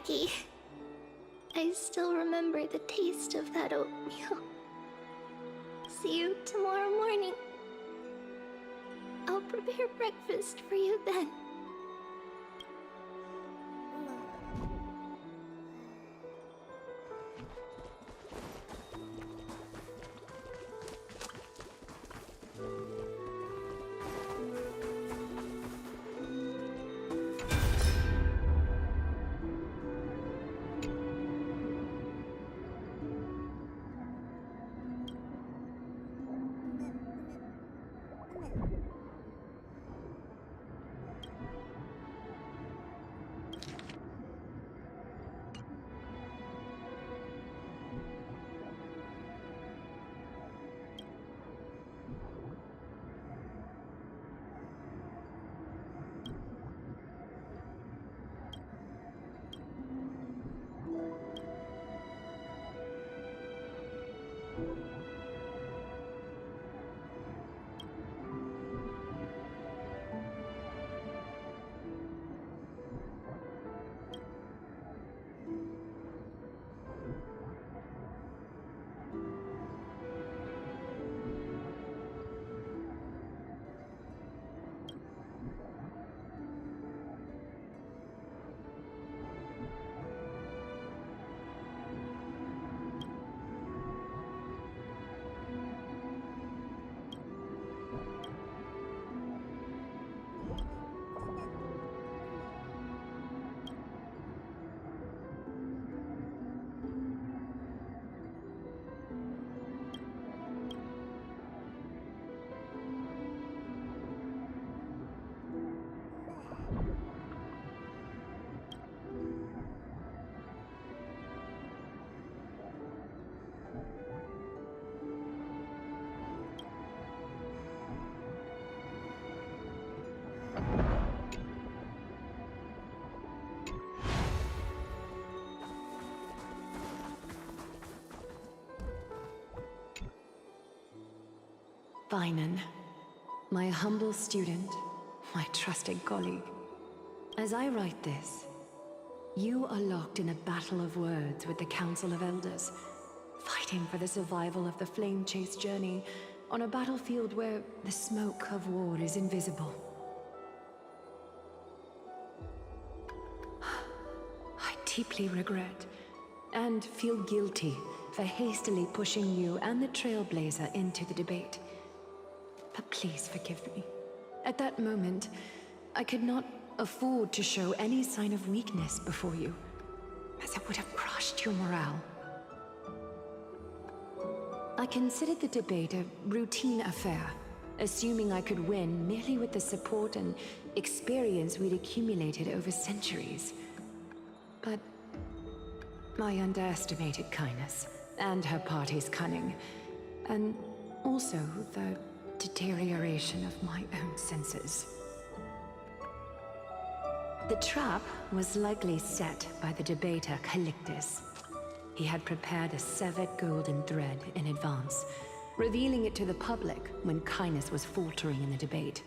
Maggie. I still remember the taste of that oatmeal. See you tomorrow morning. I'll prepare breakfast for you then. Finan, my humble student, my trusted colleague. As I write this, you are locked in a battle of words with the Council of Elders, fighting for the survival of the flame-chased journey on a battlefield where the smoke of war is invisible. I deeply regret and feel guilty for hastily pushing you and the Trailblazer into the debate. But please forgive me. At that moment, I could not afford to show any sign of weakness before you, as it would have crushed your morale. I considered the debate a routine affair, assuming I could win merely with the support and experience we'd accumulated over centuries. But I underestimated Kindness and her party's cunning, and also the deterioration of my own senses. The trap was likely set by the debater Calictus. He had prepared a severed golden thread in advance, revealing it to the public when Kindness was faltering in the debate.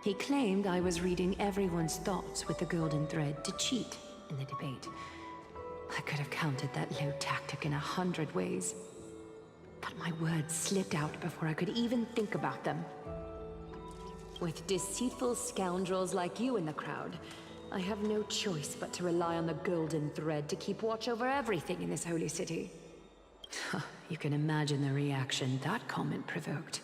He claimed I was reading everyone's thoughts with the golden thread to cheat in the debate. I could have countered that low tactic in 100 ways. But my words slipped out before I could even think about them. With deceitful scoundrels like you in the crowd, I have no choice but to rely on the golden thread to keep watch over everything in this holy city. You can imagine the reaction that comment provoked.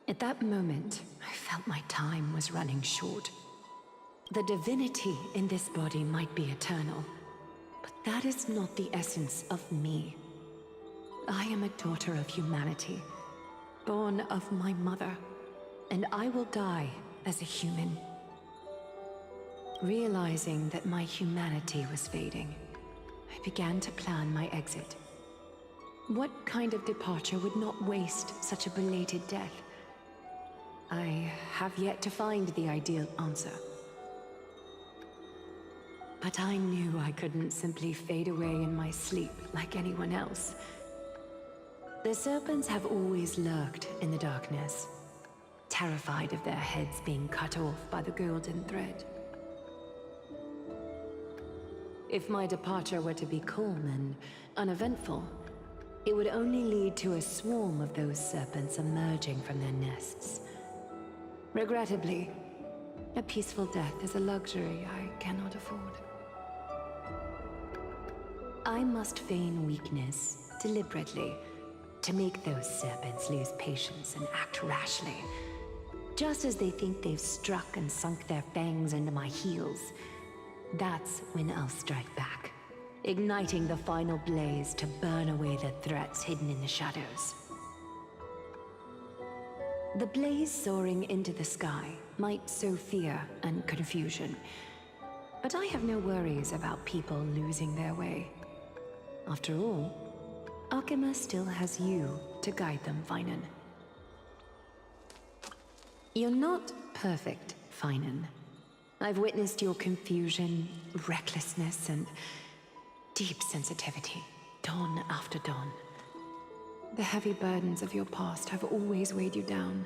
At that moment, I felt my time was running short. The divinity in this body might be eternal, but that is not the essence of me. I am a daughter of humanity, born of my mother, and I will die as a human. Realizing that my humanity was fading, I began to plan my exit. What kind of departure would not waste such a belated death? I have yet to find the ideal answer. But I knew I couldn't simply fade away in my sleep like anyone else. The serpents have always lurked in the darkness, terrified of their heads being cut off by the golden thread. If my departure were to be calm and uneventful, it would only lead to a swarm of those serpents emerging from their nests. Regrettably, a peaceful death is a luxury I cannot afford. I must feign weakness deliberately to make those serpents lose patience and act rashly. Just as they think they've struck and sunk their fangs into my heels, that's when I'll strike back, igniting the final blaze to burn away the threats hidden in the shadows. The blaze soaring into the sky might sow fear and confusion, but I have no worries about people losing their way. After all, Arkema still has you to guide them, Finan. You're not perfect, Finan. I've witnessed your confusion, recklessness, and deep sensitivity, dawn after dawn. The heavy burdens of your past have always weighed you down,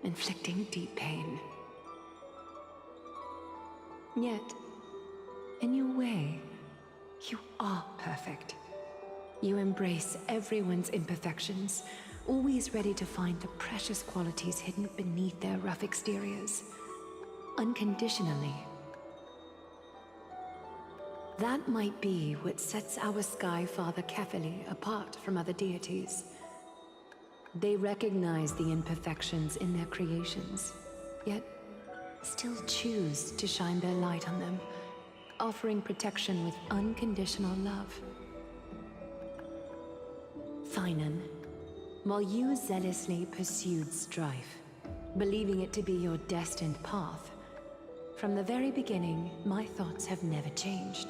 inflicting deep pain. Yet, in your way, you are perfect. You embrace everyone's imperfections, always ready to find the precious qualities hidden beneath their rough exteriors. Unconditionally. That might be what sets our Sky Father Kefili apart from other deities. They recognize the imperfections in their creations, yet still choose to shine their light on them, offering protection with unconditional love. Finan, while you zealously pursued strife, believing it to be your destined path, from the very beginning, my thoughts have never changed.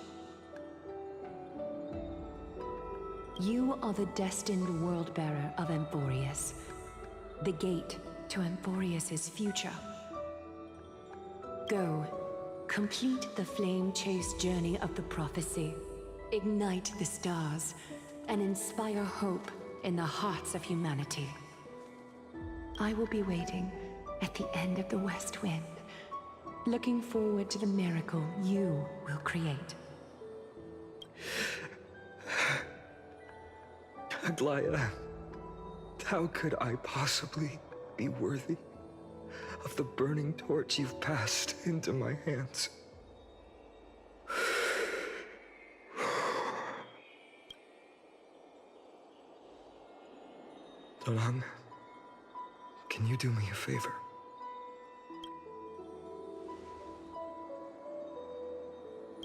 You are the destined world-bearer of Amphorius, the gate to Amphorius's future. Go, complete the flame-chased journey of the prophecy, ignite the stars, and inspire hope in the hearts of humanity. I will be waiting at the end of the West Wind, looking forward to the miracle you will create. Aglaya, how could I possibly be worthy of the burning torch you've passed into my hands? Donang, can you do me a favor?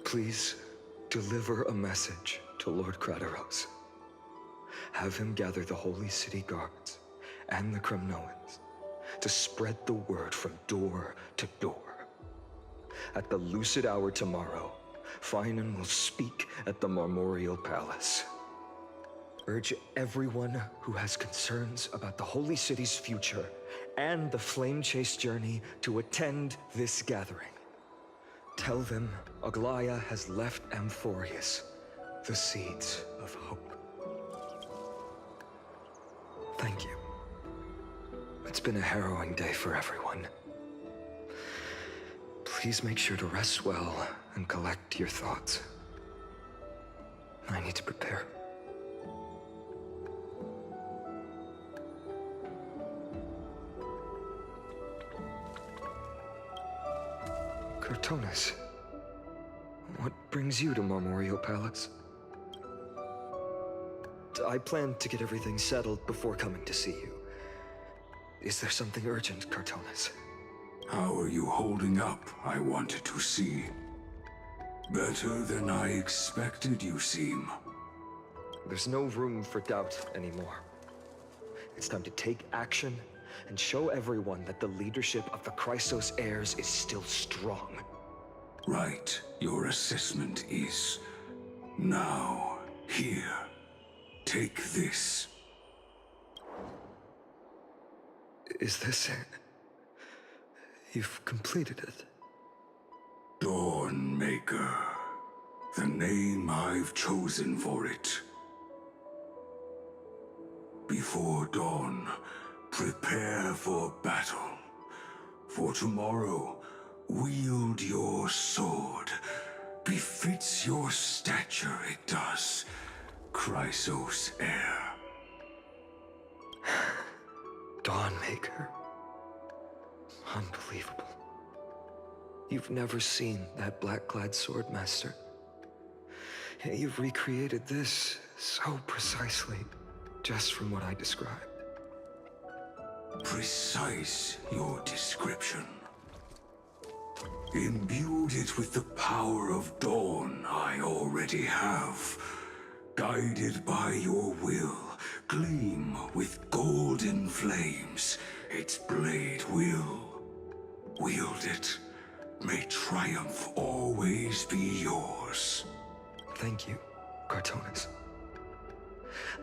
Please deliver a message to Lord Krateros. Have him gather the Holy City guards and the Kremnoans to spread the word from door to door. At the lucid hour tomorrow, Finan will speak at the Marmorial Palace. Urge everyone who has concerns about the Holy City's future and the Flame Chase journey to attend this gathering. Tell them Aglaya has left Amphorius the seeds of hope. Thank you. It's been a harrowing day for everyone. Please make sure to rest well and collect your thoughts. I need to prepare. Cartonis, what brings you to Marmorial Palace? I plan to get everything settled before coming to see you. Is there something urgent, Cartonis? How are you holding up, I wanted to see. Better than I expected, you seem. There's no room for doubt anymore. It's time to take action and show everyone that the leadership of the Chrysos heirs is still strong. Right, your assessment is. Now, here. Take this. Is this it? You've completed it. Dawnmaker. The name I've chosen for it. Before dawn, prepare for battle. For tomorrow, wield your sword. Befits your stature, it does, Chrysos heir. Dawnmaker. Unbelievable. You've never seen that black-clad sword master. You've recreated this so precisely, just from what I described. Precise, your description. Imbued it with the power of dawn I already have. Guided by your will, gleam with golden flames. Its blade will wield it. May triumph always be yours. Thank you, Cartonis.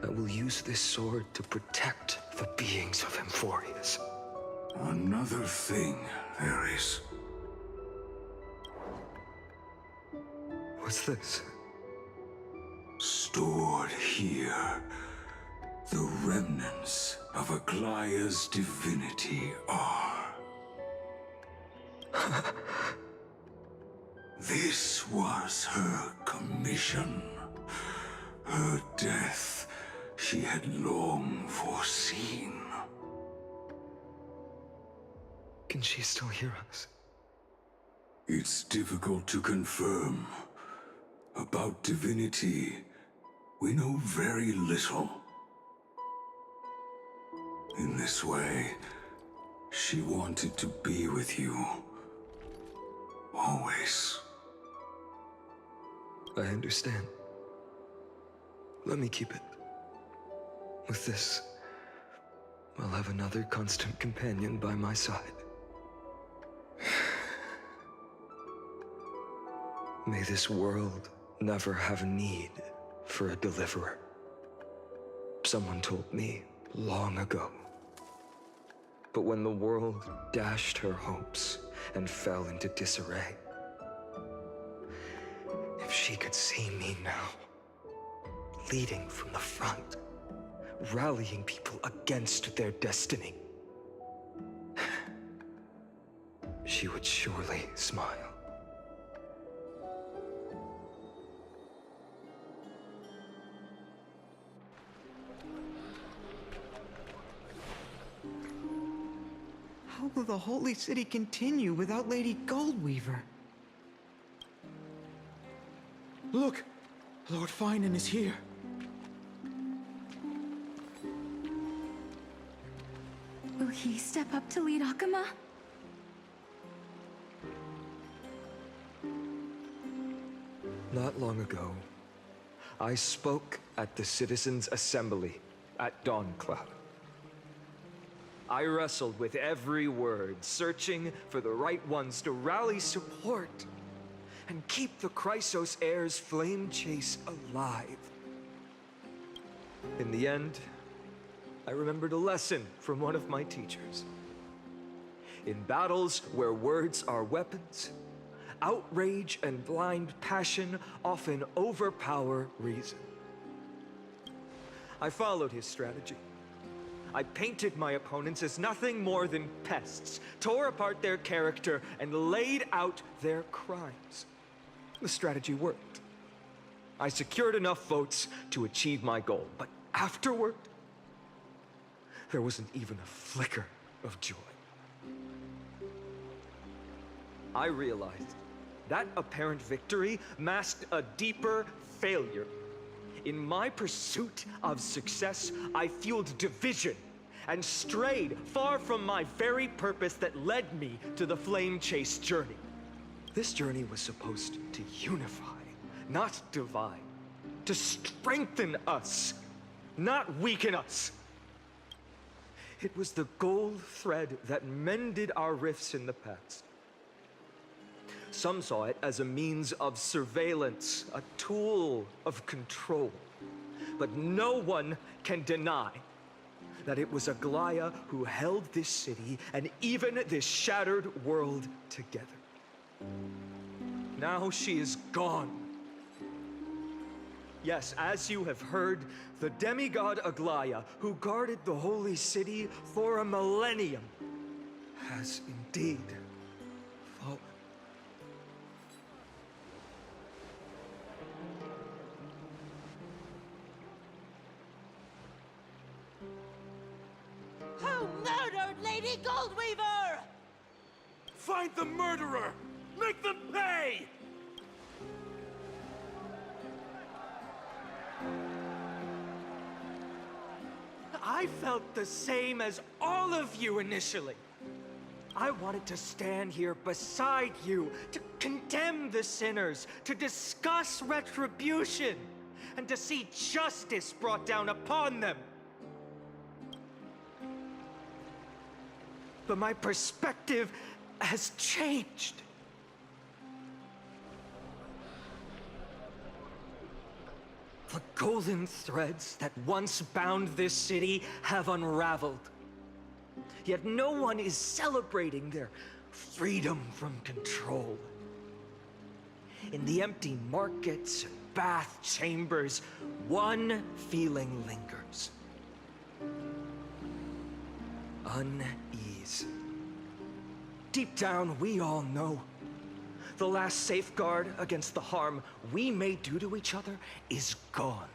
I will use this sword to protect the beings of Emphorius. Another thing there is. What's this? Stored here, the remnants of Aglaya's divinity are. This was her commission. Her death she had long foreseen. Can she still hear us? It's difficult to confirm. About divinity, we know very little. In this way, she wanted to be with you. Always. I understand. Let me keep it. With this, I'll have another constant companion by my side. May this world never have need for a deliverer. Someone told me long ago. But when the world dashed her hopes and fell into disarray, if she could see me now, leading from the front, rallying people against their destiny, she would surely smile. How will the Holy City continue without Lady Goldweaver? Look! Lord Finan is here. Will he step up to lead Akama? Not long ago, I spoke at the Citizens' Assembly at Dawncloud. I wrestled with every word, searching for the right ones to rally support and keep the Chrysos heir's flame chase alive. In the end, I remembered a lesson from one of my teachers. In battles where words are weapons, outrage and blind passion often overpower reason. I followed his strategy. I painted my opponents as nothing more than pests, tore apart their character, and laid out their crimes. The strategy worked. I secured enough votes to achieve my goal, but afterward, there wasn't even a flicker of joy. I realized that apparent victory masked a deeper failure. In my pursuit of success, I fueled division and strayed far from my very purpose that led me to the flame chase journey. This journey was supposed to unify, not divide, to strengthen us, not weaken us. It was the gold thread that mended our rifts in the past. Some saw it as a means of surveillance, a tool of control. But no one can deny that it was Aglaya who held this city and even this shattered world together. Now she is gone. Yes, as you have heard, the demigod Aglaya, who guarded the holy city for a millennium, has indeed fallen. Who murdered Lady Goldweaver? Find the murderer! Make them pay! I felt the same as all of you initially. I wanted to stand here beside you, to condemn the sinners, to discuss retribution, and to see justice brought down upon them. But my perspective has changed. The golden threads that once bound this city have unraveled. Yet no one is celebrating their freedom from control. In the empty markets and bath chambers, one feeling lingers. Unease. Deep down, we all know the last safeguard against the harm we may do to each other is gone.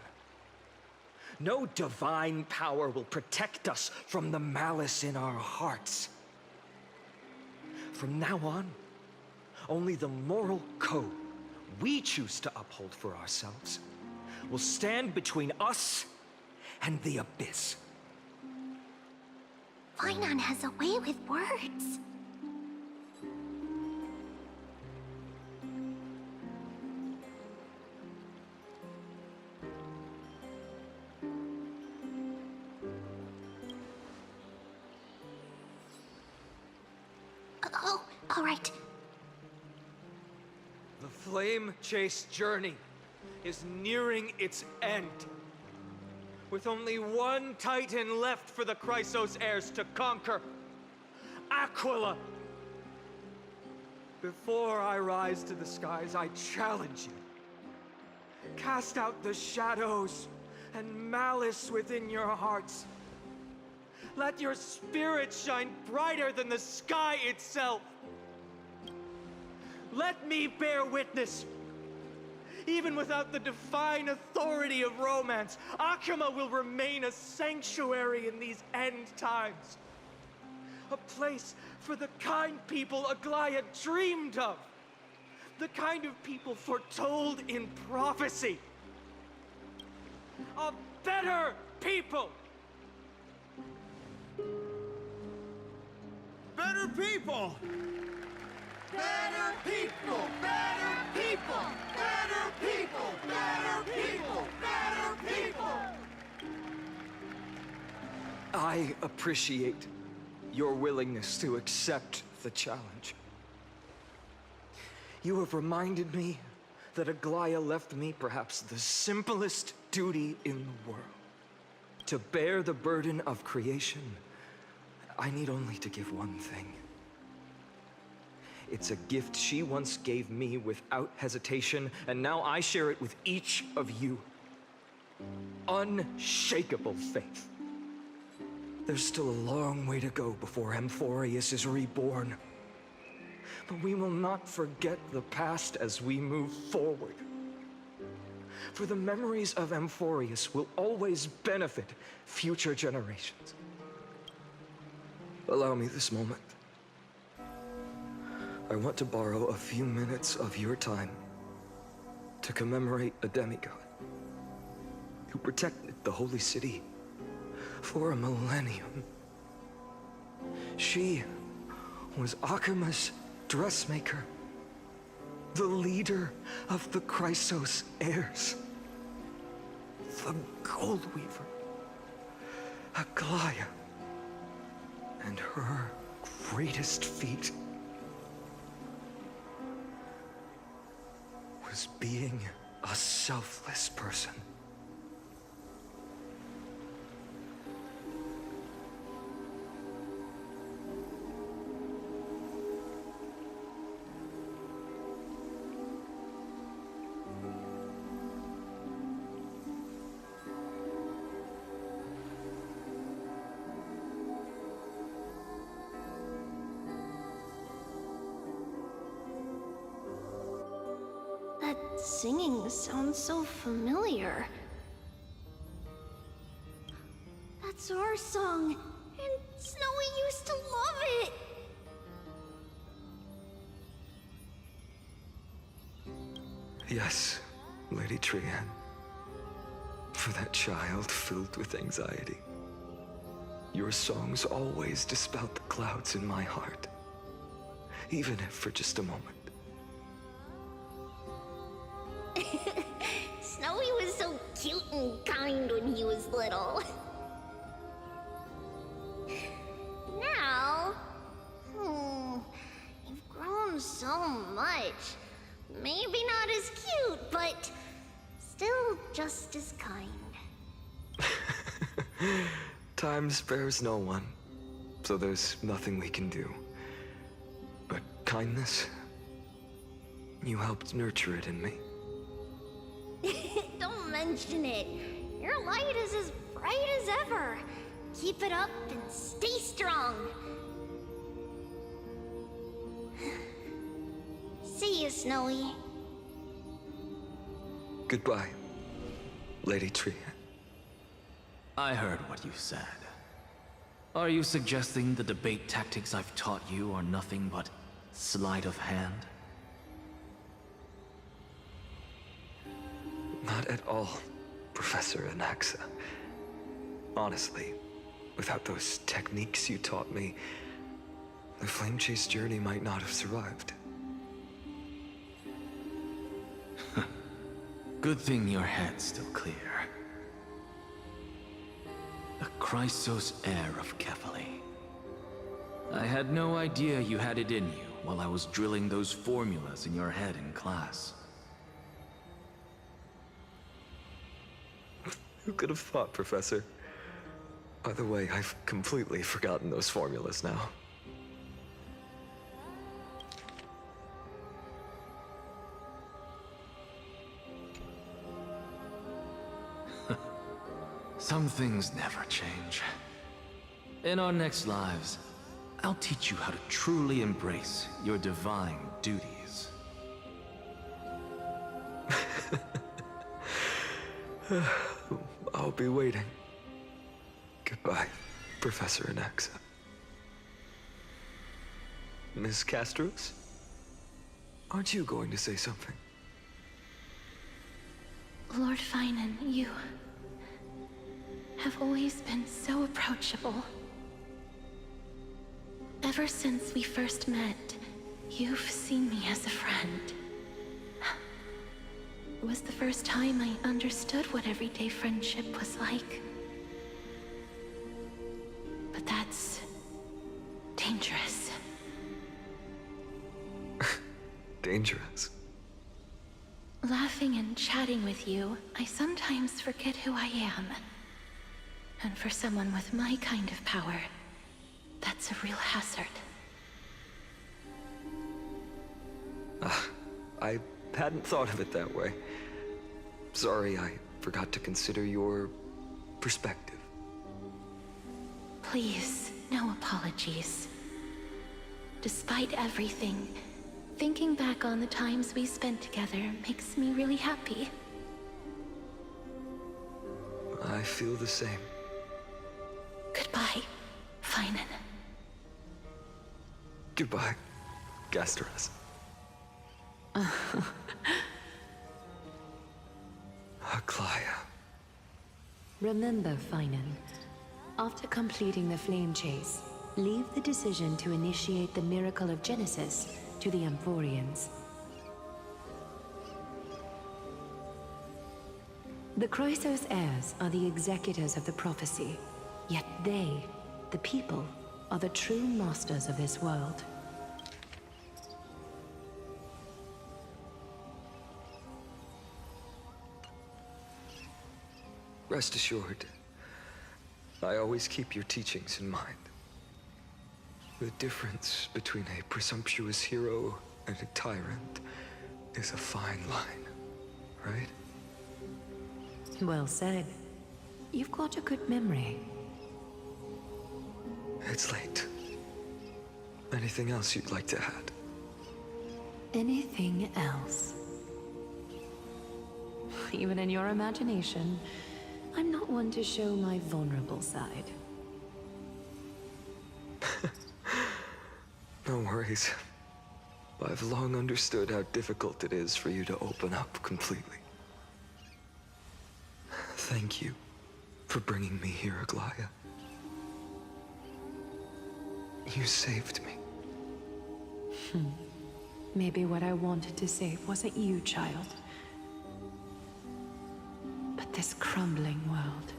No divine power will protect us from the malice in our hearts. From now on, only the moral code we choose to uphold for ourselves will stand between us and the abyss. Fainan has a way with words. Oh, all right. The flame-chased journey is nearing its end. With only one Titan left for the Chrysos heirs to conquer. Aquila! Before I rise to the skies, I challenge you. Cast out the shadows and malice within your hearts. Let your spirit shine brighter than the sky itself. Let me bear witness. Even without the divine authority of romance, Akama will remain a sanctuary in these end times. A place for the kind people Aglaya dreamed of. The kind of people foretold in prophecy. A better people! Better people! Better people! Better people! Better people! Better people! Better people! I appreciate your willingness to accept the challenge. You have reminded me that Aglaya left me perhaps the simplest duty in the world. To bear the burden of creation, I need only to give one thing. It's a gift she once gave me without hesitation, and now I share it with each of you. Unshakable faith. There's still a long way to go before Amphorius is reborn. But we will not forget the past as we move forward. For the memories of Amphorius will always benefit future generations. Allow me this moment. I want to borrow a few minutes of your time to commemorate a demigod who protected the holy city for a millennium. She was Akama's dressmaker, the leader of the Chrysos heirs, the Goldweaver, Aglaya, and her greatest feat was being a selfless person. That singing sounds so familiar. That's our song. And Snowy used to love it. Yes, Lady Trian. For that child filled with anxiety. Your songs always dispelled the clouds in my heart. Even if for just a moment. Snowy was so cute and kind when he was little. Now, you've grown so much. Maybe not as cute, but still just as kind. Time spares no one, so there's nothing we can do. But kindness, you helped nurture it in me. Don't mention it. Your light is as bright as ever. Keep it up and stay strong. See you, Snowy. Goodbye, Lady Trian. I heard what you said. Are you suggesting the debate tactics I've taught you are nothing but sleight of hand? Not at all, Professor Anaxa. Honestly, without those techniques you taught me, the Flame Chase journey might not have survived. Good thing your head's still clear. The Chrysos heir of Kefali. I had no idea you had it in you while I was drilling those formulas in your head in class. Who could have thought, Professor? By the way, I've completely forgotten those formulas now. Some things never change. In our next lives, I'll teach you how to truly embrace your divine duties. I'll be waiting. Goodbye, Professor Anaxa. Miss Castros? Aren't you going to say something? Lord Finan, you have always been so approachable. Ever since we first met, you've seen me as a friend. It was the first time I understood what everyday friendship was like. But that's dangerous. Dangerous. Laughing and chatting with you, I sometimes forget who I am. And for someone with my kind of power, that's a real hazard. I hadn't thought of it that way. Sorry, I forgot to consider your perspective. Please, no apologies. Despite everything, thinking back on the times we spent together makes me really happy. I feel the same. Goodbye, Finan. Goodbye, Gasteras. Aklaya. Remember, Finan, after completing the Flame Chase, leave the decision to initiate the Miracle of Genesis to the Amphorians. The Chrysos heirs are the executors of the prophecy, yet they, the people, are the true masters of this world. Rest assured, I always keep your teachings in mind. The difference between a presumptuous hero and a tyrant is a fine line, right? Well said. You've got a good memory. It's late. Anything else you'd like to add? Anything else? Even in your imagination, I'm not one to show my vulnerable side. No worries. I've long understood how difficult it is for you to open up completely. Thank you for bringing me here, Aglaya. You saved me. Maybe what I wanted to save wasn't you, child. But this crumbling world.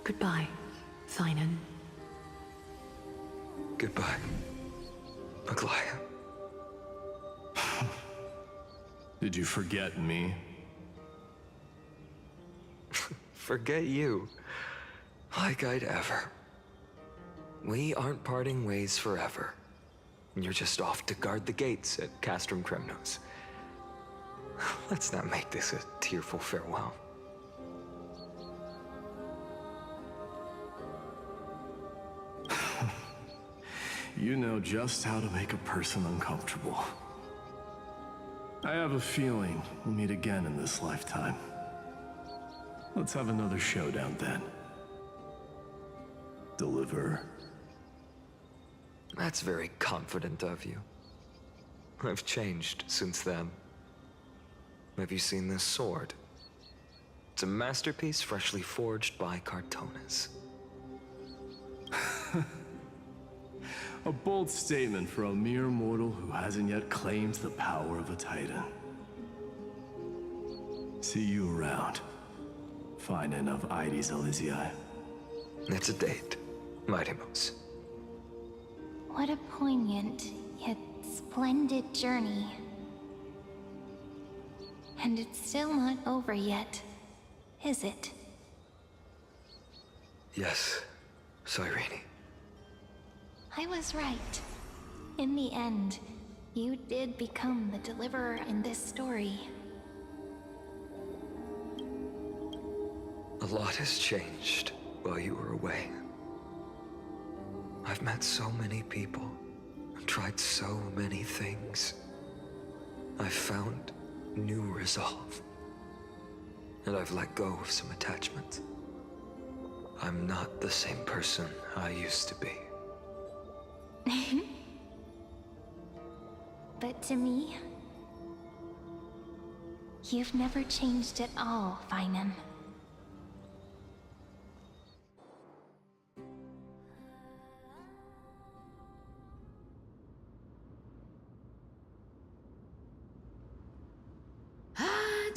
Goodbye, Finan. Goodbye, Aglaya. Did you forget me? Forget you. Like I'd ever. We aren't parting ways forever. You're just off to guard the gates at Castrum Kremnos. Let's not make this a tearful farewell. You know just how to make a person uncomfortable. I have a feeling we'll meet again in this lifetime. Let's have another showdown then. Deliver. That's very confident of you. I've changed since then. Have you seen this sword? It's a masterpiece freshly forged by Cartonis. A bold statement for a mere mortal who hasn't yet claimed the power of a titan. See you around. Finan of Ides Elysiae. It's a date, Mightymoose. What a poignant, yet splendid journey. And it's still not over yet, is it? Yes, Cyrene. I was right. In the end, you did become the deliverer in this story. A lot has changed while you were away. I've met so many people, tried so many things. I've found new resolve. And I've let go of some attachments. I'm not the same person I used to be. But to me, you've never changed at all, Finan.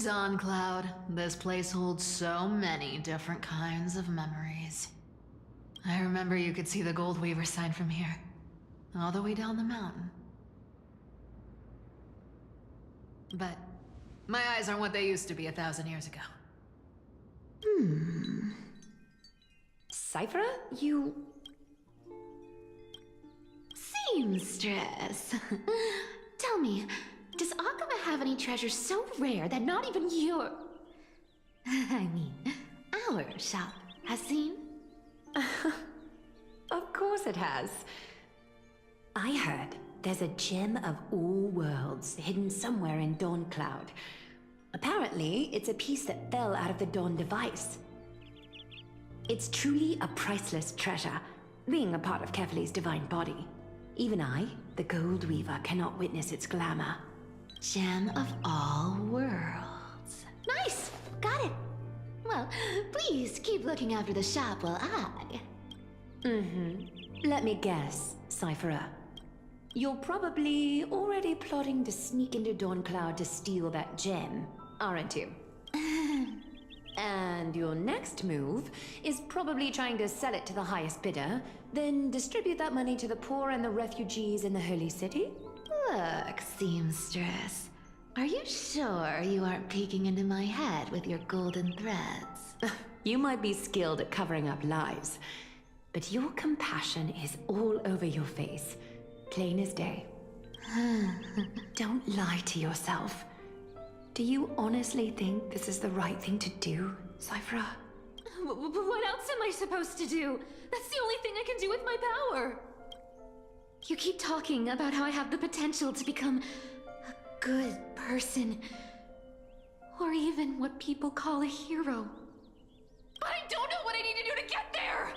Dawn Cloud. This place holds so many different kinds of memories. I remember you could see the Gold Weaver sign from here, all the way down the mountain. But my eyes aren't what they used to be 1,000 years ago. Cyphera, you... Seamstress. Tell me, does Akama have any treasures so rare that not even your... I mean, our shop has seen? Of course it has. I heard there's a gem of all worlds hidden somewhere in Dawn Cloud. Apparently, it's a piece that fell out of the Dawn device. It's truly a priceless treasure, being a part of Kefali's divine body. Even I, the Gold Weaver, cannot witness its glamour. Gem of all worlds. Nice! Got it! Well, please keep looking after the shop while I... Let me guess, Cyphera. You're probably already plotting to sneak into Dawn Cloud to steal that gem, aren't you? And your next move is probably trying to sell it to the highest bidder, then distribute that money to the poor and the refugees in the Holy City? Look, seamstress. Are you sure you aren't peeking into my head with your golden threads? You might be skilled at covering up lies, but your compassion is all over your face, plain as day. Don't lie to yourself. Do you honestly think this is the right thing to do, Cyphera? What else am I supposed to do? That's the only thing I can do with my power. You keep talking about how I have the potential to become a good person, or even what people call a hero. But I don't know what I need to do to get there!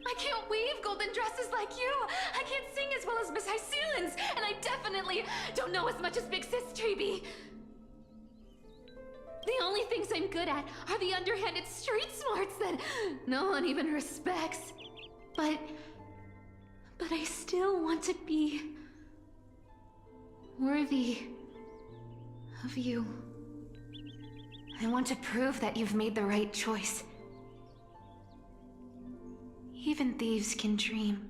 I can't weave golden dresses like you. I can't sing as well as Miss Hysoons, and I definitely don't know as much as Big Sis Treeby. The only things I'm good at are the underhanded street smarts that no one even respects. But I still want to be worthy of you. I want to prove that you've made the right choice. Even thieves can dream.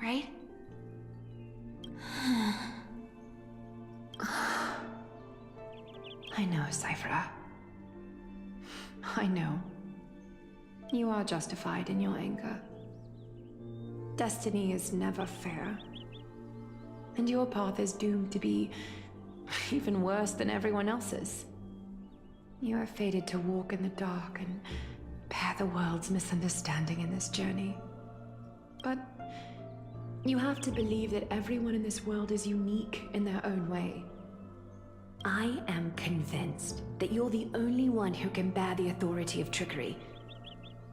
Right? I know, Cypher. I know. You are justified in your anger. Destiny is never fair. And your path is doomed to be even worse than everyone else's. You are fated to walk in the dark and bear the world's misunderstanding in this journey. But you have to believe that everyone in this world is unique in their own way. I am convinced that you're the only one who can bear the authority of trickery,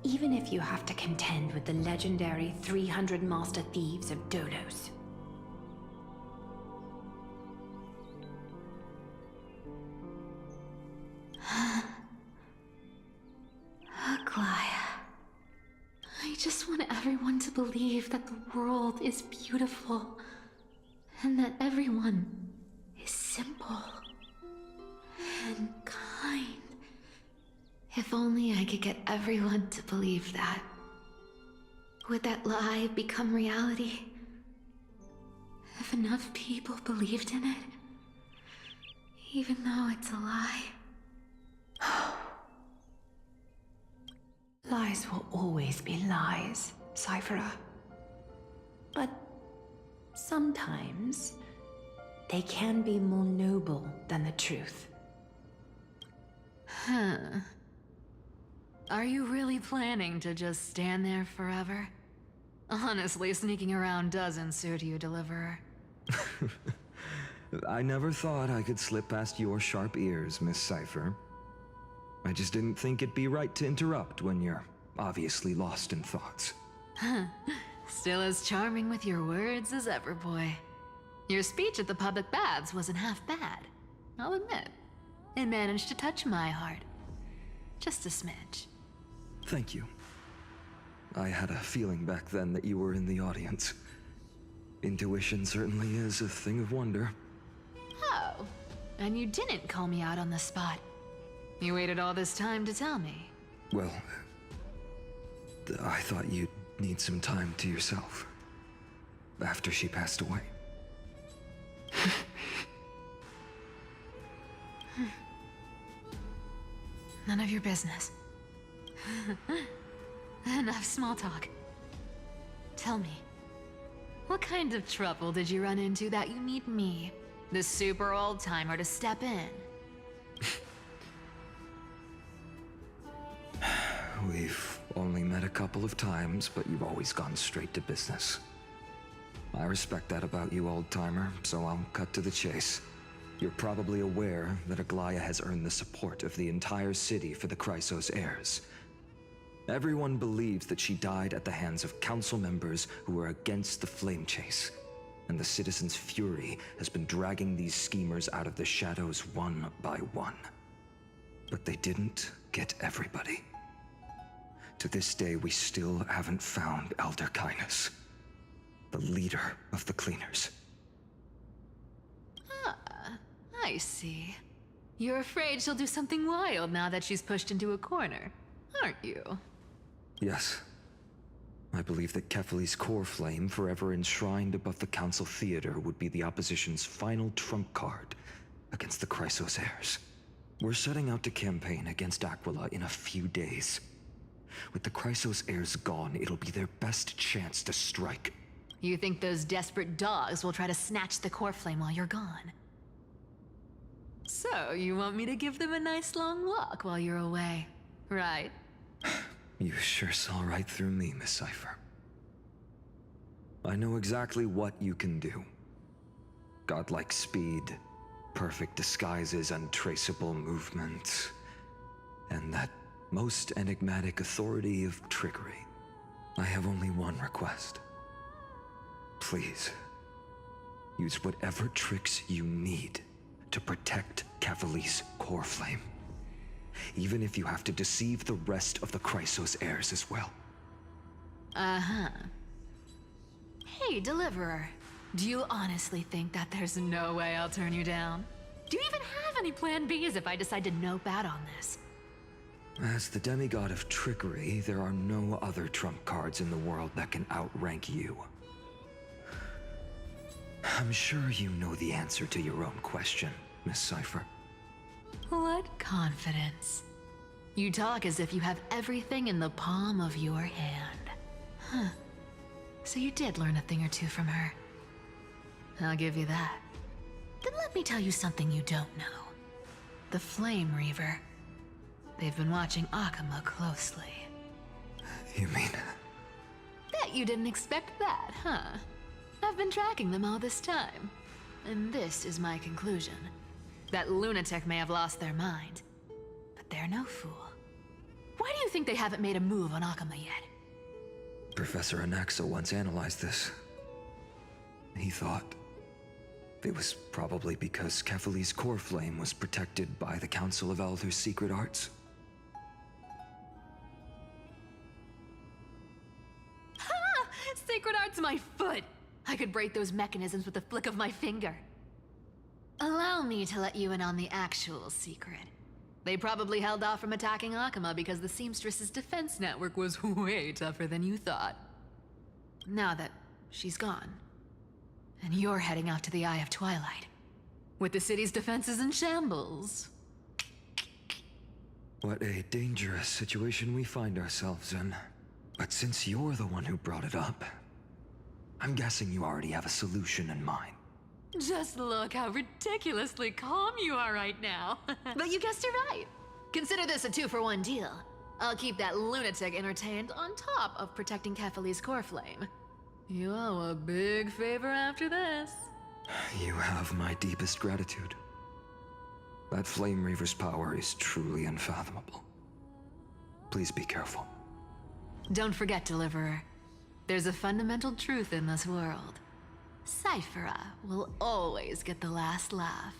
even if you have to contend with the legendary 300 master thieves of Dolos. Aglaya. I just want everyone to believe that the world is beautiful, and that everyone is simple and kind. If only I could get everyone to believe that. Would that lie become reality? If enough people believed in it, even though it's a lie. Lies will always be lies, Cyphera. But sometimes they can be more noble than the truth. Huh. Are you really planning to just stand there forever? Honestly, sneaking around doesn't suit you, Deliverer. I never thought I could slip past your sharp ears, Miss Cypher. I just didn't think it'd be right to interrupt when you're obviously lost in thoughts. Still as charming with your words as ever, boy. Your speech at the public baths wasn't half bad, I'll admit. It managed to touch my heart. Just a smidge. Thank you. I had a feeling back then that you were in the audience. Intuition certainly is a thing of wonder. Oh, and you didn't call me out on the spot. You waited all this time to tell me. Well, I thought you'd need some time to yourself. After she passed away. None of your business. Enough small talk. Tell me, what kind of trouble did you run into that you need me, the super old-timer, to step in? We've only met a couple of times, but you've always gone straight to business. I respect that about you, old-timer, so I'll cut to the chase. You're probably aware that Aglaya has earned the support of the entire city for the Chrysos heirs. Everyone believes that she died at the hands of council members who were against the flame chase, and the citizens' fury has been dragging these schemers out of the shadows one by one. But they didn't get everybody. To this day, we still haven't found Elder Kynus, the leader of the Cleaners. I see. You're afraid she'll do something wild now that she's pushed into a corner, aren't you? Yes. I believe that Kefali's core flame, forever enshrined above the council theater, would be the opposition's final trump card against the Chrysos heirs. We're setting out to campaign against Aquila in a few days. With the Chrysos heirs gone, it'll be their best chance to strike. You think those desperate dogs will try to snatch the core flame while you're gone? So, you want me to give them a nice long walk while you're away, right? You sure saw right through me, Miss Cypher. I know exactly what you can do. Godlike speed, perfect disguises, untraceable movement, and that most enigmatic authority of trickery. I have only one request. Please, use whatever tricks you need to protect Cavali's core flame. Even if you have to deceive the rest of the Chrysos heirs as well. Uh-huh. Hey, Deliverer. Do you honestly think that there's no way I'll turn you down? Do you even have any plan Bs if I decide to nope out on this? As the demigod of trickery, there are no other trump cards in the world that can outrank you. I'm sure you know the answer to your own question, Miss Cypher. What confidence. You talk as if you have everything in the palm of your hand. Huh. So you did learn a thing or two from her. I'll give you that. Then let me tell you something you don't know. The Flame Reaver. They've been watching Akama closely. You mean... Bet you didn't expect that, huh? I've been tracking them all this time. And this is my conclusion. That lunatic may have lost their mind, but they're no fool. Why do you think they haven't made a move on Akama yet? Professor Anaxa once analyzed this. He thought it was probably because Kefali's core flame was protected by the Council of Elders' secret arts. Ha! Sacred art's my foot! I could break those mechanisms with the flick of my finger. Allow me to let you in on the actual secret. They probably held off from attacking Akama because the Seamstress's defense network was way tougher than you thought. Now that she's gone, and you're heading out to the Eye of Twilight, with the city's defenses in shambles. What a dangerous situation we find ourselves in. But since you're the one who brought it up, I'm guessing you already have a solution in mind. Just look how ridiculously calm you are right now. But you guessed it right. Consider this a 2-for-1 deal. I'll keep that lunatic entertained on top of protecting Kefali's core flame. You owe a big favor after this. You have my deepest gratitude. That Flame Reaver's power is truly unfathomable. Please be careful. Don't forget, Deliverer. There's a fundamental truth in this world. Cyphera will always get the last laugh.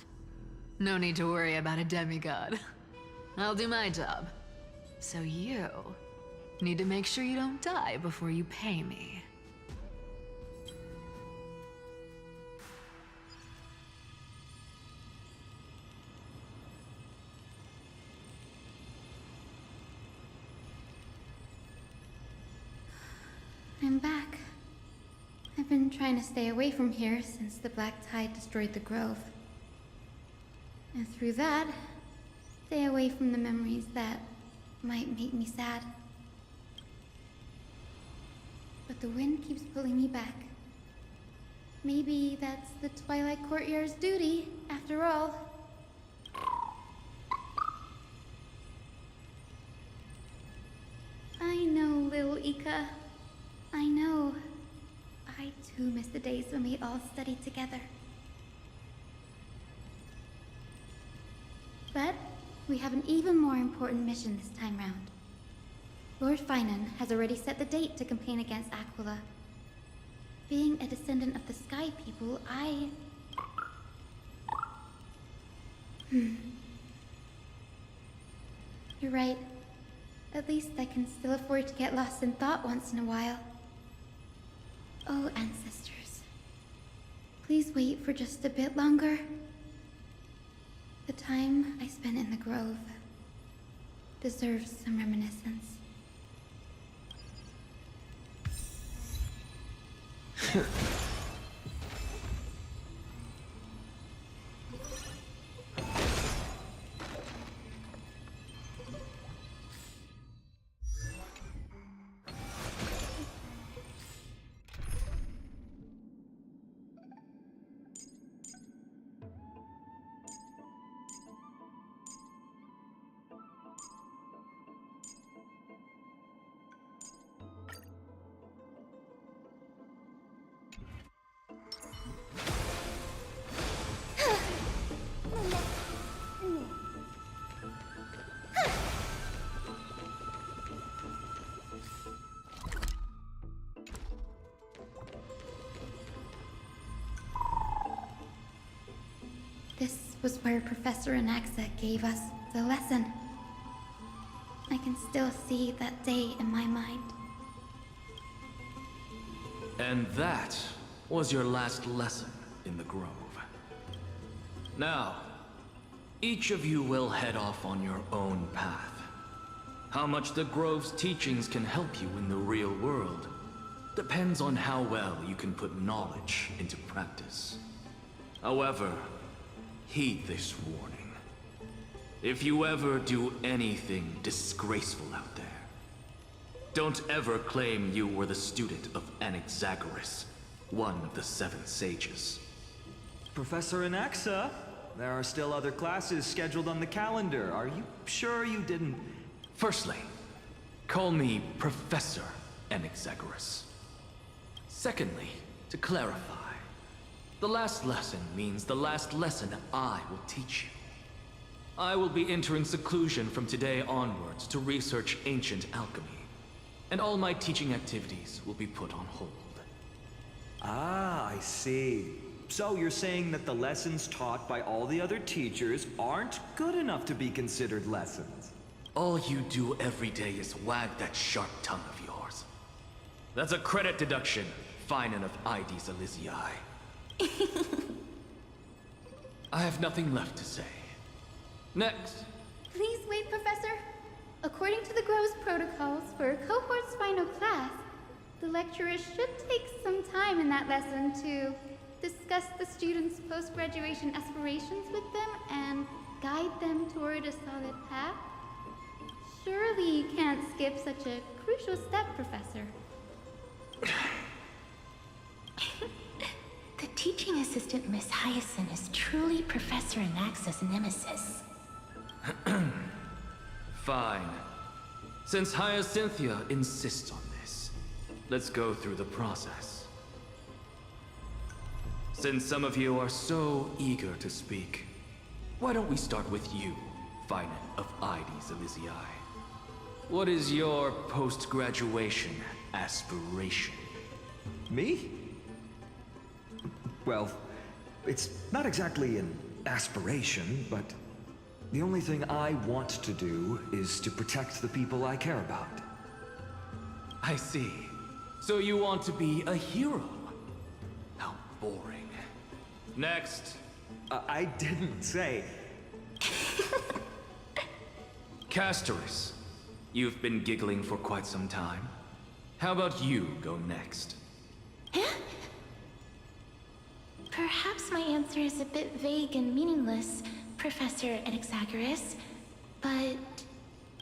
No need to worry about a demigod. I'll do my job. So you need to make sure you don't die before you pay me. I'm back. I've been trying to stay away from here since the Black Tide destroyed the grove. And through that, stay away from the memories that might make me sad. But the wind keeps pulling me back. Maybe that's the Twilight Courtyard's duty, after all. I know, little Ika. I know. I too miss the days when we all studied together. But we have an even more important mission this time round. Lord Finan has already set the date to campaign against Aquila. Being a descendant of the Sky People, You're right. At least I can still afford to get lost in thought once in a while. Oh, ancestors. Please wait for just a bit longer. The time I spent in the grove deserves some reminiscence. was where Professor Anaxa gave us the lesson. I can still see that day in my mind. And that was your last lesson in the Grove. Now, each of you will head off on your own path. How much the Grove's teachings can help you in the real world depends on how well you can put knowledge into practice. However, heed this warning. If you ever do anything disgraceful out there, don't ever claim you were the student of Anaxagoras, one of the 7 sages. Professor Anaxa, there are still other classes scheduled on the calendar. Are you sure you didn't... Firstly, call me Professor Anaxagoras. Secondly, to clarify, the last lesson means the last lesson I will teach you. I will be entering seclusion from today onwards to research ancient alchemy, and all my teaching activities will be put on hold. Ah, I see. So you're saying that the lessons taught by all the other teachers aren't good enough to be considered lessons? All you do every day is wag that sharp tongue of yours. That's a credit deduction, fine enough IDs Elysiae. I have nothing left to say. Next. Please wait, Professor. According to the Grove's protocols for a cohort's final class, the lecturer should take some time in that lesson to discuss the students' post-graduation aspirations with them and guide them toward a solid path. Surely you can't skip such a crucial step, Professor. The teaching assistant, Miss Hyacinth, is truly Professor Anaxa's nemesis. Fine. Since Hyacinthia insists on this, let's go through the process. Since some of you are so eager to speak, why don't we start with you, Finite of IDs Elysiae? What is your post-graduation aspiration? Me? Well, it's not exactly an aspiration, but the only thing I want to do is to protect the people I care about. I see. So you want to be a hero? How boring. Next. I didn't say... Castoris, you've been giggling for quite some time. How about you go next? Perhaps my answer is a bit vague and meaningless, Professor Anaxagoras, but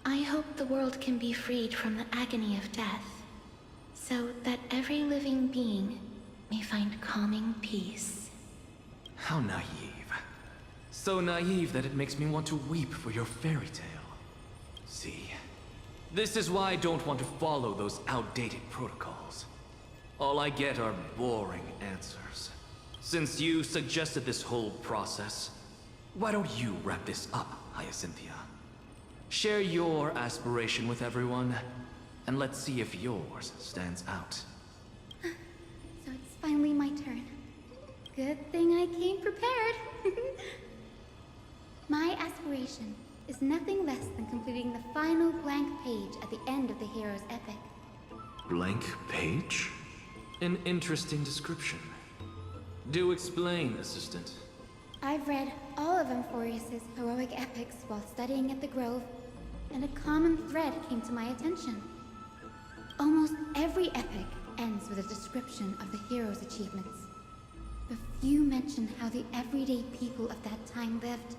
I hope the world can be freed from the agony of death, so that every living being may find calming peace. How naive. So naive that it makes me want to weep for your fairy tale. See, this is why I don't want to follow those outdated protocols. All I get are boring answers. Since you suggested this whole process, why don't you wrap this up, Hyacinthia? Share your aspiration with everyone, and let's see if yours stands out. So it's finally my turn. Good thing I came prepared. My aspiration is nothing less than completing the final blank page at the end of the hero's epic. Blank page? An interesting description. Do explain, Assistant. I've read all of Amphorius's heroic epics while studying at the Grove, and a common thread came to my attention. Almost every epic ends with a description of the hero's achievements. But few mention how the everyday people of that time lived.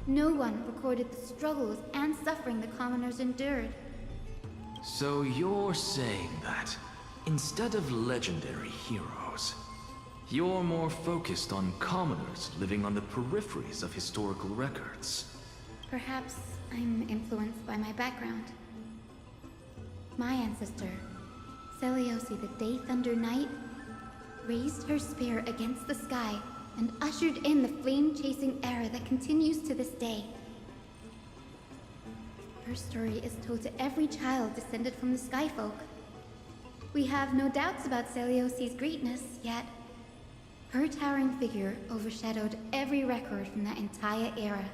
No one recorded the struggles and suffering the commoners endured. So you're saying that, instead of legendary heroes, you're more focused on commoners living on the peripheries of historical records. Perhaps I'm influenced by my background. My ancestor, Seliosi the Day Thunder Knight, raised her spear against the sky and ushered in the flame-chasing era that continues to this day. Her story is told to every child descended from the Skyfolk. We have no doubts about Celiosi's greatness, yet Her towering figure overshadowed every record from that entire era.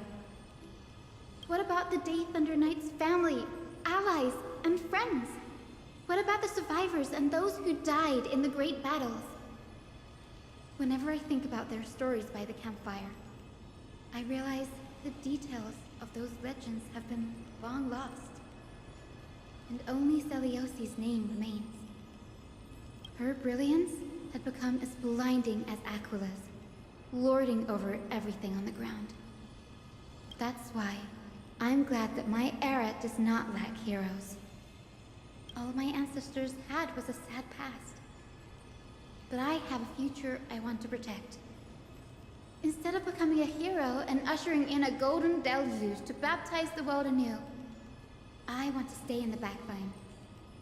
What about the Day Thunder Knight's family, allies, and friends? What about the survivors and those who died in the great battles? Whenever I think about their stories by the campfire, I realize the details of those legends have been long lost. And only Celiosi's name remains. Her brilliance had become as blinding as Aquila's, lording over everything on the ground. That's why I'm glad that my era does not lack heroes. All my ancestors had was a sad past. But I have a future I want to protect. Instead of becoming a hero and ushering in a golden deluge to baptize the world anew, I want to stay in the backline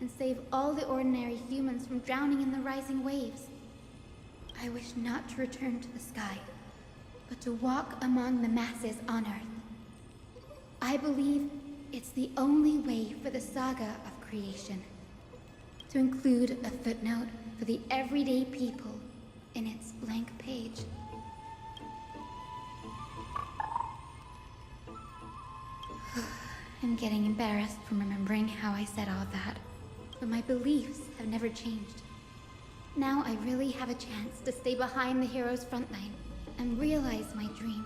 and save all the ordinary humans from drowning in the rising waves. I wish not to return to the sky, but to walk among the masses on Earth. I believe it's the only way for the saga of creation, to include a footnote for the everyday people in its blank page. I'm getting embarrassed from remembering how I said all that, but my beliefs have never changed. Now I really have a chance to stay behind the hero's front line and realize my dream.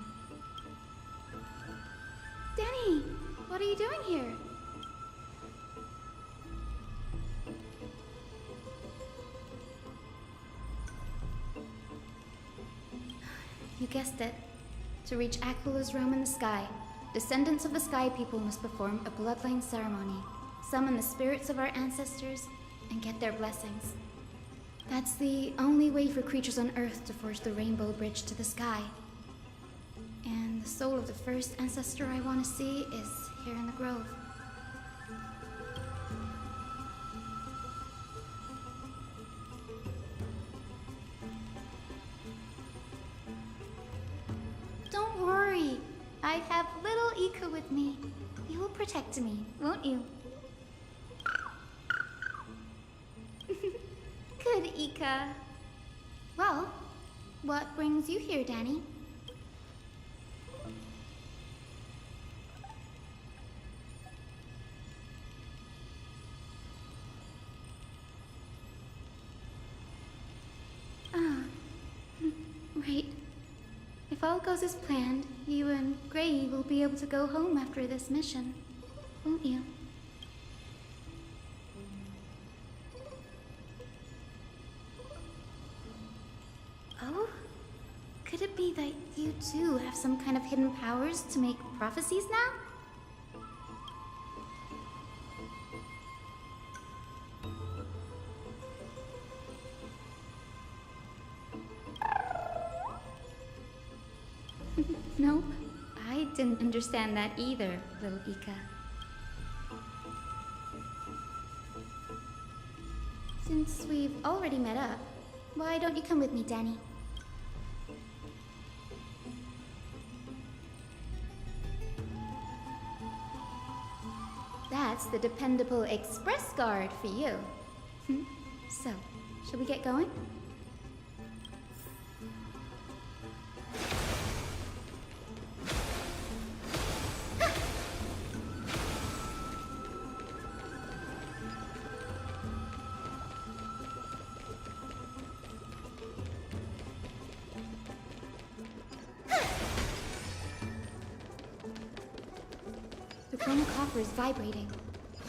Danny, what are you doing here? You guessed it. To reach Aquila's realm in the sky, descendants of the Sky People must perform a bloodline ceremony, summon the spirits of our ancestors, and get their blessings. That's the only way for creatures on Earth to forge the rainbow bridge to the sky. And the soul of the first ancestor I want to see is here in the grove. Don't worry. I have little Ika with me. You will protect me, won't you? Good, Ika. Well, what brings you here, Danny? Ah, right. If all goes as planned, you and Gray will be able to go home after this mission, won't you? Oh? Could it be that you too have some kind of hidden powers to make prophecies now? Nope. I didn't understand that either, little Ika. Since we've already met up, why don't you come with me, Danny? That's the dependable express guard for you. So, shall we get going? The chroma coffer is vibrating.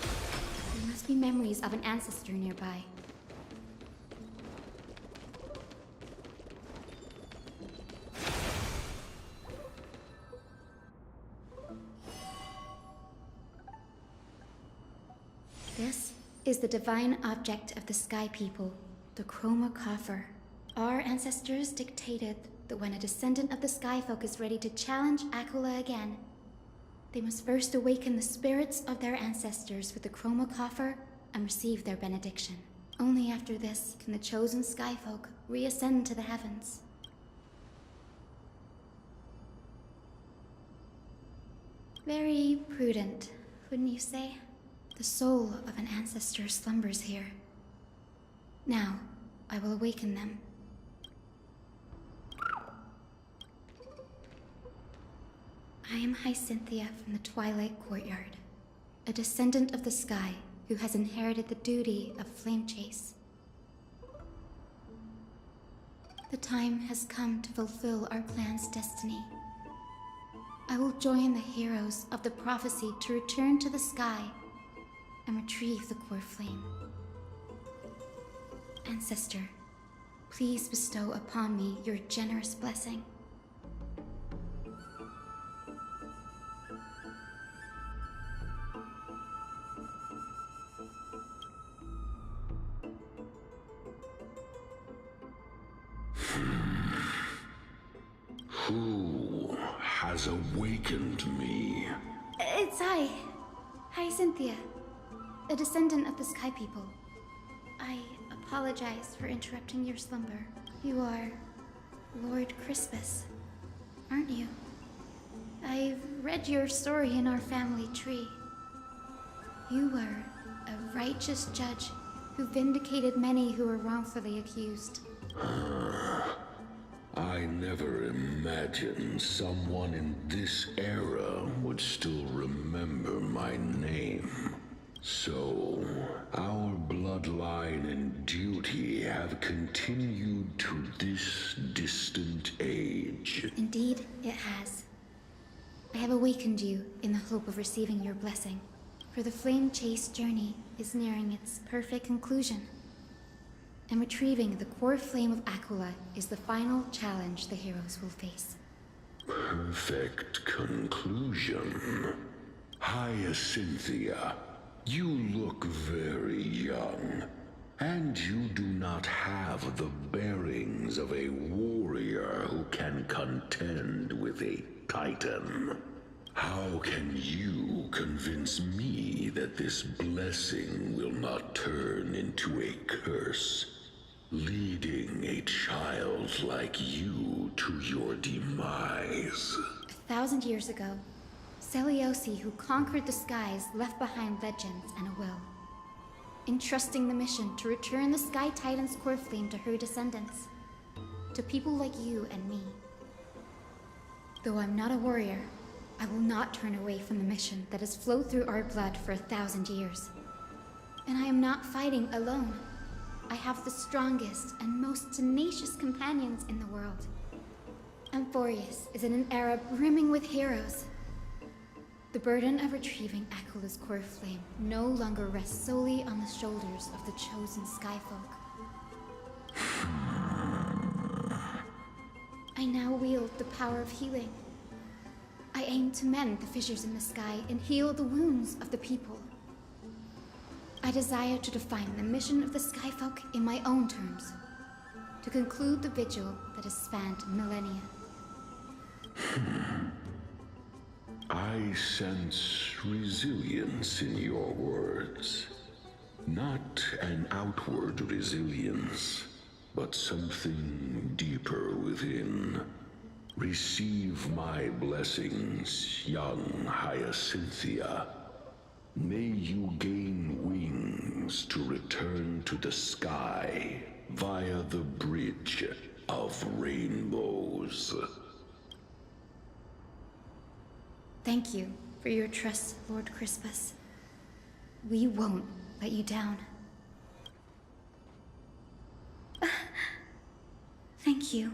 There must be memories of an ancestor nearby. This is the divine object of the Sky People, the chroma coffer. Our ancestors dictated that when a descendant of the Sky Folk is ready to challenge Aquila again, they must first awaken the spirits of their ancestors with the chroma coffer and receive their benediction. Only after this can the chosen Skyfolk reascend to the heavens. Very prudent, wouldn't you say? The soul of an ancestor slumbers here. Now, I will awaken them. I am Hyacinthia from the Twilight Courtyard, a descendant of the sky who has inherited the duty of flame chase. The time has come to fulfill our clan's destiny. I will join the heroes of the prophecy to return to the sky and retrieve the core flame. Ancestor, please bestow upon me your generous blessing. Who has awakened me? It's I, Hyacinthia, a descendant of the Sky People. I apologize for interrupting your slumber. You are Lord Crispus, aren't you? I've read your story in our family tree. You were a righteous judge who vindicated many who were wrongfully accused. I never imagined someone in this era would still remember my name. So, our bloodline and duty have continued to this distant age. Indeed, it has. I have awakened you in the hope of receiving your blessing, for the flame chase journey is nearing its perfect conclusion. And retrieving the core flame of Aquila is the final challenge the heroes will face. Perfect conclusion. Hyacinthia, you look very young, and you do not have the bearings of a warrior who can contend with a titan. How can you convince me that this blessing will not turn into a curse, leading a child like you to your demise? 1,000 years ago, Seliosi, who conquered the skies, left behind legends and a will, entrusting the mission to return the Sky Titan's core flame to her descendants, to people like you and me. Though I'm not a warrior, I will not turn away from the mission that has flowed through our blood for 1,000 years. And I am not fighting alone. I have the strongest and most tenacious companions in the world. Amphorius is in an era brimming with heroes. The burden of retrieving Aquila's core flame no longer rests solely on the shoulders of the chosen Skyfolk. I now wield the power of healing. I aim to mend the fissures in the sky and heal the wounds of the people. I desire to define the mission of the Skyfolk in my own terms, to conclude the vigil that has spanned millennia. I sense resilience in your words. Not an outward resilience, but something deeper within. Receive my blessings, young Hyacinthia. May you gain wings to return to the sky via the bridge of rainbows. Thank you for your trust, Lord Crispus. We won't let you down. Thank you.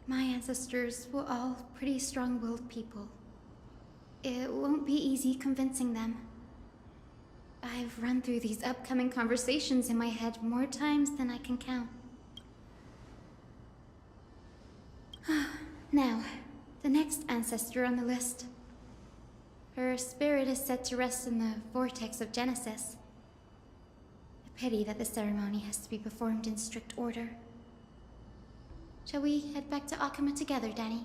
My ancestors were all pretty strong-willed people. It won't be easy convincing them. I've run through these upcoming conversations in my head more times than I can count. Now, the next ancestor on the list. Her spirit is set to rest in the vortex of Genesis. A pity that the ceremony has to be performed in strict order. Shall we head back to Akuma together, Danny?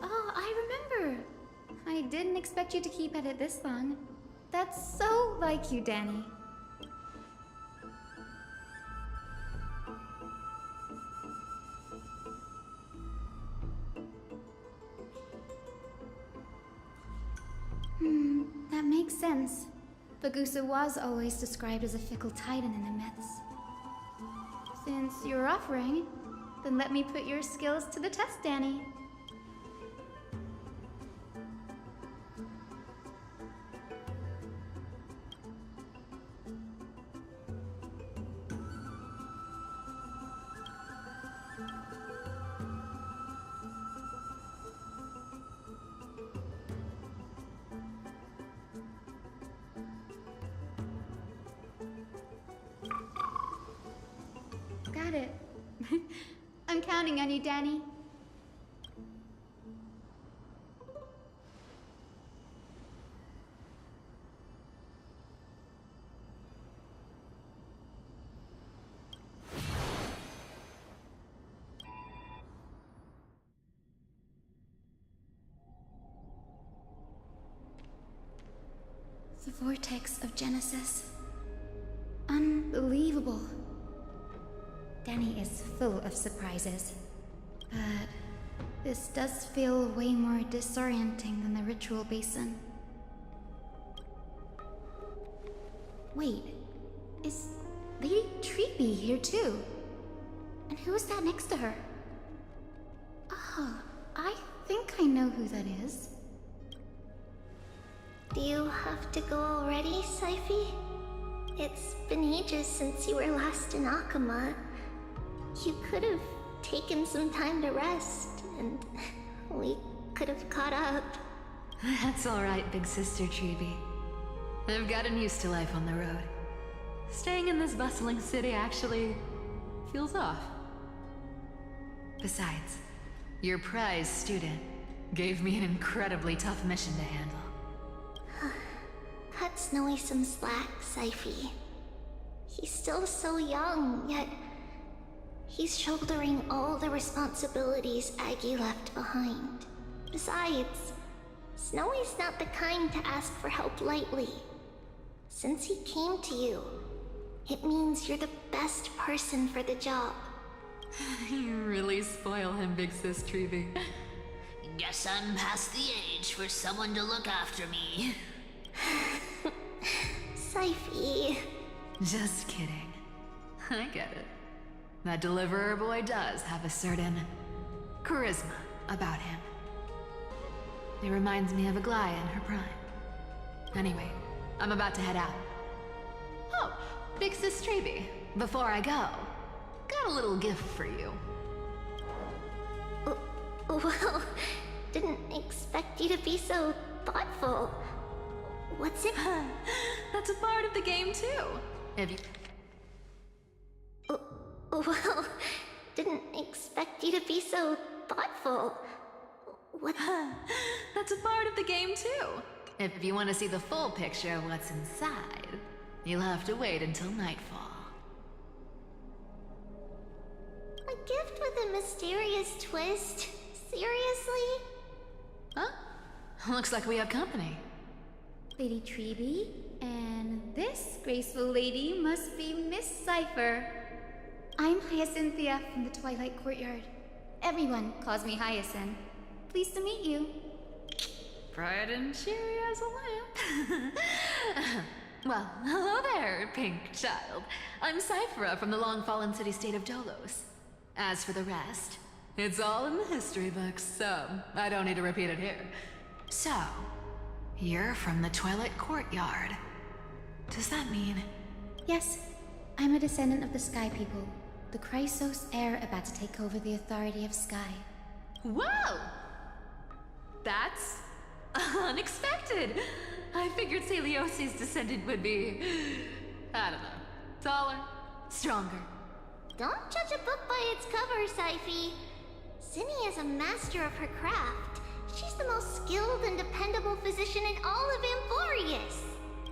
Oh, I remember! I didn't expect you to keep at it this long. That's so like you, Danny. That makes sense. Bagusa was always described as a fickle titan in the myths. Since you're offering, then let me put your skills to the test, Danny. Got it. I'm counting on you, Danny. The vortex of Genesis. Unbelievable. Danny is full of surprises. But this does feel way more disorienting than the ritual basin. Wait, is Lady Treeby here too? And who is that next to her? Oh, I think I know who that is. Do you have to go already, Syphi? It's been ages since you were last in Akama. You could have taken some time to rest, and we could have caught up. That's alright, big sister Treeby. I've gotten used to life on the road. Staying in this bustling city actually feels off. Besides, your prize student gave me an incredibly tough mission to handle. Cut Snowy some slack, Syphi. He's still so young, yet he's shouldering all the responsibilities Aggie left behind. Besides, Snowy's not the kind to ask for help lightly. Since he came to you, it means you're the best person for the job. You really spoil him, big sis Treeby. Guess I'm past the age for someone to look after me. Syphi. Just kidding. I get it. That deliverer boy does have a certain charisma about him. It reminds me of Aglaya in her prime. Anyway, I'm about to head out. Oh, big sis Treeby, before I go, got a little gift for you. Well, didn't expect you to be so thoughtful. What's it? That's a part of the game too. Have you... Well, didn't expect you to be so thoughtful. What? That's a part of the game too. If you want to see the full picture of what's inside, you'll have to wait until nightfall. A gift with a mysterious twist? Seriously? Huh? Looks like we have company. Lady Treeby, and this graceful lady must be Miss Cypher. I'm Hyacinthia from the Twilight Courtyard. Everyone calls me Hyacinth. Pleased to meet you. Bright and cheery as a lamp. Well, hello there, pink child. I'm Cyphera from the long-fallen city-state of Dolos. As for the rest, it's all in the history books, so I don't need to repeat it here. So, you're from the Twilight Courtyard. Does that mean... Yes, I'm a descendant of the Sky People. The Chrysos heir about to take over the authority of Sky. Whoa! That's... unexpected! I figured Celiosi's descendant would be... I don't know. Taller, stronger. Don't judge a book by its cover, Syphi. Zinni is a master of her craft. She's the most skilled and dependable physician in all of Amphorius.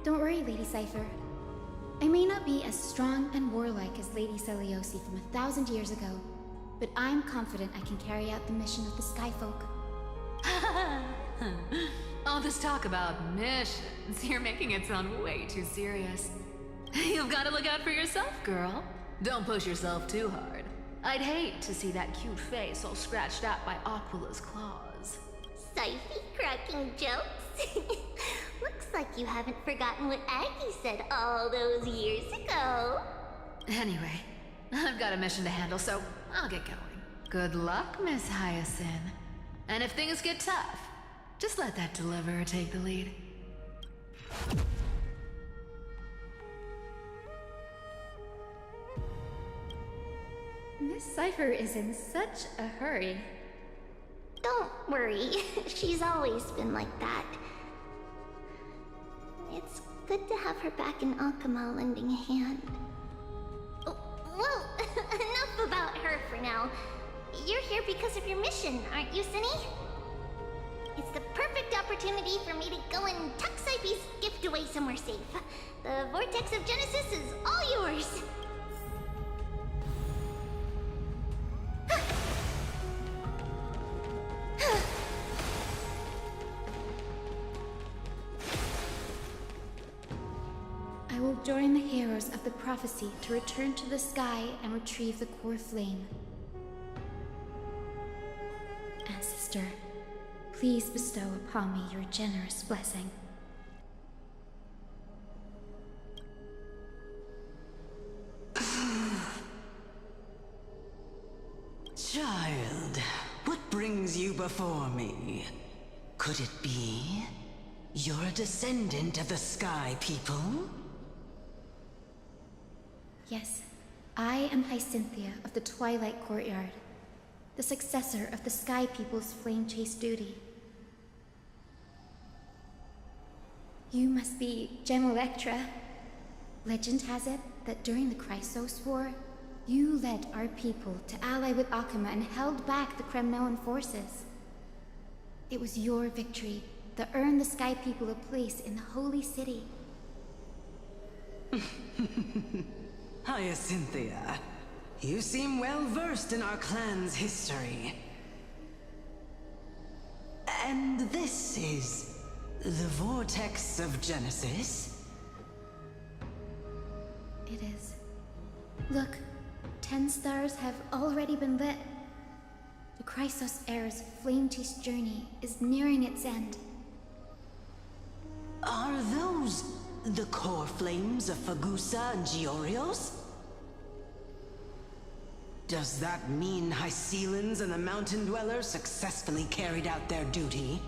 Don't worry, Lady Cypher. I may not be as strong and warlike as Lady Celiosi from 1,000 years ago, but I'm confident I can carry out the mission of the Skyfolk. All this talk about missions, you're making it sound way too serious. You've got to look out for yourself, girl. Don't push yourself too hard. I'd hate to see that cute face all scratched out by Aquila's claws. Syphie cracking jokes. Looks like you haven't forgotten what Aggie said all those years ago. Anyway, I've got a mission to handle, so I'll get going. Good luck, Miss Hyacinth. And if things get tough, just let that deliverer take the lead. Miss Cypher is in such a hurry. Don't worry, she's always been like that. It's good to have her back in Akama lending a hand. Oh, well, enough about her for now. You're here because of your mission, aren't you, Cinny? It's the perfect opportunity for me to go and tuck Syphie's gift away somewhere safe. The Vortex of Genesis is all yours. I will join the heroes of the prophecy to return to the sky and retrieve the core flame. Ancestor, please bestow upon me your generous blessing. Child, what brings you before me? Could it be you're a descendant of the Sky People? Yes, I am Hyacinthia of the Twilight Courtyard, the successor of the Sky People's Flame Chase duty. You must be Gem Electra. Legend has it that during the Chrysos War, you led our people to ally with Akama and held back the Kremnoan forces. It was your victory that earned the Sky People a place in the Holy City. Hyacinthia, you seem well versed in our clan's history. And this is the Vortex of Genesis? It is. Look, 10 stars have already been lit. The Chrysos Heir's flame-chased journey is nearing its end. Are those the core flames of Fagusa and Giorios? Does that mean Hycelans and the Mountain Dwellers successfully carried out their duty?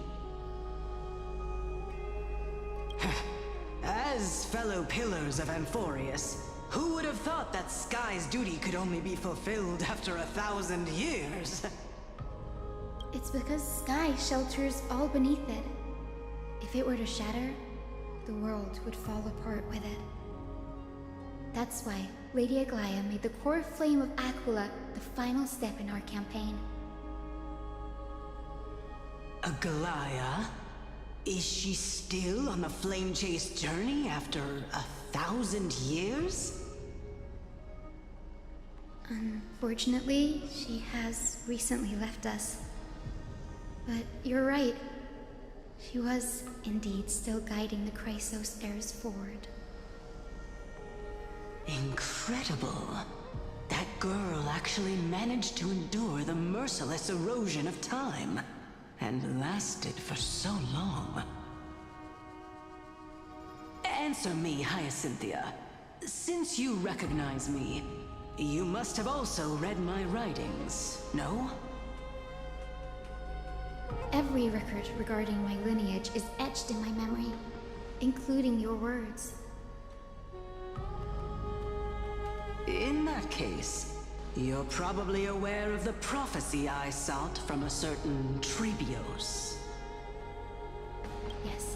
As fellow pillars of Amphorius, who would have thought that Sky's duty could only be fulfilled after 1,000 years? It's because Sky shelters all beneath it. If it were to shatter, the world would fall apart with it. That's why Lady Aglaya made the core flame of Aquila the final step in our campaign. Aglaya? Is she still on the flame chase journey after 1,000 years? Unfortunately, she has recently left us. But you're right. She was indeed still guiding the Chrysos heirs forward. Incredible. That girl actually managed to endure the merciless erosion of time, and lasted for so long. Answer me, Hyacinthia. Since you recognize me, you must have also read my writings, no? Every record regarding my lineage is etched in my memory, including your words. In that case, you're probably aware of the prophecy I sought from a certain Trebios. Yes.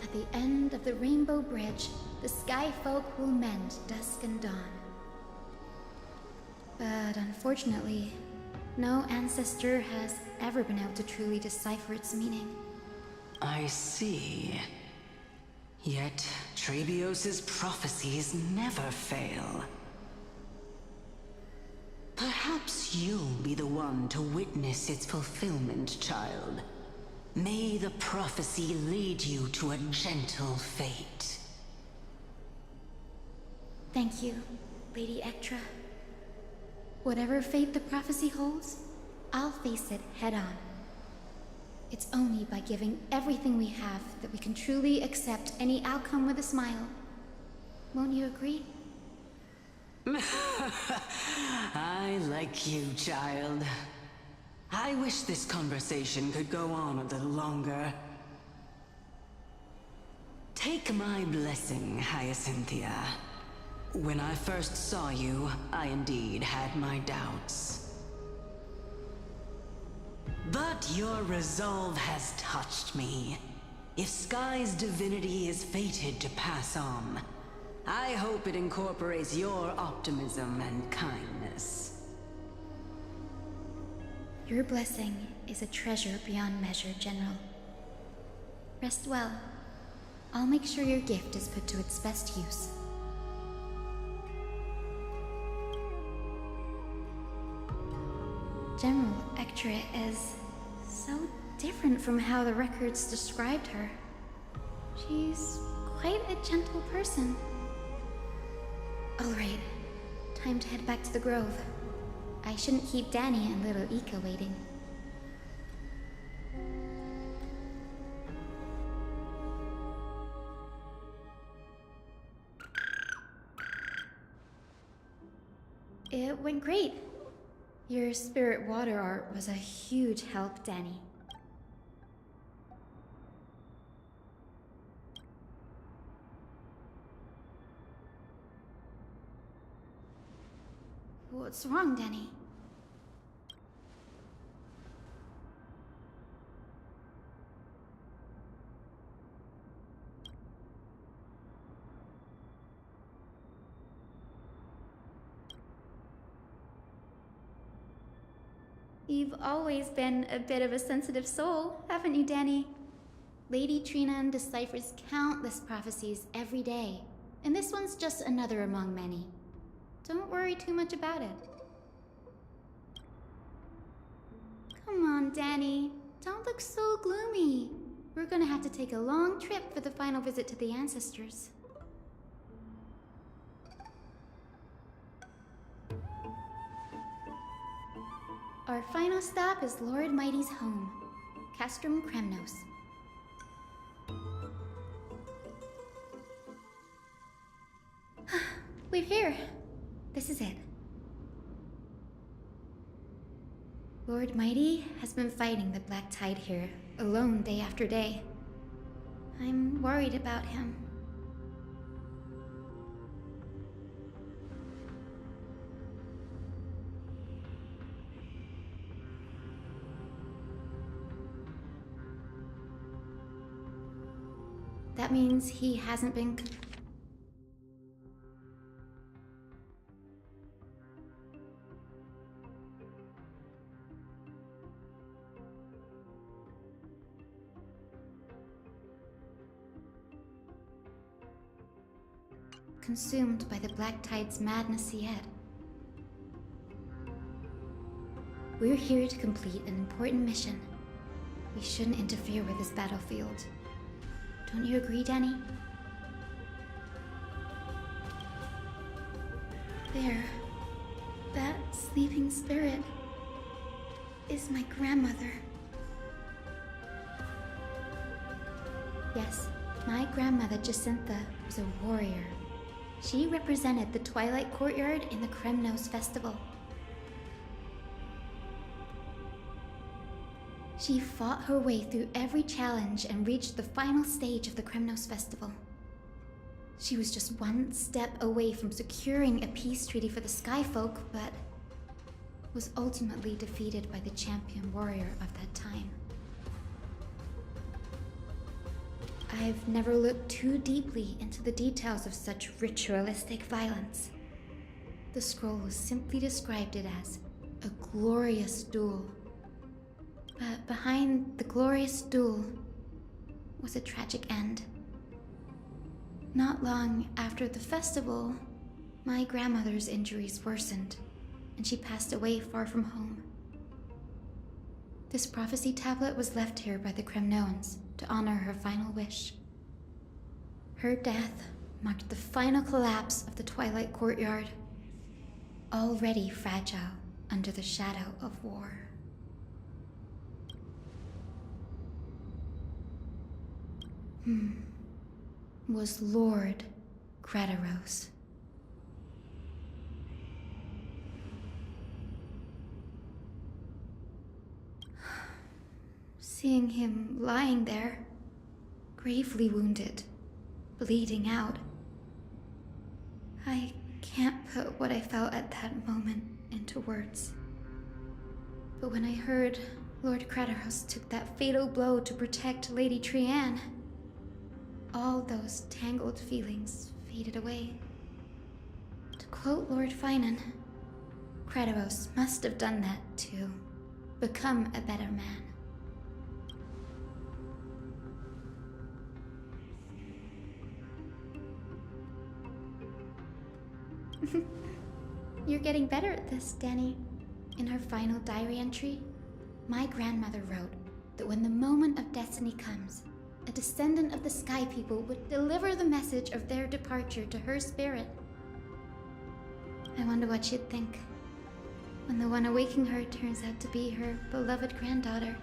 At the end of the Rainbow Bridge, the Sky Folk will mend dusk and dawn. But unfortunately, no ancestor has ever been able to truly decipher its meaning. I see. Yet, Trebios' prophecies never fail. Perhaps you'll be the one to witness its fulfillment, child. May the prophecy lead you to a gentle fate. Thank you, Lady Ectra. Whatever fate the prophecy holds, I'll face it head on. It's only by giving everything we have that we can truly accept any outcome with a smile. Won't you agree? I like you, child. I wish this conversation could go on a little longer. Take my blessing, Hyacinthia. When I first saw you, I indeed had my doubts. But your resolve has touched me. If Sky's divinity is fated to pass on, I hope it incorporates your optimism and kindness. Your blessing is a treasure beyond measure, General. Rest well. I'll make sure your gift is put to its best use. General Ectra is so different from how the records described her. She's quite a gentle person. All right, time to head back to the Grove. I shouldn't keep Danny and little Ika waiting. It went great. Your spirit water art was a huge help, Danny. What's wrong, Danny? You've always been a bit of a sensitive soul, haven't you, Danny? Lady Trina deciphers countless prophecies every day, and this one's just another among many. Don't worry too much about it. Come on, Danny. Don't look so gloomy. We're gonna have to take a long trip for the final visit to the ancestors. Our final stop is Lord Mighty's home, Castrum Kremnos. We're here. This is it. Lord Mighty has been fighting the Black Tide here, alone day after day. I'm worried about him. That means he hasn't been... consumed by the Black Tide's madness yet. We're here to complete an important mission. We shouldn't interfere with this battlefield. Don't you agree, Danny? There. That sleeping spirit is my grandmother. Yes, my grandmother Jacintha was a warrior. She represented the Twilight Courtyard in the Kremnos Festival. She fought her way through every challenge and reached the final stage of the Kremnos Festival. She was just one step away from securing a peace treaty for the Skyfolk, but was ultimately defeated by the champion warrior of that time. I've never looked too deeply into the details of such ritualistic violence. The scroll simply described it as a glorious duel. But behind the glorious duel was a tragic end. Not long after the festival, my grandmother's injuries worsened, and she passed away far from home. This prophecy tablet was left here by the Kremnoans to honor her final wish. Her death marked the final collapse of the Twilight Courtyard, already fragile under the shadow of war. Was Lord Gretaros. Seeing him lying there, gravely wounded, bleeding out, I can't put what I felt at that moment into words. But when I heard Lord Gretaros took that fatal blow to protect Lady Trianne, all those tangled feelings faded away. To quote Lord Finan, Gretaros must have done that to become a better man. You're getting better at this, Danny. In her final diary entry, my grandmother wrote that when the moment of destiny comes, a descendant of the Sky People would deliver the message of their departure to her spirit. I wonder what she'd think when the one awaking her turns out to be her beloved granddaughter.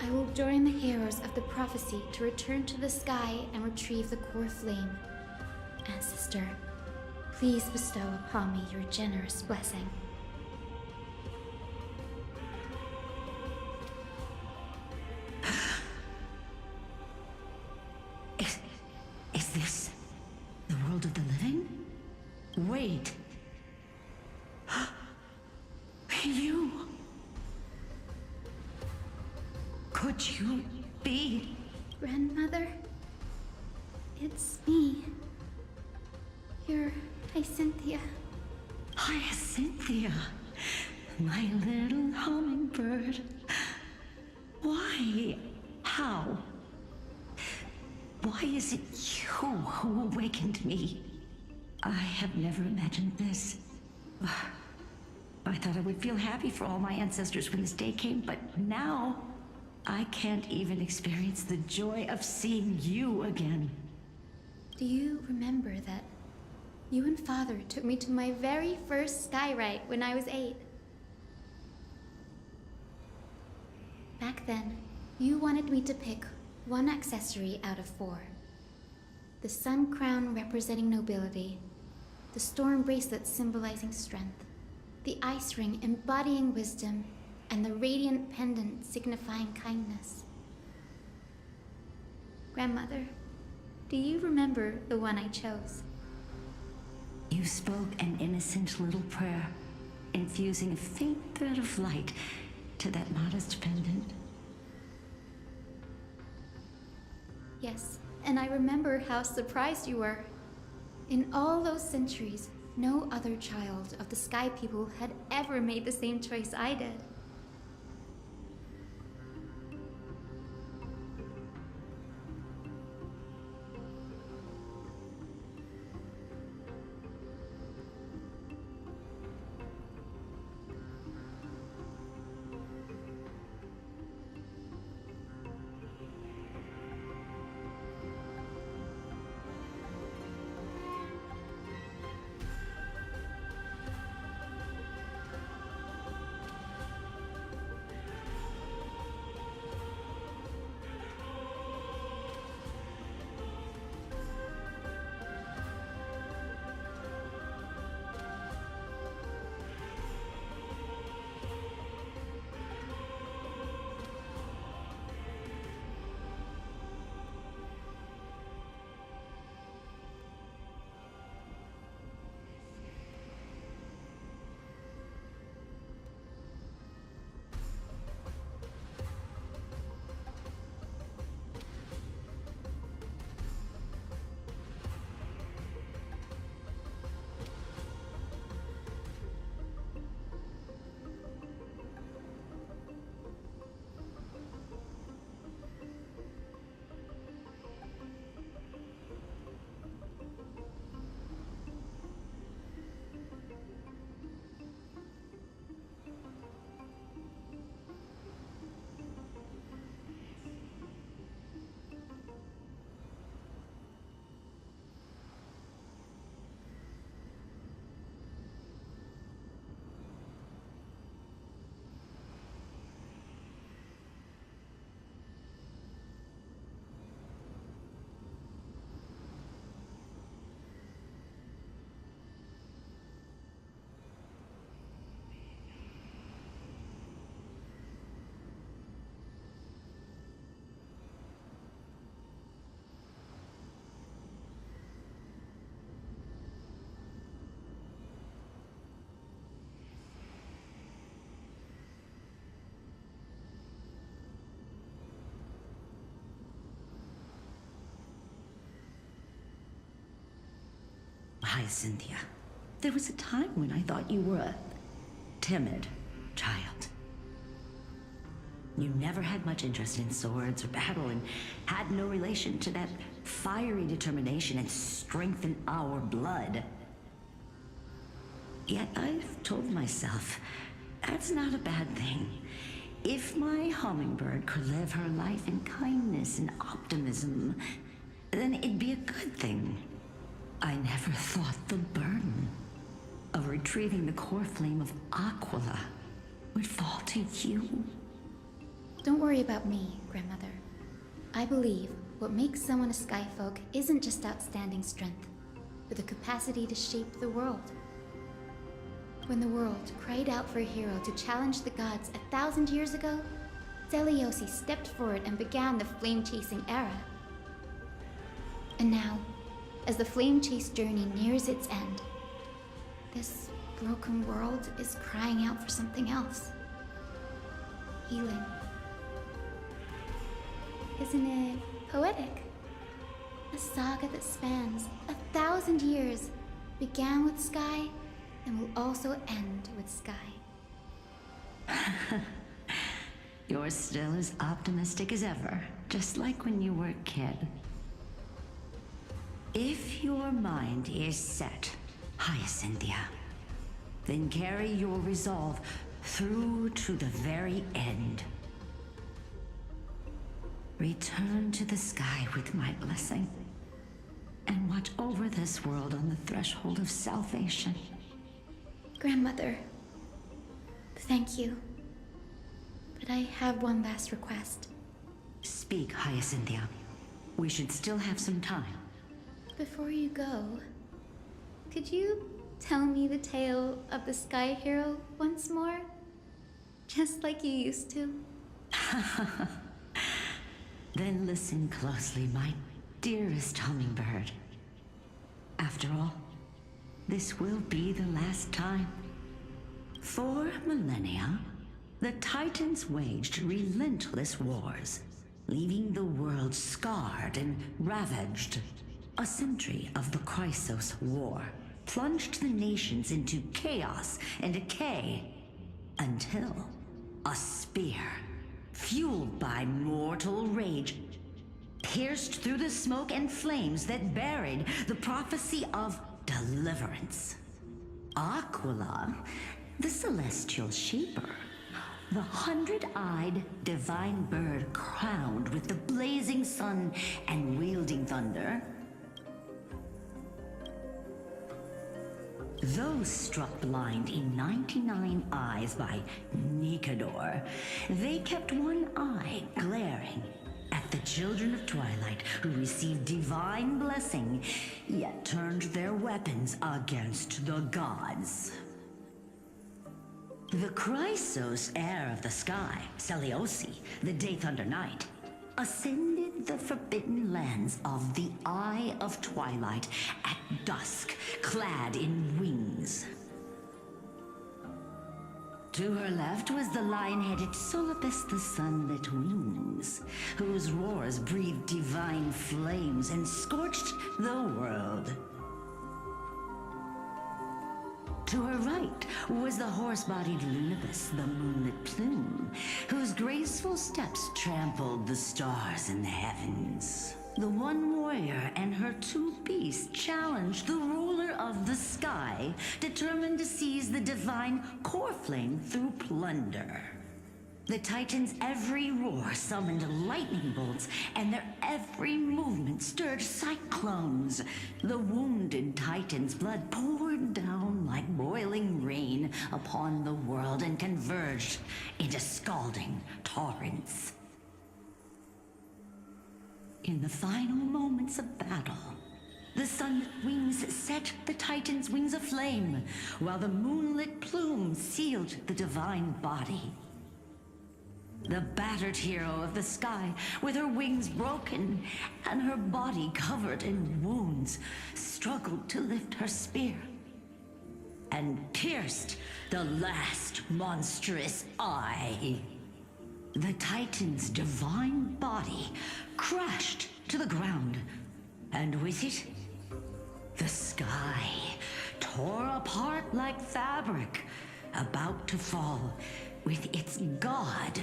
I will join the heroes of the prophecy to return to the sky and retrieve the core flame. Ancestor, please bestow upon me your generous blessing. Is this the world of the living? Wait. You... Could you be... Grandmother? It's me. You're Hyacinthia. Hyacinthia, my little hummingbird. Why? How? Why is it you who awakened me? I have never imagined this. I thought I would feel happy for all my ancestors when this day came, but now I can't even experience the joy of seeing you again. Do you remember that you and Father took me to my very first skyride when I was 8? Back then, you wanted me to pick one accessory out of 4. The sun crown representing nobility, the storm bracelet symbolizing strength, the ice ring embodying wisdom, and the radiant pendant signifying kindness. Grandmother, do you remember the one I chose? You spoke an innocent little prayer, infusing a faint thread of light to that modest pendant. Yes, and I remember how surprised you were. In all those centuries, no other child of the Sky People had ever made the same choice I did. Hyacinthia. There was a time when I thought you were a timid child. You never had much interest in swords or battle and had no relation to that fiery determination and strength in our blood. Yet I've told myself, that's not a bad thing. If my hummingbird could live her life in kindness and optimism, then it'd be a good thing. I never thought the burden of retrieving the core flame of Aquila would fall to you. Don't worry about me, Grandmother. I believe what makes someone a Skyfolk isn't just outstanding strength, but the capacity to shape the world. When the world cried out for a hero to challenge the gods 1,000 years ago, Zeliosi stepped forward and began the flame-chasing era. And now, as the flame chase journey nears its end, this broken world is crying out for something else. Healing. Isn't it poetic? A saga that spans 1,000 years began with Sky and will also end with Sky. You're still as optimistic as ever, just like when you were a kid. If your mind is set, Hyacinthia, then carry your resolve through to the very end. Return to the sky with my blessing, and watch over this world on the threshold of salvation. Grandmother, thank you. But I have one last request. Speak, Hyacinthia. We should still have some time. Before you go, could you tell me the tale of the Sky Hero once more? Just like you used to? Then listen closely, my dearest hummingbird. After all, this will be the last time. For millennia, the Titans waged relentless wars, leaving the world scarred and ravaged. A century of the Chrysos War plunged the nations into chaos and decay, until a spear, fueled by mortal rage, pierced through the smoke and flames that buried the prophecy of deliverance. Aquila, the celestial shaper, the 100-eyed divine bird crowned with the blazing sun and wielding thunder. Those struck blind in 99 eyes by Nikador, they kept one eye glaring at the children of Twilight who received divine blessing, yet turned their weapons against the gods. The Chrysos heir of the sky, Seliosi, the Day Thunder Knight, ascended the forbidden lands of the Eye of Twilight at dusk, clad in wings. To her left was the lion-headed Solipus the Sunlit Wings, whose roars breathed divine flames and scorched the world. To her right was the horse-bodied Lunibus, the Moonlit Plume, whose graceful steps trampled the stars in the heavens. The one warrior and her two beasts challenged the ruler of the sky, determined to seize the divine core flame through plunder. The Titans' every roar summoned lightning bolts, and their every movement stirred cyclones. The wounded Titan's blood poured down like boiling rain upon the world and converged into scalding torrents. In the final moments of battle, the sunlit wings set the Titan's wings aflame, while the moonlit plume sealed the divine body. The battered hero of the sky, with her wings broken and her body covered in wounds, struggled to lift her spear and pierced the last monstrous eye. The Titan's divine body crashed to the ground, and with it, the sky. tore apart like fabric, about to fall with its god.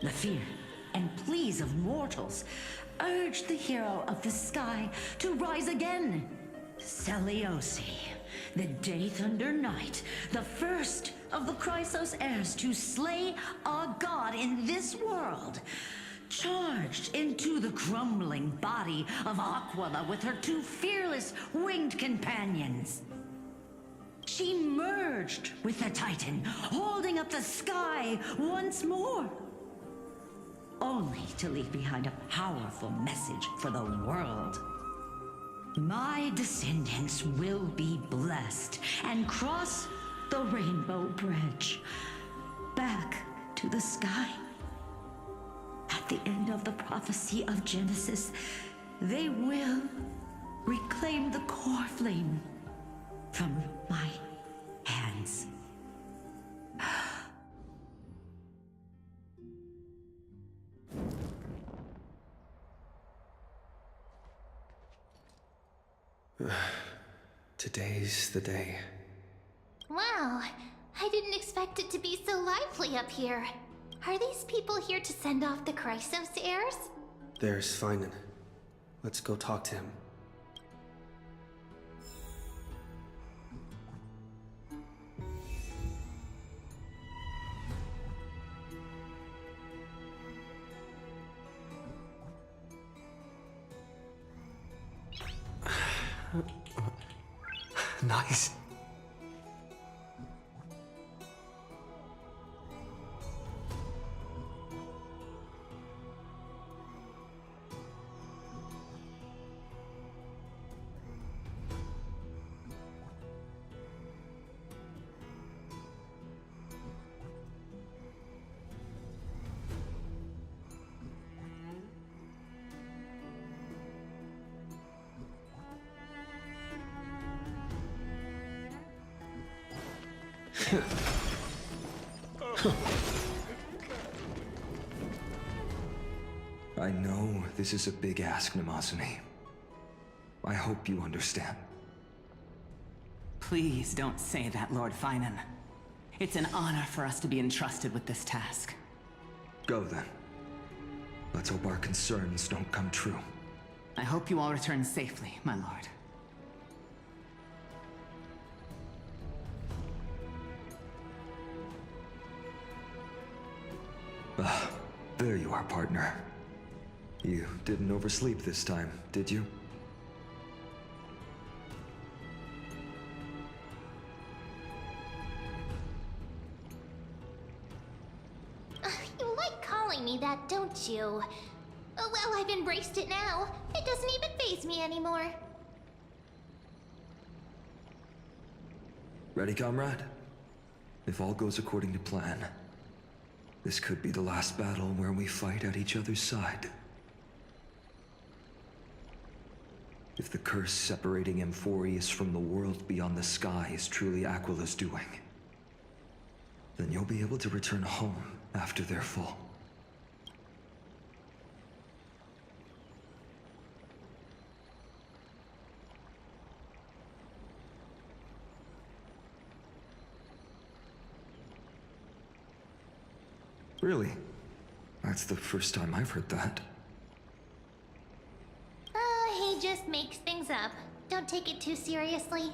The fear and pleas of mortals urged the hero of the sky to rise again. Celiosi, the Day Thunder Knight, the first of the Chrysos heirs to slay a god in this world, charged into the crumbling body of Aquila with her two fearless winged companions. She merged with the Titan, holding up the sky once more, only to leave behind a powerful message for the world. My descendants will be blessed and cross the Rainbow Bridge back to the sky. At the end of the prophecy of Genesis, they will reclaim the core flame from my hands. Today's the day. Wow, I didn't expect it to be so lively up here. Are these people here to send off the Chrysos heirs? There's Finan. Let's go talk to him. Nice. I know this is a big ask, Namazane. I hope you understand. Please don't say that, Lord Finan. It's an honor for us to be entrusted with this task. Go then. Let's hope our concerns don't come true. I hope you all return safely, my lord. There you are, partner. You didn't oversleep this time, did you? You like calling me that, don't you? Oh, well, I've embraced it now. It doesn't even faze me anymore. Ready, comrade? If all goes according to plan, this could be the last battle where we fight at each other's side. If the curse separating Amphorius from the world beyond the sky is truly Aquila's doing, then you'll be able to return home after their fall. Really? That's the first time I've heard that. He just makes things up. Don't take it too seriously.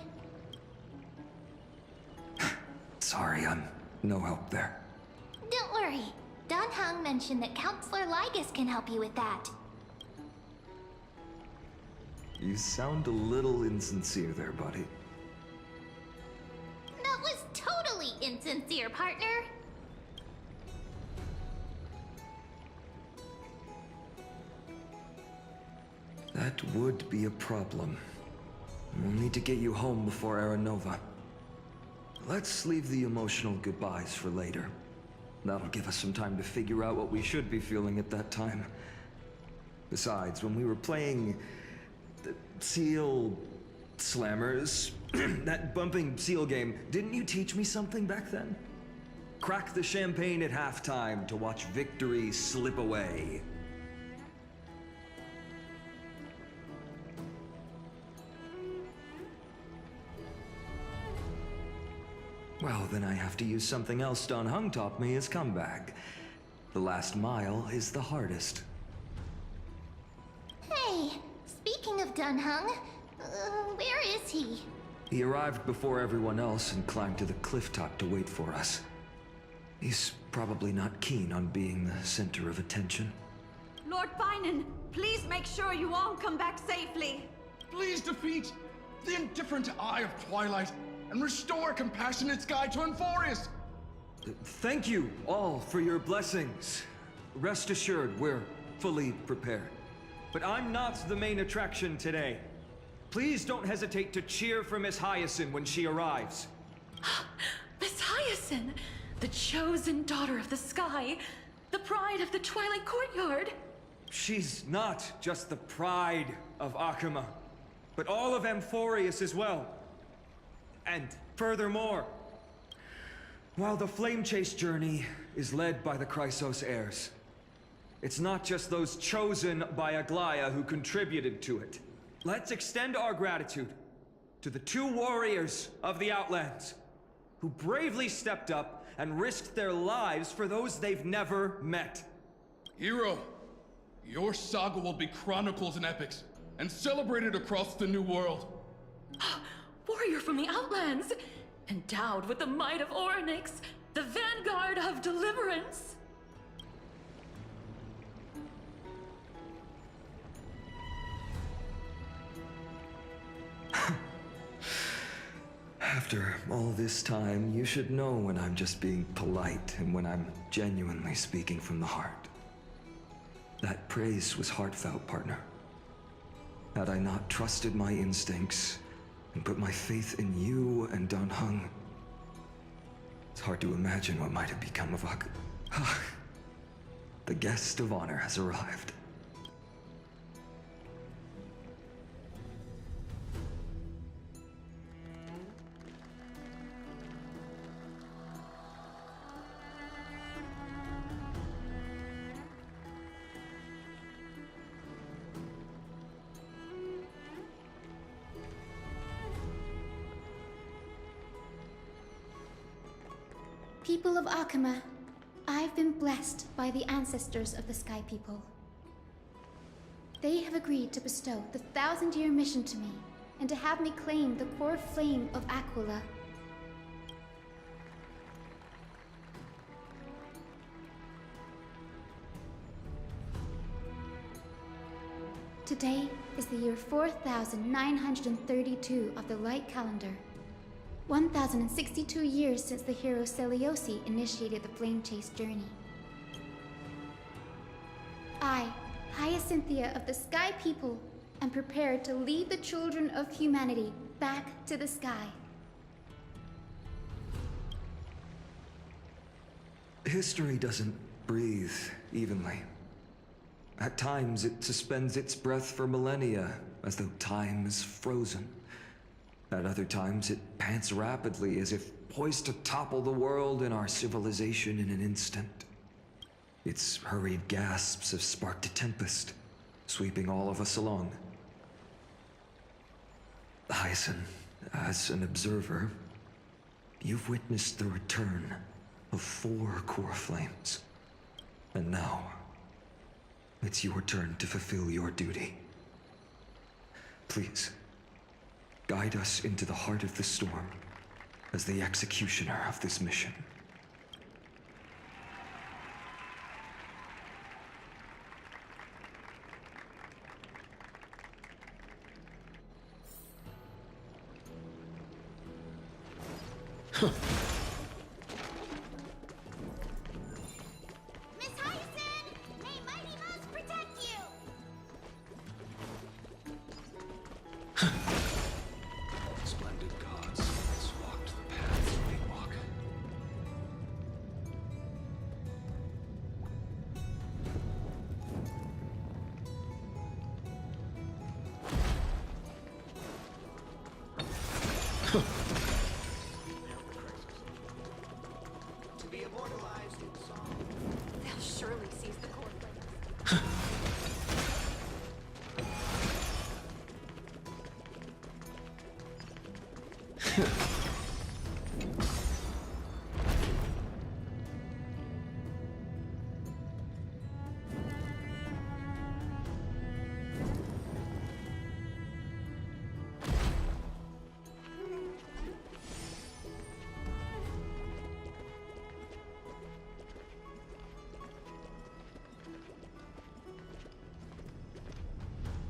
Sorry, I'm no help there. Don't worry. Don Hung mentioned that Counselor Lygus can help you with that. You sound a little insincere there, buddy. That was totally insincere, partner. That would be a problem. We'll need to get you home before Aranova. Let's leave the emotional goodbyes for later. That'll give us some time to figure out what we should be feeling at that time. Besides, when we were playing the Seal Slammers, that bumping seal game, didn't you teach me something back then? Crack the champagne at halftime to watch victory slip away. Well, then I have to use something else Don Hung taught me as comeback. The last mile is the hardest. Hey, speaking of Dunhung, where is he? He arrived before everyone else and climbed to the cliff top to wait for us. He's probably not keen on being the center of attention. Lord Finan, please make sure you all come back safely. Please defeat the indifferent Eye of Twilight and restore compassionate sky to Enforius. Thank you all for your blessings. Rest assured, we're fully prepared. But I'm not the main attraction today. Please don't hesitate to cheer for Miss Hyacinth when she arrives. Miss Hyacinth, the chosen daughter of the sky, the pride of the Twilight Courtyard. She's not just the pride of Akuma, but all of Amphorius as well. And furthermore, while the Flame Chase journey is led by the Chrysos heirs, it's not just those chosen by Aglaya who contributed to it. Let's extend our gratitude to the 2 warriors of the Outlands who bravely stepped up and risked their lives for those they've never met. Hero, your saga will be chronicles and epics, and celebrated across the New World. Warrior from the Outlands, endowed with the might of Orynyx, the vanguard of deliverance. After all this time, you should know when I'm just being polite and when I'm genuinely speaking from the heart. That praise was heartfelt, partner. Had I not trusted my instincts and put my faith in you and Don Hung, it's hard to imagine what might have become of The guest of honor has arrived. People of Akuma, I've been blessed by the ancestors of the Sky People. They have agreed to bestow the 1,000-year mission to me, and to have me claim the core flame of Aquila. Today is the year 4932 of the Light Calendar. 1,062 years since the hero Seliosi initiated the Flame Chase journey. I, Hyacinthia of the Sky People, am prepared to lead the children of humanity back to the sky. History doesn't breathe evenly. At times, it suspends its breath for millennia, as though time is frozen. At other times, it pants rapidly, as if poised to topple the world and our civilization in an instant. Its hurried gasps have sparked a tempest, sweeping all of us along. Hyacinth, as an observer, you've witnessed the return of 4 core flames. And now, it's your turn to fulfill your duty. Please, guide us into the heart of the storm as the executioner of this mission. Miss Hyacinth! May Mighty Mouse protect you! Splendid gods, once walked the paths we walk. To be immortalized in song. They'll surely seize the core flames.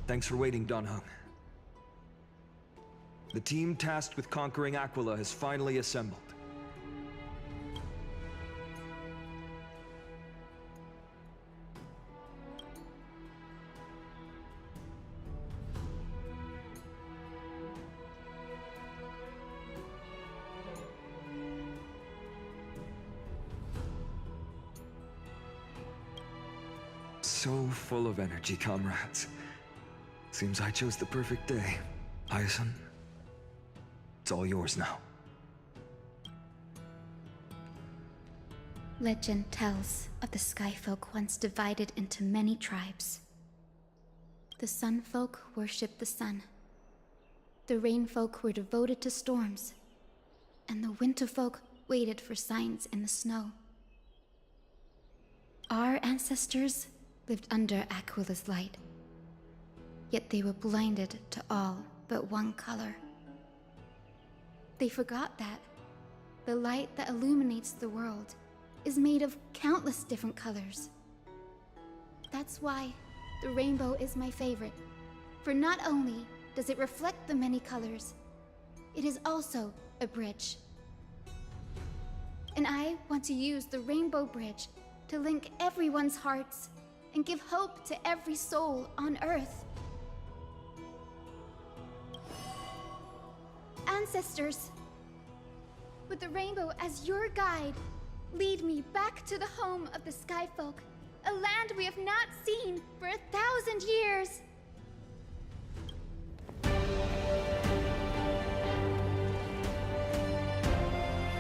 Thanks for waiting, Danhung. The team tasked with conquering Aquila has finally assembled. So full of energy, comrades. Seems I chose the perfect day. Hyacin, it's all yours now. Legend tells of the Skyfolk once divided into many tribes. The Sunfolk worshipped the sun. The Rainfolk were devoted to storms. And the Winterfolk waited for signs in the snow. Our ancestors lived under Aquila's light. Yet they were blinded to all but one color. They forgot that the light that illuminates the world is made of countless different colors. That's why the rainbow is my favorite, for not only does it reflect the many colors, it is also a bridge. And I want to use the Rainbow Bridge to link everyone's hearts and give hope to every soul on Earth. Ancestors, with the rainbow as your guide, lead me back to the home of the Skyfolk, a land we have not seen for 1,000 years.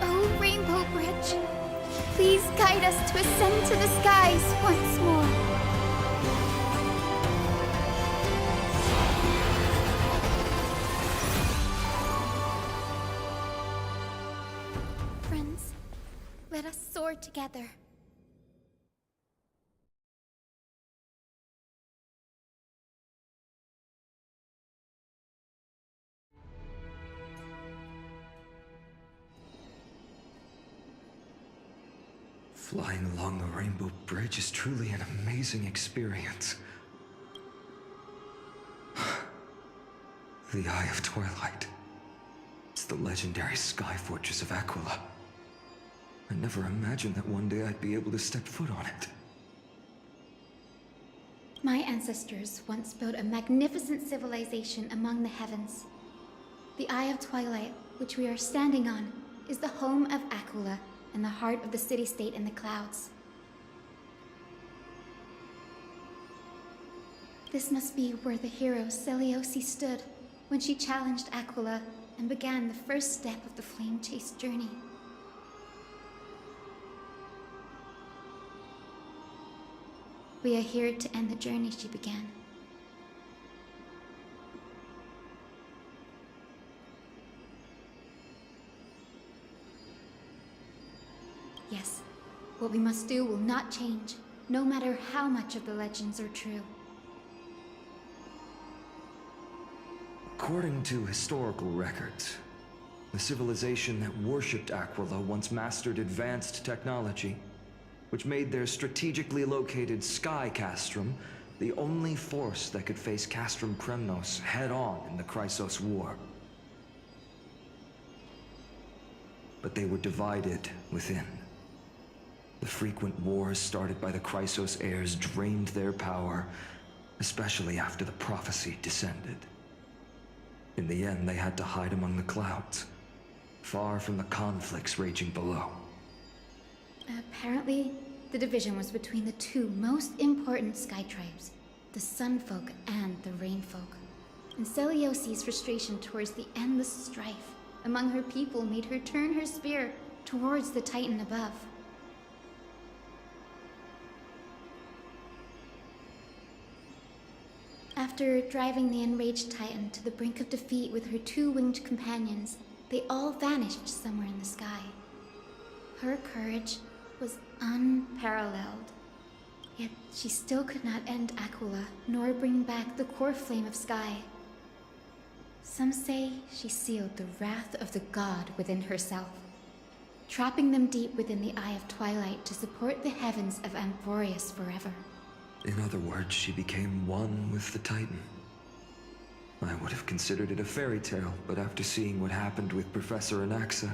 Oh, Rainbow Bridge, please guide us to ascend to the skies once more. Friends, let us soar together. Flying along the Rainbow Bridge is truly an amazing experience. The Eye of Twilight. It's the legendary sky fortress of Aquila. I never imagined that one day I'd be able to step foot on it. My ancestors once built a magnificent civilization among the heavens. The Eye of Twilight, which we are standing on, is the home of Aquila and the heart of the city-state in the clouds. This must be where the hero Selioci stood when she challenged Aquila and began the first step of the flame chase journey. We are here to end the journey she began. Yes, what we must do will not change, no matter how much of the legends are true. According to historical records, the civilization that worshipped Aquila once mastered advanced technology, which made their strategically located Sky Castrum the only force that could face Castrum Kremnos head-on in the Chrysos War. But they were divided within. The frequent wars started by the Chrysos heirs drained their power, especially after the prophecy descended. In the end, they had to hide among the clouds, far from the conflicts raging below. Apparently, the division was between the two most important sky tribes, the Sunfolk and the Rainfolk. And Seliosi's frustration towards the endless strife among her people made her turn her spear towards the Titan above. After driving the enraged Titan to the brink of defeat with her two winged companions, they all vanished somewhere in the sky. Her courage was unparalleled. Yet she still could not end Aquila, nor bring back the core flame of Sky. Some say she sealed the wrath of the god within herself, trapping them deep within the Eye of Twilight to support the heavens of Amphorius forever. In other words, she became one with the Titan. I would have considered it a fairy tale, but after seeing what happened with Professor Anaxa,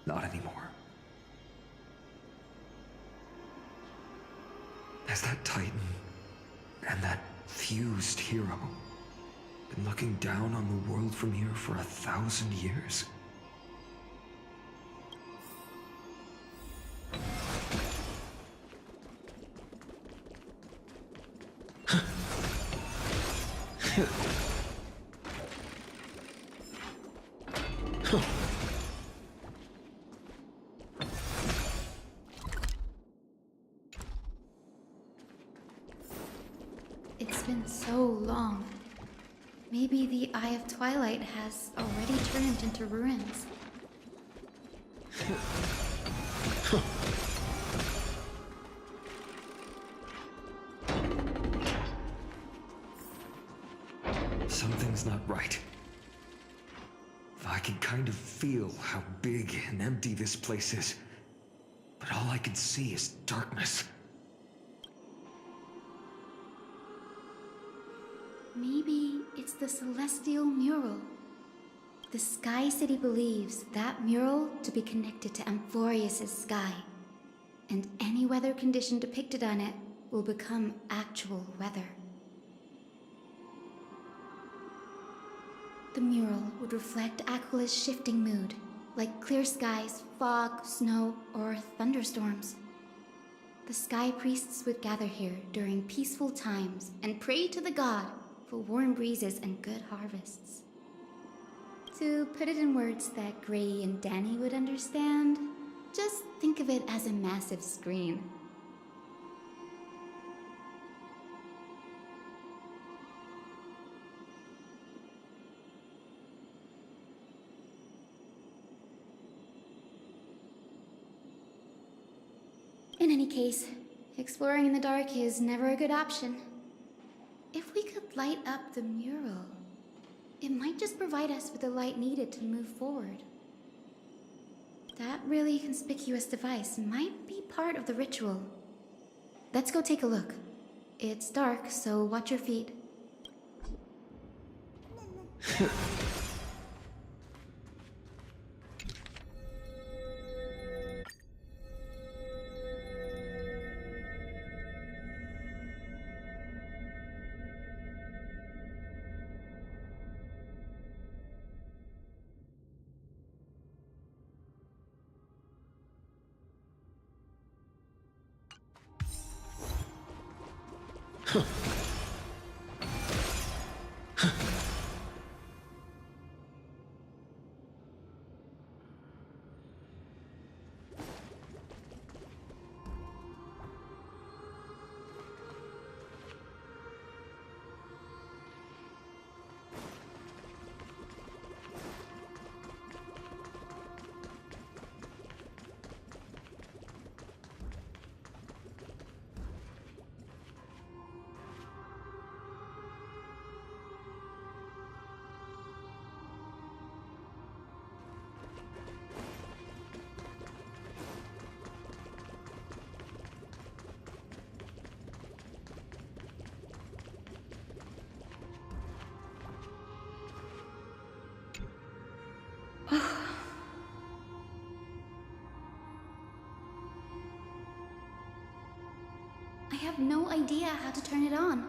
not anymore. Has that Titan and that fused hero been looking down on the world from here for 1,000 years? It's been so long. Maybe the Eye of Twilight has already turned into ruins. Something's not right. I can kind of feel how big and empty this place is, but all I can see is darkness. Maybe it's the Celestial Mural. The Sky City believes that mural to be connected to Amphorius' sky, and any weather condition depicted on it will become actual weather. The mural would reflect Aquilus' shifting mood, like clear skies, fog, snow, or thunderstorms. The Sky Priests would gather here during peaceful times and pray to the god for warm breezes and good harvests. To put it in words that Gray and Danny would understand, just think of it as a massive screen. In any case, exploring in the dark is never a good option. If we could light up the mural, it might just provide us with the light needed to move forward. That really conspicuous device might be part of the ritual. Let's go take a look. It's dark, so watch your feet. I have no idea how to turn it on.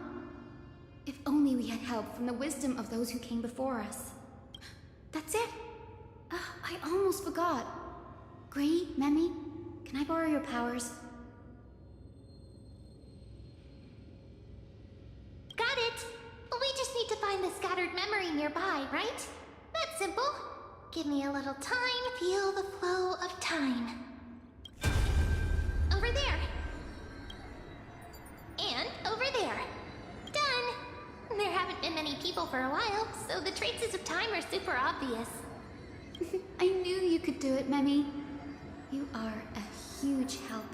If only we had help from the wisdom of those who came before us. That's it! I almost forgot. Gray, Memi, can I borrow your powers? Got it! We just need to find the scattered memory nearby, right? That's simple. Give me a little time. Feel the flow of time. Over there. And over there. Done! There haven't been many people for a while, so the traces of time are super obvious. I knew you could do it, Memi. You are a huge help.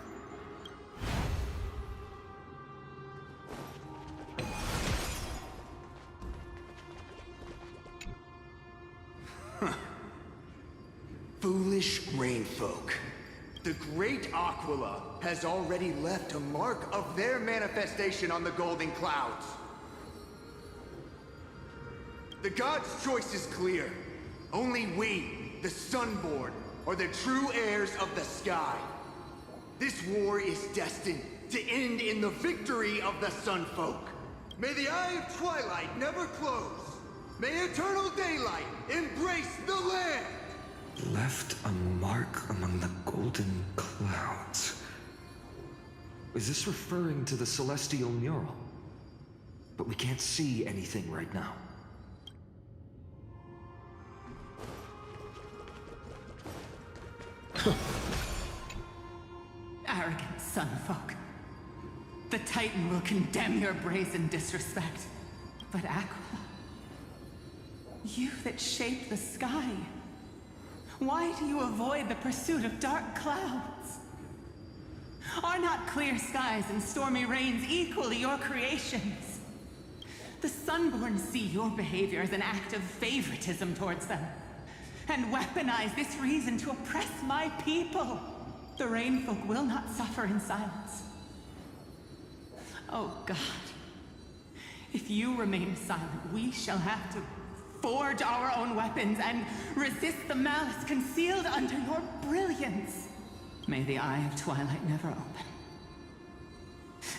Foolish grainfolk. The great Aquila has already left a mark of their manifestation on the golden clouds. The gods' choice is clear. Only we, the Sunborn, are the true heirs of the sky. This war is destined to end in the victory of the Sunfolk. May the Eye of Twilight never close. May eternal daylight embrace the land! Left a mark among the golden clouds. Is this referring to the celestial mural? But we can't see anything right now. Arrogant Sunfolk. The Titan will condemn your brazen disrespect. But Aquila, you that shaped the sky, why do you avoid the pursuit of dark clouds? Are not clear skies and stormy rains equally your creations? The Sunborn see your behavior as an act of favoritism towards them, and weaponize this reason to oppress my people. The Rainfolk will not suffer in silence. Oh God, if you remain silent, we shall have to forge our own weapons and resist the malice concealed under your brilliance. May the Eye of Twilight never open.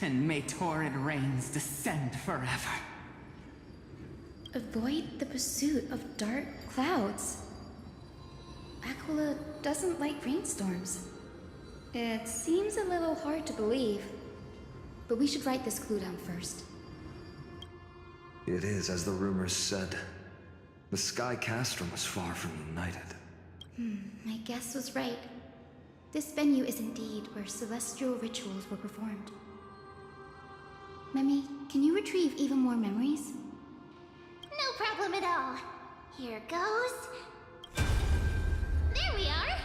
And may torrid rains descend forever. Avoid the pursuit of dark clouds. Aquila doesn't like rainstorms. It seems a little hard to believe, but we should write this clue down first. It is as the rumors said. The Sky Castrum was far from united. My guess was right. This venue is indeed where celestial rituals were performed. Memi, can you retrieve even more memories? No problem at all. Here goes. There we are!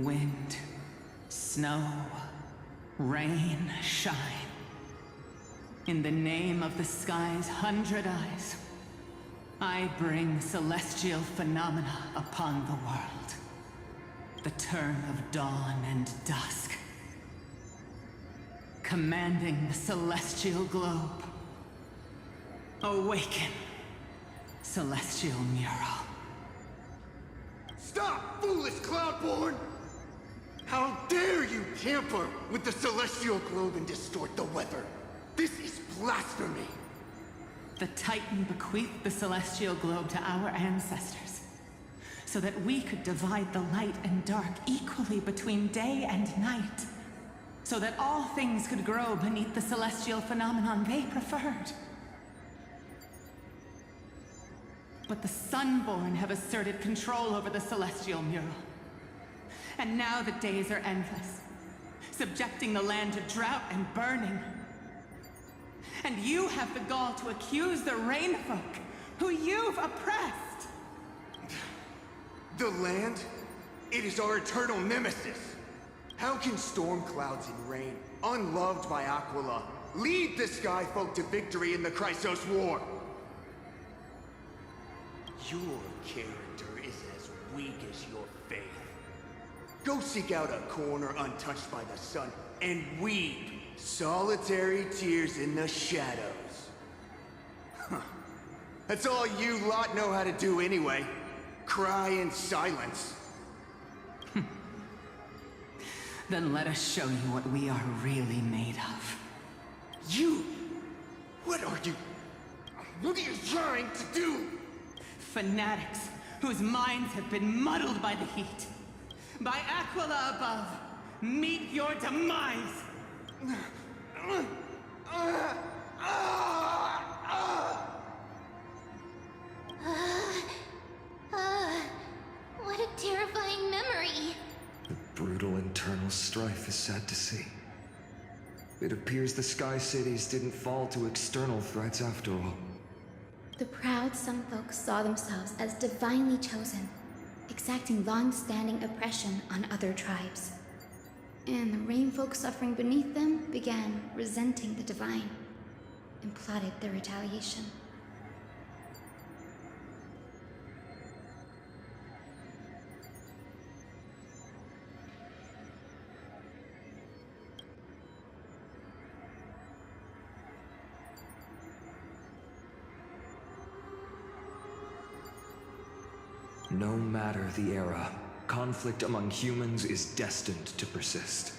Wind, snow, rain, shine. In the name of the sky's 100 eyes, I bring celestial phenomena upon the world. The turn of dawn and dusk. Commanding the celestial globe. Awaken, celestial mural. Stop, foolish Cloudborn! How dare you tamper with the celestial globe and distort the weather? This is blasphemy! The Titan bequeathed the celestial globe to our ancestors, so that we could divide the light and dark equally between day and night, so that all things could grow beneath the celestial phenomenon they preferred. But the Sunborn have asserted control over the celestial mural. And now the days are endless, subjecting the land to drought and burning. And you have the gall to accuse the Rainfolk, who you've oppressed! The land? It is our eternal nemesis! How can storm clouds and rain, unloved by Aquila, lead the Skyfolk to victory in the Chrysos War? Your character is as weak as your faith. Go seek out a corner untouched by the sun and weep solitary tears in the shadows. Huh. That's all you lot know how to do anyway. Cry in silence. Then let us show you what we are really made of. You? What are you? What are you trying to do? Fanatics whose minds have been muddled by the heat. By Aquila above, meet your demise! What a terrifying memory! The brutal internal strife is sad to see. It appears the Sky Cities didn't fall to external threats after all. The proud Sunfolk saw themselves as divinely chosen, exacting long-standing oppression on other tribes. And the Rainfolk suffering beneath them began resenting the divine and plotted their retaliation. No matter the era, conflict among humans is destined to persist.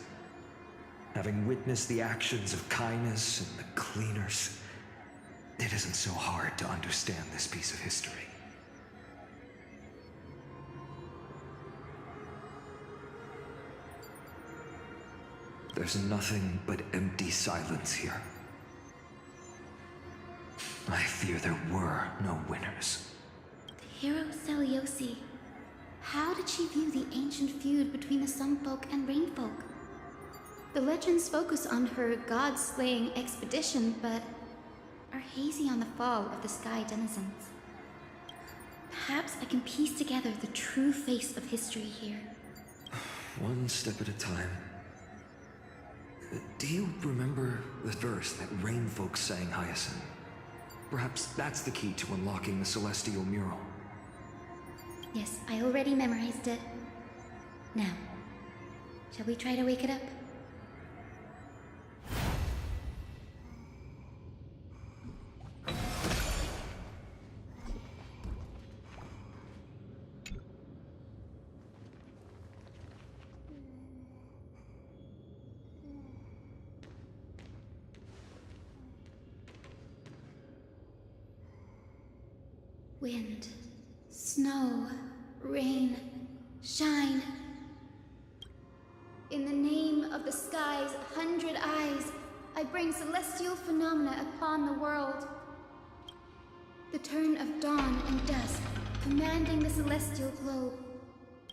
Having witnessed the actions of kindness and the cleaners, it isn't so hard to understand this piece of history. There's nothing but empty silence here. I fear there were no winners. The hero Seliosi. How did she view the ancient feud between the Sunfolk and Rainfolk? The legends focus on her god-slaying expedition, but are hazy on the fall of the Sky Denizens. Perhaps I can piece together the true face of history here. One step at a time. Do you remember the verse that Rainfolk sang, Hyacinth? Perhaps that's the key to unlocking the Celestial Mural. Yes, I already memorized it. Now, shall we try to wake it up? Wind, snow, rain, shine. In the name of the sky's 100 eyes, I bring celestial phenomena upon the world. The turn of dawn and dusk, commanding the celestial globe.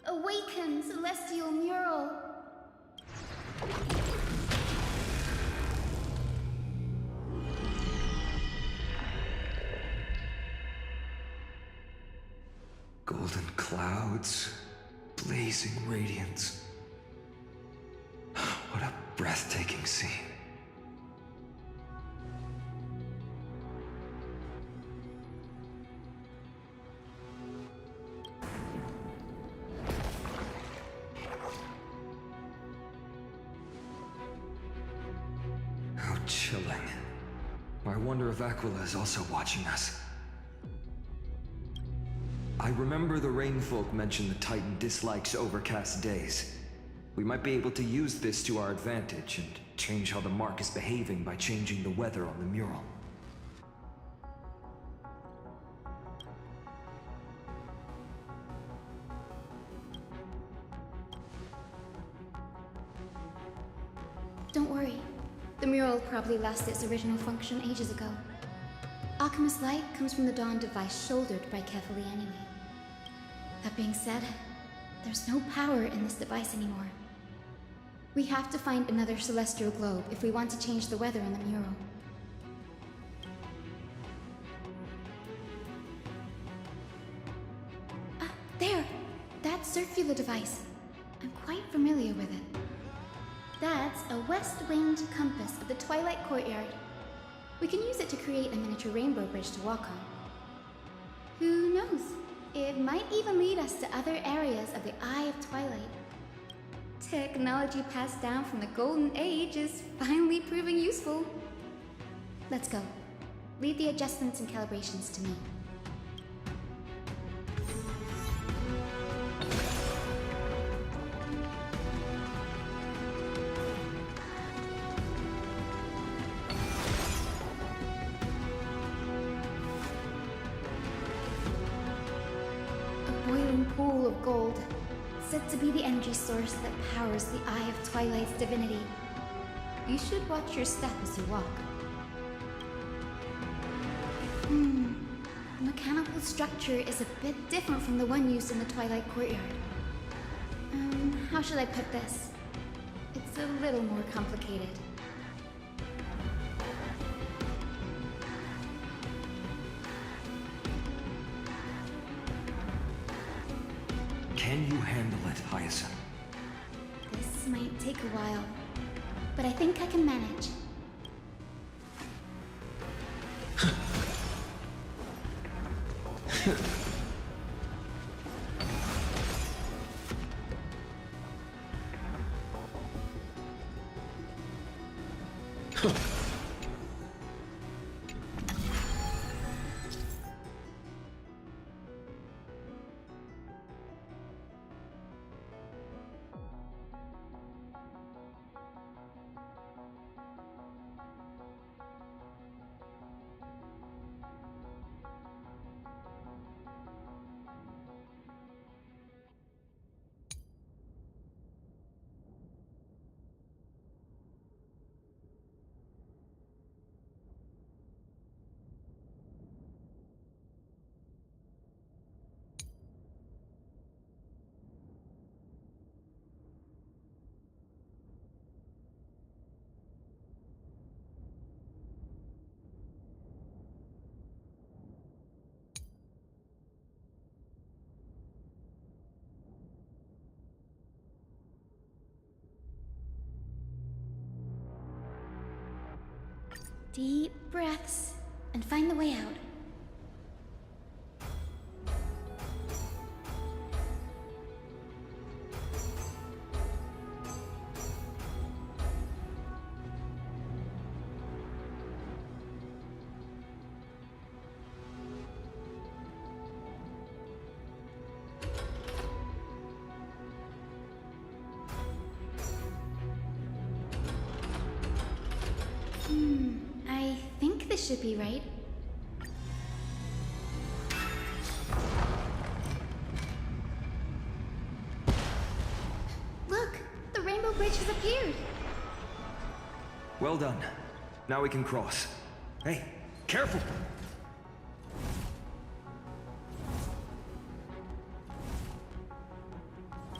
Awaken, celestial mural! Golden clouds, blazing radiance. What a breathtaking scene. How chilling. I wonder if Aquila is also watching us. I remember the Rainfolk mentioned the Titan dislikes overcast days. We might be able to use this to our advantage and change how the mark is behaving by changing the weather on the mural. Don't worry. The mural probably lost its original function ages ago. Alchemist's light comes from the Dawn device shouldered by Kefali anyway. That being said, there's no power in this device anymore. We have to find another celestial globe if we want to change the weather on the mural. Ah, there! That circular device. I'm quite familiar with it. That's a west-winged compass of the Twilight Courtyard. We can use it to create a miniature rainbow bridge to walk on. Who knows? It might even lead us to other areas of the Eye of Twilight. Technology passed down from the Golden Age is finally proving useful. Let's go. Leave the adjustments and calibrations to me. Pool of gold, said to be the energy source that powers the Eye of Twilight's divinity. You should watch your step as you walk. The mechanical structure is a bit different from the one used in the Twilight Courtyard. How should I put this? It's a little more complicated. Can you handle it, Hyacinth? This might take a while, but I think I can manage. Deep breaths and find the way out. I think this should be right. Look! The rainbow bridge has appeared! Well done. Now we can cross. Hey, careful!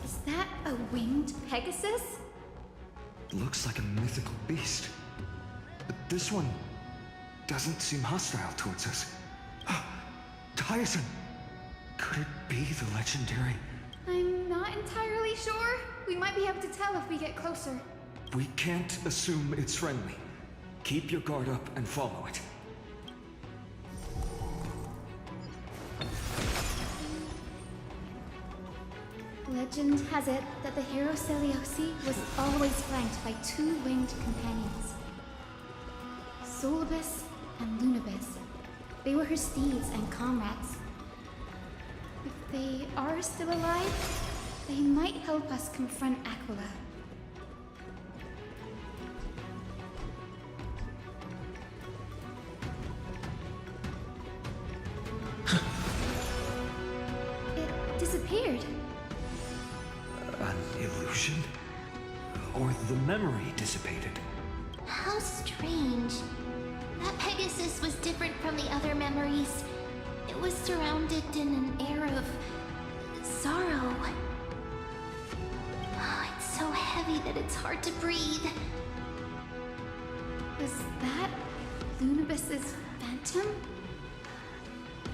Is that a winged Pegasus? Looks like a mythical beast. But this one doesn't seem hostile towards us. Tyson! Could it be the legendary? I'm not entirely sure. We might be able to tell if we get closer. We can't assume it's friendly. Keep your guard up and follow it. Legend has it that the hero Seliosi was always flanked by two winged companions. Solibus and Lunibus. They were her steeds and comrades. If they are still alive, they might help us confront Aquila. It disappeared. An illusion? Or the memory dissipated? How strange. That Pegasus was different from the other memories. It was surrounded in an air of sorrow. Oh, it's so heavy that it's hard to breathe. Was that Lunibus's phantom?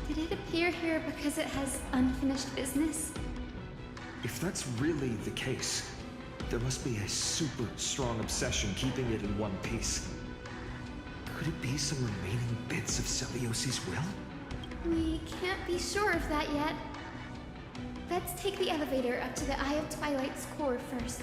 Did it appear here because it has unfinished business? If that's really the case, there must be a super strong obsession keeping it in one piece. Could it be some remaining bits of Celiosi's will? We can't be sure of that yet. Let's take the elevator up to the Eye of Twilight's core first.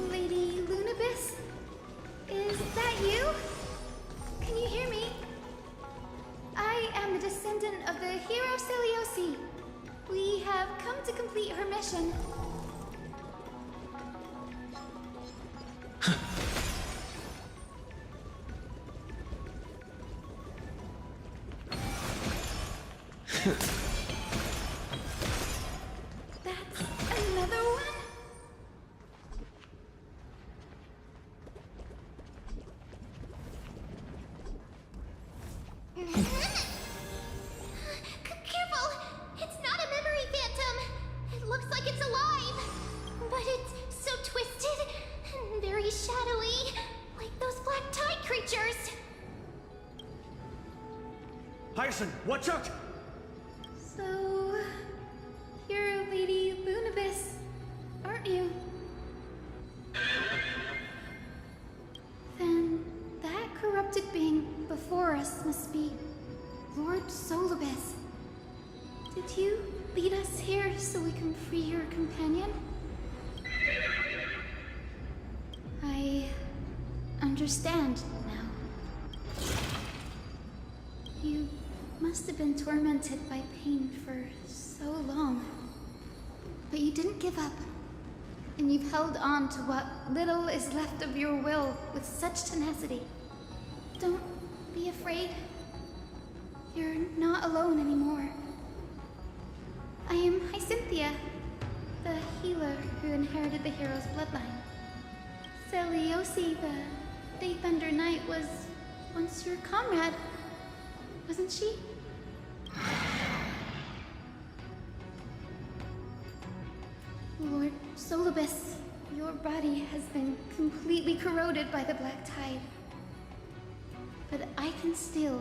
Lady Lunibus? Is that you? Can you hear me? I am the descendant of the hero Celiosi. We have come to complete her mission. That's another one? Careful! It's not a memory phantom! It looks like it's alive! But it's so twisted and very shadowy, like those black tide creatures! Hyacin, watch out! So, you're Lady Lunibus, aren't you? Then that corrupted being before us must be Lord Solibus. Did you lead us here so we can free your companion? I understand now. You must have been tormented by pain for so long. But you didn't give up. And you've held on to what little is left of your will with such tenacity. Don't be afraid. You're not alone anymore. I am Hyacinthia, the healer who inherited the hero's bloodline. Celiosi, the Day Thunder Knight, was once your comrade, wasn't she? Lord Solibus, your body has been completely corroded by the Black Tide. But I can still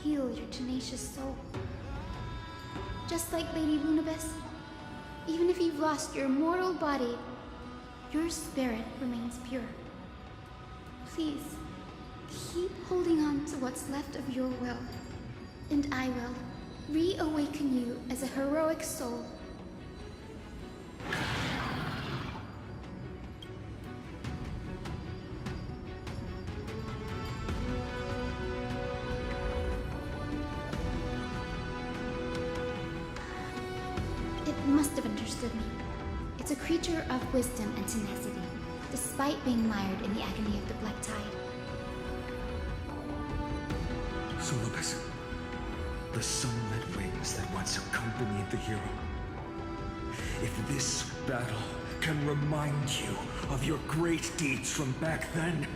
heal your tenacious soul. Just like Lady Lunabis, even if you've lost your mortal body, your spirit remains pure. Please, keep holding on to what's left of your will, and I will reawaken you as a heroic soul. It must have understood me. It's a creature of wisdom and tenacity, despite being mired in the agony of the Black Tide. Solibus, the sunlit wings that once accompanied the hero. If this battle can remind you of your great deeds from back then,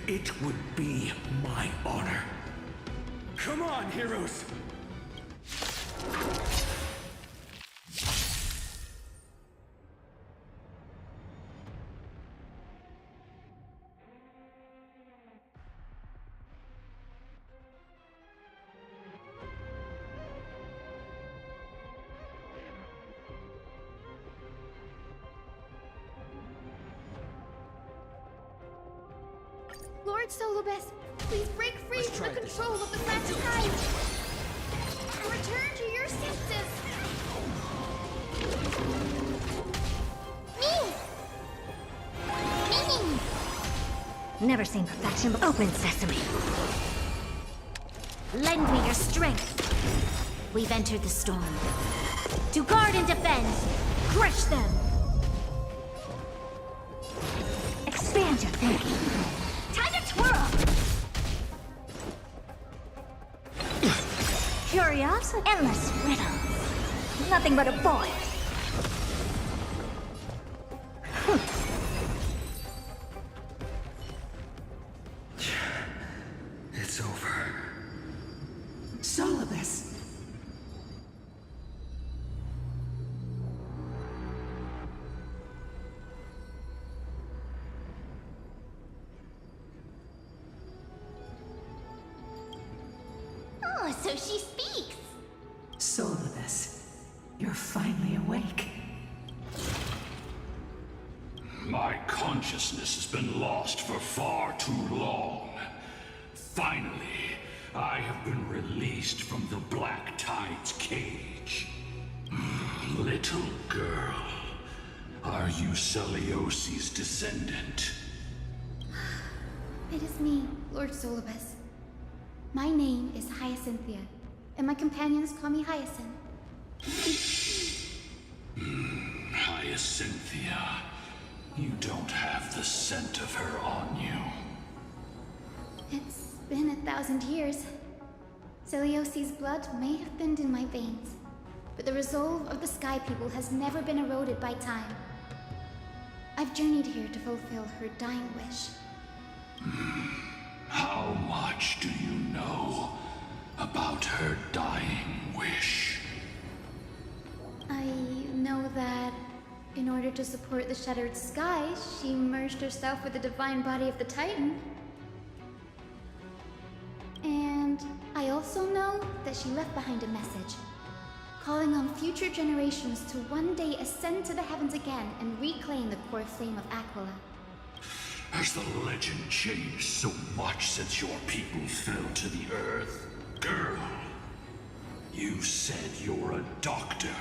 it would be my honor. Come on, heroes! Lord Solibus, please break free from the control of the Black Tide and return to your senses. Never seen perfection, but open sesame. Lend me your strength. We've entered the storm. To guard and defend, crush them. Expand your thinking. Time to twirl. Curiosity, endless riddles. Nothing but a boy. It's over. Solibus. Oh, so she speaks. Solibus, you're finally awake. My consciousness has been lost for far too long. Finally, I have been released from the Black Tide's cage. Little girl, are you Celiosi's descendant? It is me, Lord Solibus. My name is Hyacinthia, and my companions call me Hyacinth. Hyacinthia, you don't have the scent of her on you. It's been 1,000 years. Celiosi's blood may have thinned in my veins, but the resolve of the Sky People has never been eroded by time. I've journeyed here to fulfill her dying wish. How much do you know about her dying wish? I know that in order to support the shattered sky, she merged herself with the divine body of the Titan. And I also know that she left behind a message, calling on future generations to one day ascend to the heavens again and reclaim the core flame of Aquila. Has the legend changed so much since your people fell to the earth? Girl, you said you're a doctor.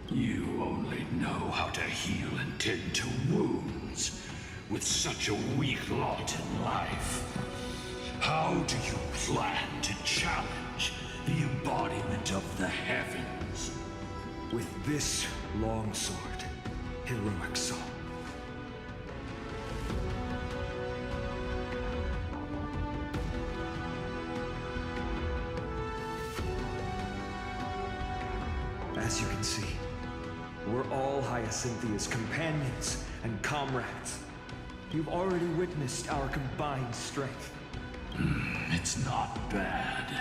You only know how to heal and tend to wounds with such a weak lot in life. How do you plan to challenge the embodiment of the heavens? With this long sword, heroic soul. As you can see, we're all Hyacinthia's companions and comrades. You've already witnessed our combined strength. It's not bad,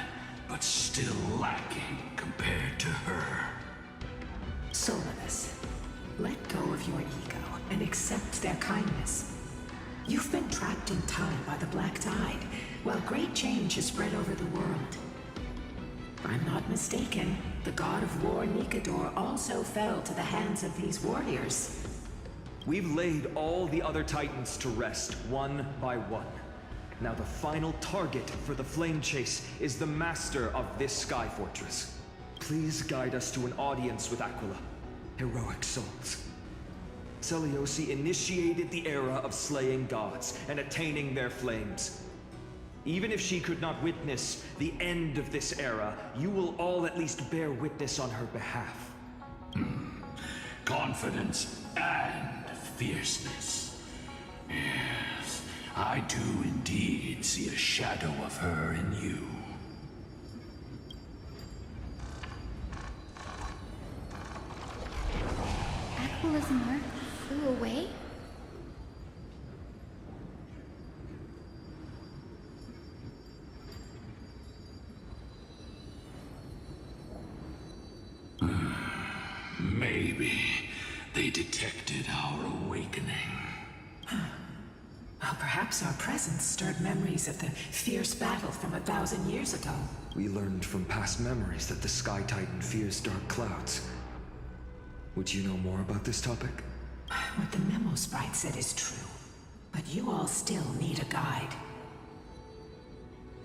but still lacking compared to her. Solibus, Let go of your ego and accept their kindness. You've been trapped in time by the Black Tide, while great change has spread over the world. If I'm not mistaken, the god of war Nikador also fell to the hands of these warriors. We've laid all the other titans to rest, one by one. Now the final target for the flame chase is the master of this sky fortress. Please guide us to an audience with Aquila. Heroic souls. Seliosi initiated the era of slaying gods and attaining their flames. Even if she could not witness the end of this era, you will all at least bear witness on her behalf. Confidence and fierceness. Yes, I do indeed see a shadow of her in you. Aquila's mark flew away? Maybe they detected our awakening. Well, perhaps our presence stirred memories of the fierce battle from 1,000 years ago. We learned from past memories that the Sky Titan fears dark clouds. Would you know more about this topic? What the memo sprite said is true, but you all still need a guide.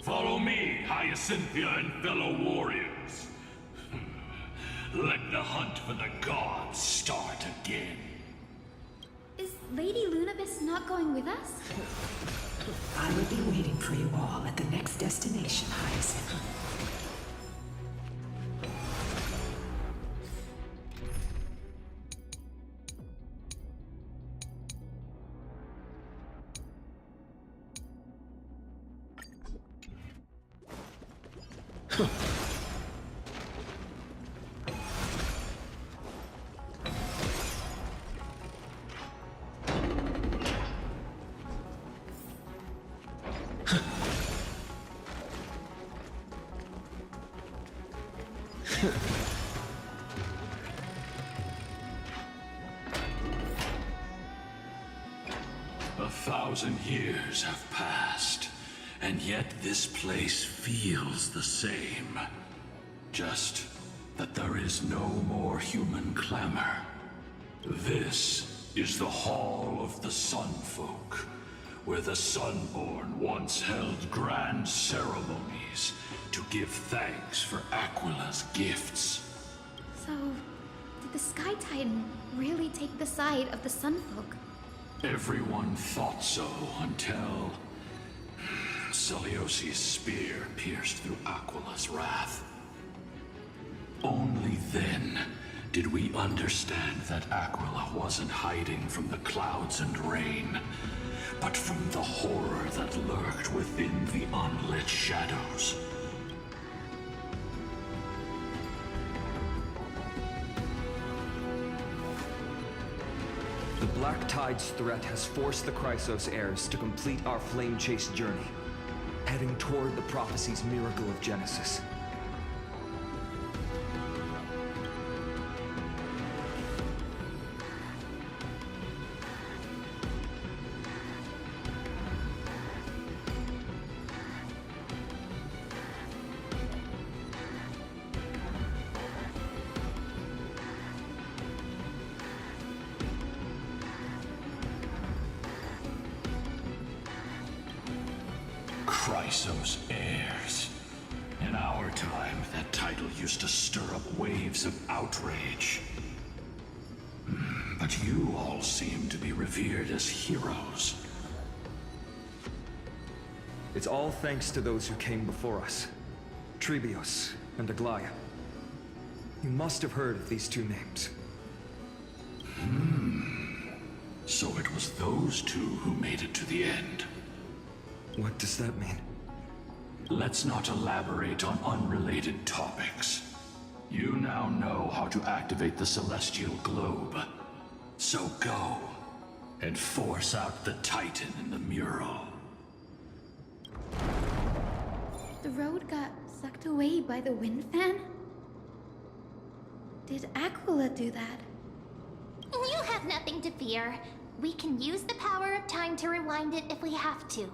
Follow me, Hyacinthia and fellow warriors. Let the hunt for the gods start again. Is Lady Lunabis not going with us? I will be waiting for you all at the next destination, Hyacinth. A 1,000 years have passed, and yet this place feels the same. Just that there is no more human clamor. This is the Hall of the Sunfolk, where the Sunborn once held grand ceremonies to give thanks for Aquila's gifts. So, did the Sky Titan really take the side of the Sunfolk? Everyone thought so until Celiosi's spear pierced through Aquila's wrath. Only then did we understand that Aquila wasn't hiding from the clouds and rain, but from the horror that lurked within the unlit shadows. The Black Tide's threat has forced the Chrysos heirs to complete our flame chase journey, heading toward the prophecy's miracle of Genesis. Chrysos heirs. In our time, that title used to stir up waves of outrage. But you all seem to be revered as heroes. It's all thanks to those who came before us. Trebios and Aglaya. You must have heard of these two names. So it was those two who made it to the end. What does that mean? Let's not elaborate on unrelated topics. You now know how to activate the celestial globe. So go and force out the Titan in the mural. The road got sucked away by the wind fan? Did Aquila do that? You have nothing to fear. We can use the power of time to rewind it if we have to.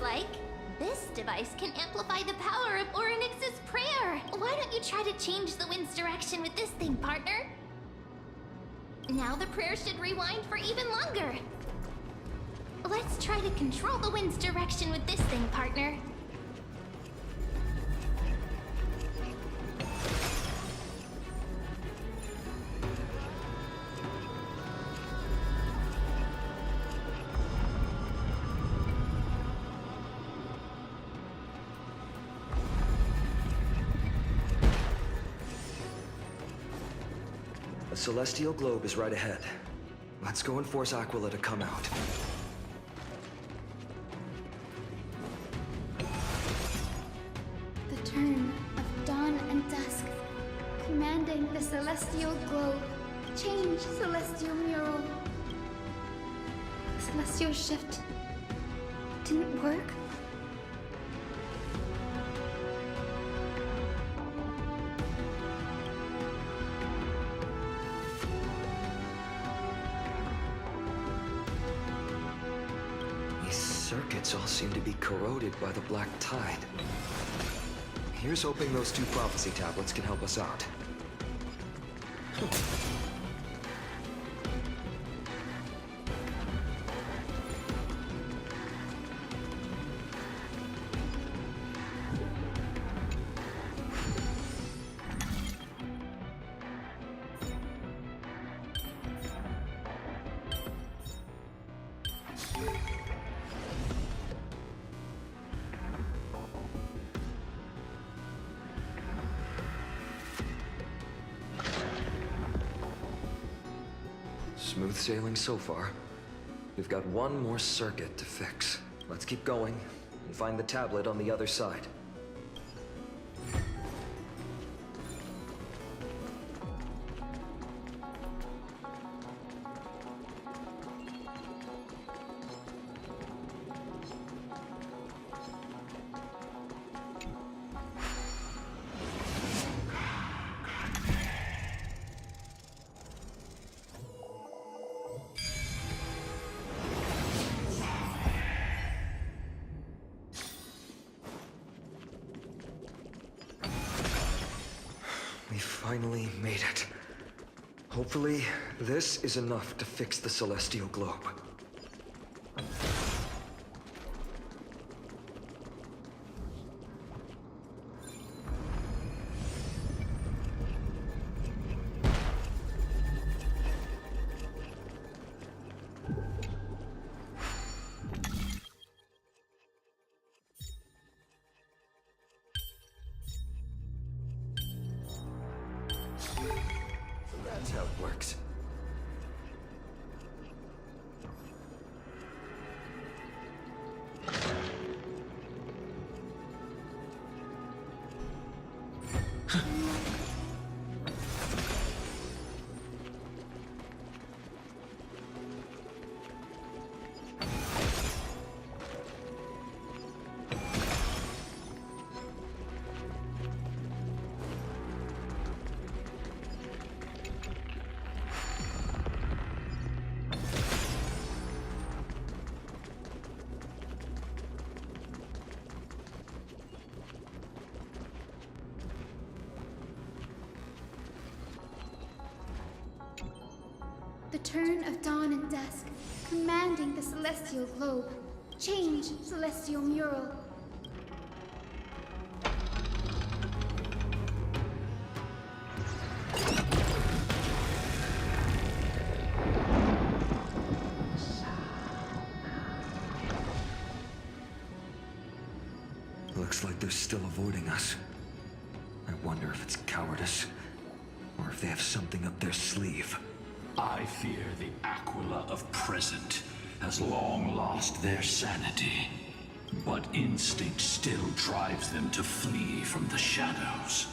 Like, this device can amplify the power of Orynyx's prayer. Why don't you try to change the wind's direction with this thing, partner? Now the prayer should rewind for even longer. Let's try to control the wind's direction with this thing, partner. The celestial globe is right ahead. Let's go and force Aquila to come out. The turn of dawn and dusk, commanding the celestial globe. Change, celestial mural. The celestial shift didn't work. Circuits all seem to be corroded by the black tide. Here's hoping those two prophecy tablets can help us out. Smooth sailing so far. We've got one more circuit to fix. Let's keep going and find the tablet on the other side. We finally made it. Hopefully, this is enough to fix the celestial globe. That's how it works. return of dawn and dusk, commanding the celestial globe. Change, celestial mural. Looks like they're still avoiding us. I wonder if it's cowardice, or if they have something up their sleeve. I fear the Aquila of present has long lost their sanity. But instinct still drives them to flee from the shadows,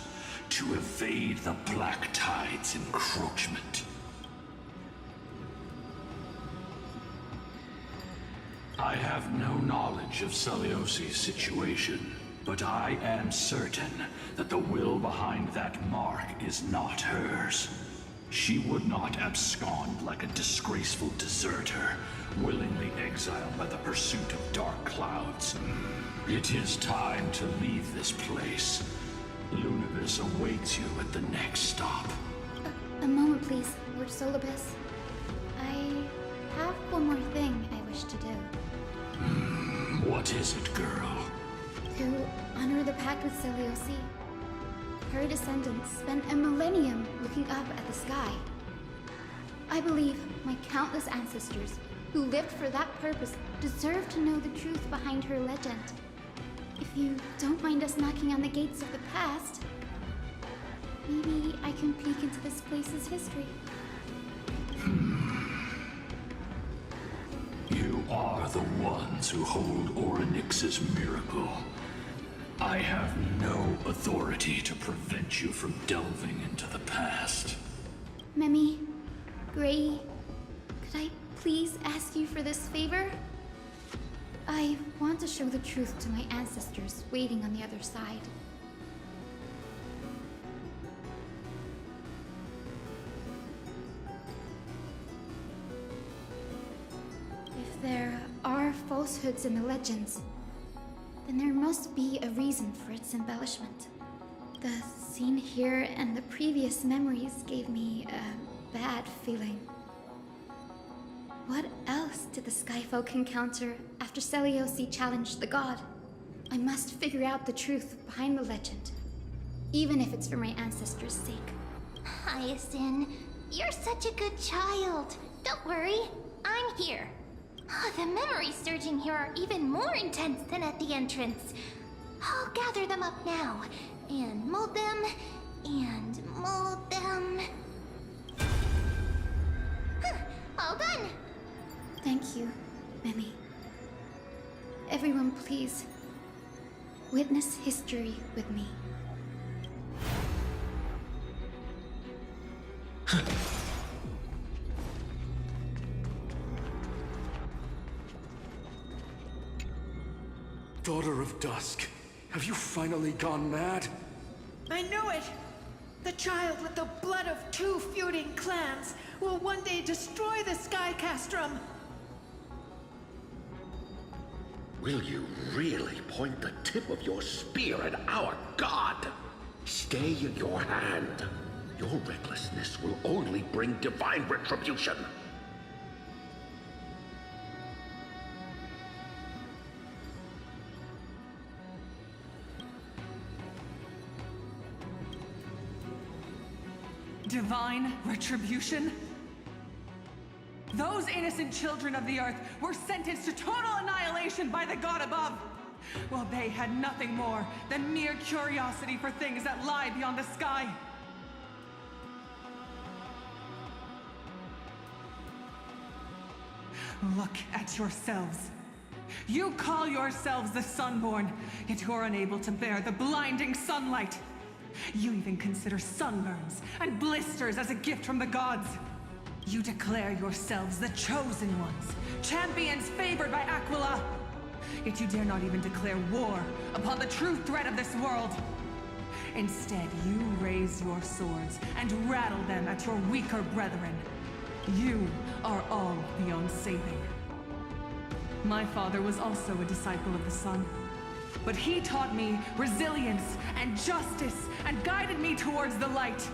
to evade the Black Tide's encroachment. I have no knowledge of Celiosi's situation, but I am certain that the will behind that mark is not hers. She would not abscond like a disgraceful deserter, willingly exiled by the pursuit of dark clouds. It is time to leave this place. Lunibus awaits you at the next stop. A moment, please, Lord Solibus. I have one more thing I wish to do. What is it, girl? To honor the pact with Celiosi. Her descendants spent a millennium looking up at the sky. I believe my countless ancestors who lived for that purpose deserve to know the truth behind her legend. If you don't mind us knocking on the gates of the past, maybe I can peek into this place's history. You are the ones who hold Orynyx's miracle. I have no authority to prevent you from delving into the past. Memi, Gray, could I please ask you for this favor? I want to show the truth to my ancestors waiting on the other side. If there are falsehoods in the legends, then there must be a reason for its embellishment. The scene here and the previous memories gave me a bad feeling. What else did the Skyfolk encounter after Celiosi challenged the god? I must figure out the truth behind the legend, even if it's for my ancestors' sake. Hyacinth, you're such a good child. Don't worry, I'm here. The memories surging here are even more intense than at the entrance. I'll gather them up now, and mold them, and mold them. All done! Thank you, Memi. Everyone, please, witness history with me. Daughter of Dusk, have you finally gone mad? I knew it! The child with the blood of 2 feuding clans will one day destroy the Sky Castrum! Will you really point the tip of your spear at our god? Stay in your hand. Your recklessness will only bring divine retribution. Divine retribution? Those innocent children of the Earth were sentenced to total annihilation by the god above, while they had nothing more than mere curiosity for things that lie beyond the sky. Look at yourselves. You call yourselves the Sunborn, yet you're unable to bear the blinding sunlight. You even consider sunburns and blisters as a gift from the gods. You declare yourselves the chosen ones, champions favored by Aquila. Yet you dare not even declare war upon the true threat of this world. Instead, you raise your swords and rattle them at your weaker brethren. You are all beyond saving. My father was also a disciple of the sun, but he taught me resilience and justice and guided me towards the light.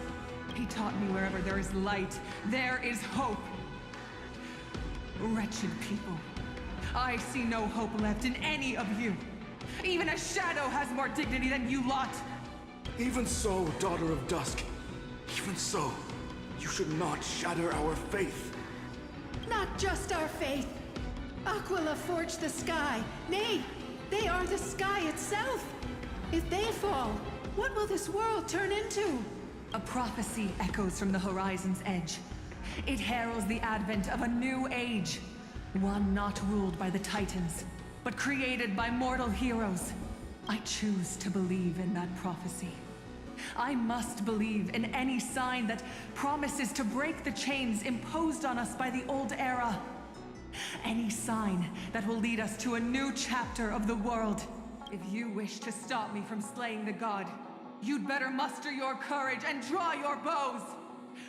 He taught me wherever there is light, there is hope. Wretched people. I see no hope left in any of you. Even a shadow has more dignity than you lot. Even so, Daughter of Dusk. Even so, you should not shatter our faith. Not just our faith. Aquila forged the sky. Nay, they are the sky itself. If they fall, what will this world turn into? A prophecy echoes from the horizon's edge. It heralds the advent of a new age. One not ruled by the Titans, but created by mortal heroes. I choose to believe in that prophecy. I must believe in any sign that promises to break the chains imposed on us by the old era. Any sign that will lead us to a new chapter of the world. If you wish to stop me from slaying the god, you'd better muster your courage and draw your bows.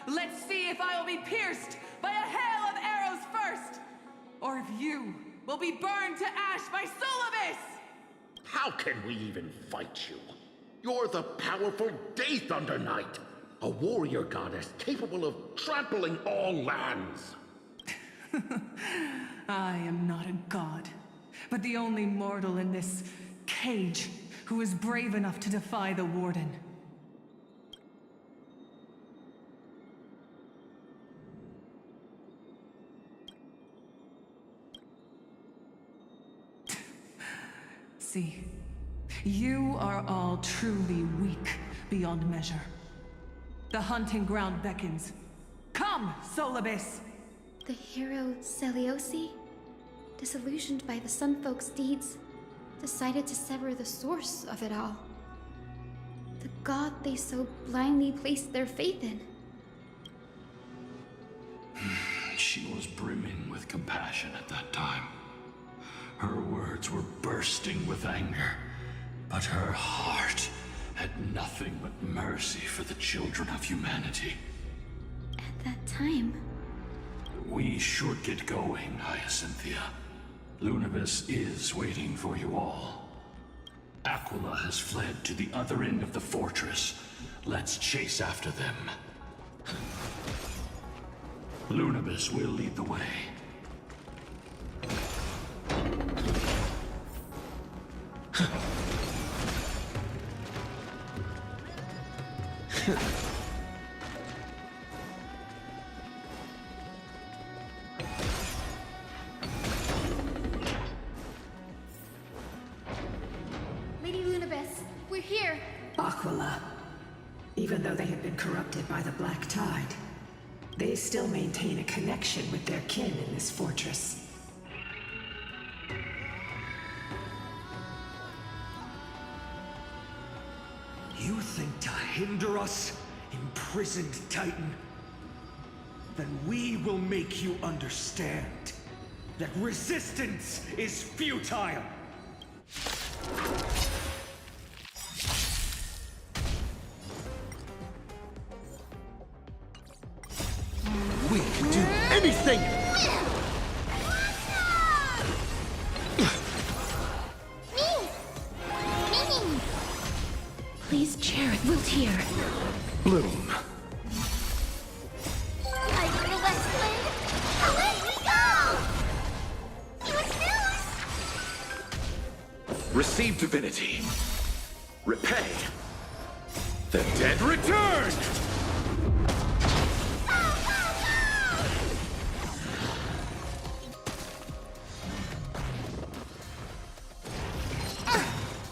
Let's see if I will be pierced by a hail of arrows first, or if you will be burned to ash by Solibus! How can we even fight you? You're the powerful Day Thunder Knight, a warrior goddess capable of trampling all lands. I am not a god, but the only mortal in this cage who is brave enough to defy the Warden. See, you are all truly weak beyond measure. The hunting ground beckons. Come, Solibus! The hero Celiosi, disillusioned by the Sunfolk's deeds, decided to sever the source of it all. The god they so blindly placed their faith in. She was brimming with compassion at that time. Her words were bursting with anger, but her heart had nothing but mercy for the children of humanity. At that time... We should get going, Hyacinthia. Lunibus is waiting for you all. Aquila has fled to the other end of the fortress. Let's chase after them. Lunibus will lead the way. Lady Lunibus, we're here! Aquila. Even though they have been corrupted by the Black Tide, they still maintain a connection with their kin in this fortress. You think to hinder us, imprisoned Titan? Then we will make you understand that resistance is futile! We can do anything! Please, Jared, wilt hear. Bloom. Light in the West Wind, away we go! Refuse! Receive divinity. Repay. The dead return!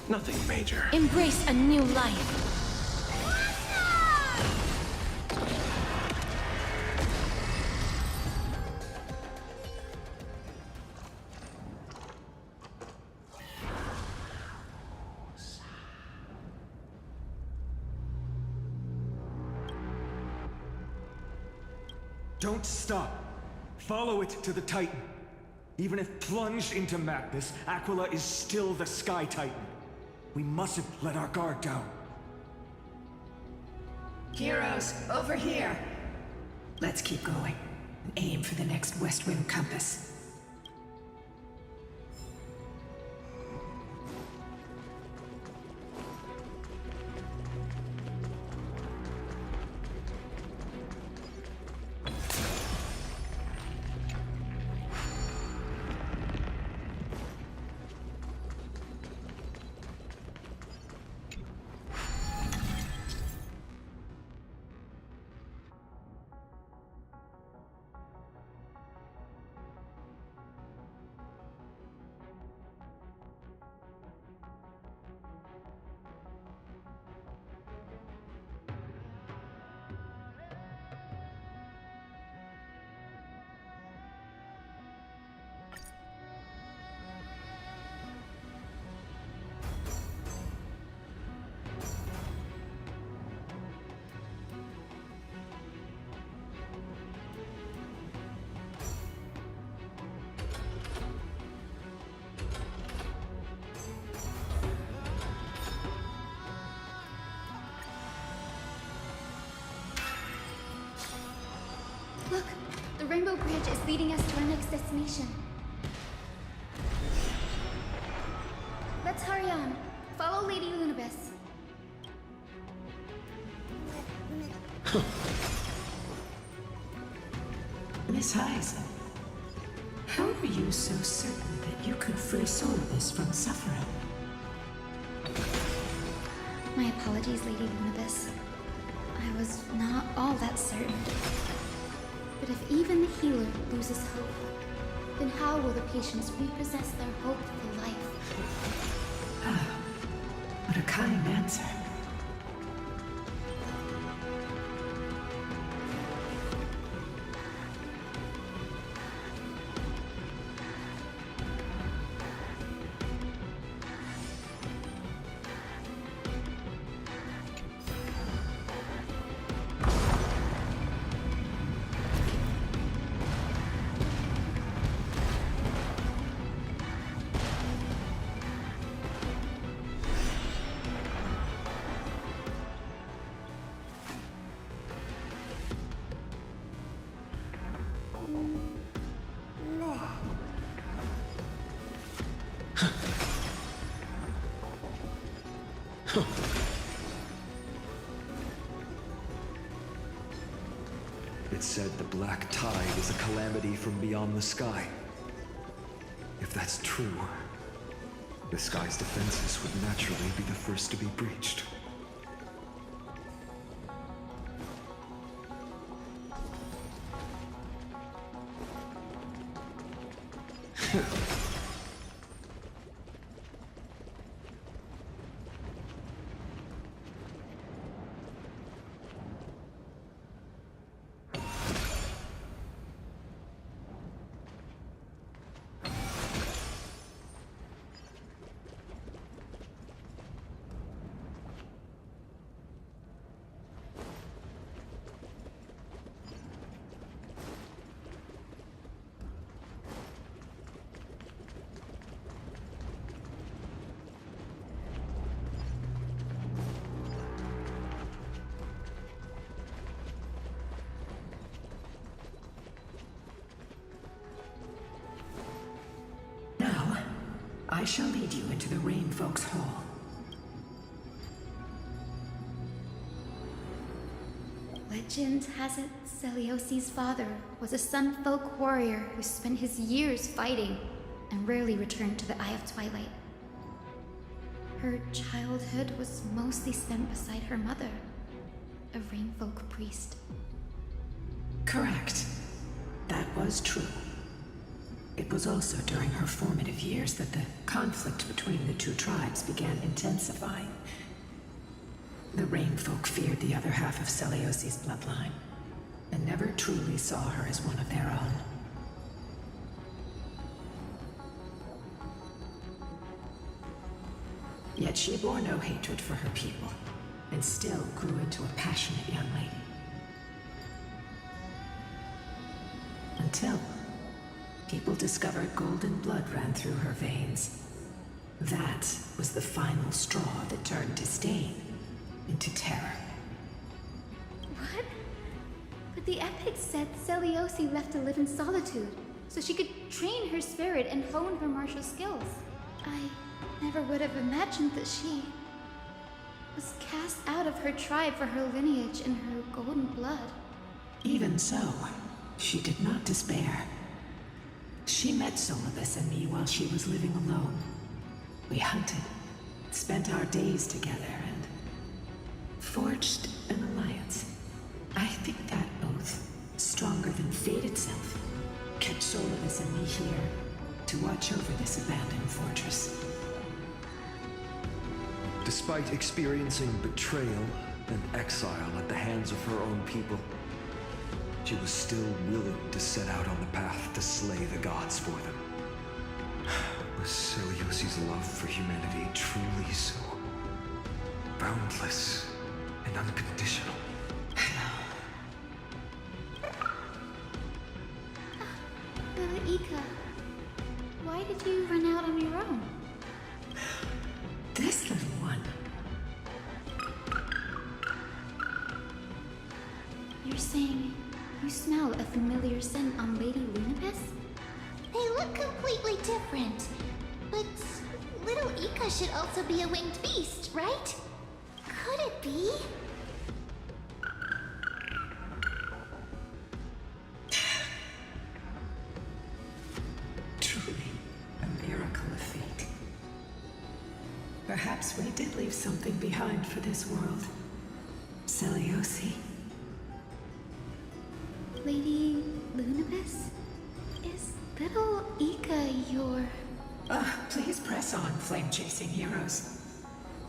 Nothing major. Embrace a new life. Don't stop. Follow it to the Titan. Even if plunged into madness, Aquila is still the Sky Titan. We mustn't let our guard down. Heroes, over here! Let's keep going and aim for the next West Wind compass. Rainbow Bridge is leading us to our next destination. Let's hurry on. Follow Lady Lunibus. Miss Heisen, how are you so certain that you could free Solibus from suffering? My apologies, Lady Lunibus. I was not all that certain. But if even the healer loses hope, then how will the patients repossess their hope for life? Ah, what a kind answer. It said the black tide is a calamity from beyond the sky. If that's true, the sky's defenses would naturally be the first to be breached. I shall lead you into the Rain Folks Hall. Legend has it Celiosi's father was a Sunfolk warrior who spent his years fighting and rarely returned to the Eye of Twilight. Her childhood was mostly spent beside her mother, a Rainfolk priest. Correct. That was true. It was also during her formative years that the conflict between the two tribes began intensifying. The Rainfolk feared the other half of Celiosi's bloodline, and never truly saw her as one of their own. Yet she bore no hatred for her people, and still grew into a passionate young lady. Until people discovered golden blood ran through her veins. That was the final straw that turned disdain into terror. What? But the epic said Celiosi left to live in solitude, so she could train her spirit and hone her martial skills. I never would have imagined that she was cast out of her tribe for her lineage and her golden blood. Even so, she did not despair. She met Solibus and me while she was living alone. We hunted, spent our days together, and forged an alliance. I think that oath, stronger than fate itself, kept Solibus and me here to watch over this abandoned fortress. Despite experiencing betrayal and exile at the hands of her own people, she was still willing to set out on the path to slay the gods for them. Was Celiosi's love for humanity truly so boundless and unconditional? Lila Ika, why did you run out on your own? This little one. You're saying You smell a familiar scent on Lady Lunabis? They look completely different. But little Ika should also be a winged beast, right? Could it be? Truly, a miracle of fate. Perhaps we did leave something behind for this world. Seliosi. Lady Lunabis? Is little Ika your... Please press on, flame-chasing heroes.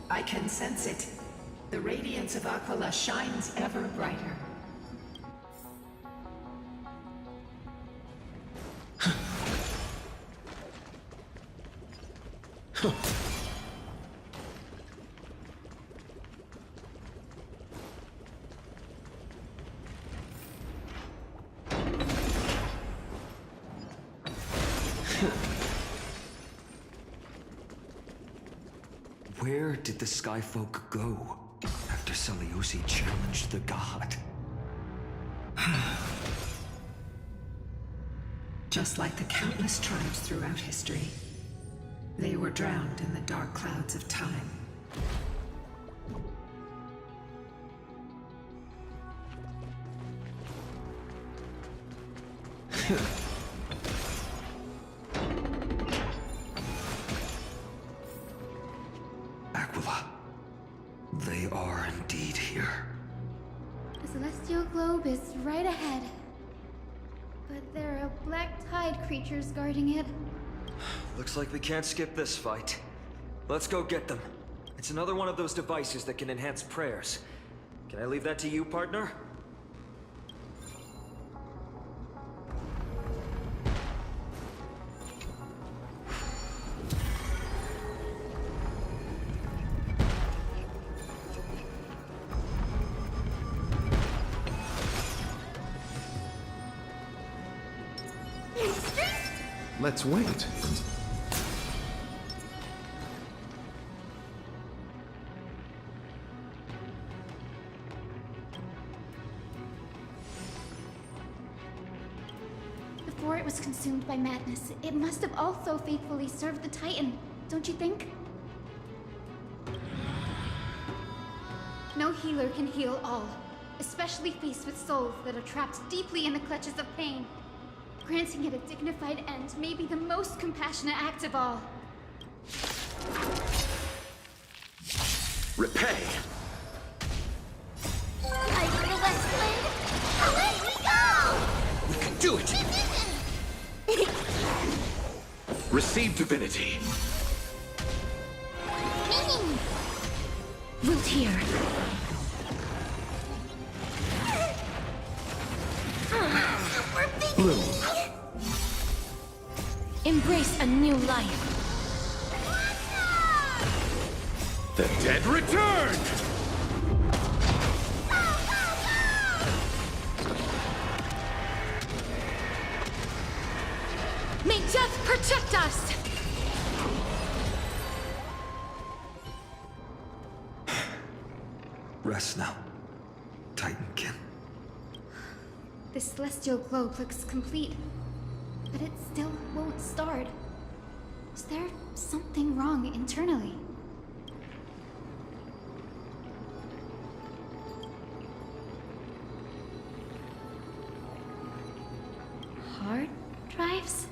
I can sense it. The radiance of Aquila shines ever brighter. Where did the Skyfolk go after Seliosi challenged the god? Just like the countless tribes throughout history, they were drowned in the dark clouds of time. Aquila, they are indeed here. The celestial globe is right ahead. But there are black tide creatures guarding it. Looks like we can't skip this fight. Let's go get them. It's another one of those devices that can enhance prayers. Can I leave that to you, partner? Let's wait. Before it was consumed by madness, it must have also faithfully served the Titan, don't you think? No healer can heal all, especially faced with souls that are trapped deeply in the clutches of pain. Granting it a dignified end may be the most compassionate act of all. Repay! Light of the West Wind, away we go! We can do it! Receive divinity. Root here. Bloom. Embrace a new life. The dead return! May death protect us! Rest now, Titankin. The celestial globe looks complete, but it still won't start. Is there something wrong internally? Hard drives?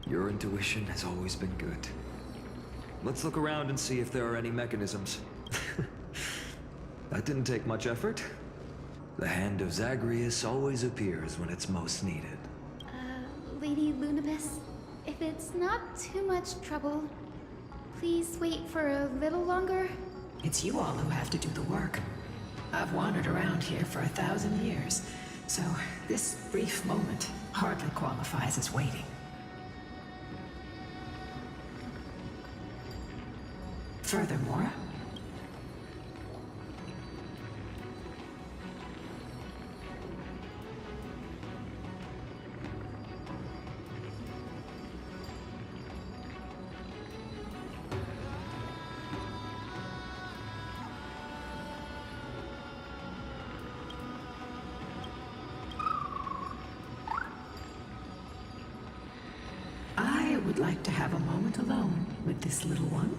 Your intuition has always been good. Let's look around and see if there are any mechanisms. That didn't take much effort. The hand of Zagreus always appears when it's most needed. Lady Lunabis, if it's not too much trouble, please wait for a little longer. It's you all who have to do the work. I've wandered around here for 1,000 years, so this brief moment hardly qualifies as waiting. Furthermore, I would like to have a moment alone with this little one.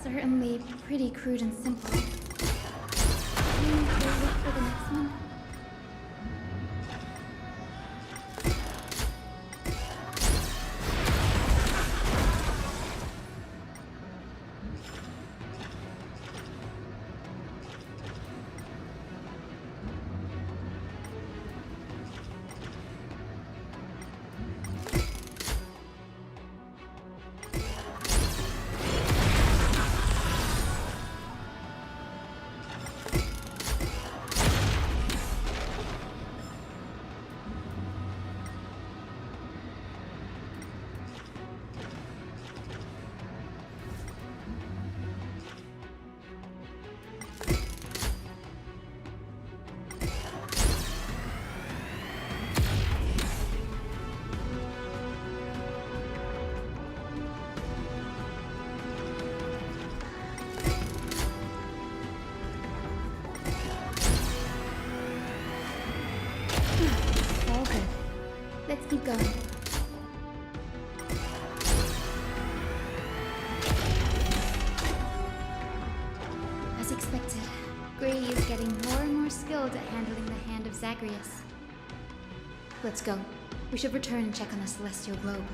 Certainly pretty crude and simple. Can we wait for the next one? is getting more and more skilled at handling the hand of Zagreus. Let's go. We should return and check on the celestial globe.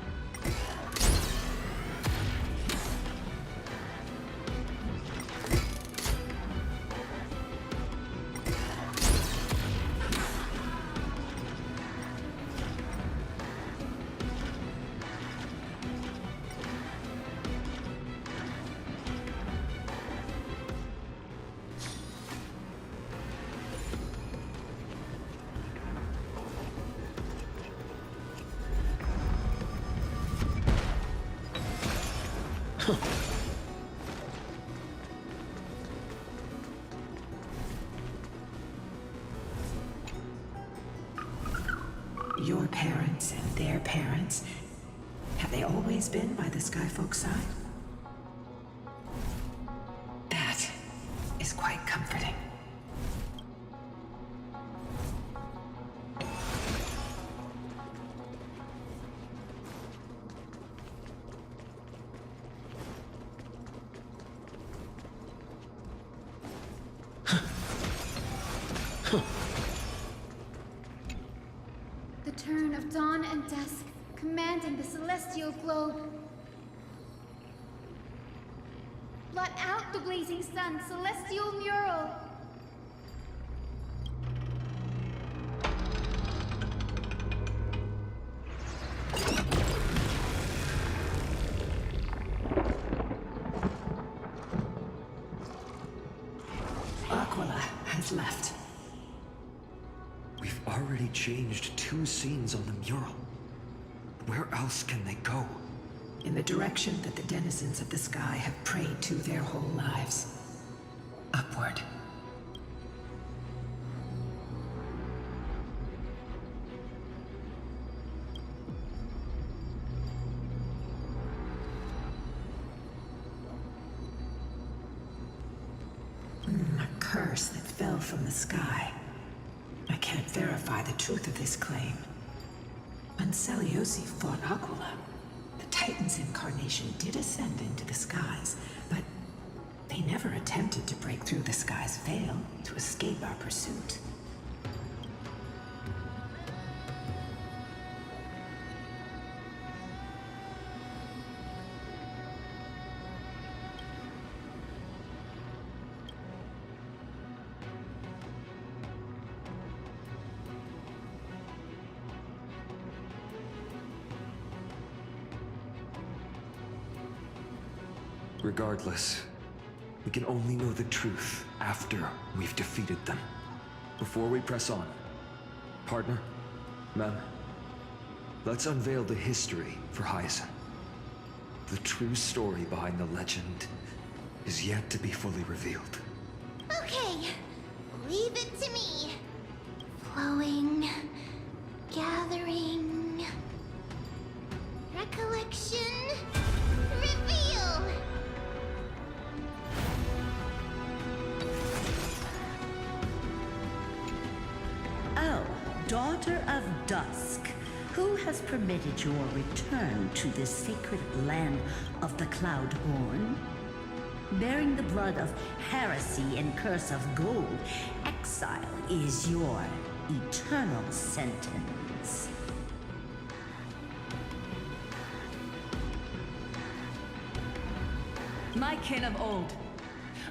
Your parents and their parents, have they always been by the Skyfolk's side? That is quite comforting. The turn of dawn and dusk, commanding the celestial globe. Blot out the blazing sun, celestial mural. Aquila has left. We've already changed 2 scenes on the mural. Where else can they go? In the direction that the denizens of the sky have prayed to their whole lives. Upward. A curse that fell from the sky. I can't verify the truth of this claim. When Seleuci fought Aquila, the Titan's incarnation did ascend into the skies, but they never attempted to break through the sky's veil to escape our pursuit. Regardless, we can only know the truth after we've defeated them. Before we press on, partner, ma'am, let's unveil the history for Hyacinth. The true story behind the legend is yet to be fully revealed. Okay, leave it to me. Flowing, gathering, recollection, reveal! Oh, daughter of dusk, who has permitted your return to this sacred land of the Cloudborn? Bearing the blood of heresy and curse of gold, exile is your eternal sentence. My kin of old.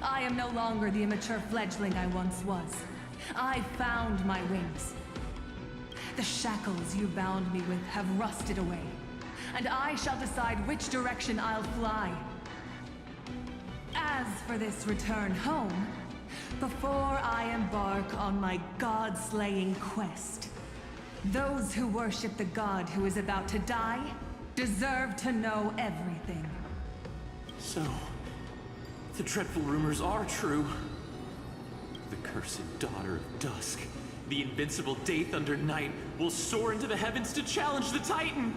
I am no longer the immature fledgling I once was. I found my wings. The shackles you bound me with have rusted away, and I shall decide which direction I'll fly. As for this return home, before I embark on my god-slaying quest, those who worship the god who is about to die deserve to know everything. So, the dreadful rumors are true. The cursed daughter of dusk, the invincible Day Thunder Knight, will soar into the heavens to challenge the Titan!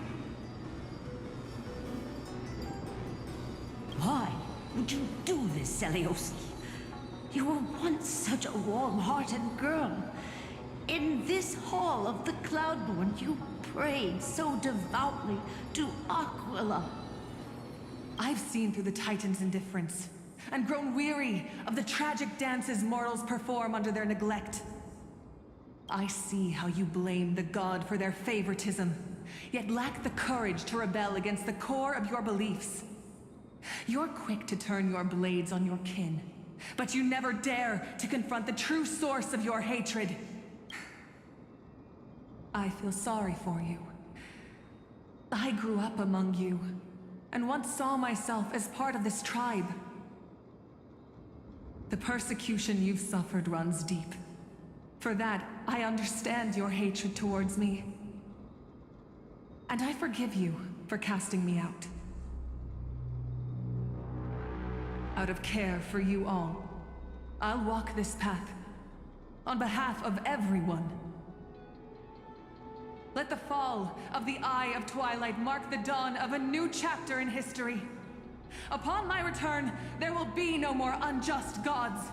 Why would you do this, Seleuci? You were once such a warm-hearted girl. In this hall of the Cloudborn, you prayed so devoutly to Aquila. I've seen through the Titan's indifference. and grown weary of the tragic dances mortals perform under their neglect. I see how you blame the god for their favoritism, yet lack the courage to rebel against the core of your beliefs. You're quick to turn your blades on your kin, but you never dare to confront the true source of your hatred. I feel sorry for you. I grew up among you, and once saw myself as part of this tribe. The persecution you've suffered runs deep. For that, I understand your hatred towards me. And I forgive you for casting me out. Out of care for you all, I'll walk this path on behalf of everyone. Let the fall of the Eye of Twilight mark the dawn of a new chapter in history. Upon my return, there will be no more unjust gods.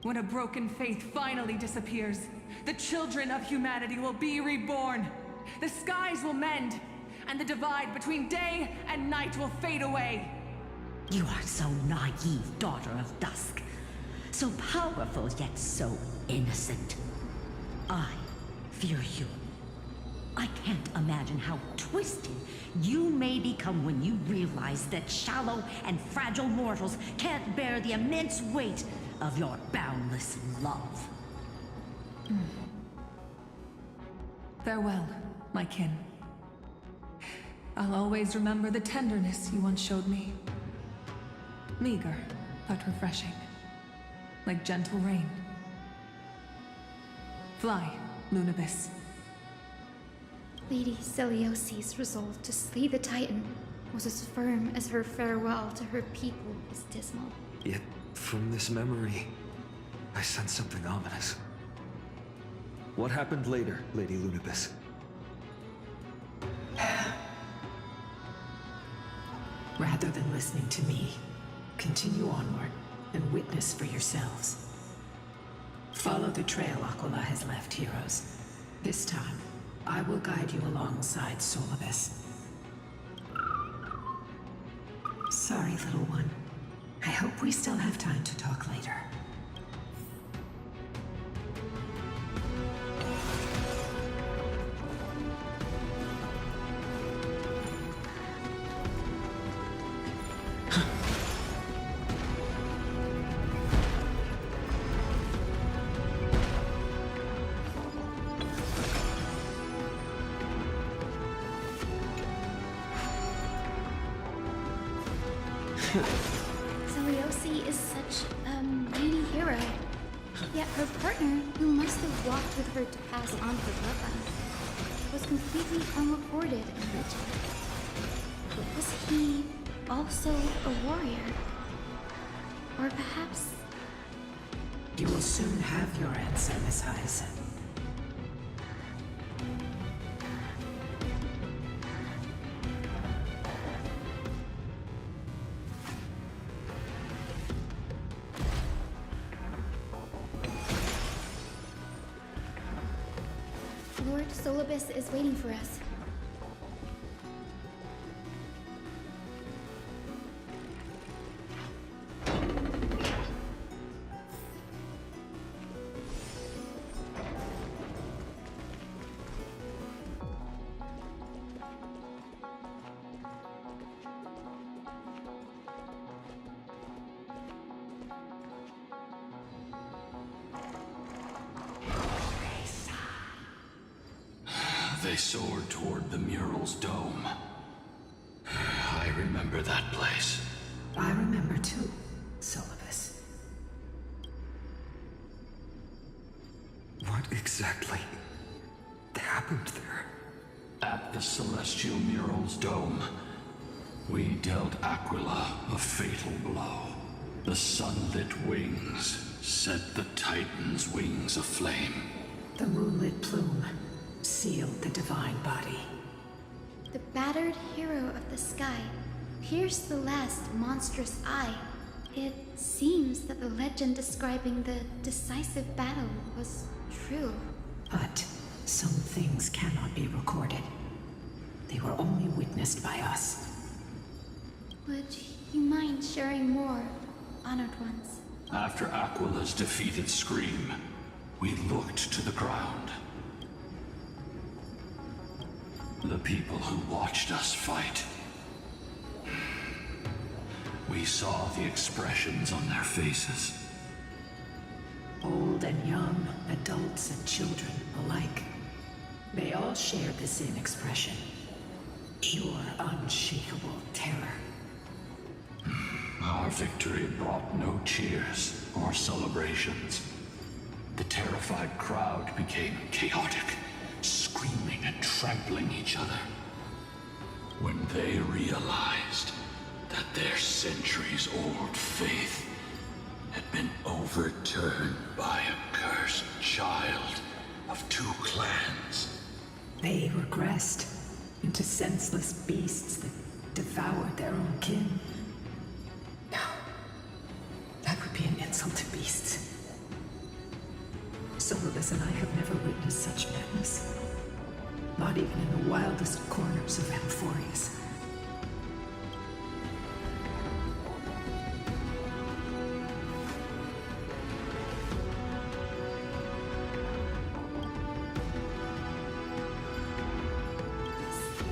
When a broken faith finally disappears, the children of humanity will be reborn. The skies will mend, and the divide between day and night will fade away. You are so naive, daughter of dusk. So powerful, yet so innocent. I fear you. I can't imagine how twisted you may become when you realize that shallow and fragile mortals can't bear the immense weight of your boundless love. Farewell, my kin. I'll always remember the tenderness you once showed me. Meager, but refreshing. Like gentle rain. Fly, Lunibis. Lady Celiosi's resolve to slay the Titan was as firm as her farewell to her people was dismal. Yet, from this memory, I sense something ominous. What happened later, Lady Lunibis? Rather than listening to me, continue onward and witness for yourselves. Follow the trail Aquila has left, heroes. This time, I will guide you alongside Solibus. Sorry, little one. I hope we still have time to talk later. Celiosi is such a mighty hero. Yet her partner, who must have walked with her to pass on her bloodline, was completely unreported in legend. Was he also a warrior? Or perhaps... You will soon have your answer, Miss Hyacinth. Lord Solibus is waiting for us. They soared toward the mural's dome. I remember that place. I remember too, Solibus. What exactly happened there? At the celestial mural's dome, we dealt Aquila a fatal blow. The sunlit wings set the Titan's wings aflame. The moonlit plume sealed the divine body. The battered hero of the sky pierced the last monstrous eye. It seems that the legend describing the decisive battle was true. But some things cannot be recorded. They were only witnessed by us. Would you mind sharing more Honored ones. After Aquila's defeated Scream, we looked to the ground. The people who watched us fight. We saw the expressions on their faces. Old and young, adults and children alike. They all shared the same expression. Pure, unshakable terror. Our victory brought no cheers or celebrations. The terrified crowd became chaotic, screaming and trampling each other. When they realized that their centuries-old faith had been overturned by a cursed child of two clans. They regressed into senseless beasts that devoured their own kin. No, that would be an insult to beasts. Solarless and I have never witnessed such madness. Not even in the wildest corners of Amphorius.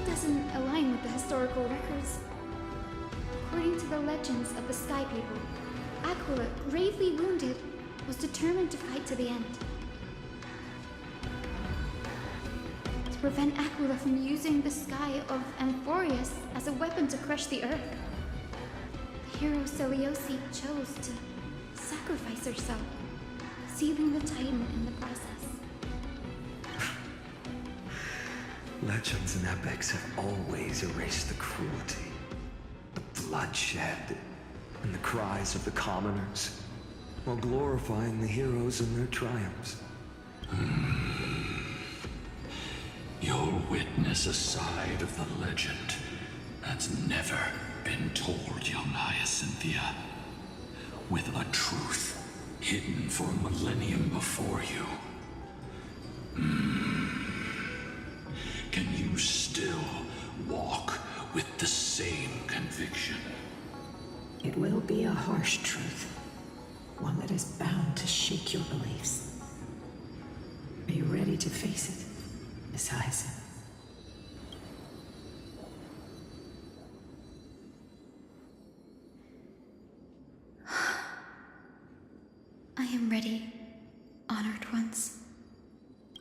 Doesn't align with the historical records. According to the legends of the Sky People, Aquila, gravely wounded, was determined to fight to the end. To prevent Aquila from using the sky of Amphorius as a weapon to crush the earth, the hero Celiosi chose to sacrifice herself, sealing the Titan in the process. Legends and epics have always erased the cruelty, the bloodshed, and the cries of the commoners, while glorifying the heroes and their triumphs. You'll witness a side of the legend that's never been told, young Hyacinthia, with a truth hidden for a millennium before you. Can you still walk with the same conviction? It will be a harsh truth. One that is bound to shake your beliefs. Are you ready to face it, Miss Hyacinth? I am ready, honored ones.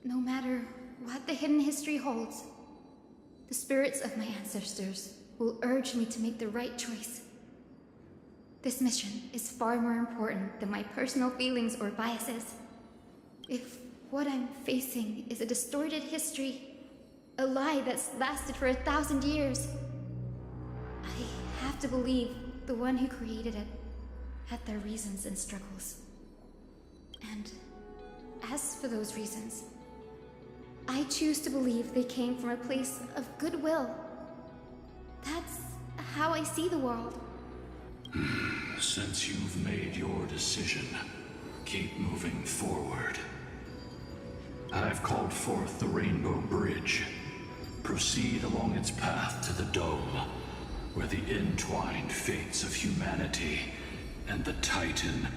No matter what the hidden history holds, the spirits of my ancestors will urge me to make the right choice. This mission is far more important than my personal feelings or biases. If what I'm facing is a distorted history, a lie that's lasted for 1,000 years, I have to believe the one who created it had their reasons and struggles. And as for those reasons, I choose to believe they came from a place of goodwill. That's how I see the world. Since you've made your decision, keep moving forward. I've called forth the Rainbow Bridge. Proceed along its path to the Dome, where the entwined fates of humanity and the Titan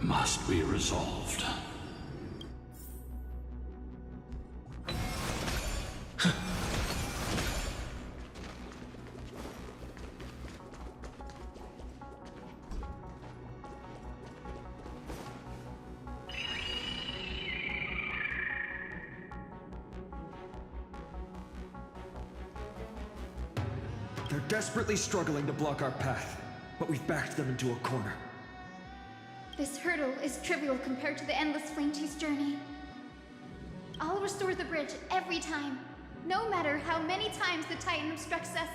must be resolved. They're desperately struggling to block our path, but we've backed them into a corner. This hurdle is trivial compared to the endless flame chase journey. I'll restore the bridge every time, no matter how many times the Titan obstructs us.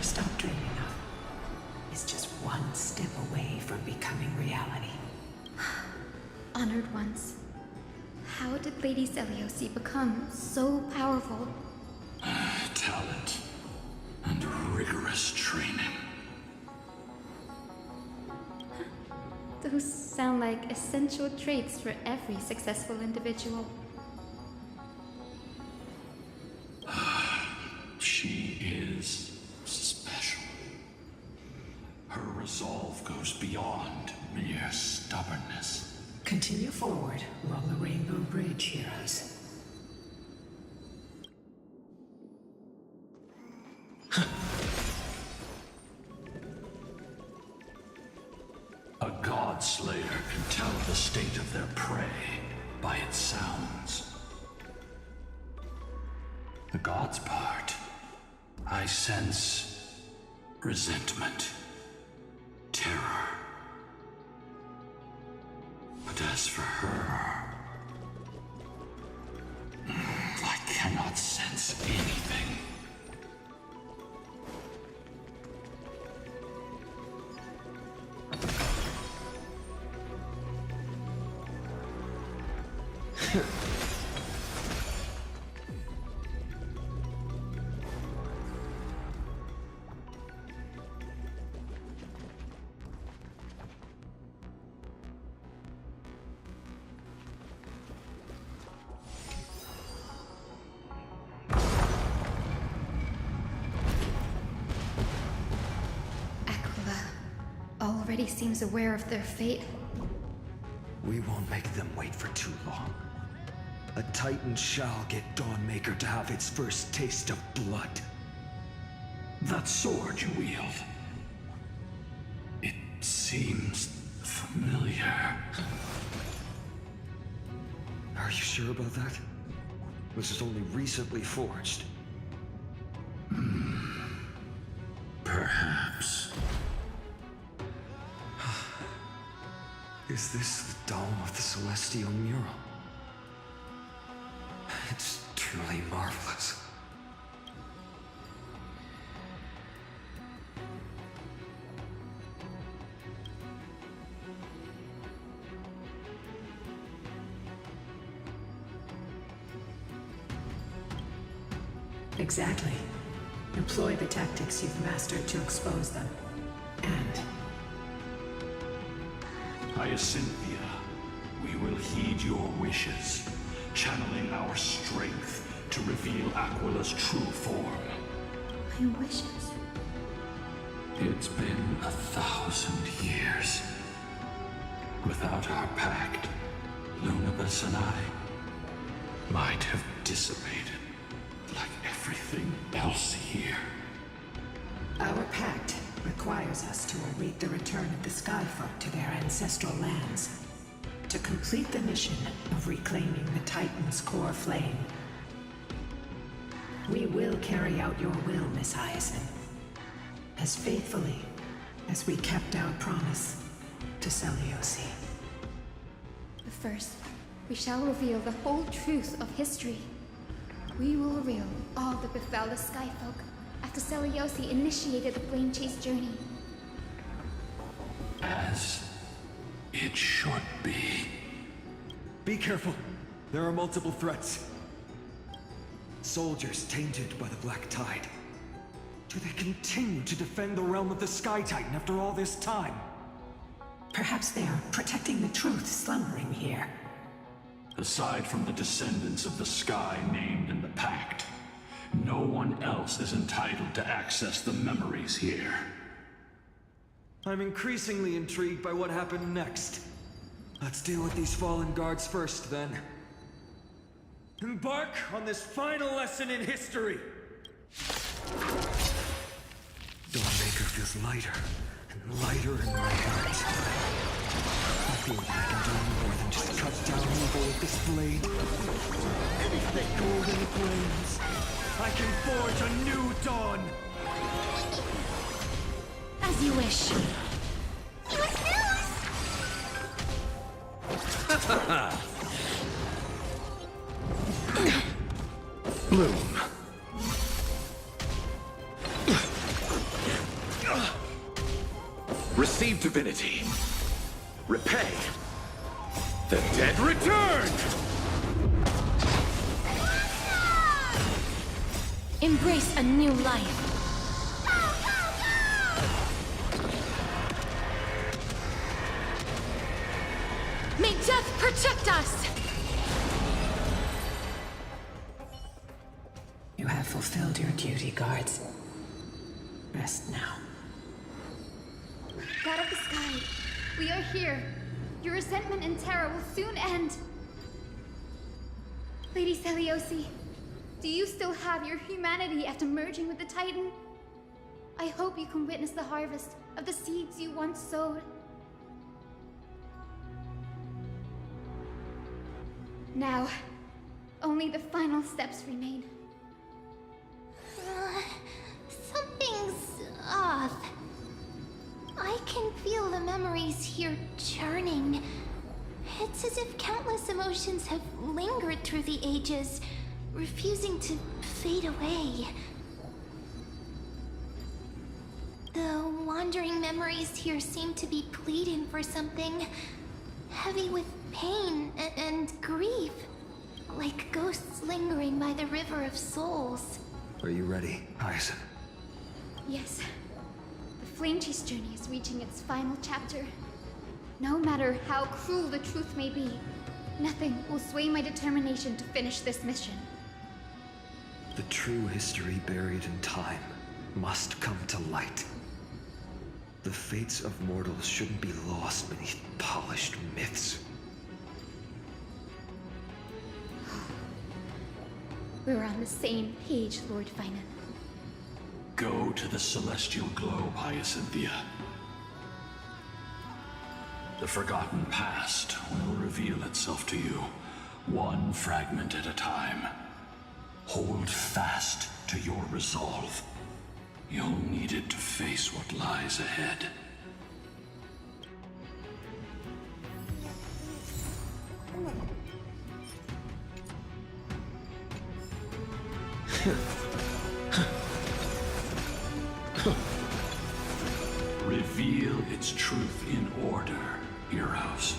never stop dreaming of is just one step away from becoming reality. Honored ones, how did Lady Seliosi become so powerful? Talent and rigorous training. Those sound like essential traits for every successful individual. She is special. Her resolve goes beyond mere stubbornness. Continue forward along the Rainbow Bridge, heroes. A god slayer can tell the state of their prey by its sounds. The god's part, I sense resentment, terror. But as for her, I cannot sense anything. Already seems aware of their fate. We won't make them wait for too long. A Titan shall get Dawnmaker to have its first taste of blood. That sword you wield, it seems familiar. Are you sure about that? This is only recently forged. Perhaps. Is this the dome of the Celestial Mural? It's truly marvelous. Exactly. Employ the tactics you've mastered to expose them. And Hyacinthia, we will heed your wishes, channeling our strength to reveal Aquila's true form. My wishes? It's been 1,000 years. Without our pact, Lunabus and I might have dissipated like everything else here. our pact requires us to await the return of the Skyfolk to their ancestral lands, to complete the mission of reclaiming the Titan's core flame. We will carry out your will, Miss Hyacinth, as faithfully as we kept our promise to Seliosi. But first, we shall reveal the whole truth of history. We will reveal all that befell the Skyfolk after Seliosi initiated the Flame Chase journey. As it should be. Be careful. There are multiple threats. Soldiers tainted by the Black Tide. Do they continue to defend the realm of the Sky Titan after all this time? Perhaps they are protecting the truth slumbering here. Aside from the descendants of the Sky named in the Pact, no one else is entitled to access the memories here. I'm increasingly intrigued by what happened next. Let's deal with these fallen guards first, then. Embark on this final lesson in history! Dawnmaker feels lighter and lighter in my heart. I feel like I can do more than just cut down evil with this blade. With golden flames, I can forge a new dawn! As you wish. Bloom. divinity. Repay. The dead return! Embrace a new life. May death protect us! You have fulfilled your duty, guards. Rest now. God of the sky, we are here. Your resentment and terror will soon end. Lady Celiosi, do you still have your humanity after merging with the Titan? I hope you can witness the harvest of the seeds you once sowed. Now, only the final steps remain. Something's off. I can feel the memories here churning. It's as if countless emotions have lingered through the ages, refusing to fade away. The wandering memories here seem to be pleading for something, heavy with pain and grief, like ghosts lingering by the river of souls. Are you ready, Hyacinth? Yes. The Flame Chase journey is reaching its final chapter. No matter how cruel the truth may be, nothing will sway my determination to finish this mission. The true history buried in time must come to light. The fates of mortals shouldn't be lost beneath polished myths. We're on the same page, Lord Finan. Go to the celestial globe, Hyacinthia. The forgotten past will reveal itself to you, one fragment at a time. Hold fast to your resolve. You'll need it to face what lies ahead. Reveal its truth in order, heroes.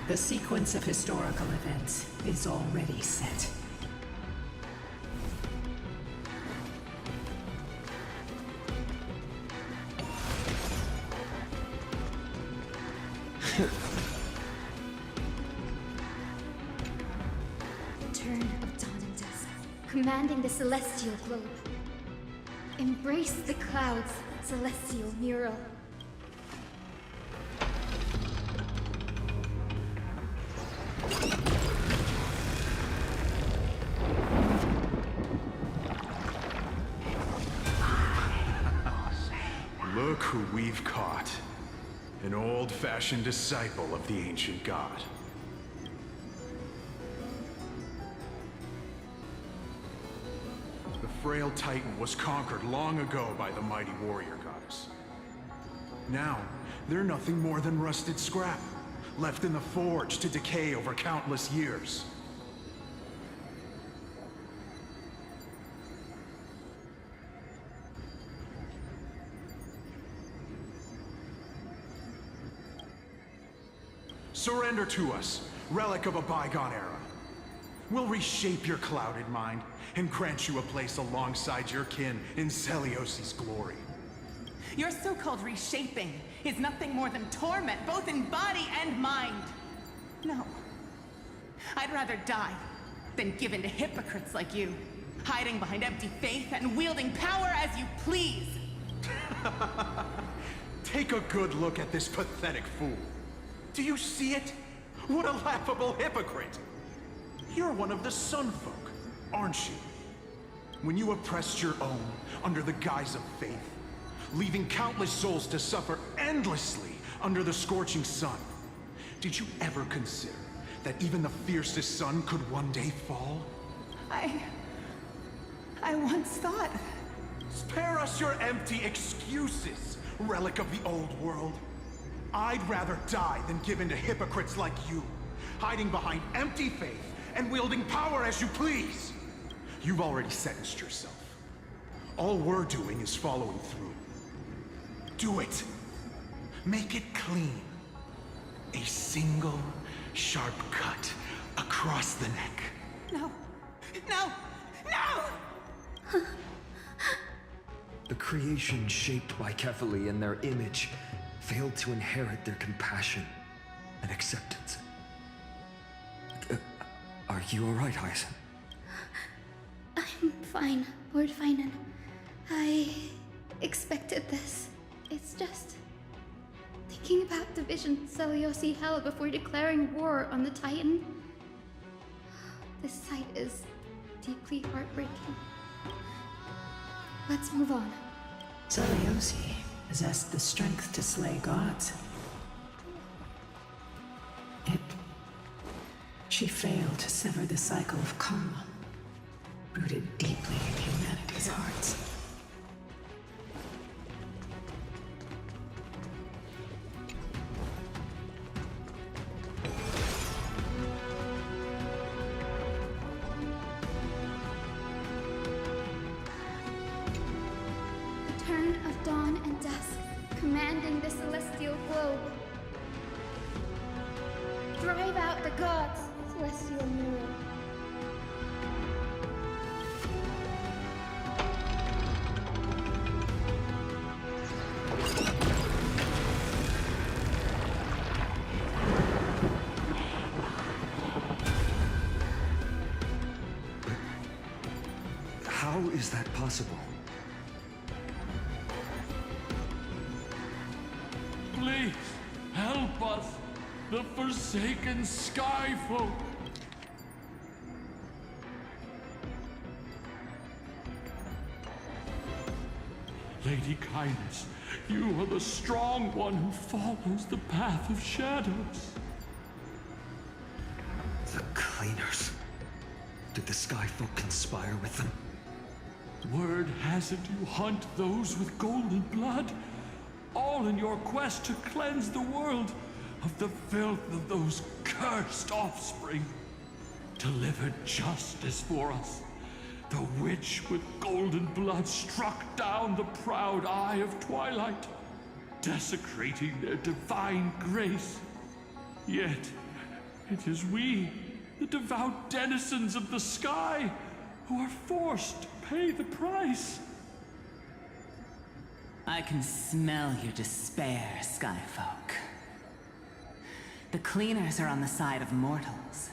The sequence of historical events is already set. Turn of dawn and dusk, commanding the celestial globe. Embrace the clouds, celestial mural. Look who we've caught. An old-fashioned disciple of the ancient god. The frail Titan was conquered long ago by the mighty warrior goddess. Now, they're nothing more than rusted scrap, left in the forge to decay over countless years. Surrender to us, relic of a bygone era. We'll reshape your clouded mind and grant you a place alongside your kin in Celiosi's glory. Your so-called reshaping is nothing more than torment, both in body and mind. No. I'd rather die than give in to hypocrites like you, hiding behind empty faith and wielding power as you please. Take a good look at this pathetic fool. Do you see it? What a laughable hypocrite! You're one of the Sun Folk, aren't you? When you oppressed your own under the guise of faith, leaving countless souls to suffer endlessly under the scorching sun, did you ever consider that even the fiercest sun could one day fall? I once thought Spare us your empty excuses, relic of the old world. I'd rather die than give in to hypocrites like you, hiding behind empty faith and wielding power as you please. You've already sentenced yourself. All we're doing is following through. Do it. Make it clean. A single, sharp cut across the neck. No! No! No! The creation shaped by Kefali in their image failed to inherit their compassion and acceptance. Are you alright, Hyacin? I'm fine, Lord Finan. I expected this. It's just thinking about the vision Seliosi held before declaring war on the Titan. This sight is deeply heartbreaking. Let's move on. Seliosi possessed the strength to slay gods. She failed to sever the cycle of karma, rooted deeply in humanity's hearts. The turn of dawn and dusk, commanding the celestial globe. Drive out the gods, celestial mirror. How is that possible? Please, help us, the forsaken Skyfolk. Lady Kindness, you are the strong one who follows the path of shadows. The Cleaners. Did the Skyfolk conspire with them? Word has it you hunt those with golden blood, all in your quest to cleanse the world of the filth of those cursed offspring. Delivered justice for us. The witch with golden blood struck down the proud eye of twilight, desecrating their divine grace. Yet, it is we, the devout denizens of the sky, who are forced to pay the price. I can smell your despair, Skyfolk. The Cleaners are on the side of mortals.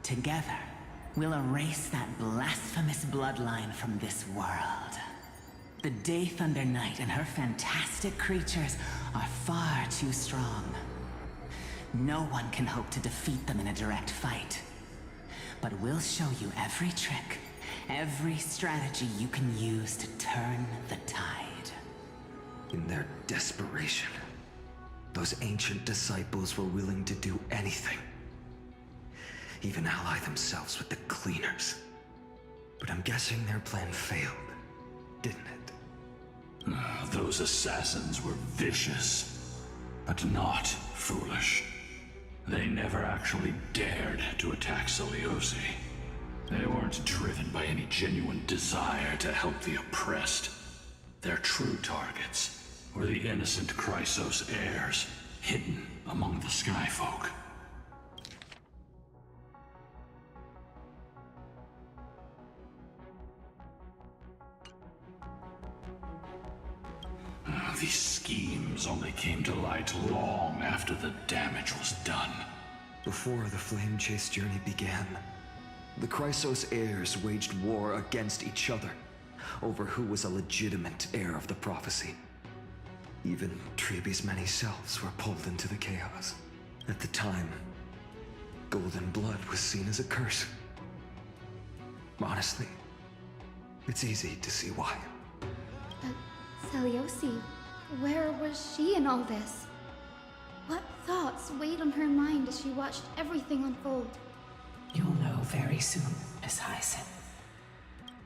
Together, we'll erase that blasphemous bloodline from this world. The Day Thunder Knight and her fantastic creatures are far too strong. No one can hope to defeat them in a direct fight. But we'll show you every trick, every strategy you can use to turn the tide. In their desperation, those ancient disciples were willing to do anything. Even ally themselves with the Cleaners. But I'm guessing their plan failed, didn't it? Those assassins were vicious, but not foolish. They never actually dared to attack Seliosi. They weren't driven by any genuine desire to help the oppressed. Their true targets were the innocent Chrysos heirs, hidden among the Skyfolk. These schemes only came to light long after the damage was done. Before the Flame Chase journey began, the Chrysos heirs waged war against each other over who was a legitimate heir of the prophecy. Even Treeby's many selves were pulled into the chaos. At the time, golden blood was seen as a curse. Honestly, it's easy to see why. Seliosi, where was she in all this? What thoughts weighed on her mind as she watched everything unfold? You'll know very soon, Miss Hyacin.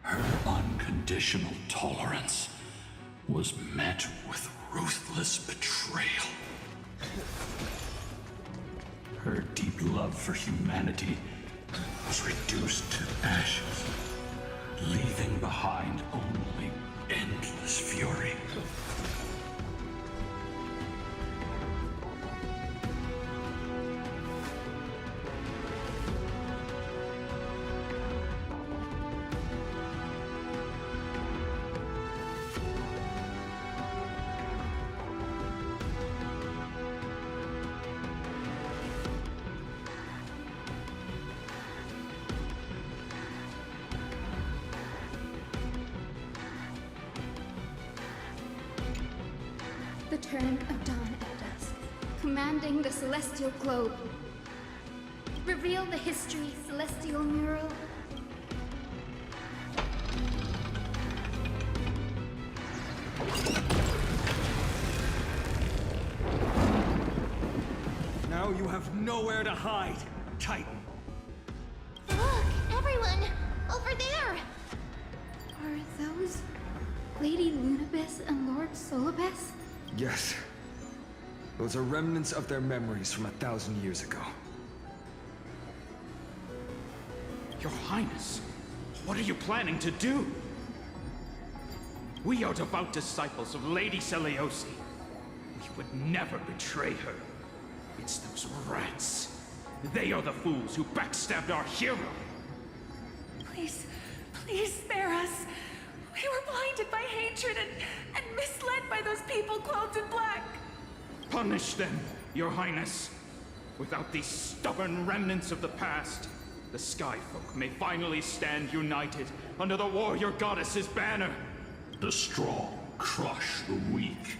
Her unconditional tolerance was met with ruthless betrayal. Her deep love for humanity was reduced to ashes, leaving behind only endless fury. The turn of dawn at dusk, commanding the celestial globe. Reveal the history, celestial mural. Now you have nowhere to hide, Titan. Look, everyone! Over there! Are those Lady Lunabis and Lord Solibus? Yes. Those are remnants of their memories from 1,000 years ago. Your Highness, what are you planning to do? We are devout disciples of Lady Seliosi. We would never betray her. It's those rats. They are the fools who backstabbed our hero. Please, please spare us. We were blinded by hatred and misled by those people clothed in black. Punish them, Your Highness. Without these stubborn remnants of the past, the Skyfolk may finally stand united under the warrior goddess's banner. The strong crush the weak,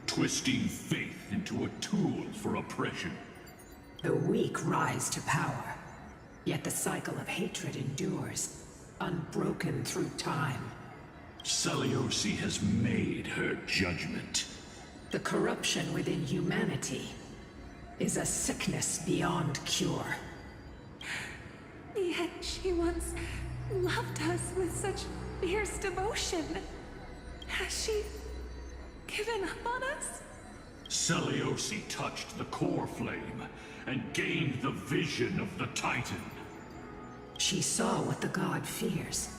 twisting faith into a tool for oppression. The weak rise to power, yet the cycle of hatred endures, unbroken through time. Seliosi has made her judgment. The corruption within humanity is a sickness beyond cure. Yet she once loved us with such fierce devotion. Has she given up on us? Seliosi touched the core flame and gained the vision of the Titan. She saw what the god fears,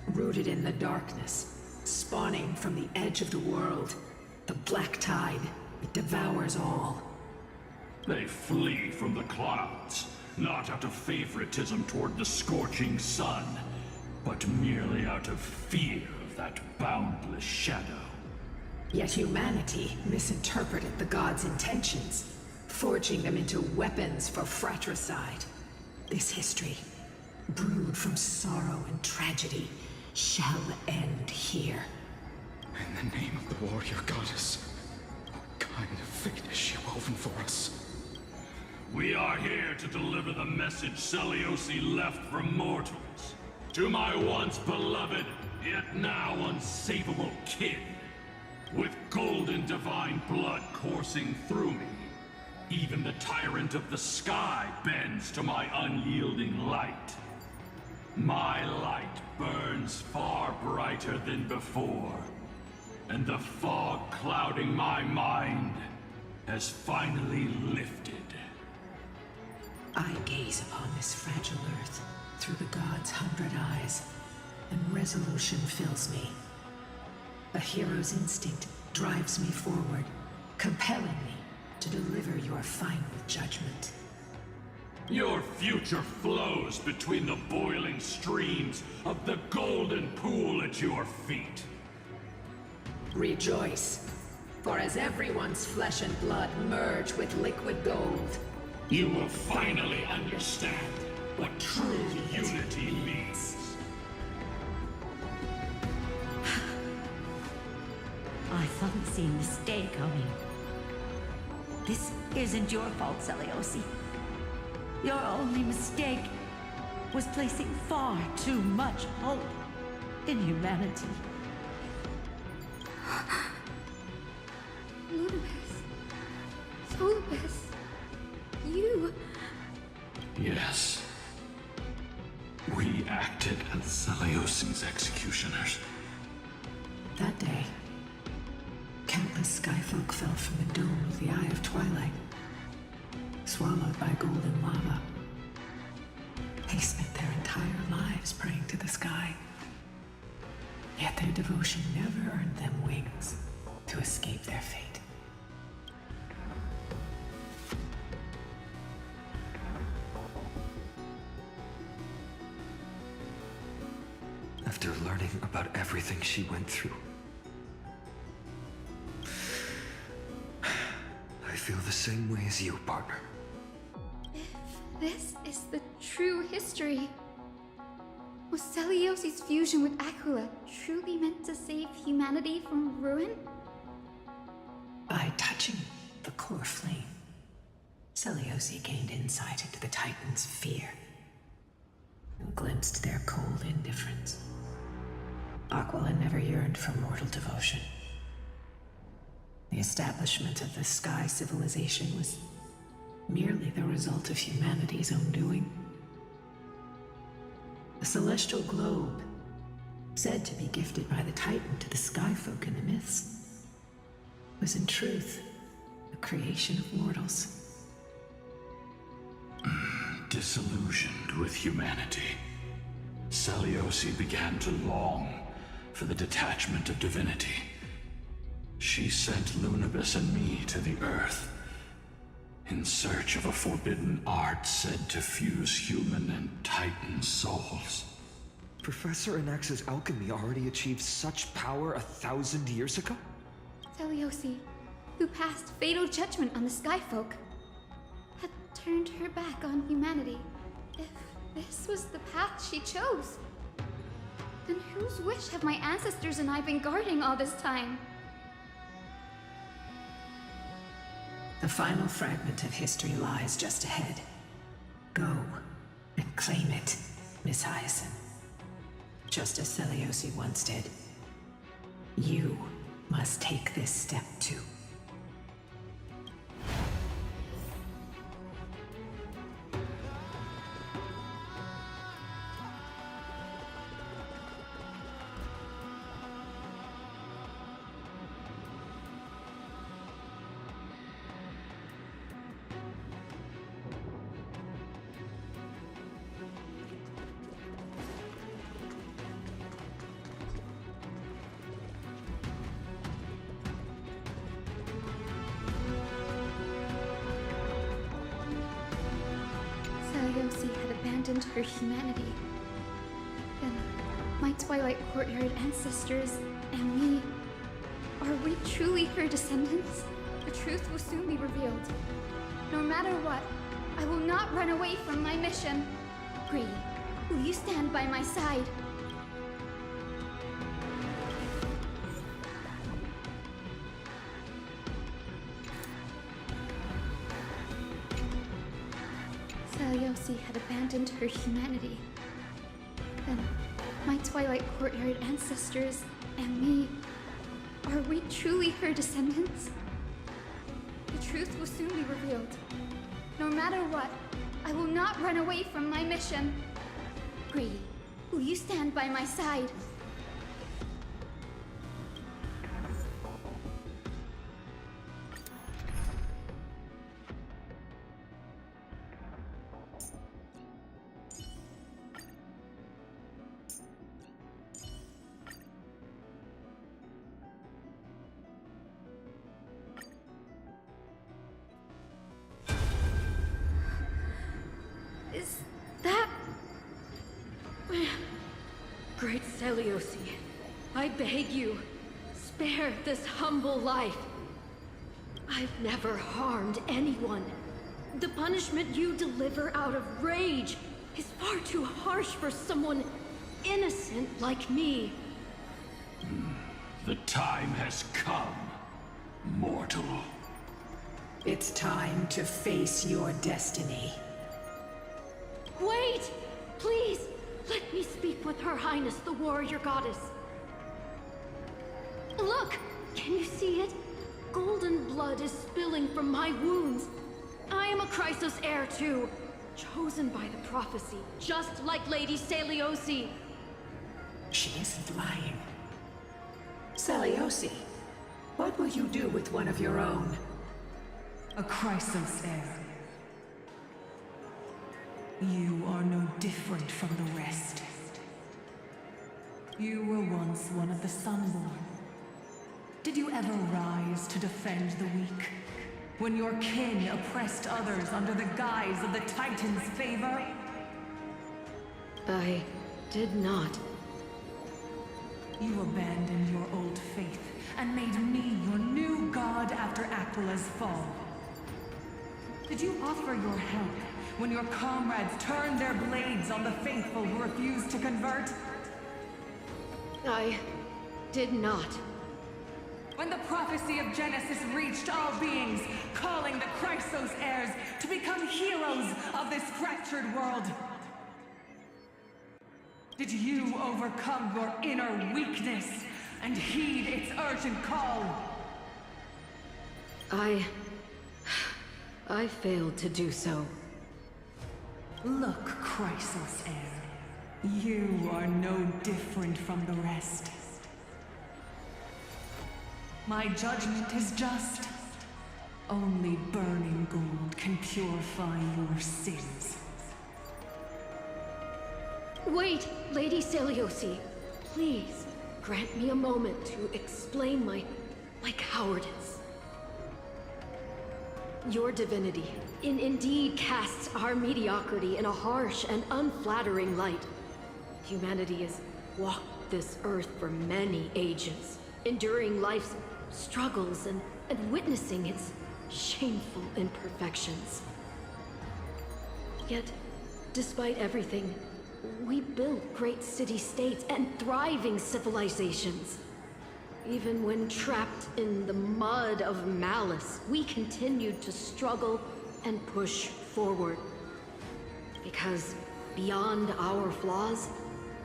rooted in the darkness, spawning from the edge of the world. The black tide, it devours all. They flee from the clouds, not out of favoritism toward the scorching sun, but merely out of fear of that boundless shadow. Yet humanity misinterpreted the god's intentions, forging them into weapons for fratricide. This history, brewed from sorrow and tragedy, shall end here. In the name of the warrior goddess, what kind of fate has she woven for us? We are here to deliver the message Seliosi left for mortals. To my once beloved, yet now unsavable kin. With golden divine blood coursing through me, even the tyrant of the sky bends to my unyielding light. My light burns far brighter than before, and the fog clouding my mind has finally lifted. I gaze upon this fragile earth through the god's 100 eyes, and resolution fills me. A hero's instinct drives me forward, compelling me to deliver your final judgment. Your future flows between the boiling streams of the golden pool at your feet. Rejoice, for as everyone's flesh and blood merge with liquid gold, you will finally understand what true unity means. I thought I'd seen a mistake coming. This isn't your fault, Seliosi. Your only mistake was placing far too much hope in humanity. Lunabis. Solibus. You. Yes. We acted as Saliosi's executioners. That day, countless skyfolk fell from the dome of the Eye of Twilight, swallowed by golden lava. They spent their entire lives praying to the sky, yet their devotion never earned them wings to escape their fate. After learning about everything she went through, I feel the same way as you, partner. If this is the true history, was Celiosi's fusion with Aquila truly meant to save humanity from ruin? By touching the core flame, Celiosi gained insight into the Titans' fear and glimpsed their cold indifference. Aquila never yearned for mortal devotion. The establishment of the Sky Civilization was merely the result of humanity's own doing. The celestial globe, said to be gifted by the Titan to the Skyfolk in the myths, was in truth a creation of mortals. Disillusioned with humanity, Celiosi began to long for the detachment of divinity. She sent Lunabus and me to the Earth in search of a forbidden art said to fuse human and Titan souls. Professor Anax's alchemy already achieved such power 1,000 years ago? Celiosi, who passed fatal judgment on the Skyfolk, had turned her back on humanity. If this was the path she chose, then whose wish have my ancestors and I been guarding all this time? The final fragment of history lies just ahead. Go and claim it, Miss Hyacinth. Just as Celiosi once did. You must take this step too. Celiosi had abandoned her humanity. Then, my Twilight Courtyard ancestors and me, are we truly her descendants? The truth will soon be revealed. No matter what, I will not run away from my mission. Grady, will you stand by my side? Celiosi had abandoned her humanity. Then, my Twilight Courtyard ancestors and me, are we truly her descendants? The truth will soon be revealed. No matter what, I will not run away from my mission. Grady, will you stand by my side? Is that... Great Celiosi, I beg you, spare this humble life. I've never harmed anyone. The punishment you deliver out of rage is far too harsh for someone innocent like me. The time has come, mortal. It's time to face your destiny. Wait! Please! Let me speak with Her Highness, the warrior goddess. Look! Can you see it? Golden blood is spilling from my wounds. I am a Chrysos heir too. chosen by the prophecy, just like Lady Seliosi. She isn't lying. Seliosi, what will you do with one of your own? A Chrysos heir. You are no different from the rest. You were once one of the Sunborn. Did you ever rise to defend the weak? When your kin oppressed others under the guise of the Titan's favor? I did not. You abandoned your old faith and made me your new god after Aquila's fall. Did you offer your help when your comrades turned their blades on the faithful who refused to convert? I did not. When the prophecy of Genesis reached all beings, calling the Chrysos heirs to become heroes of this fractured world, did you overcome your inner weakness and heed its urgent call? I failed to do so. Look, Chrysos heir, you are no different from the rest. My judgment is just. Only burning gold can purify your sins. Wait, Lady Seliosi. Please, grant me a moment to explain my cowardice. Your divinity indeed casts our mediocrity in a harsh and unflattering light. Humanity has walked this earth for many ages, enduring life's struggles and witnessing its shameful imperfections. Yet, despite everything, we built great city-states and thriving civilizations. Even when trapped in the mud of malice, we continued to struggle and push forward. Because beyond our flaws,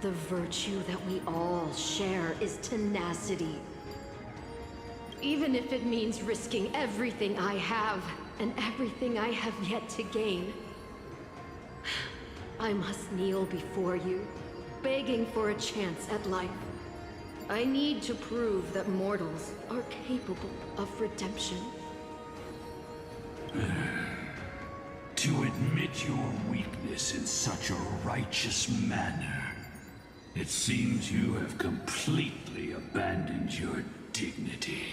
the virtue that we all share is tenacity. Even if it means risking everything I have and everything I have yet to gain. I must kneel before you, begging for a chance at life. I need to prove that mortals are capable of redemption. To admit your weakness in such a righteous manner, it seems you have completely abandoned your dignity.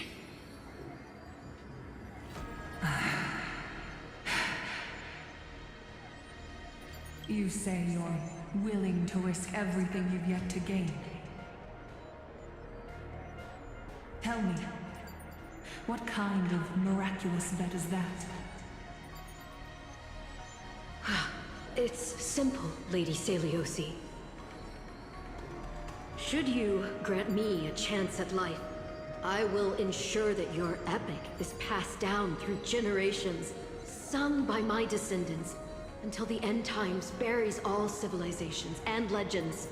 You say you're willing to risk everything you've yet to gain. Tell me, what kind of miraculous bet is that? It's simple, Lady Seliosi. Should you grant me a chance at life, I will ensure that your epic is passed down through generations, sung by my descendants, until the end times buries all civilizations and legends.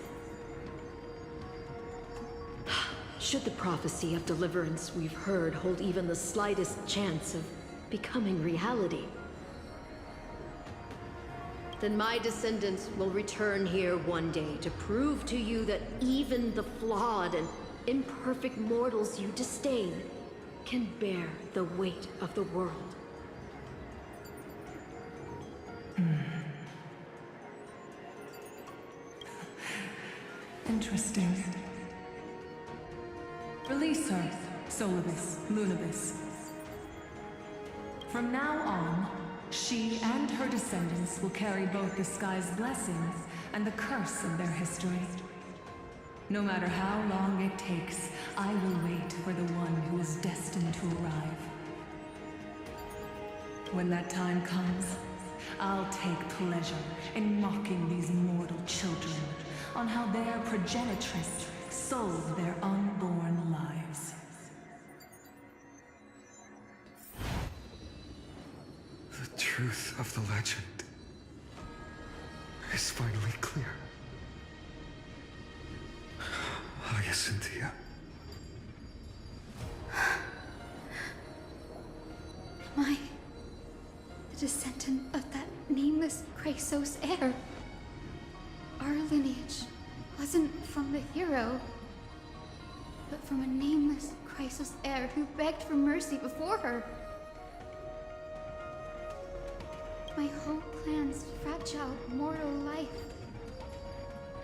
Should the prophecy of deliverance we've heard hold even the slightest chance of becoming reality, then my descendants will return here one day to prove to you that even the flawed and imperfect mortals you disdain can bear the weight of the world. Interesting. Release her, Solibus, Lunibus. From now on, she and her descendants will carry both the sky's blessings and the curse of their history. No matter how long it takes, I will wait for the one who is destined to arrive. When that time comes, I'll take pleasure in mocking these mortal children on how their progenitress sold their unborn lives. The truth of the legend is finally clear. Hyacinthia. Am I the descendant of that nameless Chrysos heir. Our lineage wasn't from the hero, but from a nameless Chrysos heir who begged for mercy before her. My whole clan's fragile mortal life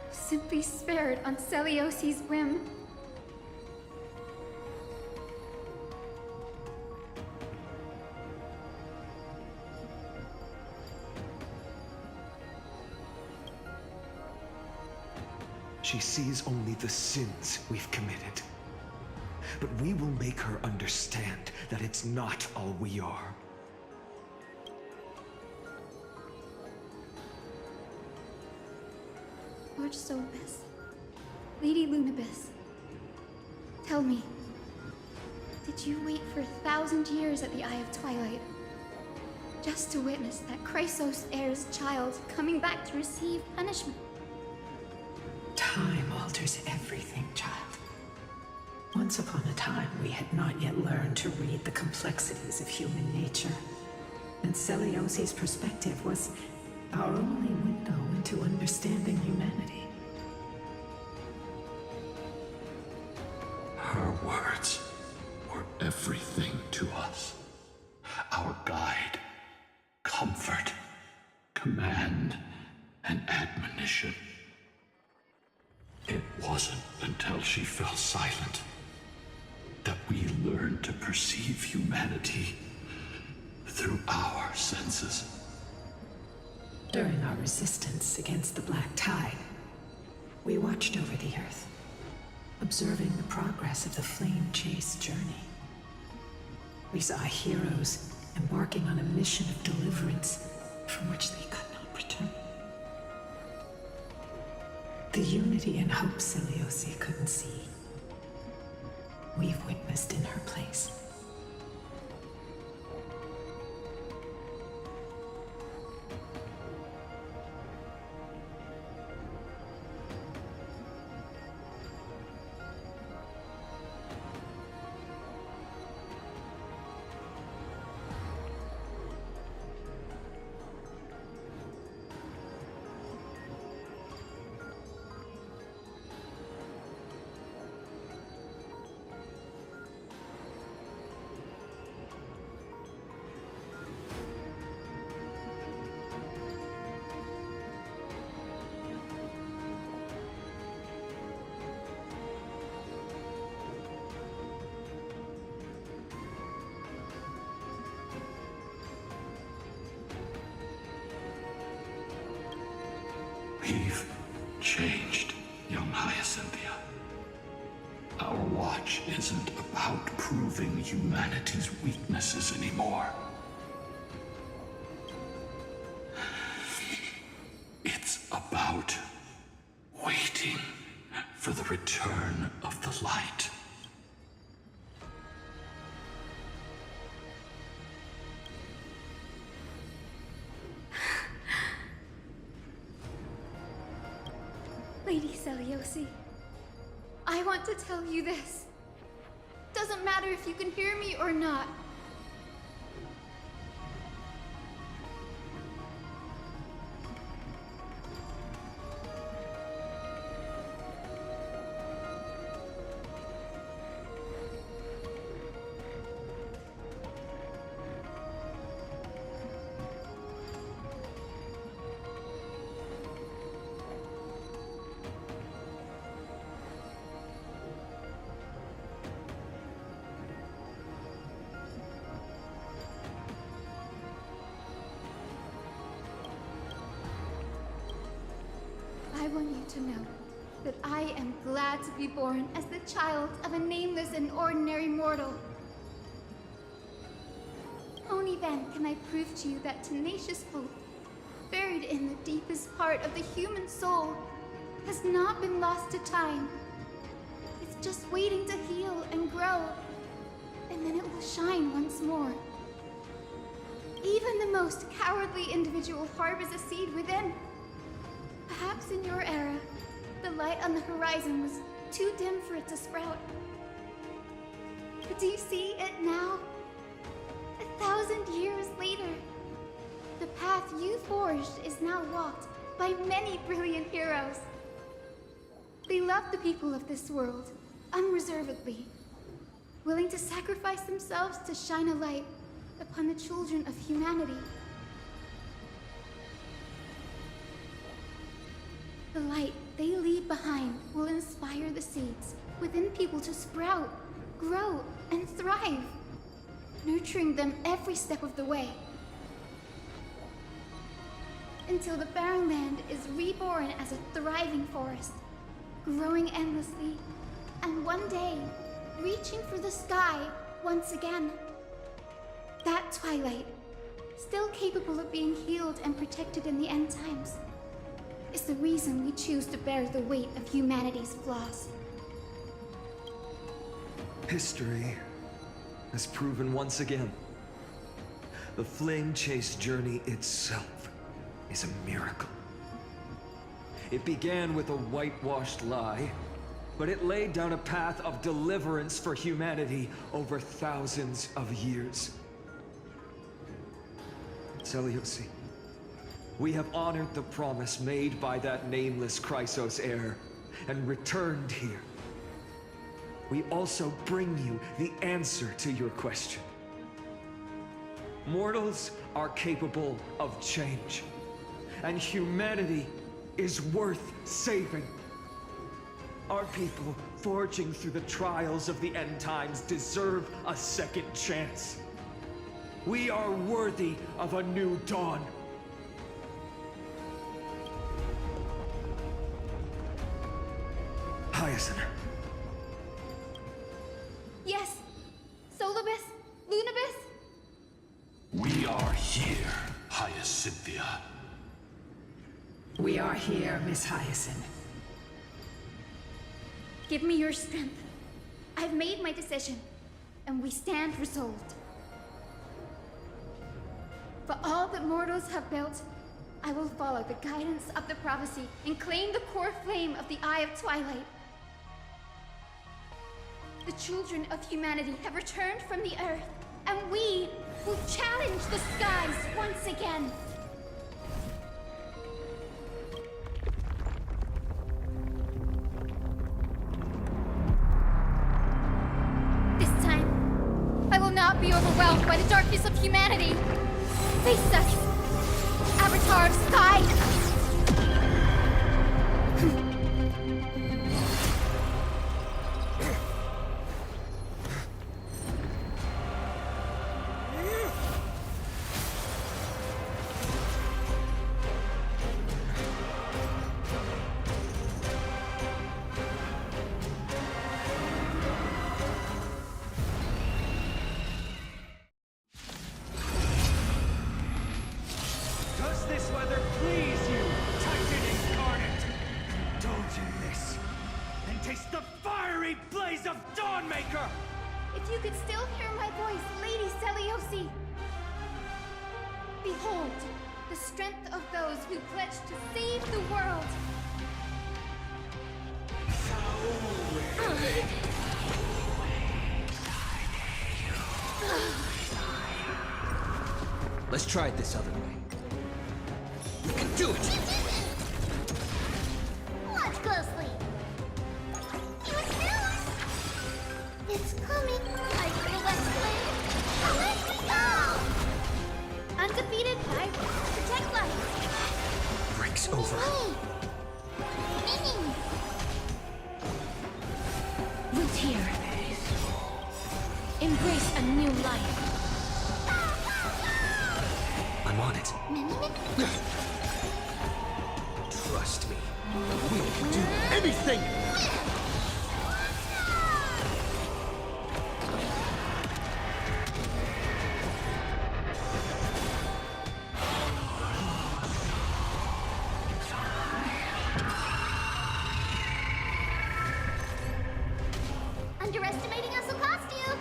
was simply spared on Celiosi's whim. She sees only the sins we've committed. But we will make her understand that it's not all we are. Lord Solbus, Lady Lunibus, tell me, did you wait for 1,000 years at the Eye of Twilight just to witness that Chrysos heir's child coming back to receive punishment? Time alters everything, child. Once upon a time, we had not yet learned to read the complexities of human nature. And Celiosi's perspective was our only window into understanding humanity. Her words were everything to us. Our guide, comfort, command, and admonition. It wasn't until she fell silent that we learned to perceive humanity through our senses. During our resistance against the Black Tide, we watched over the Earth, observing the progress of the Flame Chase journey. We saw heroes embarking on a mission of deliverance from which they could not return. The unity and hope Celiosi couldn't see, we've witnessed in her place. We've changed, young Hyacinthia. Our watch isn't about proving humanity's weaknesses anymore. It's about waiting for the return of the light. Lady Celiosi, I want to tell you this. Doesn't matter if you can hear me or not. I want you to know that I am glad to be born as the child of a nameless and ordinary mortal. Only then can I prove to you that tenacious hope, buried in the deepest part of the human soul, has not been lost to time. It's just waiting to heal and grow, and then it will shine once more. Even the most cowardly individual harbors a seed within. Perhaps in your era, the light on the horizon was too dim for it to sprout. But do you see it now? 1,000 years later, The path you forged is now walked by many brilliant heroes. They love the people of this world, unreservedly, willing to sacrifice themselves to shine a light upon the children of humanity. The light they leave behind will inspire the seeds within people to sprout, grow, and thrive, nurturing them every step of the way. Until the barren land is reborn as a thriving forest, growing endlessly, and one day, reaching for the sky once again. That twilight, still capable of being healed and protected in the end times, is the reason we choose to bear the weight of humanity's flaws. History has proven once again, the flame chase journey itself is a miracle. It began with a whitewashed lie, but it laid down a path of deliverance for humanity over thousands of years. Seleuci, we have honored the promise made by that nameless Chrysos heir and returned here. We also bring you the answer to your question. Mortals are capable of change, and humanity is worth saving. Our people, forging through the trials of the end times, deserve a second chance. We are worthy of a new dawn. Hyacinth. Yes! Solibus? Lunibus? We are here, Hyacinthia. We are here, Miss Hyacinth. Give me your strength. I've made my decision, and we stand resolved. For all that mortals have built, I will follow the guidance of the prophecy and claim the core flame of the Eye of Twilight. The children of humanity have returned from the earth, and we will challenge the skies once again. This time, I will not be overwhelmed by the darkness of humanity. Face us, Avatar of Sky! Does this weather please you, Titan incarnate? Indulge in this, and taste the fiery blaze of Dawnmaker! If you could still hear my voice, Lady Seleuci! Behold, the strength of those who pledged to save the world! Let's try it this other way. We can do it! Watch closely. It's coming. I feel that flame. Let me go! Undefeated, I will protect life. Break's over. Root here. Embrace a new life. I'm on it. Trust me. We can do anything! Underestimating us will cost you.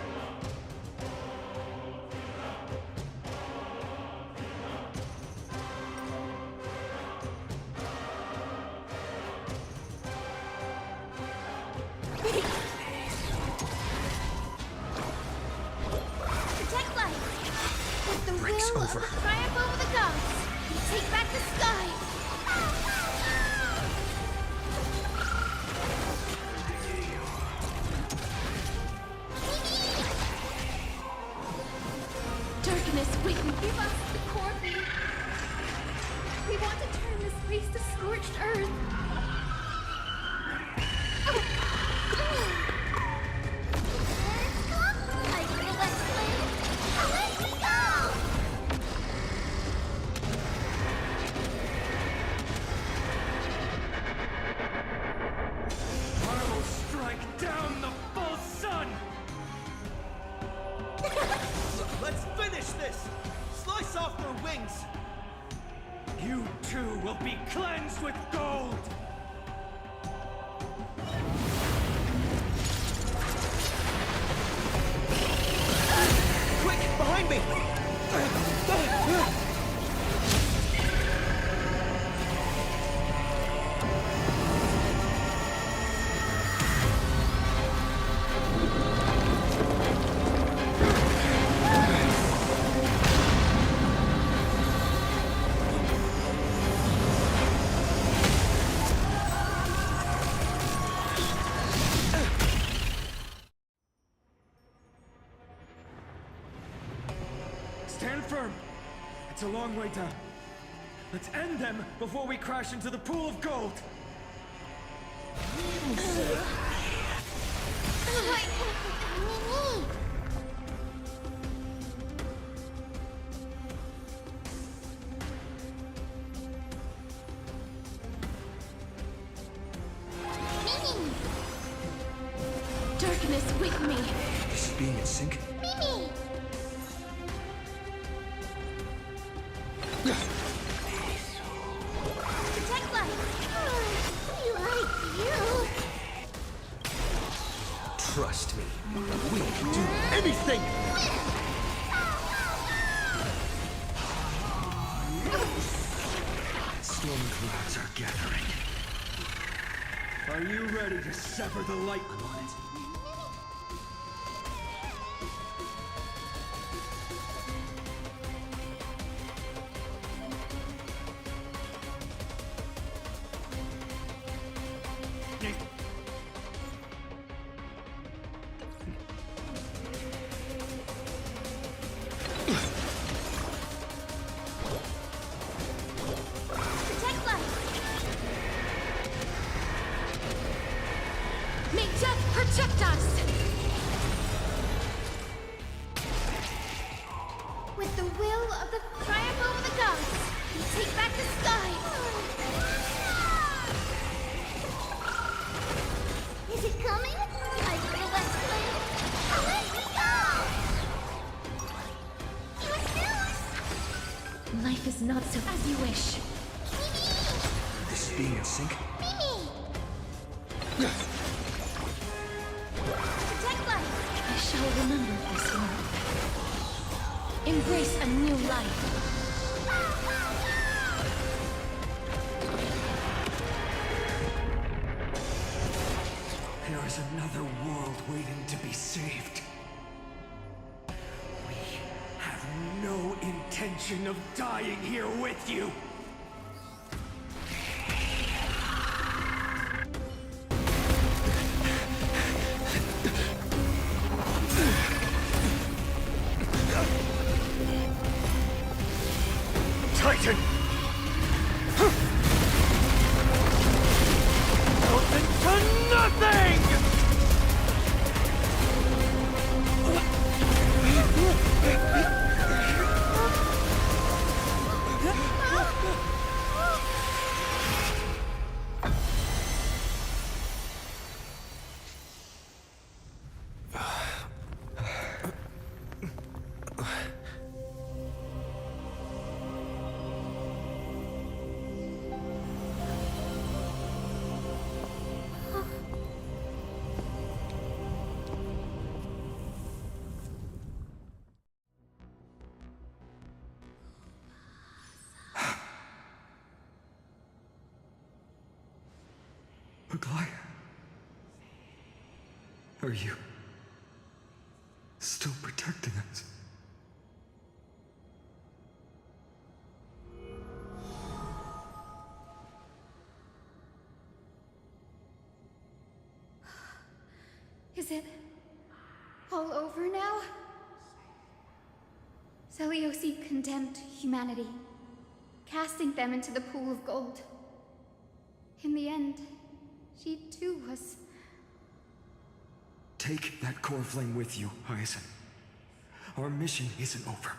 disgrace the scorched earth. I will explain. Let me go! I will strike down the full sun! Let's finish this! Slice off their wings! You too will be cleansed with gold! Quick, behind me! Stand firm! It's a long way down. Let's end them before we crash into the pool of gold! Darkness with me. This is being in sync? Mimi! Protect life! We like you! Trust me, we can do anything! Storm clouds are gathering. Are you ready to sever the light? I'm on it. Protect life! May death protect us! With the will of the triumph over the gods, we take back the sky! Is it coming? I will explain. Let me go! You refuse! Life is not so as you wish. This is being in sync? Mimi! Protect life! I shall remember this one. Embrace a new life. There is another world waiting to be saved. We have no intention of dying here with you. Titan! Open to nothing! Maglai? Are you still protecting us? Is it all over now? Seliosi condemned humanity. casting them into the pool of gold. In the end, she too was... Take that core flame with you, Hyacinth. Our mission isn't over.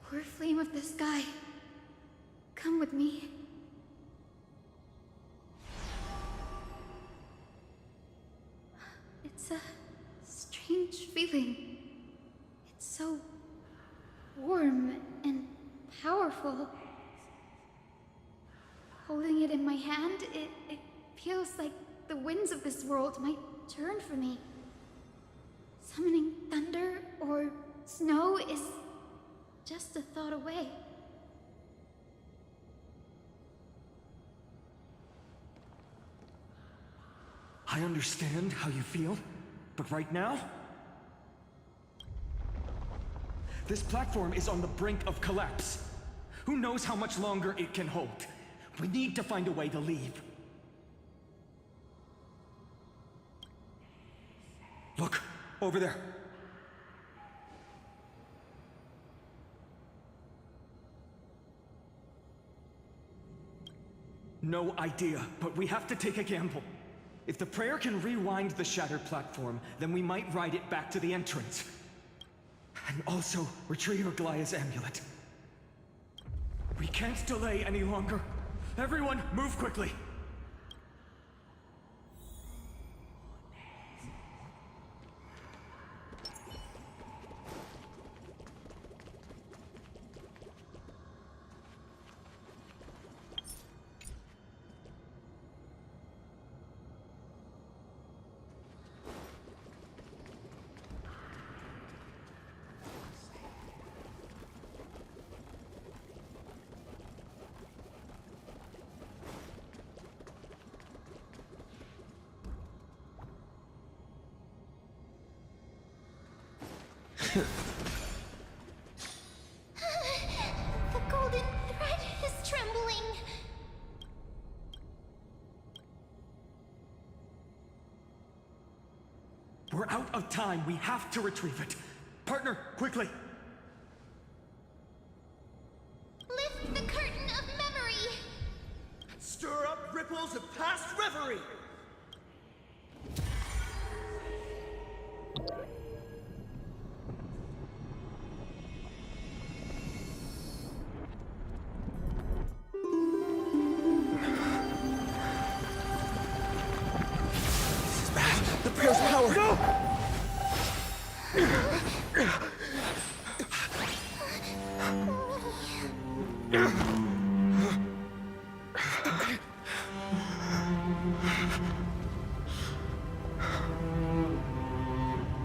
Core flame of the sky, come with me. It's a strange feeling. It's so warm and powerful. Holding it in my hand, it feels like the winds of this world might turn for me. Summoning thunder or snow is just a thought away. I understand how you feel, but right now, this platform is on the brink of collapse. Who knows how much longer it can hold? We need to find a way to leave. Look, over there. No idea, but we have to take a gamble. If the prayer can rewind the shattered platform, then we might ride it back to the entrance. And also retrieve Aglaya's amulet. We can't delay any longer. Everyone, move quickly. The golden thread is trembling. We're out of time. We have to retrieve it. Partner, quickly. Lift the curtain of memory. Stir up ripples of past reverie. The prayer's power! No!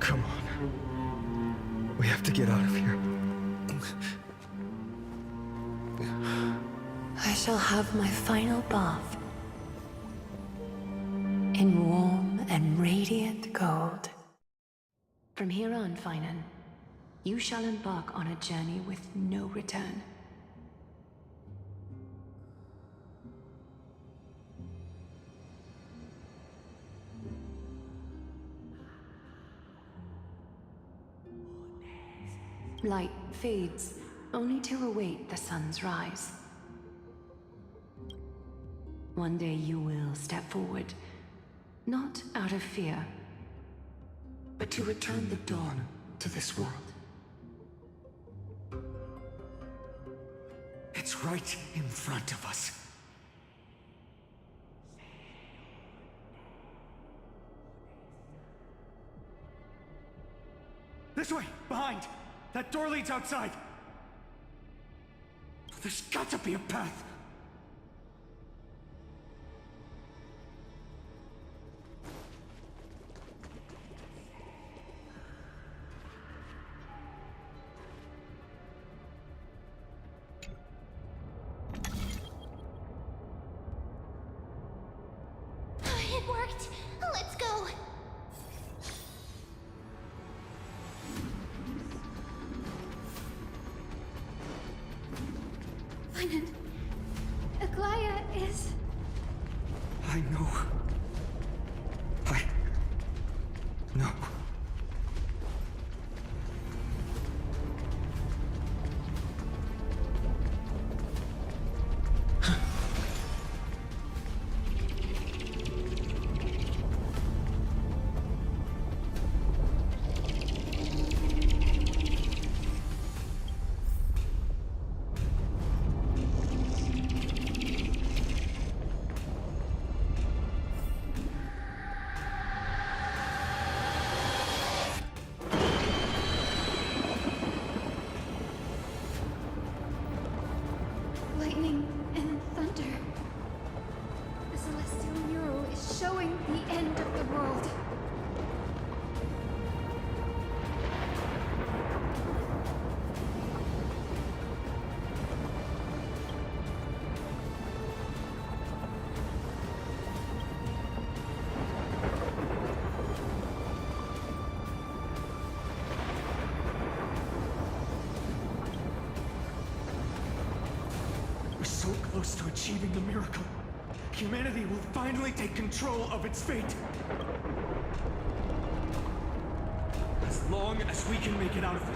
Come on. We have to get out of here. I shall have my final bath in warm and radiant gold. From here on, Finan, you shall embark on a journey with no return. Light fades, only to await the sun's rise. One day you will step forward, not out of fear, but to return the dawn to this world. It's right in front of us. This way! Behind! That door leads outside! There's got to be a path! It worked. Let's go. Finan, No. Lightning and thunder. The celestial mural is showing the end of the world. We're so close to achieving the miracle. Humanity will finally take control of its fate. As long as we can make it out of here.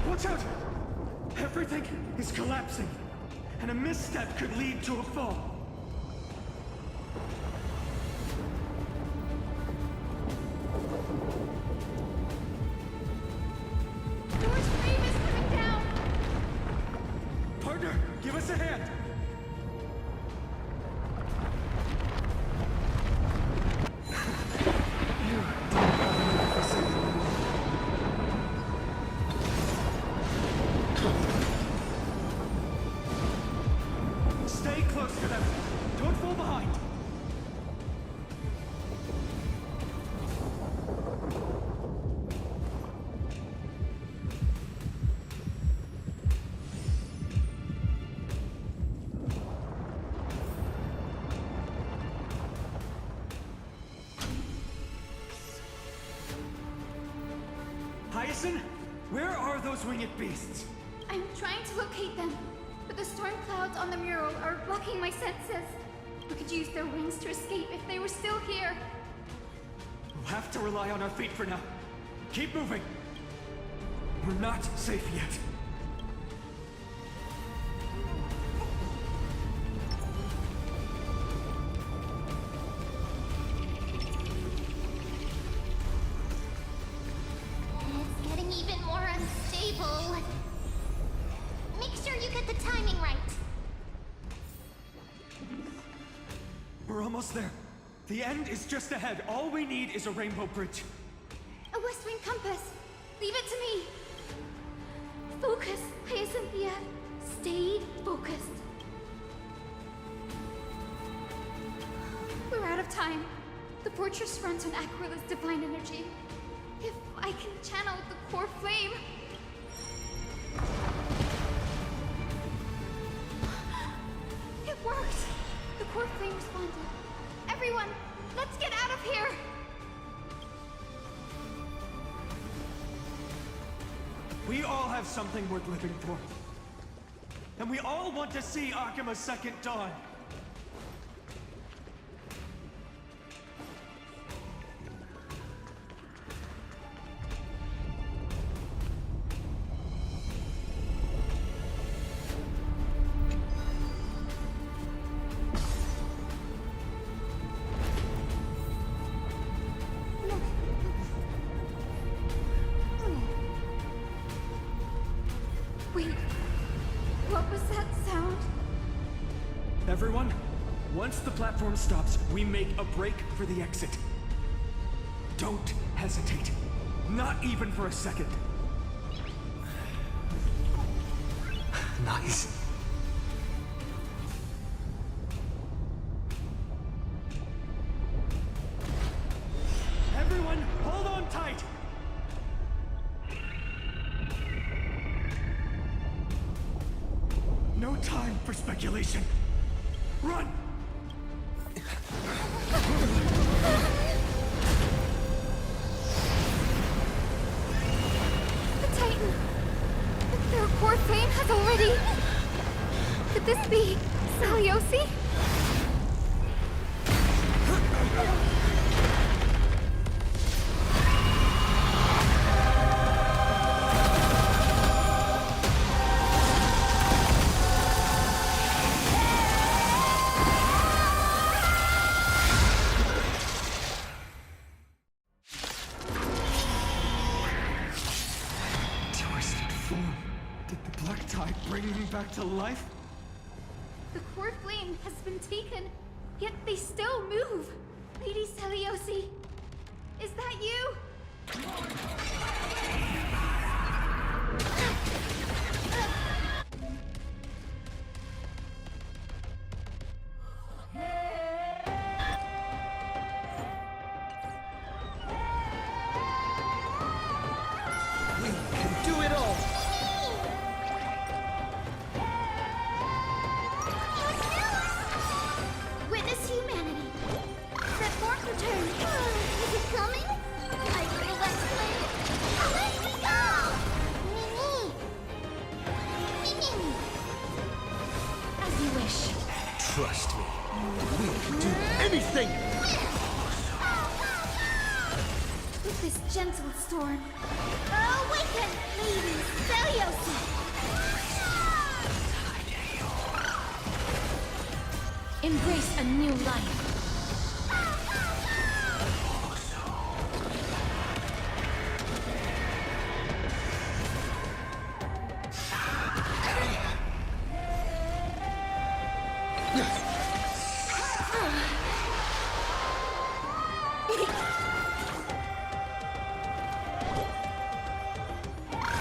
Watch out! Everything is collapsing, and a misstep could lead to a fall. Door's frame is coming down! Partner, give us a hand! Stay close to them. Don't fall behind. Hyacinth, where are those winged beasts? I'm trying to locate them, but the storm clouds on the mural are blocking my senses. We could use their wings to escape if they were still here. We'll have to rely on our feet for now. Keep moving. We're not safe yet. It's getting even more unstable. Make sure you get the timing right. We're almost there. The end is just ahead. All we need is a rainbow bridge. A West Wing compass. Leave it to me. Focus, Hyacinthia. Stay focused. We're out of time. The fortress runs on Aquila's divine energy. If I can channel the core flame... It worked! The core flame responded. Everyone, let's get out of here! We all have something worth living for. And we all want to see Akima's second dawn. Wait, what was that sound? Everyone, once the platform stops, we make a break for the exit. Don't hesitate. Not even for a second. Nice. Everyone, hold on tight! No time for speculation. Run! The Titan! Their core flame has already... Could this be Seliosi? Back to life? The core flame has been taken, yet they still move. Lady Seliosi, is that you? We can do it all! Witness humanity. That fork return. Is it coming? I feel that flame. Let me go! Mimi! As you wish. Trust me. We can do anything! With this gentle storm. Awaken, Lady Seliosi! Embrace a new life.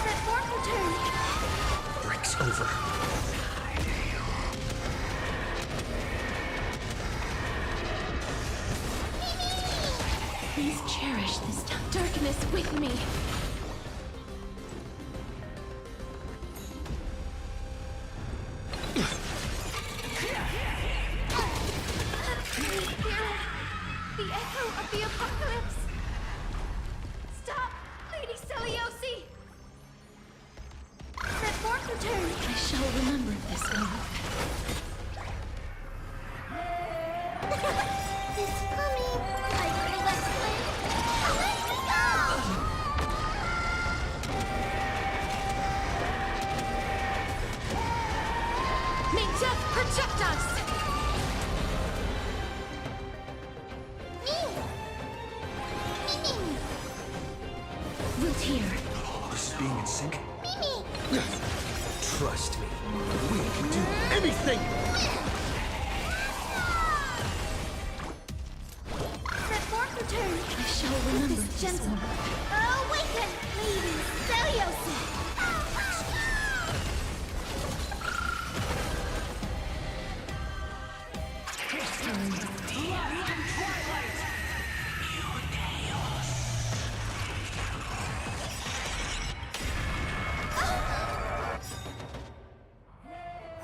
That fork return. Break's over. Please cherish this darkness with me. The echo of the apocalypse. Stop, Lady Seliosi! That fork return. I shall remember this moment. It's coming. I feel that flame. Let me go! May death protect us! Root here. This is being in sync? Mimi! Trust me. We can do anything! That fork return. I shall remember this gentle. moment. Awaken, Lady Seliosi!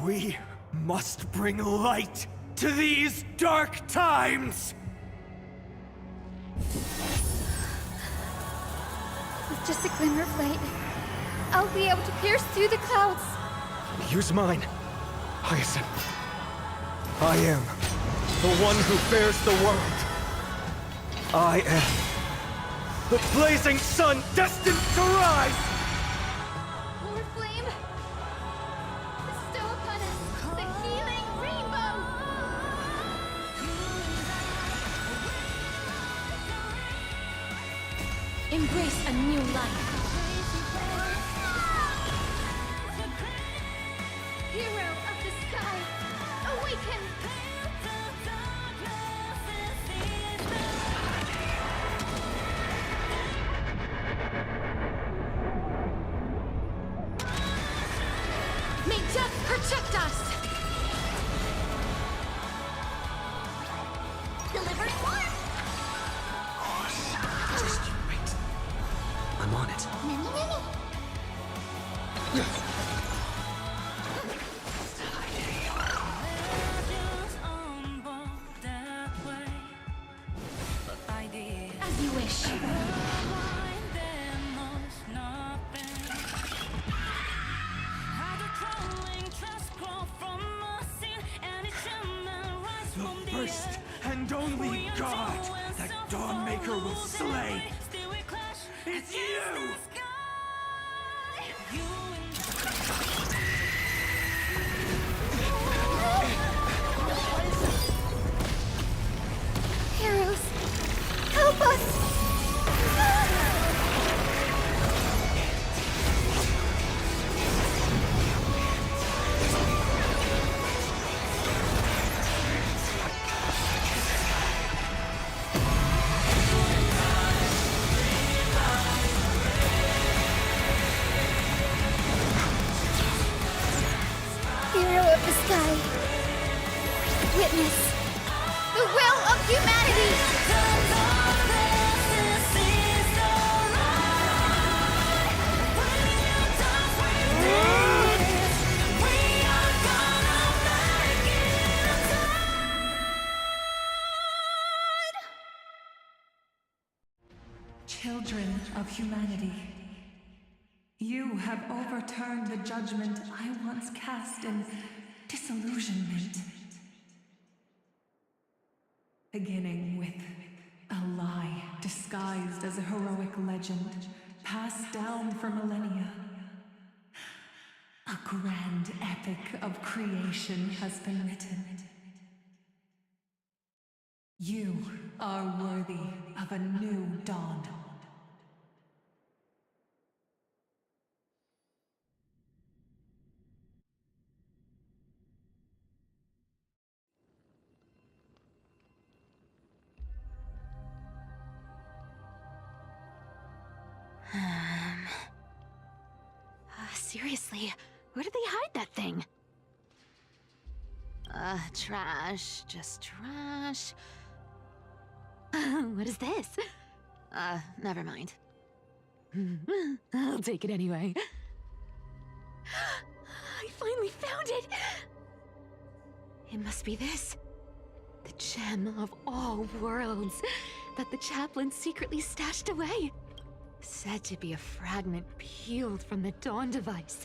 We must bring light to these dark times! With just a glimmer of light, I'll be able to pierce through the clouds. Use mine, Hyacinth. I am the one who bears the world. I am the blazing sun destined to rise! More flame! Bestow upon us the healing rainbow! Embrace a new life. Hero of the sky, awaken! Death protect us! Delivering warmth! Just you wait. I'm on it. Many. As you wish. The first and only god that Dawnmaker will slay. It's you! Heroes, help us! Hero of the sky, witness the will of humanity! Children of humanity, you have overturned the judgment I once cast in disillusionment. Beginning with a lie disguised as a heroic legend, passed down for millennia. A grand epic of creation has been written. You are worthy of a new dawn. Seriously, where did they hide that thing? Trash. Just trash. What is this? Never mind. I'll take it anyway. I finally found it! It must be this. The gem of all worlds that the chaplain secretly stashed away. Said to be a fragment peeled from the Dawn device.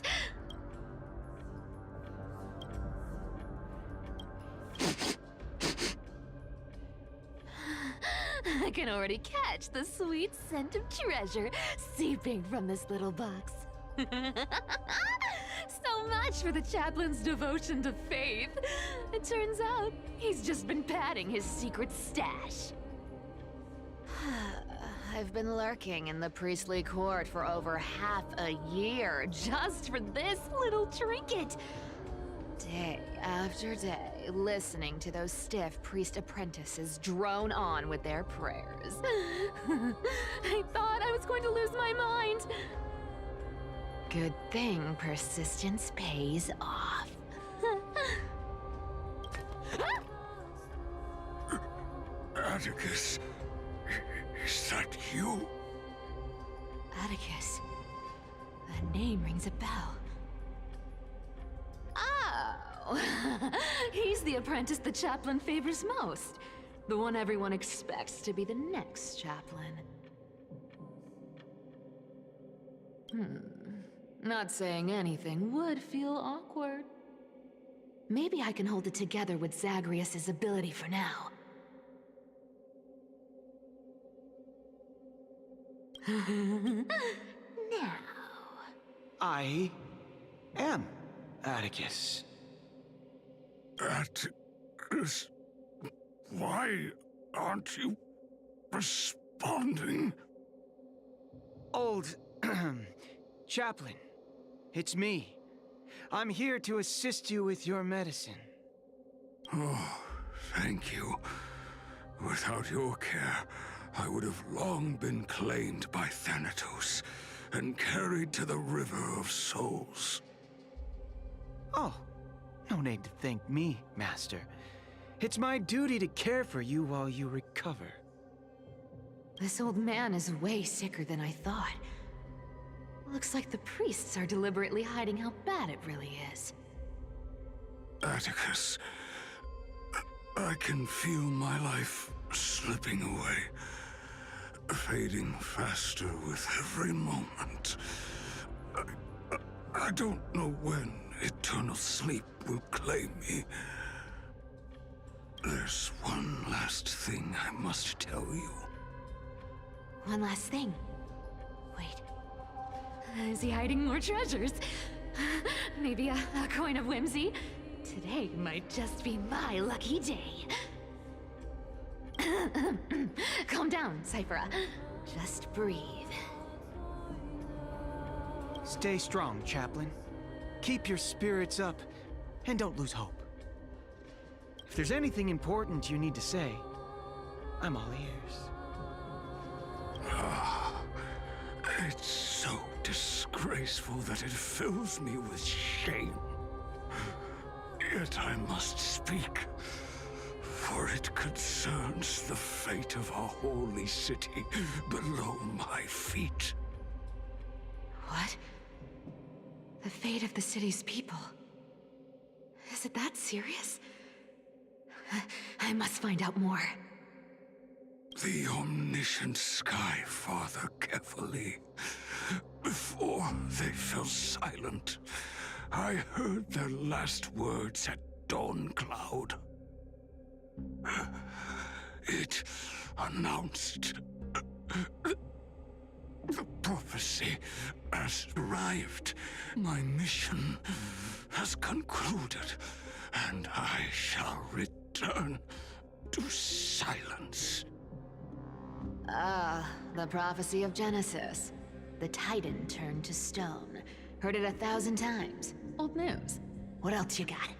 I can already catch the sweet scent of treasure seeping from this little box. So much for the chaplain's devotion to faith. It turns out he's just been padding his secret stash. I've been lurking in the priestly court for over half a year just for this little trinket. Day after day, listening to those stiff priest apprentices drone on with their prayers. I thought I was going to lose my mind. Good thing persistence pays off. Atticus, is that you? Atticus. That name rings a bell. Oh! He's the apprentice the chaplain favors most. The one everyone expects to be the next chaplain. Not saying anything would feel awkward. Maybe I can hold it together with Zagreus' ability for now. Now... I am Atticus. Atticus, why aren't you responding? Old chaplain, it's me. I'm here to assist you with your medicine. Oh, thank you. Without your care, I would have long been claimed by Thanatos and carried to the River of Souls. Oh, no need to thank me, Master. It's my duty to care for you while you recover. This old man is way sicker than I thought. Looks like the priests are deliberately hiding how bad it really is. Atticus, I can feel my life slipping away, fading faster with every moment. I don't know when eternal sleep will claim me. There's one last thing I must tell you. One last thing. Wait. Is he hiding more treasures? Maybe a coin of whimsy? Today might just be my lucky day. Calm down, Cyphera. Just breathe. Stay strong, Chaplain. Keep your spirits up, and don't lose hope. If there's anything important you need to say, I'm all ears. It's so disgraceful that it fills me with shame. Yet I must speak, for it concerns the fate of our holy city below my feet. What? The fate of the city's people? Is it that serious? I must find out more. The omniscient Sky Father carefully. Before they fell silent, I heard their last words at Dawn Cloud. It announced the prophecy has arrived. My mission has concluded, and I shall return to silence. Ah, the prophecy of Genesis. The Titan turned to stone. Heard it 1,000 times. Old news. What else you got?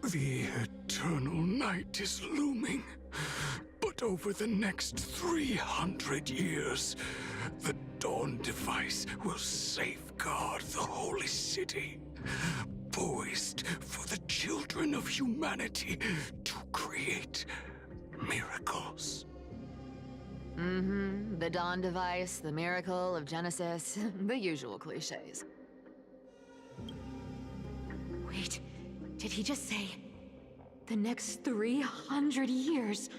The eternal night is looming. But over the next 300 years, the Dawn device will safeguard the holy city, poised for the children of humanity to create miracles. The Dawn device, the miracle of Genesis, the usual cliches. Wait, did he just say the next 300 years?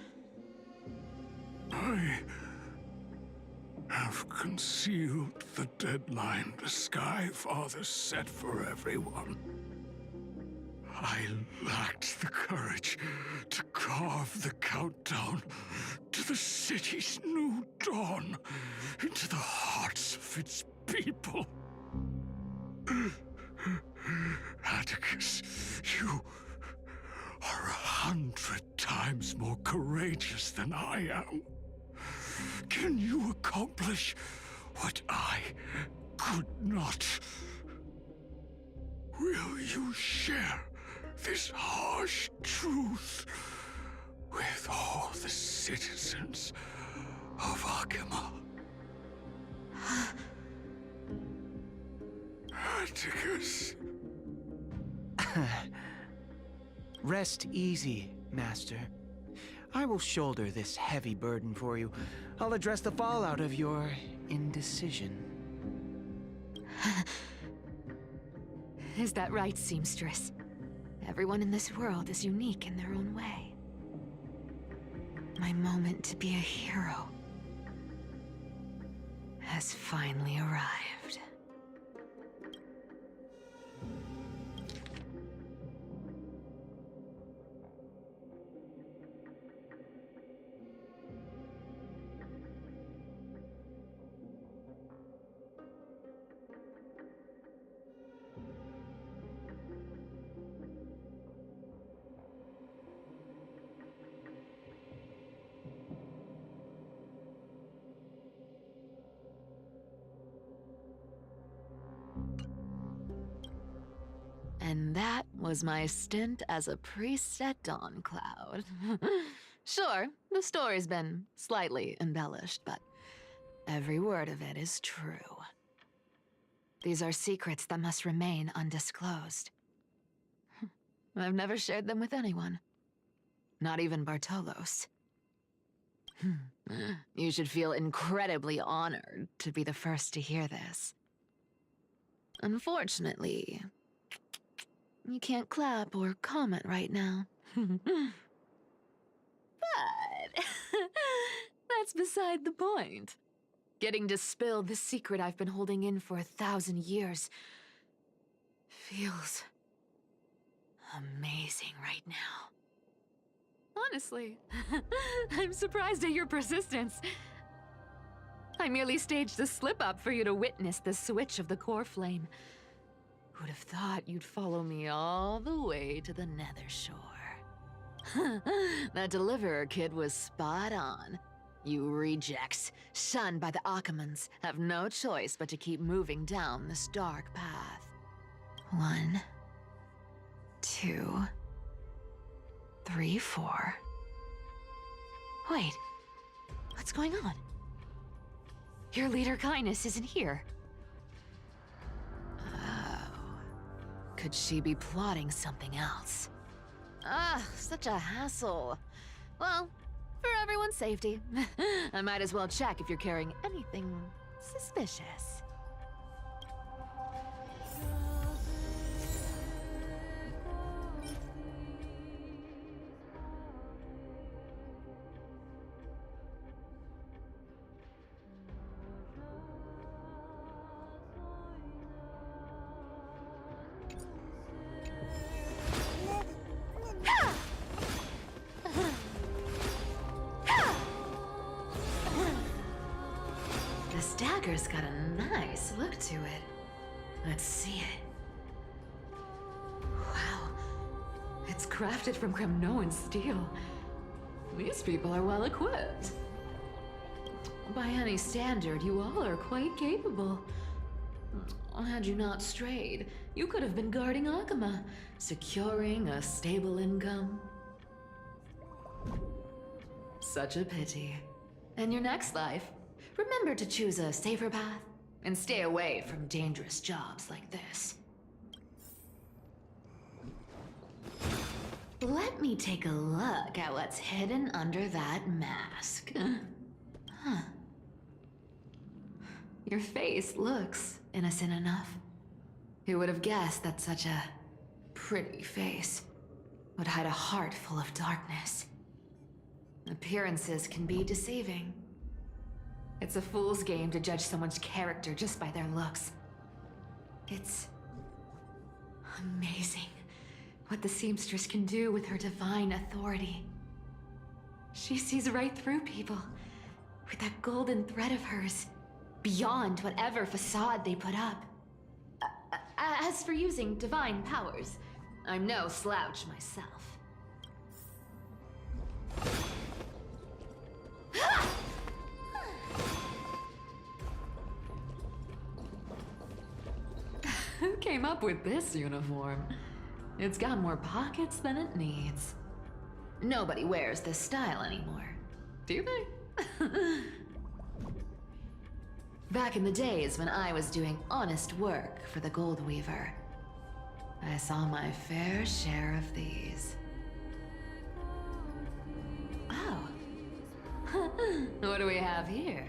I have concealed the deadline the Sky Father set for everyone. I lacked the courage to carve the countdown to the city's new dawn into the hearts of its people. Atticus, you are 100 times more courageous than I am. Can you accomplish what I could not? Will you share this harsh truth with all the citizens of Akima? Atticus. Rest easy, Master. I will shoulder this heavy burden for you. I'll address the fallout of your indecision. Is that right, Seamstress? Everyone in this world is unique in their own way. My moment to be a hero has finally arrived. And that was my stint as a priest at Dawn Cloud. Sure, the story's been slightly embellished, but every word of it is true. These are secrets that must remain undisclosed. I've never shared them with anyone. Not even Bartolos. You should feel incredibly honored to be the first to hear this. Unfortunately, you can't clap or comment right now. But that's beside the point. Getting to spill the secret I've been holding in for 1,000 years feels amazing right now. Honestly, I'm surprised at your persistence. I merely staged the slip-up for you to witness the switch of the core flame. Who'd have thought you'd follow me all the way to the Nether Shore? That deliverer kid was spot on. You rejects, shunned by the Akamans, have no choice but to keep moving down this dark path. 1, 2, 3, 4. Wait, what's going on? Your leader Kindness isn't here. Oh, could she be plotting something else? Such a hassle. Well, for everyone's safety, I might as well check if you're carrying anything suspicious. This dagger's got a nice look to it. Let's see it. Wow. It's crafted from Kremnoan steel. These people are well equipped. By any standard, you all are quite capable. Had you not strayed, you could have been guarding Akama, securing a stable income. Such a pity. In your next life, remember to choose a safer path and stay away from dangerous jobs like this. Let me take a look at what's hidden under that mask. Huh. Your face looks innocent enough. Who would have guessed that such a pretty face would hide a heart full of darkness? Appearances can be deceiving. It's a fool's game to judge someone's character just by their looks. It's amazing what the seamstress can do with her divine authority. She sees right through people with that golden thread of hers, beyond whatever facade they put up. As for using divine powers, I'm no slouch myself. Who came up with this uniform? It's got more pockets than it needs. Nobody wears this style anymore, do they? Back in the days when I was doing honest work for the Gold Weaver, I saw my fair share of these. Oh. What do we have here?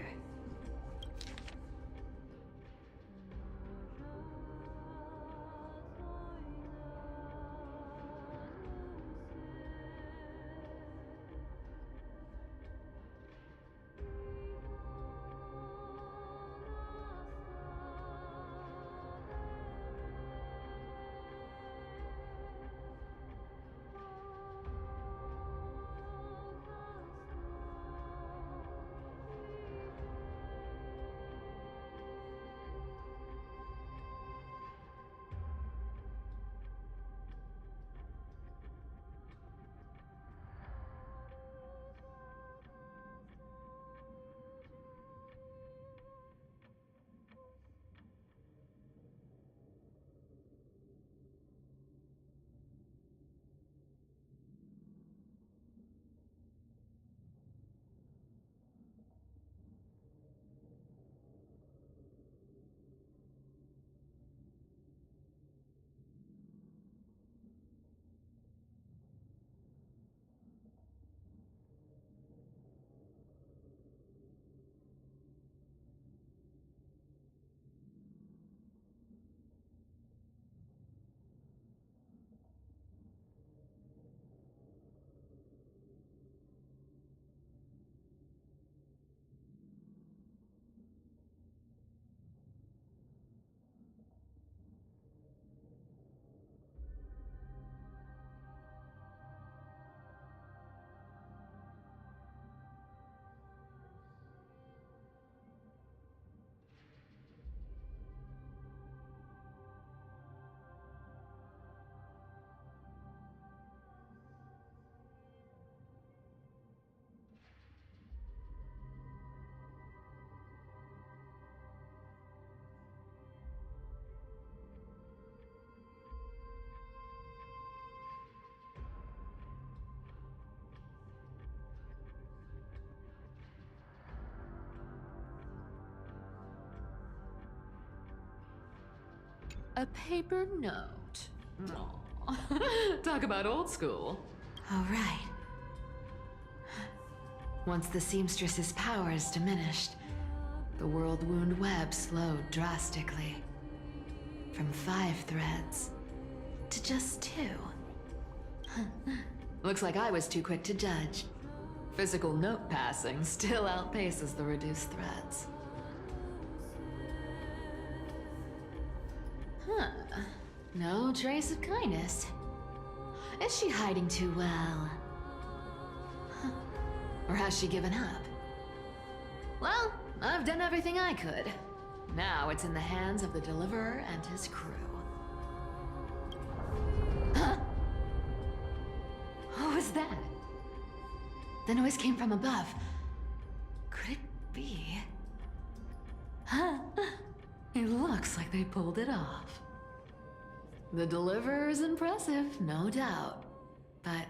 A paper note. Aw. Talk about old school. All right. Once the seamstress's power is diminished, the world wound web slowed drastically. From 5 threads to just 2. Looks like I was too quick to judge. Physical note passing still outpaces the reduced threads. Huh. No trace of kindness. Is she hiding too well? Huh. Or has she given up? Well, I've done everything I could. Now it's in the hands of the Deliverer and his crew. Huh? What was that? The noise came from above. Could it be? Huh? It looks like they pulled it off. The Deliverer is impressive, no doubt. But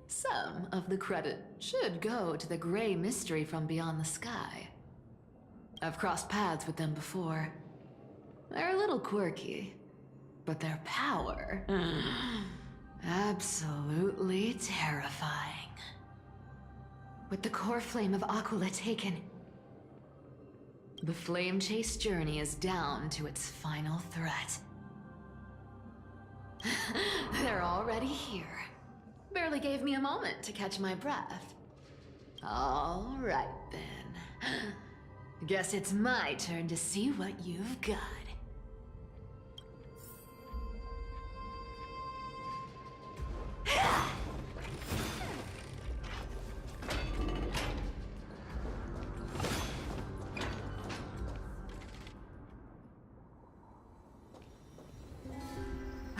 some of the credit should go to the gray mystery from beyond the sky. I've crossed paths with them before. They're a little quirky, but their power... absolutely terrifying. With the core flame of Aquila taken, the flame chase journey is down to its final threat. They're already here. Barely gave me a moment to catch my breath. All right then. Guess it's my turn to see what you've got.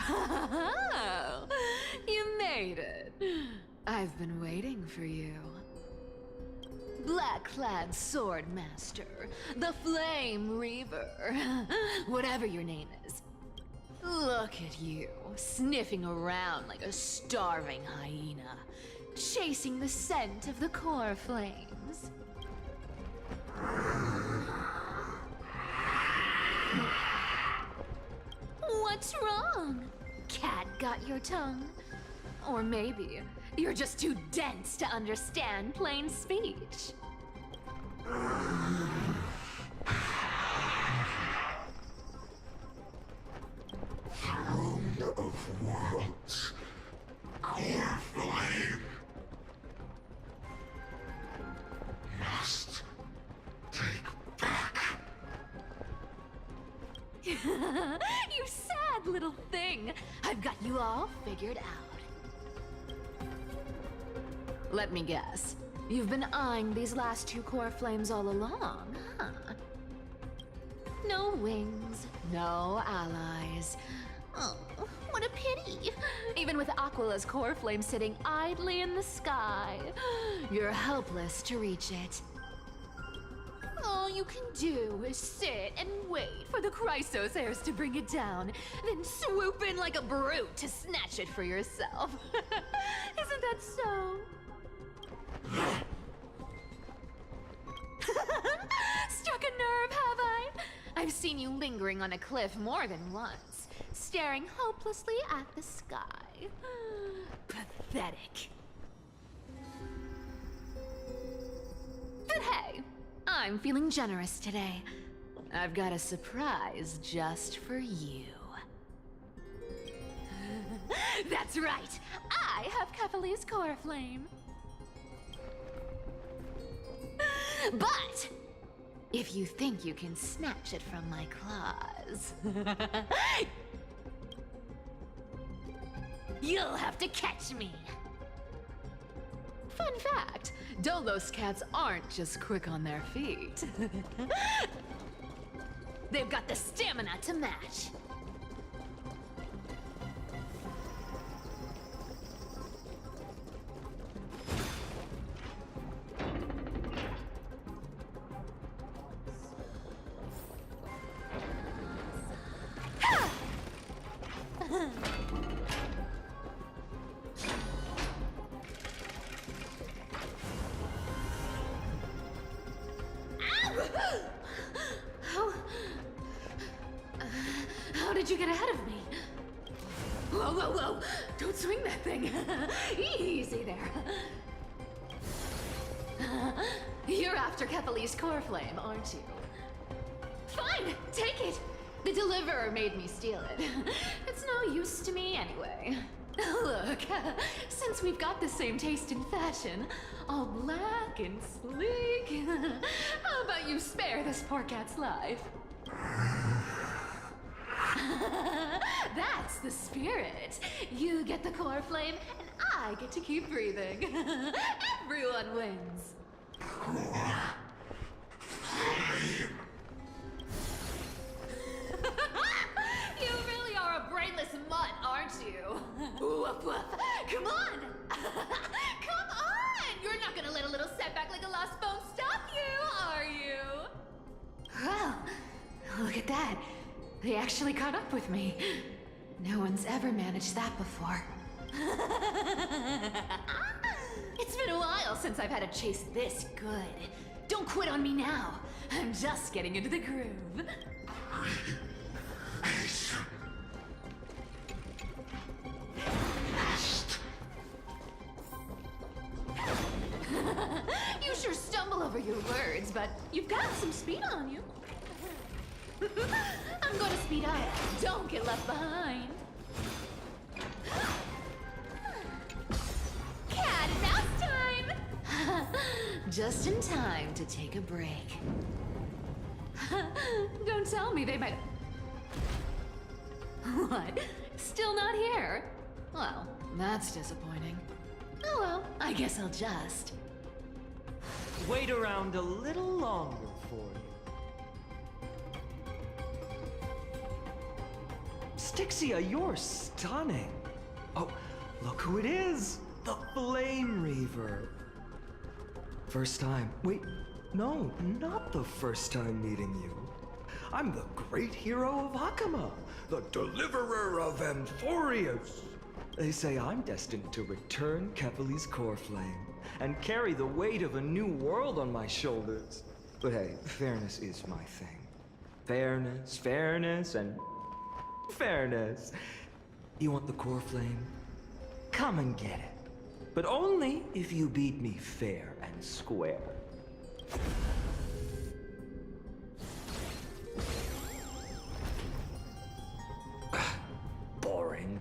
Oh, you made it. I've been waiting for you. Black-clad sword master, the Flame Reaver, whatever your name is. Look at you, sniffing around like a starving hyena, chasing the scent of the core flames. What's wrong? Cat got your tongue? Or maybe you're just too dense to understand plain speech. Throne of worlds, core flame. Must take back. You sad little thing. I've got you all figured out. Let me guess. You've been eyeing these last 2 core flames all along, huh? No wings, no allies. Oh, what a pity. Even with Aquila's core flame sitting idly in the sky, you're helpless to reach it. All you can do is sit and wait for the Chrysos heirs to bring it down, then swoop in like a brute to snatch it for yourself. Isn't that so? Struck a nerve, have I? I've seen you lingering on a cliff more than once, staring hopelessly at the sky. Pathetic. But hey, I'm feeling generous today. I've got a surprise just for you. That's right! I have Kefali's core flame. But if you think you can snatch it from my claws, you'll have to catch me. Fun fact, Dolos cats aren't just quick on their feet. They've got the stamina to match. How did you get ahead of me? Whoa, whoa, whoa! Don't swing that thing! Easy there. You're after Kethely's core flame, aren't you? Fine, take it! The deliverer made me steal it. It's no use to me anyway. Look, since we've got the same taste in fashion, all black and sleek, how about you spare this poor cat's life? That's the spirit. You get the core flame, and I get to keep breathing. Everyone wins. You really are a brainless mutt, aren't you? Woof woof. Come on! Come on! You're not gonna let a little setback like a lost phone stop you, are you? Well, look at that. They actually caught up with me. No one's ever managed that before. It's been a while since I've had a chase this good. Don't quit on me now. I'm just getting into the groove. You sure stumble over your words, but you've got some speed on you. I'm going to speed up. Don't get left behind. Cat and mouse time! Just in time to take a break. Don't tell me they might... What? Still not here? Well, that's disappointing. Oh well, I guess I'll just... Wait around a little longer for you. Styxia, you're stunning. Oh, look who it is! The Flame Reaver. First time. Wait, no, not the first time meeting you. I'm the great hero of Hakama, the deliverer of Amphorius. They say I'm destined to return Kethely's core flame and carry the weight of a new world on my shoulders. But hey, fairness is my thing. Fairness, and fairness. You want the core flame? Come and get it. But only if you beat me fair and square. Boring.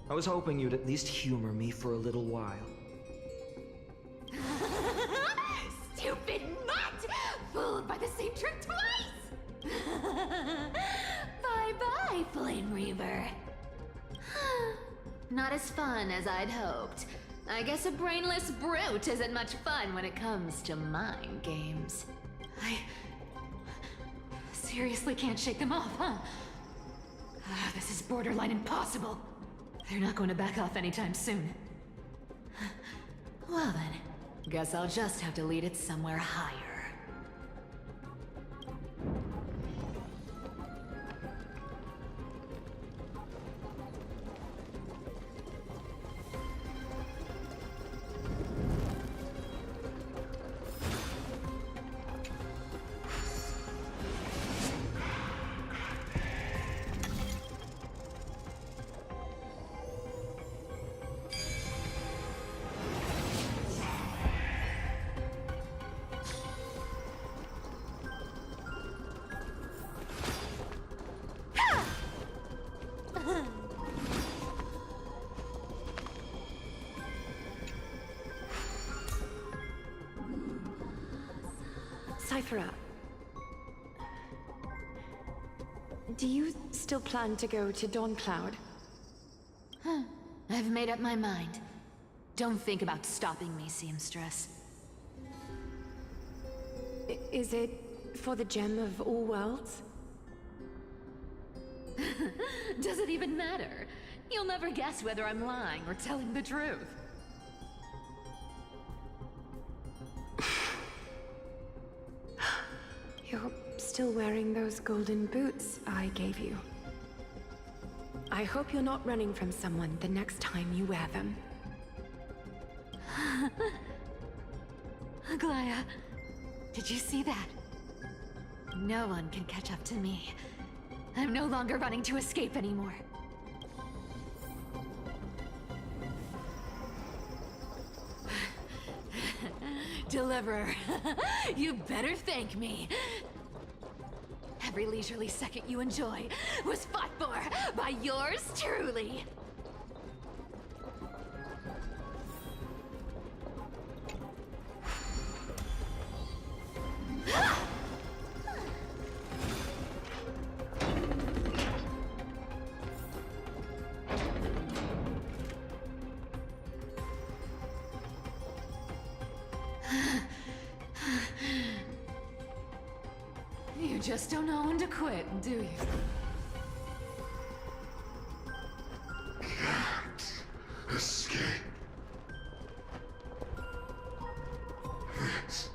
I was hoping you'd at least humor me for a little while. Stupid mutt! Fooled by the same trick twice! Bye-bye, Flame Reaver. Not as fun as I'd hoped. I guess a brainless brute isn't much fun when it comes to mind games. I seriously can't shake them off, huh? This is borderline impossible. They're not going to back off anytime soon. Well then, guess I'll just have to lead it somewhere higher. Cyphera, do you still plan to go to Dawncloud? I've made up my mind. Don't think about stopping me, seamstress. Is it for the gem of all worlds? Does it even matter? You'll never guess whether I'm lying or telling the truth. You're still wearing those golden boots I gave you. I hope you're not running from someone the next time you wear them. Aglaya, did you see that? No one can catch up to me. I'm no longer running to escape anymore. Deliverer, you better thank me. Every leisurely second you enjoy was fought for by yours truly. You just don't know when to quit, do you? Can't escape. This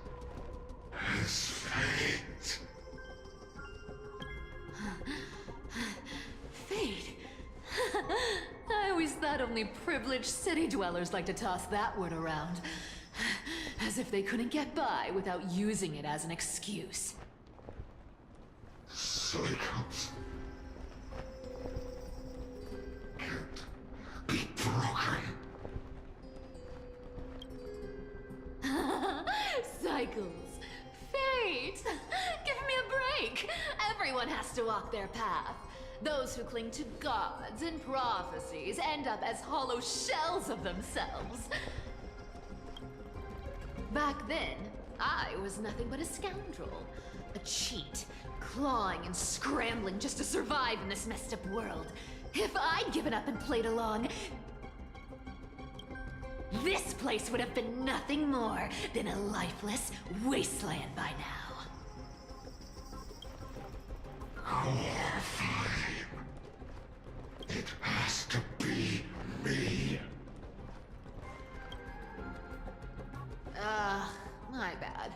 is fate. Fate? I always thought only privileged city dwellers like to toss that word around. As if they couldn't get by without using it as an excuse. Cycles can't be broken. Cycles. Fate! Give me a break! Everyone has to walk their path. Those who cling to gods and prophecies end up as hollow shells of themselves. Back then, I was nothing but a scoundrel. A cheat. Clawing and scrambling just to survive in this messed up world. If I'd given up and played along, this place would have been nothing more than a lifeless wasteland by now. Our flame. It has to be me. My bad.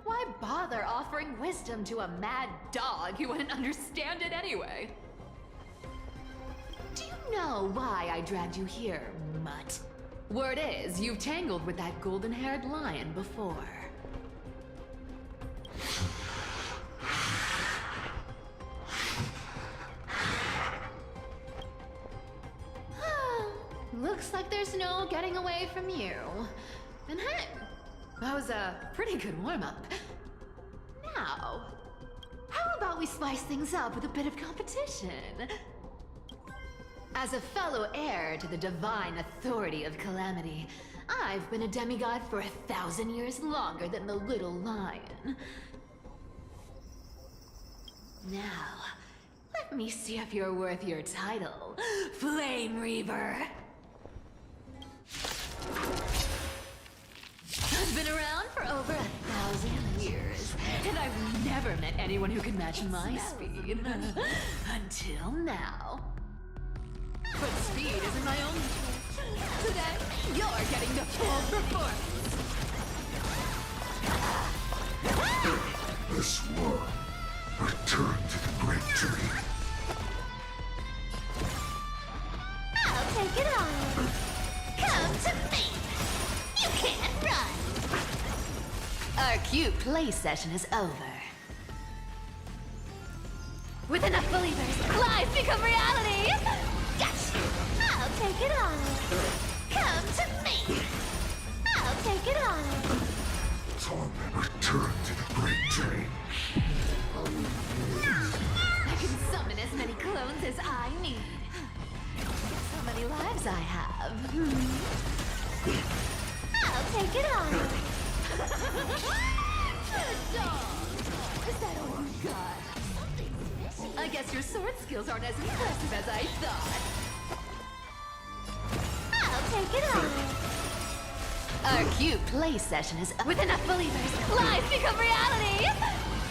Why bother offering wisdom to a mad dog who wouldn't understand it anyway? Do you know why I dragged you here, mutt? Word is, you've tangled with that golden-haired lion before. Looks like there's no getting away from you. And hey, that was a pretty good warm-up. Now, how about we spice things up with a bit of competition? As a fellow heir to the divine authority of Calamity, I've been a demigod for 1,000 years longer than the little lion. Now, let me see if you're worth your title, Flame Reaver. I've been around for over 1,000 years, and I've never met anyone who could match my speed. Until now. But speed isn't my only choice. Today, you're getting the full performance. This war, return to the great tree. I'll take it on. Come to me. You can't run. Our cute play session is over. With enough believers, lies become reality! Gotcha. I'll take it on. Come to me. I'll take it on. Tom, return to the great tree. I can summon as many clones as I need. Guess how many lives I have. I'll take it on. Is that all you got? I guess your sword skills aren't as impressive as I thought. I'll take it on. Our cute play session is up. With enough believers, lies become reality!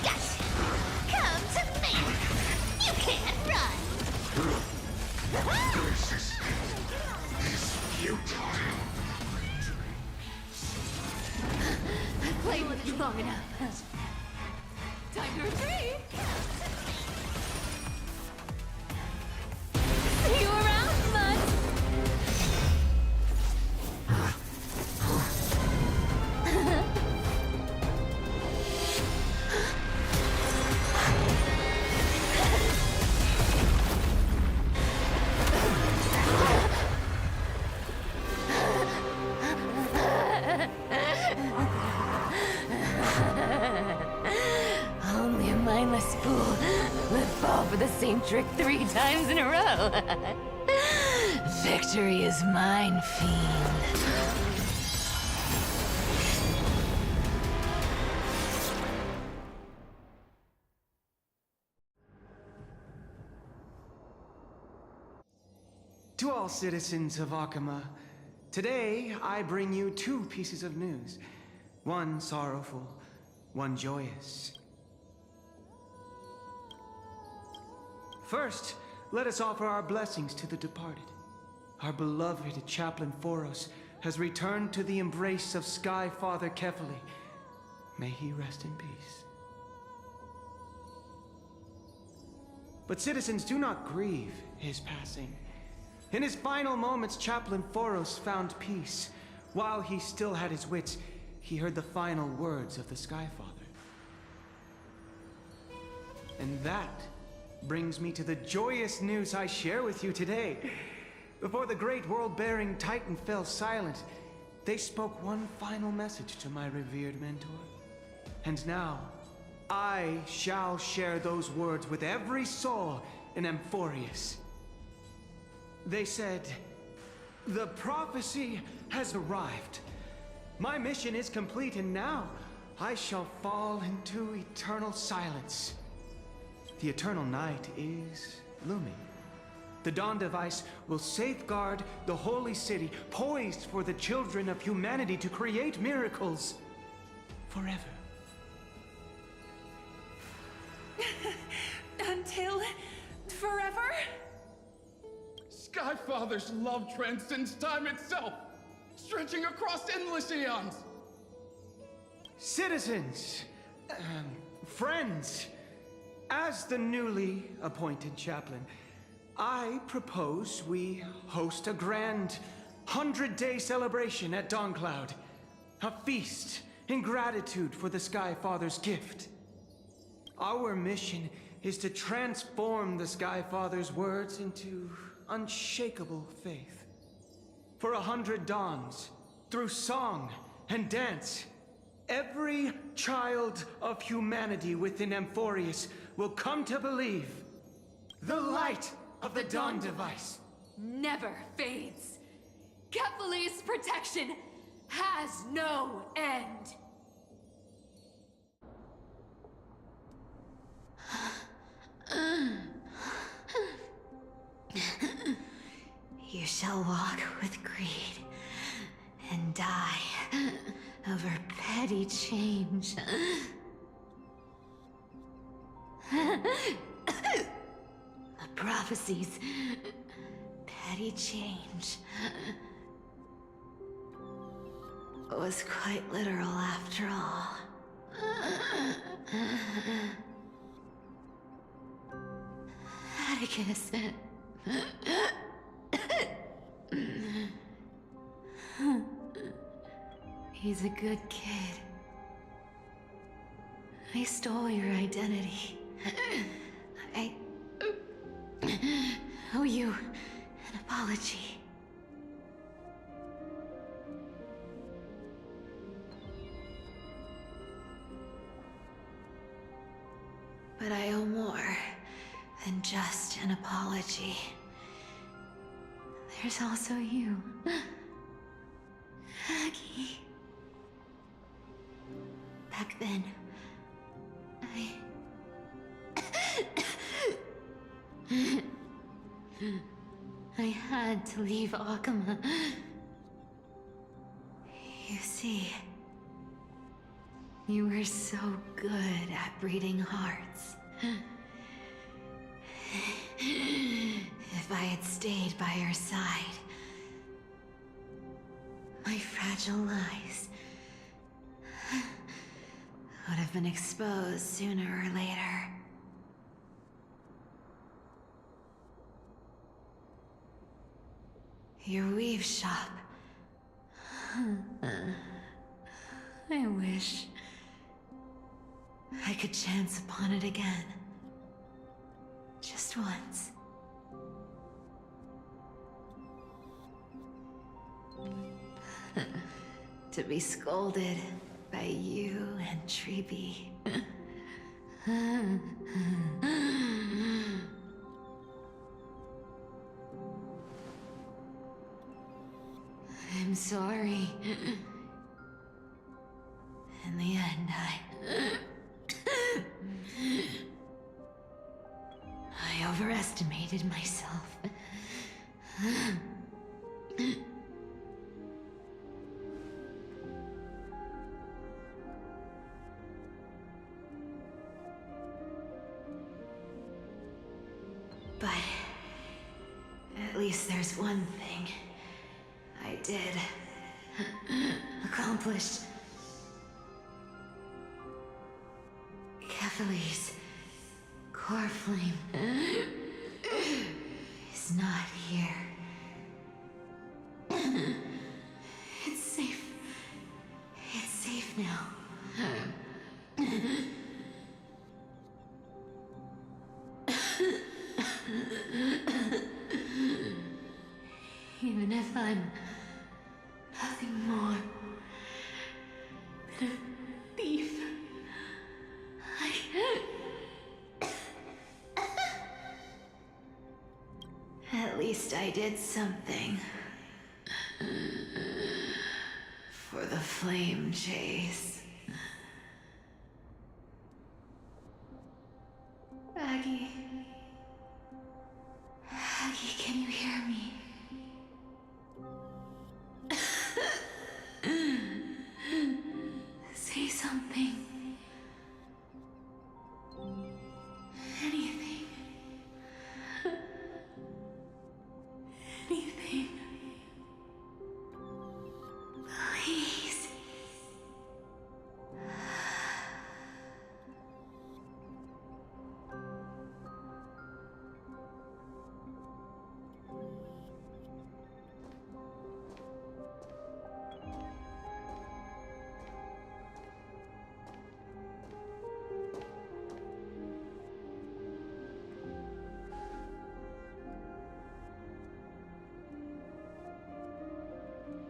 Gotcha. Come to me. You can't run. Resistance is futile. I've played with you long enough. Time to retreat! See you around, bud! trick 3 times in a row. Victory is mine, fiend. To all citizens of Akama, today I bring you 2 pieces of news. One sorrowful, one joyous. First, let us offer our blessings to the departed. Our beloved Chaplain Foros has returned to the embrace of Sky Father Kefali. May he rest in peace. But citizens, do not grieve his passing. In his final moments, Chaplain Foros found peace. While he still had his wits, he heard the final words of the Sky Father. And that brings me to the joyous news I share with you today. Before the great world-bearing Titan fell silent, they spoke one final message to my revered mentor. And now, I shall share those words with every soul in Amphorius. They said, "The prophecy has arrived. My mission is complete, and now I shall fall into eternal silence." The eternal night is looming. The Dawn Device will safeguard the Holy City, poised for the children of humanity to create miracles forever. Until forever? Skyfather's love transcends time itself, stretching across endless eons. Citizens, friends, as the newly appointed chaplain, I propose we host a grand 100-day celebration at Dawncloud. A feast in gratitude for the Sky Father's gift. Our mission is to transform the Sky Father's words into unshakable faith. For 100 dawns, through song and dance, every child of humanity within Amphorius will come to believe the light of the Dawn Device never fades. Kefali's protection has no end. You shall walk with greed and die over petty change. The prophecies, petty change, was quite literal after all. Atticus. He's a good kid. I stole your identity. I owe you an apology. But I owe more than just an apology. There's also you, Aggie. Back then, I had to leave Akama. You see, you were so good at breeding hearts. If I had stayed by your side, my fragile lies would have been exposed sooner or later. Your weave shop. I wish I could chance upon it again. Just once. To be scolded by you and Treeby. I'm sorry. In the end, I overestimated myself. But at least there's one thing I did accomplish. Kefali's core flame is not here. It's safe. It's safe now. Even if I'm nothing more than a thief, at least I did something for the flame chase. Aggie. Aggie, can you hear me? Say something. Anything. Anything. Please.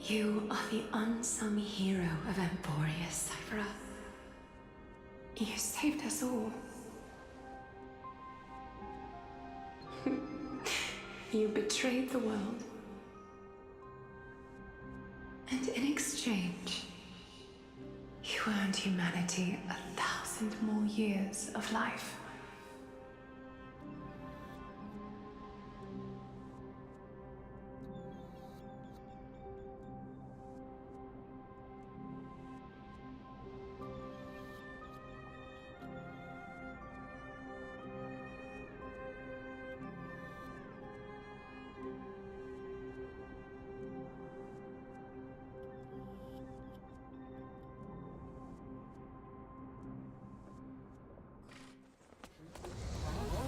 You are the unsung hero of Emporia, Cypher. You saved us all. You betrayed the world. And in exchange, you earned humanity 1,000 more years of life.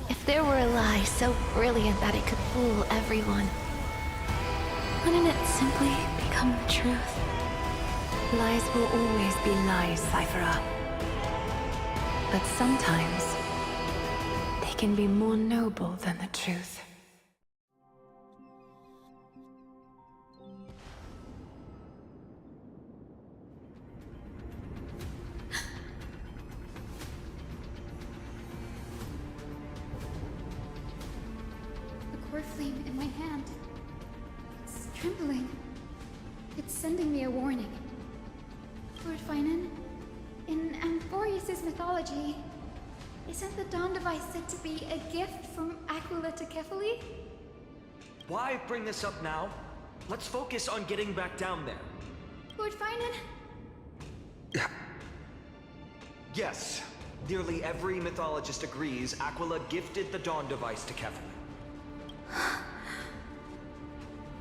If there were a lie so brilliant that it could fool everyone, wouldn't it simply become the truth? Lies will always be lies, Cypher. But sometimes, they can be more noble than the truth. Core flame in my hand. It's trembling. It's sending me a warning. Lord Finan, in Amphorius' mythology, isn't the Dawn device said to be a gift from Aquila to Kefali? Why bring this up now? Let's focus on getting back down there. Lord Finan? Yes. Nearly every mythologist agrees Aquila gifted the Dawn device to Kefali.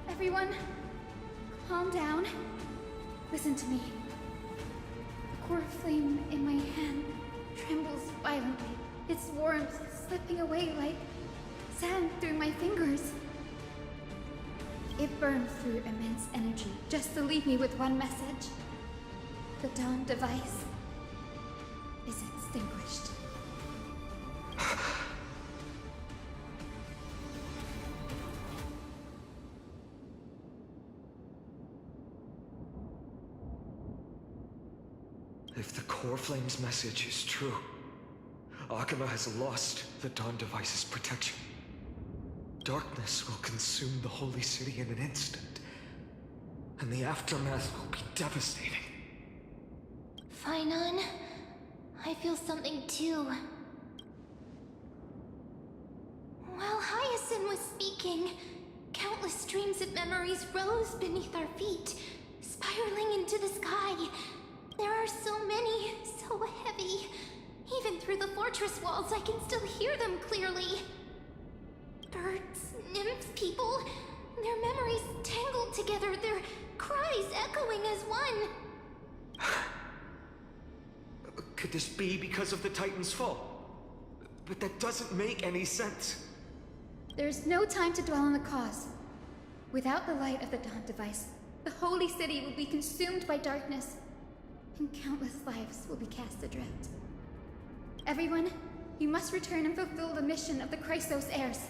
Everyone, calm down. Listen to me. The core flame in my hand trembles violently. Its warmth slipping away like sand through my fingers. It burns through immense energy just to leave me with one message. The Dawn device is extinguished. If the Core Flame's message is true, Akama has lost the Dawn device's protection. Darkness will consume the Holy City in an instant. and the aftermath will be devastating. Finon, I feel something too. While Hyacinth was speaking, countless streams of memories rose beneath our feet, spiraling into the sky. There are so many, so heavy. Even through the fortress walls, I can still hear them clearly. Birds, nymphs, people, their memories tangled together, their cries echoing as one. Could this be because of the Titan's fall? But that doesn't make any sense. There's no time to dwell on the cause. Without the light of the Dawn device, the holy city will be consumed by darkness, and countless lives will be cast adrift. Everyone, you must return and fulfill the mission of the Chrysos heirs.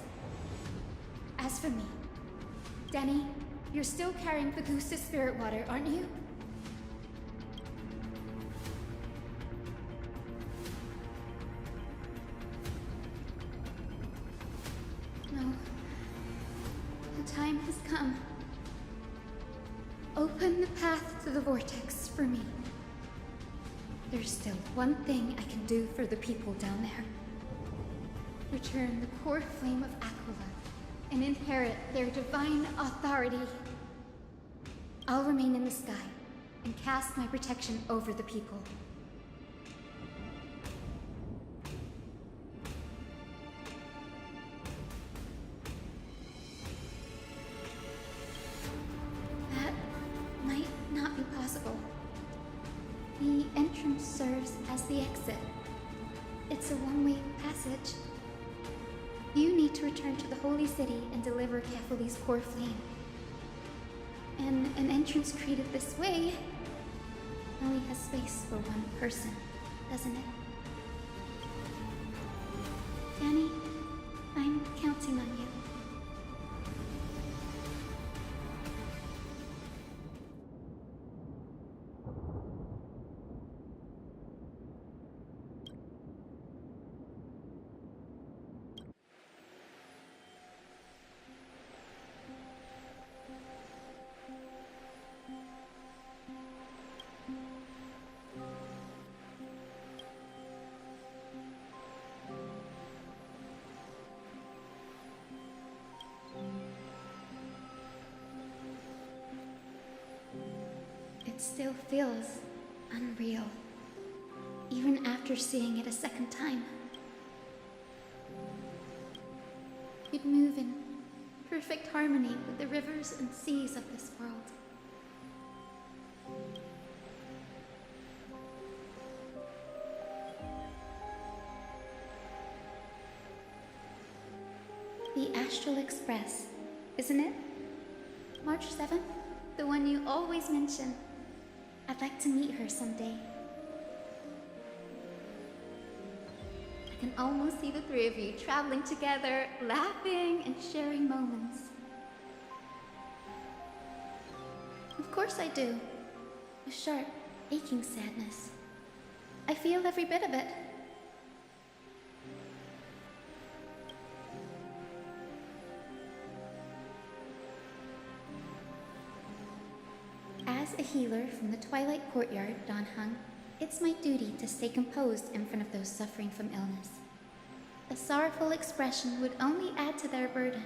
As for me, Denny, you're still carrying Fagusta's spirit water, aren't you? No. The time has come. Open the path to the vortex for me. There's still one thing I can do for the people down there. Return the core flame of Aquila and inherit their divine authority. I'll remain in the sky and cast my protection over the people. That might not be possible. The entrance serves as the exit. It's a one-way passage. You need to return to the Holy City and deliver Kephali's core flame. And an entrance created this way only has space for one person, doesn't it? Danny, I'm counting on you. It still feels unreal, even after seeing it a second time. You'd move in perfect harmony with the rivers and seas of this world. The Astral Express, isn't it? March 7th? The one you always mention. I'd like to meet her someday. I can almost see the three of you traveling together, laughing and sharing moments. Of course I do. A sharp, aching sadness. I feel every bit of it. As a healer from the Twilight Courtyard, Dan Heng, it's my duty to stay composed in front of those suffering from illness. A sorrowful expression would only add to their burden.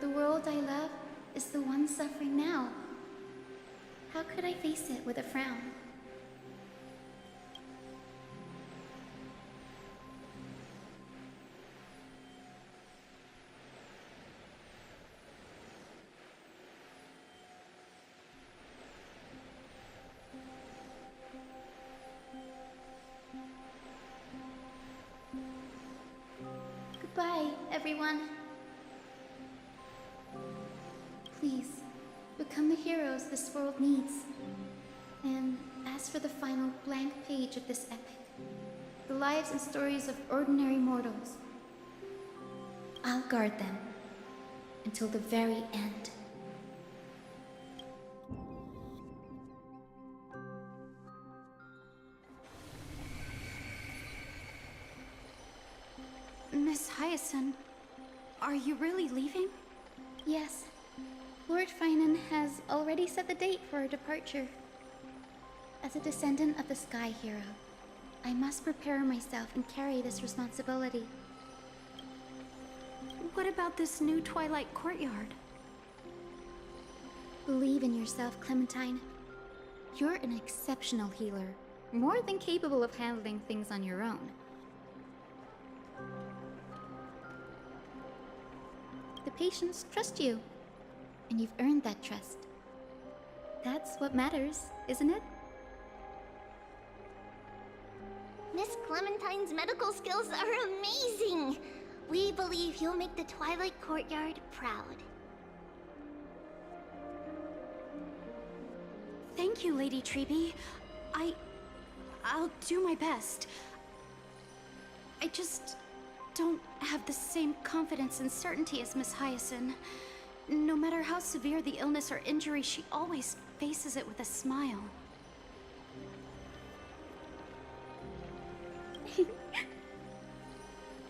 The world I love is the one suffering now. How could I face it with a frown? Goodbye, everyone. Please, become the heroes this world needs. And as for the final blank page of this epic, the lives and stories of ordinary mortals, I'll guard them until the very end. Miss Hyacinth, are you really leaving? Yes, Lord Finan has already set the date for our departure. As a descendant of the Sky Hero, I must prepare myself and carry this responsibility. What about this new Twilight Courtyard? Believe in yourself, Clementine. You're an exceptional healer, more than capable of handling things on your own. The patients trust you, and you've earned that trust. That's what matters, isn't it? Miss Clementine's medical skills are amazing! We believe you'll make the Twilight Courtyard proud. Thank you, Lady Treby. I'll do my best. I just don't have the same confidence and certainty as Miss Hyacinth. No matter how severe the illness or injury, she always faces it with a smile.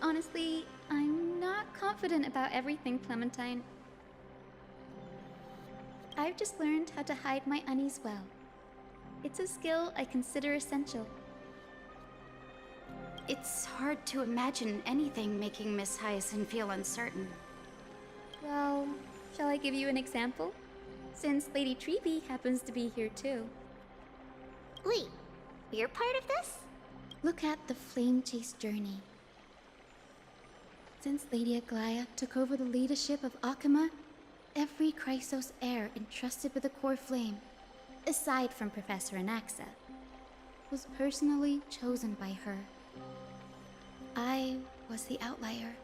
Honestly, I'm not confident about everything, Clementine. I've just learned how to hide my unease well. It's a skill I consider essential. It's hard to imagine anything making Miss Hyacinth feel uncertain. Well, shall I give you an example? Since Lady Treby happens to be here too. Wait, you're part of this? Look at the Flame Chase journey. Since Lady Aglaya took over the leadership of Akama, every Chrysos heir entrusted with the core flame, aside from Professor Anaxa, was personally chosen by her. I was the outlier.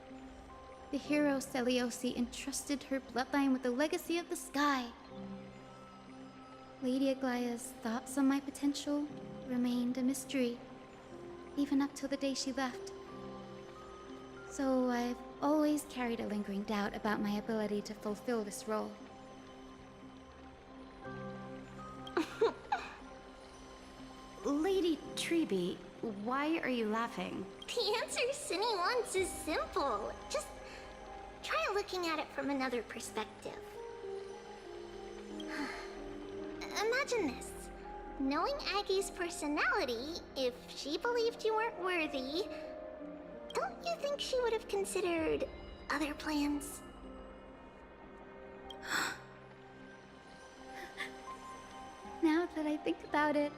The hero Celiosi entrusted her bloodline with the legacy of the sky. Lady Aglaya's thoughts on my potential remained a mystery, even up till the day she left. So I've always carried a lingering doubt about my ability to fulfill this role. Lady Treby, why are you laughing? The answer Cindy wants is simple. Just try looking at it from another perspective. Imagine this. Knowing Aggie's personality, if she believed you weren't worthy, don't you think she would have considered other plans? Now that I think about it,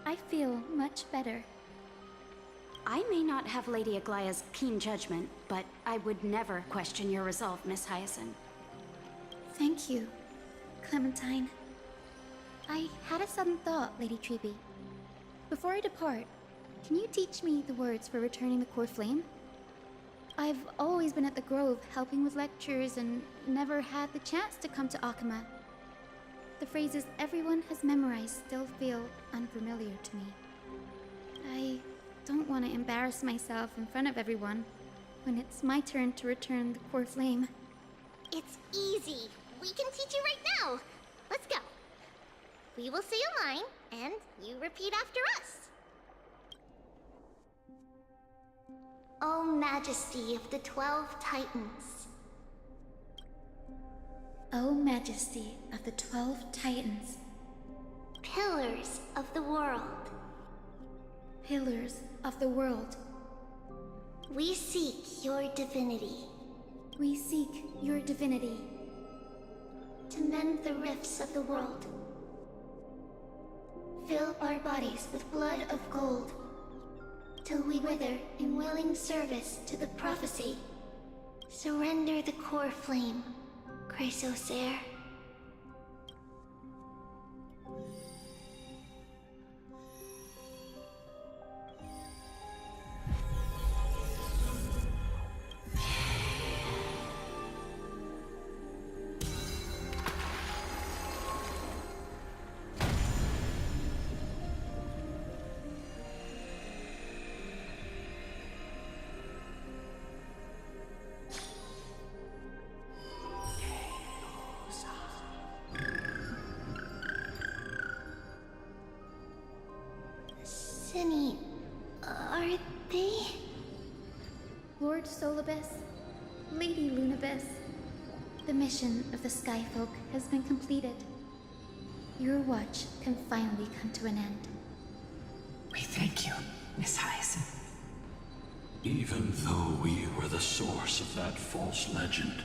I feel much better. I may not have Lady Aglaya's keen judgment, but I would never question your resolve, Miss Hyacinth. Thank you, Clementine. I had a sudden thought, Lady Treby. Before I depart, can you teach me the words for returning the core flame? I've always been at the Grove helping with lectures and never had the chance to come to Akama. The phrases everyone has memorized still feel unfamiliar to me. I don't want to embarrass myself in front of everyone when it's my turn to return the core flame. It's easy. We can teach you right now. Let's go. We will say a line, and you repeat after us. O Majesty of the 12 Titans. O Majesty of the 12 Titans. Pillars of the world. Pillars of the world. We seek your divinity. We seek your divinity. To mend the rifts of the world. Fill our bodies with blood of gold, till we wither in willing service to the prophecy. Surrender the core flame, Chrysos heir. Cindy, are they? Lord Solibus, Lady Lunabis, The mission of the Skyfolk has been completed. Your watch can finally come to an end. We thank you, Miss Hyacinth. Even though we were the source of that false legend,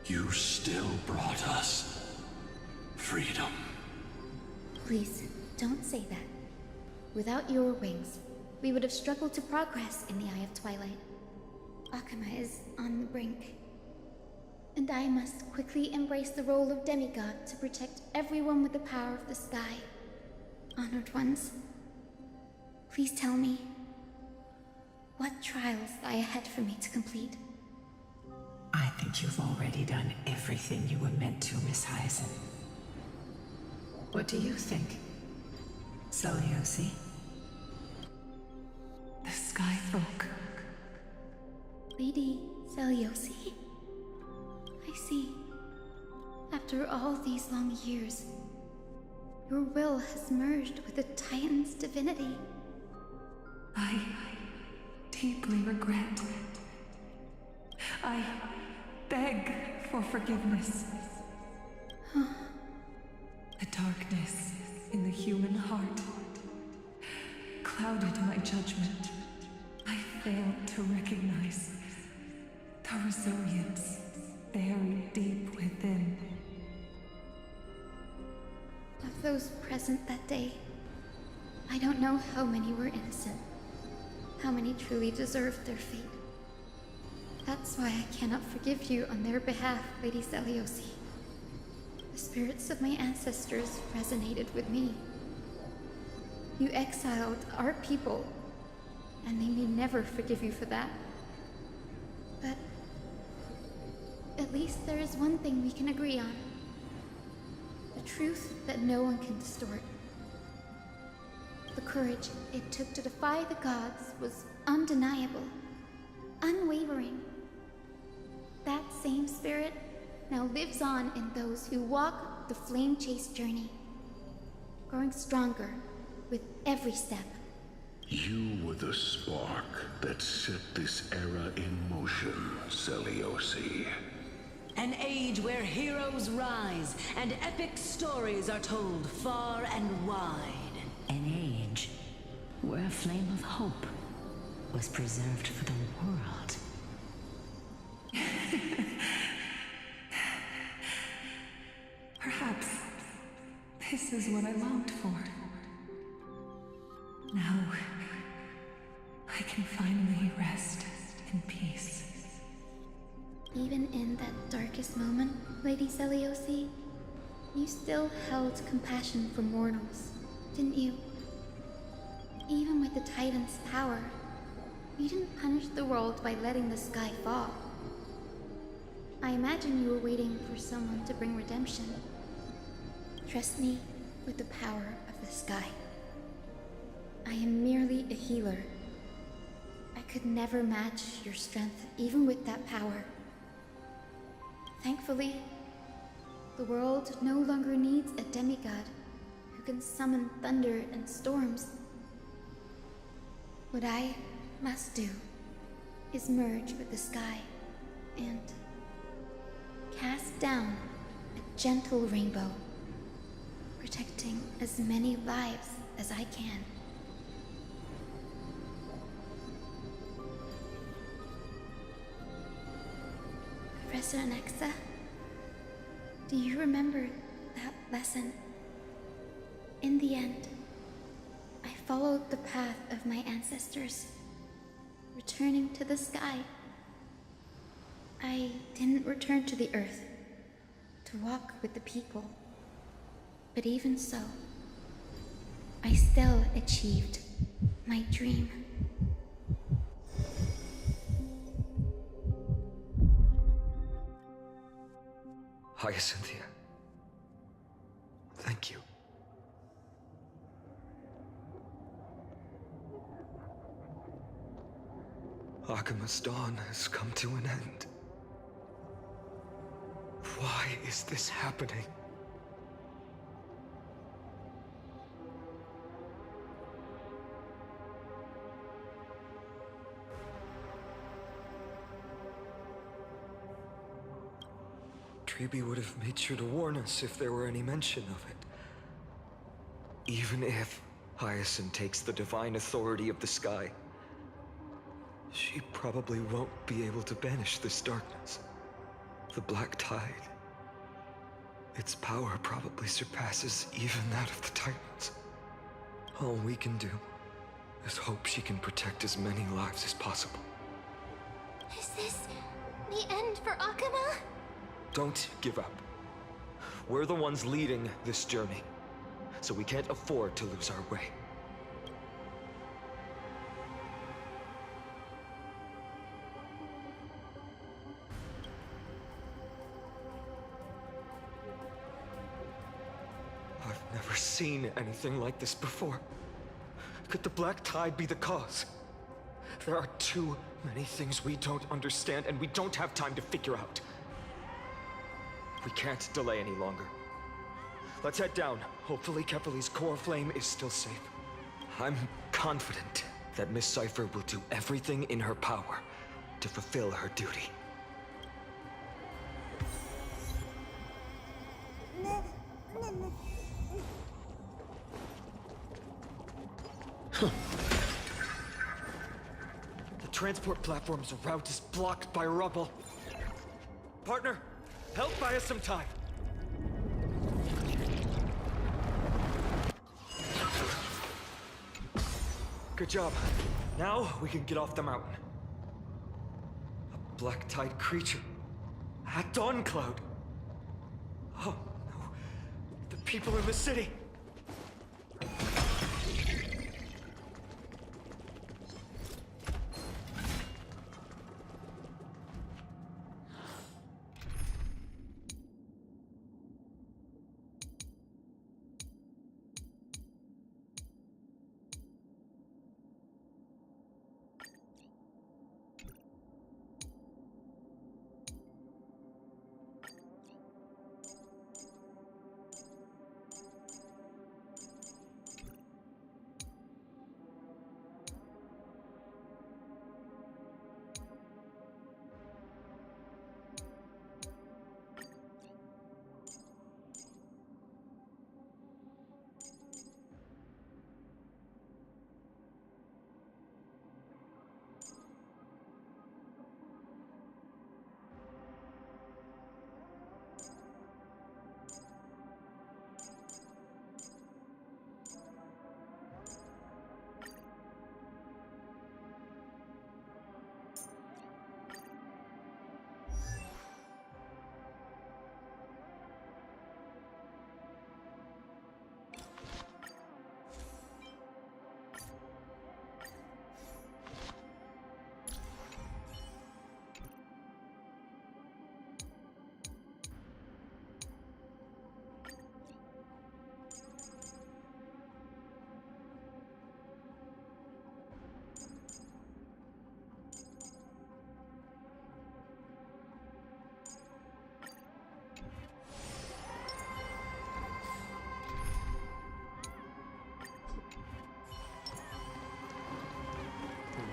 you still brought us freedom. Please, don't say that. Without your wings, we would have struggled to progress in the Eye of Twilight. Akama is on the brink. And I must quickly embrace the role of demigod to protect everyone with the power of the sky. Honored ones, please tell me, what trials lie ahead for me to complete? I think you've already done everything you were meant to, Miss Hyacinth. What do you think, Seliosi? The Skyfolk. Lady Seliosi? I see. After all these long years, your will has merged with the Titan's divinity. I deeply regret. I beg for forgiveness. The darkness in the human heart clouded my judgment. I failed to recognize the resilience buried deep within. Of those present that day, I don't know how many were innocent, how many truly deserved their fate. That's why I cannot forgive you on their behalf, Lady Seliosi. The spirits of my ancestors resonated with me. You exiled our people, and they may never forgive you for that. But at least there is one thing we can agree on. The truth that no one can distort. The courage it took to defy the gods was undeniable, unwavering. That same spirit now lives on in those who walk the flame-chased journey, growing stronger with every step. You were the spark that set this era in motion, Seliosi. An age where heroes rise and epic stories are told far and wide. An age where a flame of hope was preserved for the world. Perhaps this is what I longed for. Now, I can finally rest in peace. Even in that darkest moment, Lady Seliosi, you still held compassion for mortals, didn't you? Even with the Titan's power, you didn't punish the world by letting the sky fall. I imagine you were waiting for someone to bring redemption. Trust me with the power of the sky. I am merely a healer. I could never match your strength, even with that power. Thankfully, the world no longer needs a demigod who can summon thunder and storms. What I must do is merge with the sky and cast down a gentle rainbow, protecting as many lives as I can. Professor Nexa, do you remember that lesson? In the end, I followed the path of my ancestors, returning to the sky. I didn't return to the earth to walk with the people, but even so, I still achieved my dream. Hyacinthia. Thank you. Akama's dawn has come to an end. Why is this happening? Treby would have made sure to warn us if there were any mention of it. Even if Hyacinth takes the divine authority of the sky, she probably won't be able to banish this darkness. The Black Tide. Its power probably surpasses even that of the Titans. All we can do is hope she can protect as many lives as possible. Is this the end for Akuma? Don't give up. We're the ones leading this journey, so we can't afford to lose our way. I've never seen anything like this before. Could the Black Tide be the cause? There are too many things we don't understand, and we don't have time to figure out. We can't delay any longer. Let's head down. Hopefully Kepali's core flame is still safe. I'm confident that Miss Cypher will do everything in her power to fulfill her duty. The transport platform's route is blocked by rubble. Partner, help buy us some time. Good job. Now we can get off the mountain. A Black Tide creature. At Dawn Cloud. Oh no. The people in the city.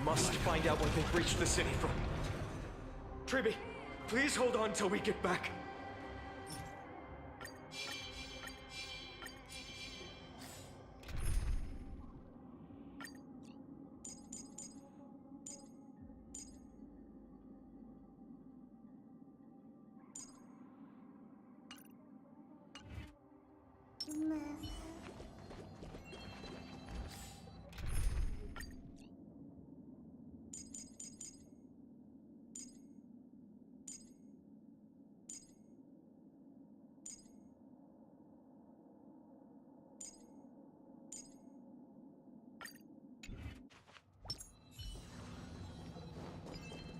Must find out what they've reached the city from. Treby, please hold on till we get back.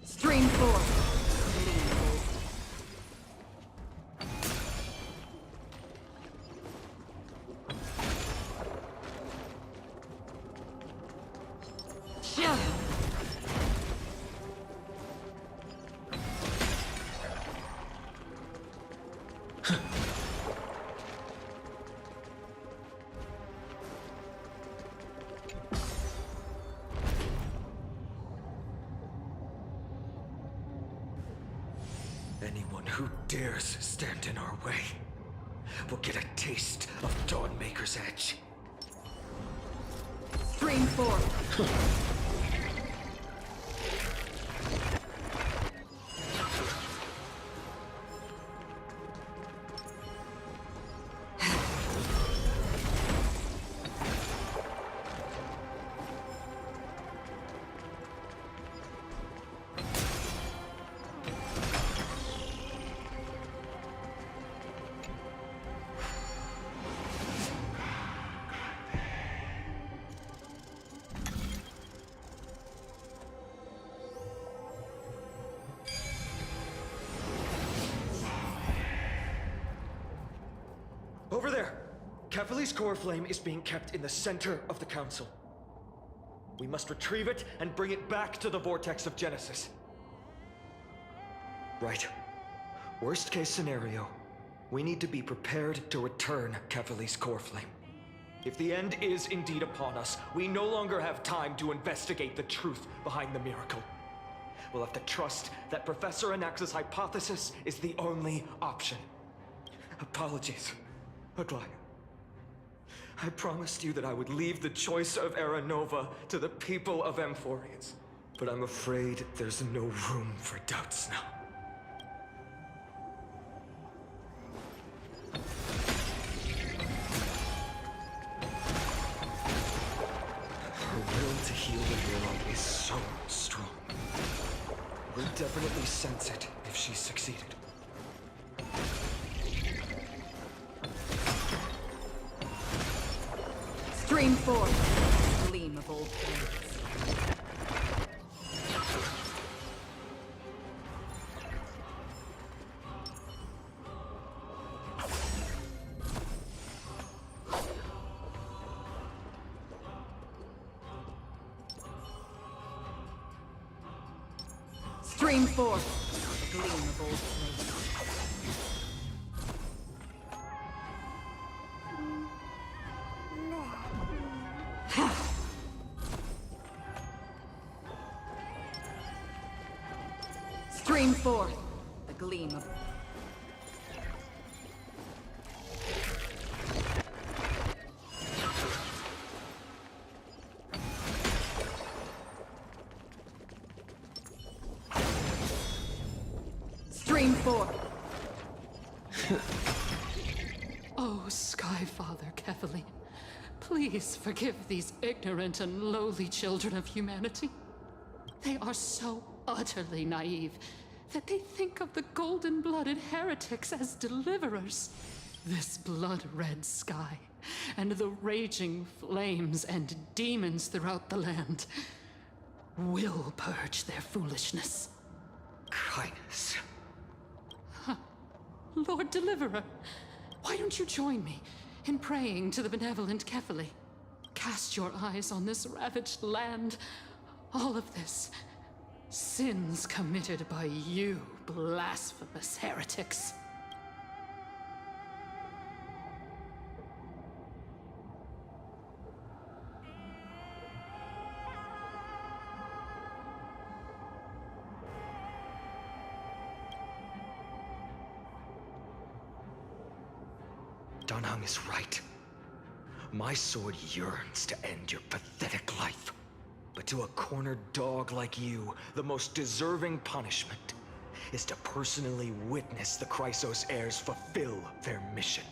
Stream 4. Anyone who dares stand in our way will get a taste of Dawnmaker's edge. Stream forth. Over there! Kefali's core flame is being kept in the center of the council. We must retrieve it and bring it back to the vortex of Genesis. Right. Worst case scenario, we need to be prepared to return Kefali's core flame. If the end is indeed upon us, we no longer have time to investigate the truth behind the miracle. We'll have to trust that Professor Anaxa's hypothesis is the only option. Apologies, Aglaia. I promised you that I would leave the choice of Era Nova to the people of Amphorians, but I'm afraid there's no room for doubts now. Her will to heal the hero is so strong. We'll definitely sense it if she's succeeded. Stream forth. Gleam of old friends. Stream forth. Gleam of old friends. Stream forth, the gleam of... Stream forth. Oh, Skyfather Kefali, please forgive these ignorant and lowly children of humanity. They are so utterly naive that they think of the golden-blooded heretics as deliverers. This blood-red sky, and the raging flames and demons throughout the land will purge their foolishness. Kindness. Huh. Lord Deliverer, why don't you join me in praying to the benevolent Kefali? Cast your eyes on this ravaged land. All of this, sins committed by you, blasphemous heretics. Danhang is right. My sword yearns to end your pathetic life. But to a cornered dog like you, the most deserving punishment is to personally witness the Chrysos heirs fulfill their mission.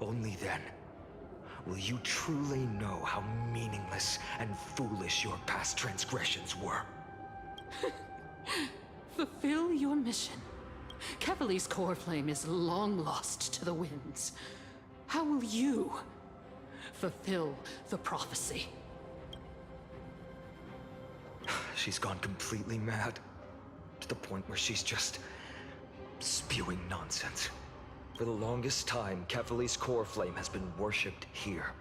Only then will you truly know how meaningless and foolish your past transgressions were. Fulfill your mission. Kefali's core flame is long lost to the winds. How will you fulfill the prophecy? She's gone completely mad, to the point where she's just spewing nonsense. For the longest time, Kefali's core flame has been worshipped here.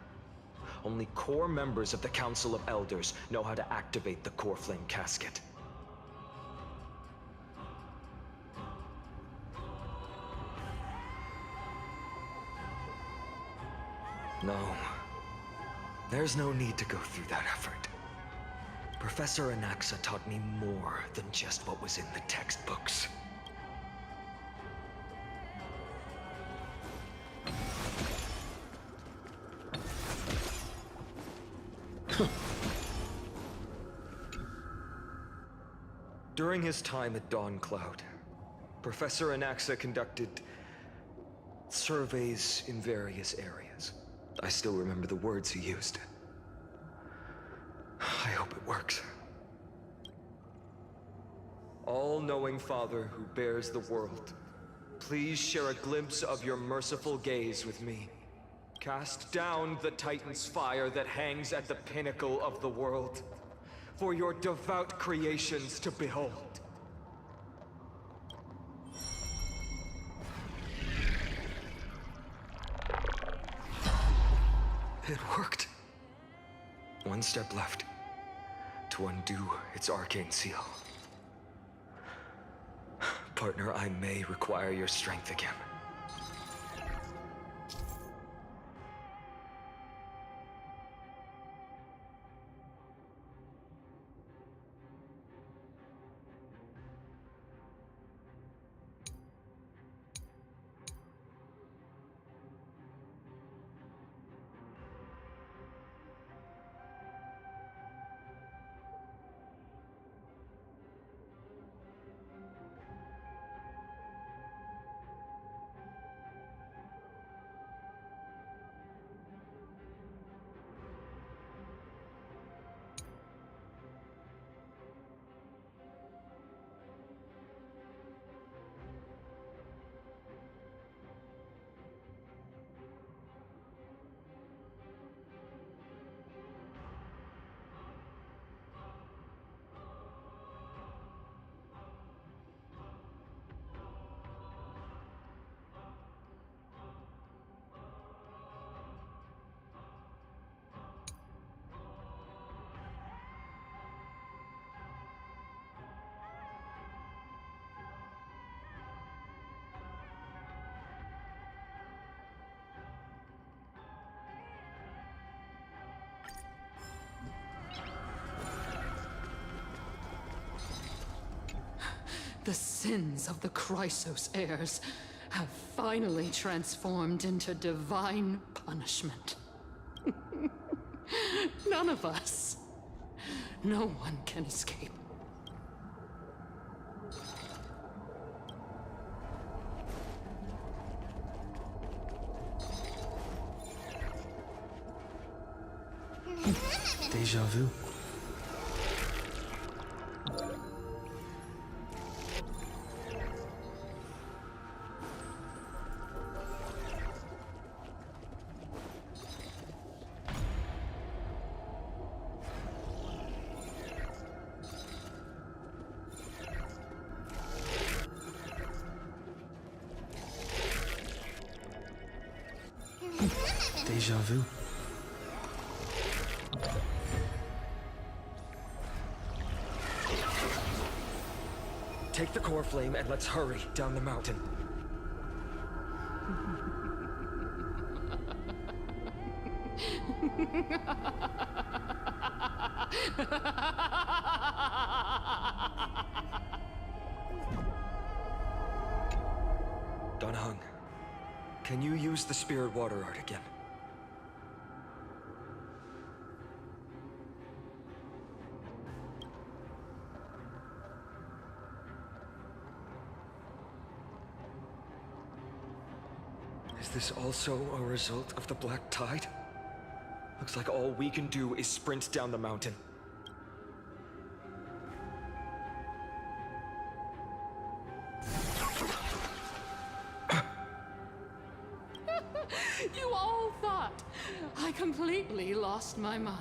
Only core members of the Council of Elders know how to activate the core flame casket. No, there's no need to go through that effort. Professor Anaxa taught me more than just what was in the textbooks. During his time at Dawn Cloud, Professor Anaxa conducted surveys in various areas. I still remember the words he used. I hope it works. All-knowing Father who bears the world, please share a glimpse of your merciful gaze with me. Cast down the Titan's fire that hangs at the pinnacle of the world, for your devout creations to behold. It worked. One step left to undo its arcane seal. Partner, I may require your strength again. The sins of the Chrysos heirs have finally transformed into divine punishment. None of us. No one can escape. Deja vu. Deja vu. Take the core flame and let's hurry down the mountain. Donahung, can you use the spirit water art again? Is this also a result of the Black Tide? Looks like all we can do is sprint down the mountain. You all thought I completely lost my mind.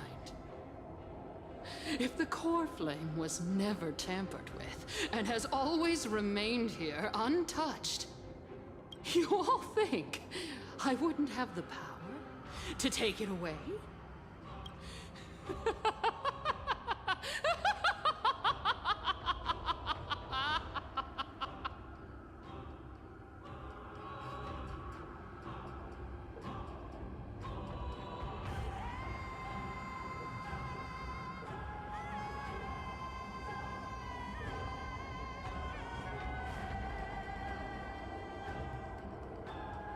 If the core flame was never tampered with and has always remained here untouched, you all think I wouldn't have the power to take it away?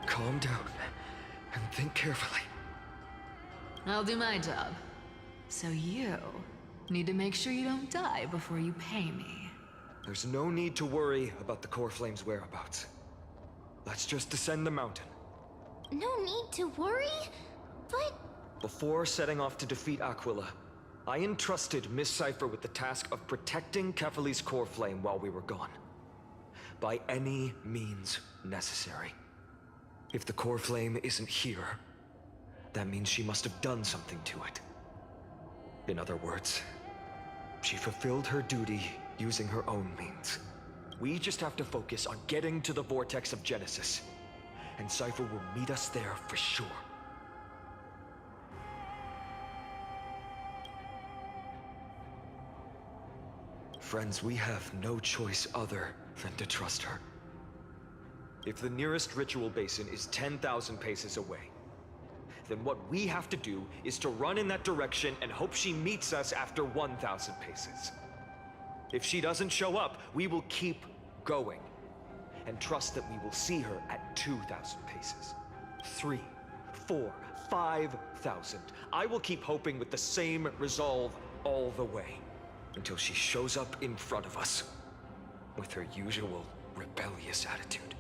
Calm down and think carefully. I'll do my job. So you need to make sure you don't die before you pay me. There's no need to worry about the core flame's whereabouts. Let's just descend the mountain. No need to worry, but... Before setting off to defeat Aquila, I entrusted Miss Cypher with the task of protecting Kefali's core flame while we were gone. By any means necessary. If the core flame isn't here, that means she must have done something to it. In other words, she fulfilled her duty using her own means. We just have to focus on getting to the vortex of Genesis, and Cypher will meet us there for sure. Friends, we have no choice other than to trust her. If the nearest ritual basin is 10,000 paces away, then what we have to do is to run in that direction and hope she meets us after 1,000 paces. If she doesn't show up, we will keep going and trust that we will see her at 2,000 paces. 3, 4, 5,000. I will keep hoping with the same resolve all the way until she shows up in front of us with her usual rebellious attitude.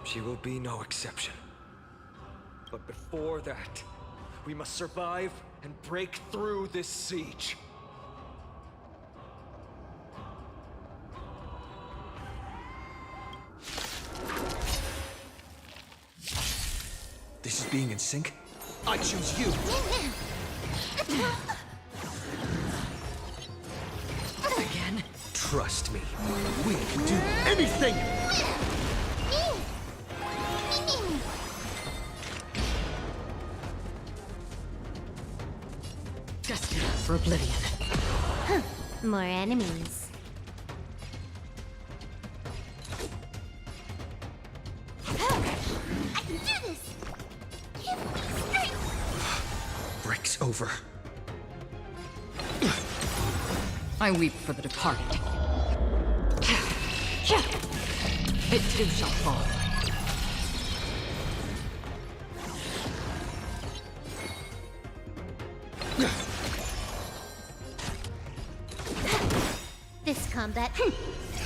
She will be no exception. But before that, we must survive and break through this siege. This is being in sync? I choose you! Again? Trust me. We can do anything! Destined for oblivion. Huh. More enemies. I can do this! Give me strength! Breaks over. I weep for the departed. It too shall fall. This combat...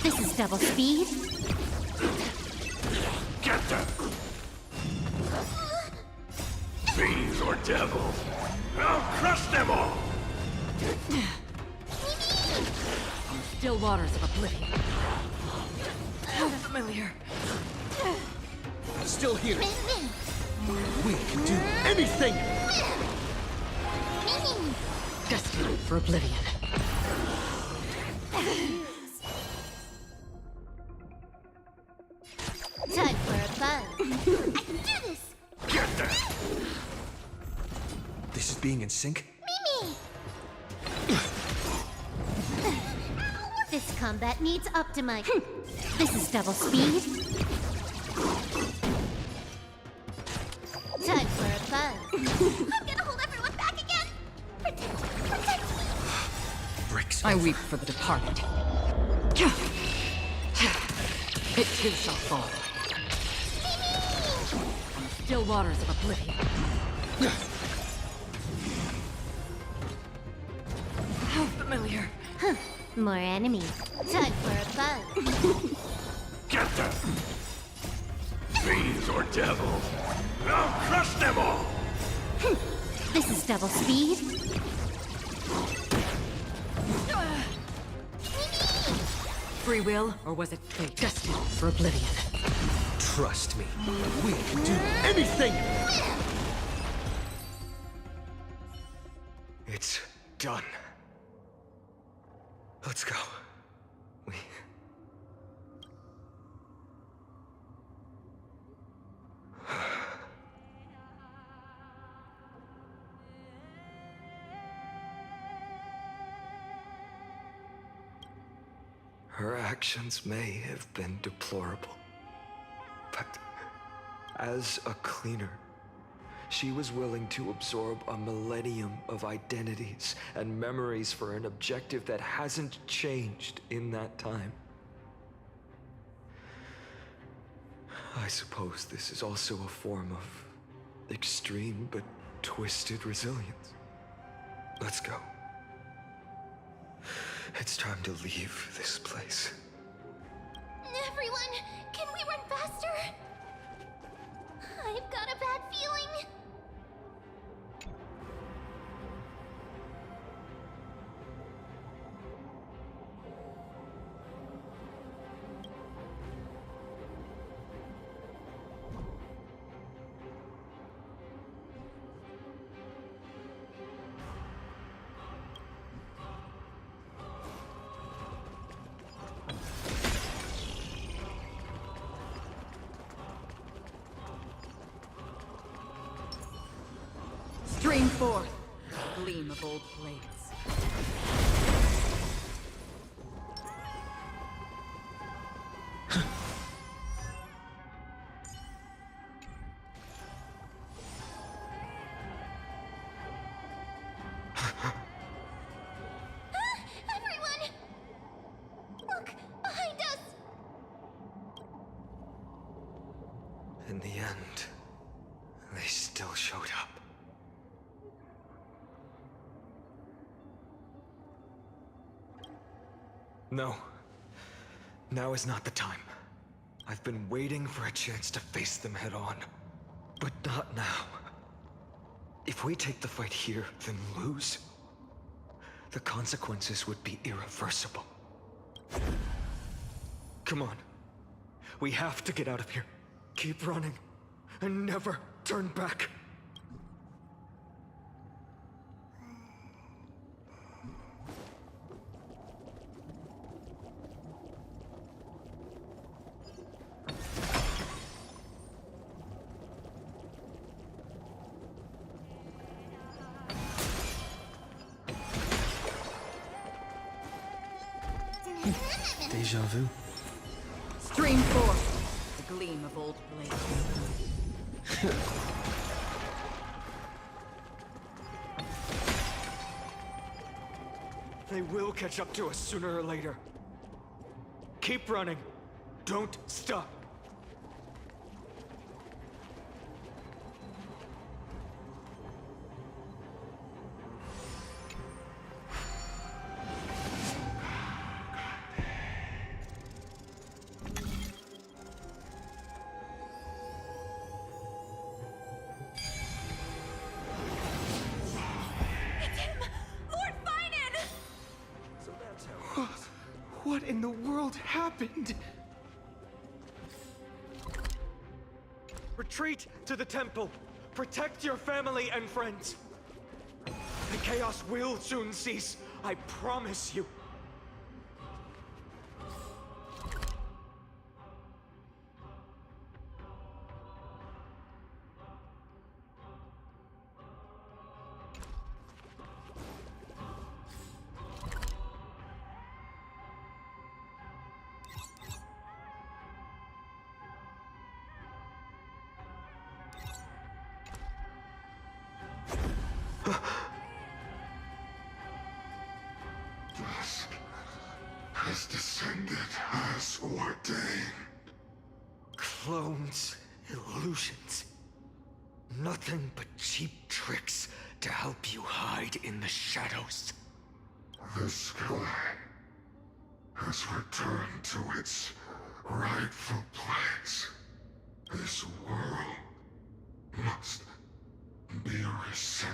This is double speed. Get them! Fiends or devils, I'll crush them all! Still waters of oblivion. How familiar. Still here. We can do anything! Destined for oblivion. Time for a buzz. I can do this! Get them! This is being in sync? Mimi! This combat needs optimizing. This is double speed. Time for a buzz. I'm gonna hold everyone back again! Protect me! Bricks I over. weep for the departed. It too shall fall. Still waters of oblivion. How familiar. Huh. More enemies. Time for a buzz. Get them! Fiends or devils, I'll crush them all! This is double speed. Free will, or was it fate? Destined for oblivion. Trust me. We can do anything! It's done. Let's go. Her actions may have been deplorable, but as a cleaner, she was willing to absorb a millennium of identities and memories for an objective that hasn't changed in that time. I suppose this is also a form of extreme but twisted resilience. Let's go. It's time to leave this place. Everyone, can we run faster? I've got a bad feeling. Stream forth, gleam of old blades. Everyone! Look, behind us! In the end, they still showed up. No. Now is not the time. I've been waiting for a chance to face them head on. But not now. If we take the fight here, then lose, the consequences would be irreversible. Come on. We have to get out of here. Keep running, and never turn back. Deja vu. Stream forth, the gleam of old blades. They will catch up to us sooner or later. Keep running. Don't stop. What in the world happened? Retreat to the temple. Protect your family and friends. The chaos will soon cease. I promise you. Dusk has descended as ordained. Clones, illusions. Nothing but cheap tricks to help you hide in the shadows. The sky has returned to its rightful place. This world must be reset.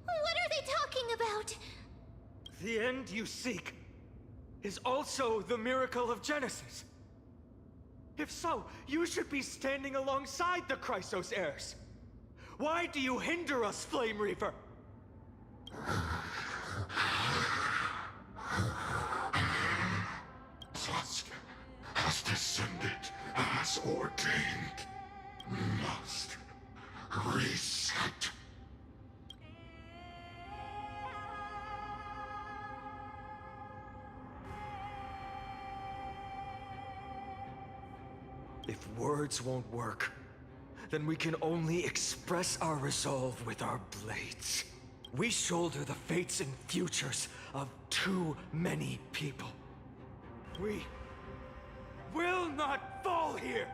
What are they talking about? The end you seek is also the miracle of Genesis. If so, you should be standing alongside the Chrysos heirs. Why do you hinder us, Flame Reaver? Dusk has descended as ordained. Must reset. If words won't work, then we can only express our resolve with our blades. We shoulder the fates and futures of too many people. We will not fall here!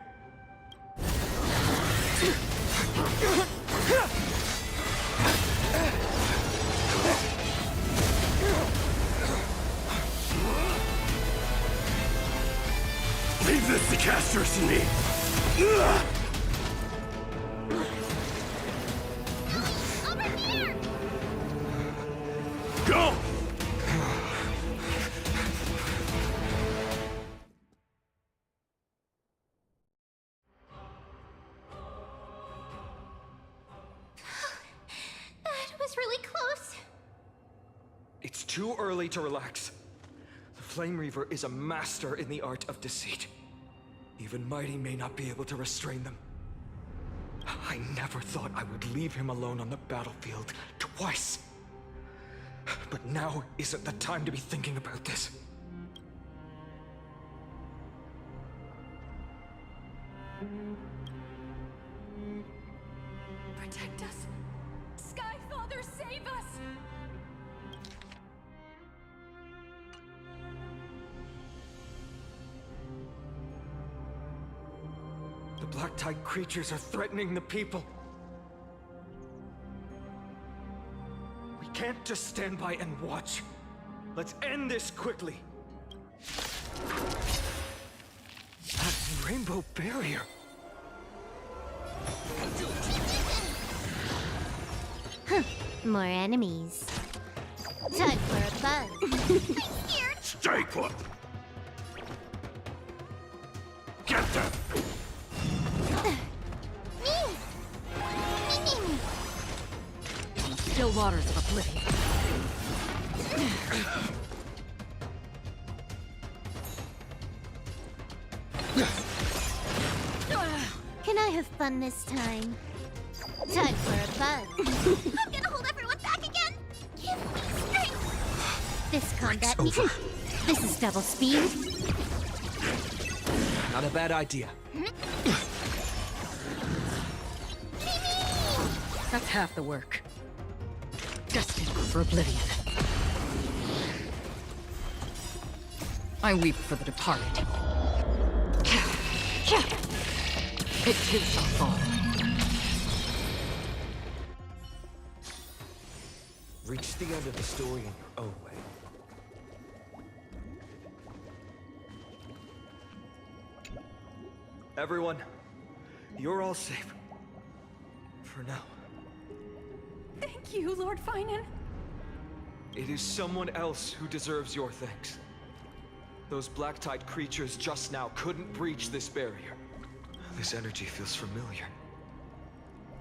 Leave this to Casters and me! Over here! Go! That was really close. It's too early to relax. The Flame Reaver is a master in the art of deceit. Even Mighty may not be able to restrain them. I never thought I would leave him alone on the battlefield twice. But now isn't the time to be thinking about this. Protect us! Sky Father, save us! The Black Tide creatures are threatening the people. We can't just stand by and watch. Let's end this quickly. That rainbow barrier. Huh. More enemies. Time for a buzz. I'm scared. Stay put! Get them! Still waters of oblivion. Can I have fun this time? Time for a buzz. I'm gonna hold everyone back again. Give me strength. This combat This is double speed. Not a bad idea. That's half the work. Destined for oblivion. I weep for the departed. It too shall fall. Reach the end of the story in your own way. Everyone, you're all safe. For now. Thank you, Lord Finan. It is someone else who deserves your thanks. Those Black Tide creatures just now couldn't breach this barrier. This energy feels familiar.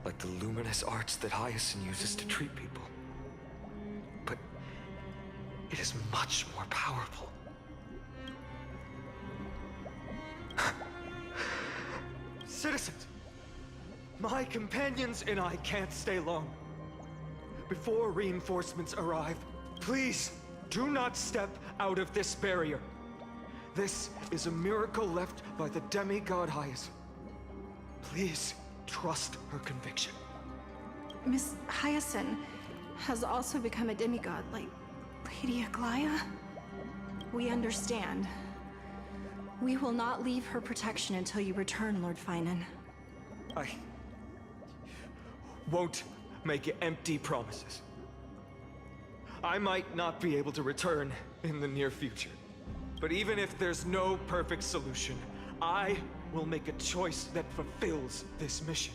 Like the luminous arts that Hyacinth uses to treat people. But it is much more powerful. Citizens! My companions and I can't stay long. Before reinforcements arrive, please do not step out of this barrier. This is a miracle left by the demigod Hyacinth. Please trust her conviction. Miss Hyacinth has also become a demigod, like Lady Aglaya. We understand. We will not leave her protection until you return, Lord Finan. I won't make empty promises. I might not be able to return in the near future. But even if there's no perfect solution, I will make a choice that fulfills this mission.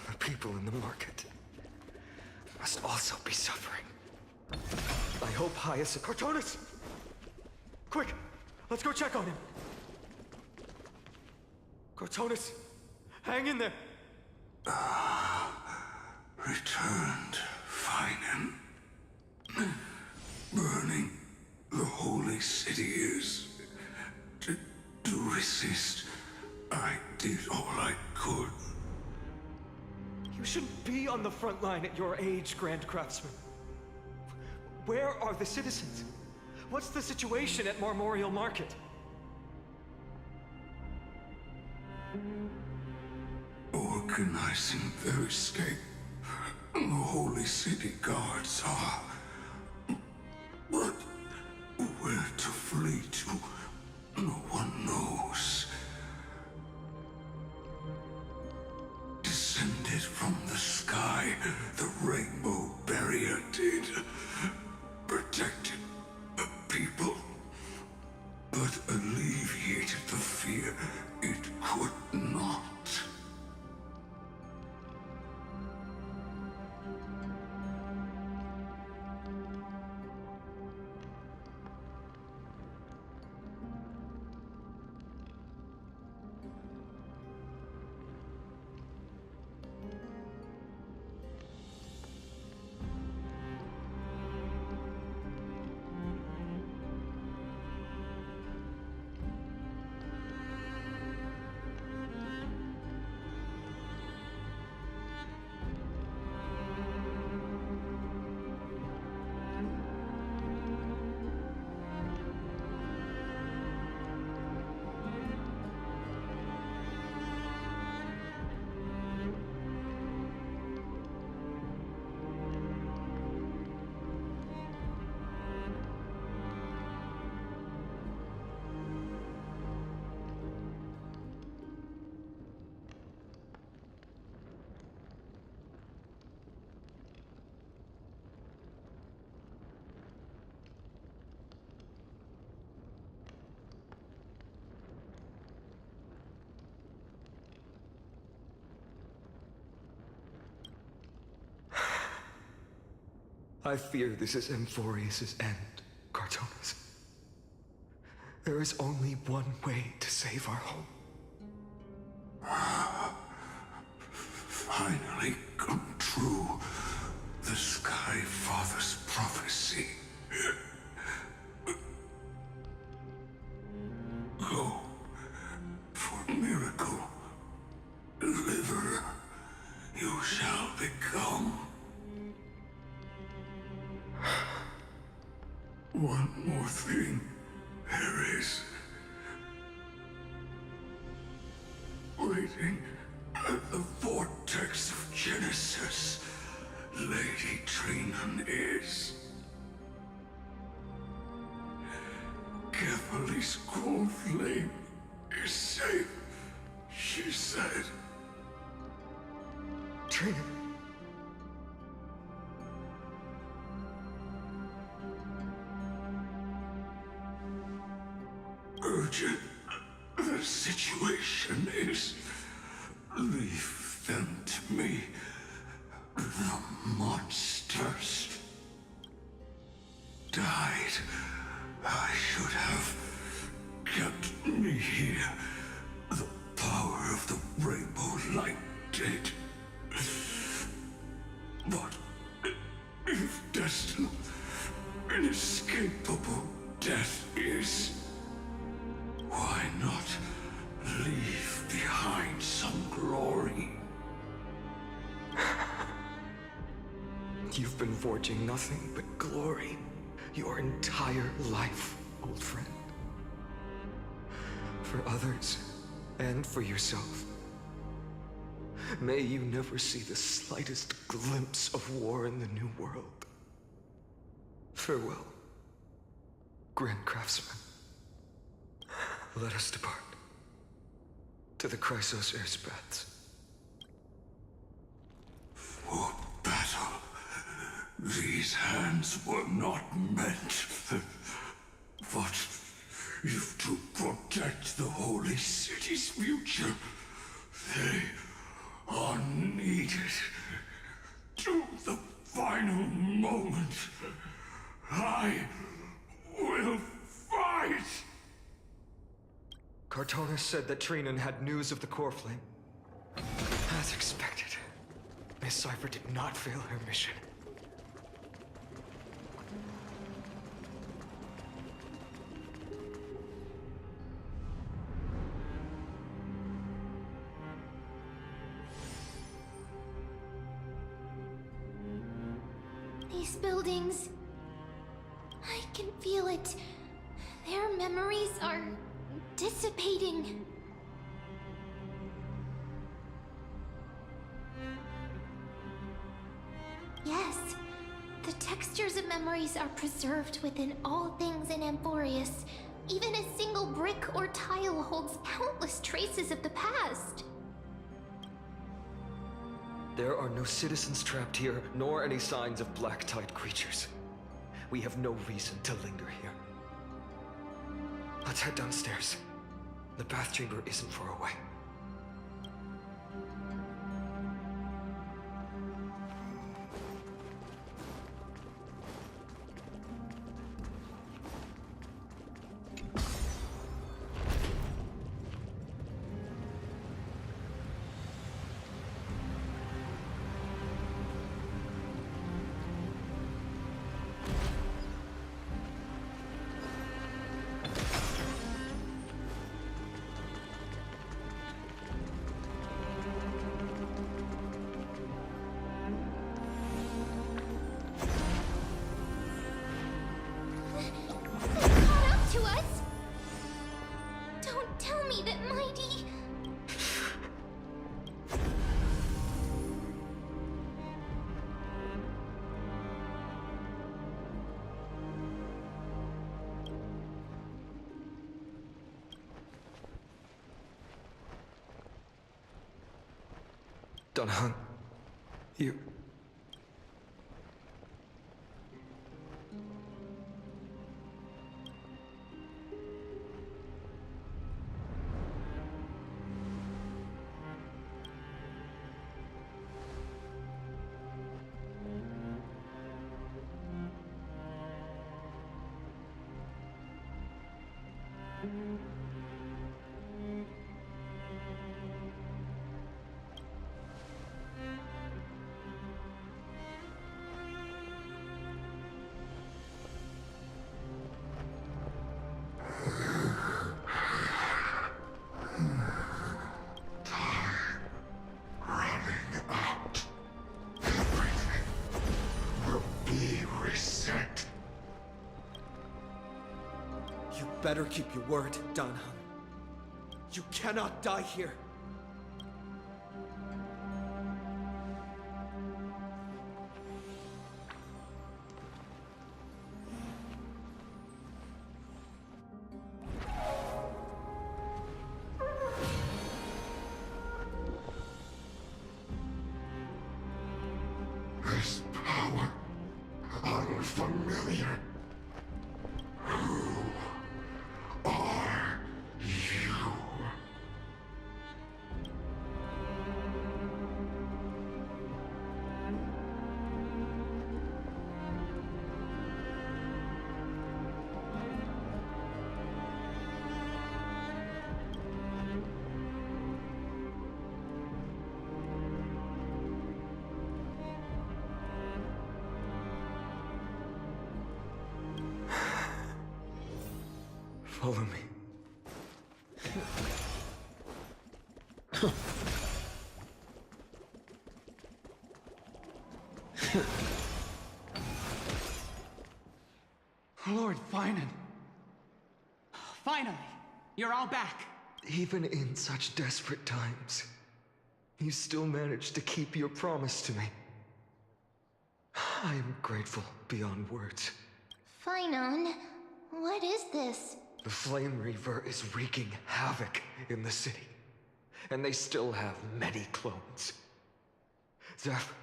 The people in the market must also be suffering. I hope Hyacinth... Cortonis! Quick! Let's go check on him! Cortonis, hang in there! Returned, Finan. Burning the holy city is... To resist, I did all I could. You shouldn't be on the front line at your age, Grand Craftsman. Where are the citizens? What's the situation at Marmorial Market? Organizing their escape. The holy city guards are... But where to flee to, no one knows. Descended from the sky, the rainbow barrier did. Protected people, but alleviated the fear it could not. I fear this is Amphorius' end, Cartonis. There is only one way to save our home. Finally come true. The Sky Father's prophecy. Go for miracle. Deliverer, you shall become. One more thing, there is. Waiting at the vortex of Genesis, Lady Trinan is. Kefali's cold flame is safe, she said. Trinan. Urgent. The situation is... Leave them to me. The monsters died. I should have kept me here. The power of the rainbow light did. But if destined, inescapable death is... Why not leave behind some glory? You've been forging nothing but glory your entire life, old friend. For others, and for yourself. May you never see the slightest glimpse of war in the New World. Farewell, Grand Craftsman. Let us depart to the Chrysos Earth's paths. For battle, these hands were not meant. But if to protect the holy city's future, they are needed. To the final moment, I will fight! Cartonis said that Trinan had news of the core flame. As expected, Miss Cipher did not fail her mission. These buildings... I can feel it. Their memories are dissipating. Yes, the textures of memories are preserved within all things in Amphorius. Even a single brick or tile holds countless traces of the past. There are no citizens trapped here, nor any signs of black tide creatures. We have no reason to linger here. Let's head downstairs. The bath chamber isn't far away. Dunhung, you... Better keep your word, Danhun. You cannot die here. This power, unfamiliar. Follow me. Lord Finan. Finally, you're all back. Even in such desperate times, you still managed to keep your promise to me. I am grateful beyond words. Finan, what is this? The Flame Reaver is wreaking havoc in the city, and they still have many clones. Zeph,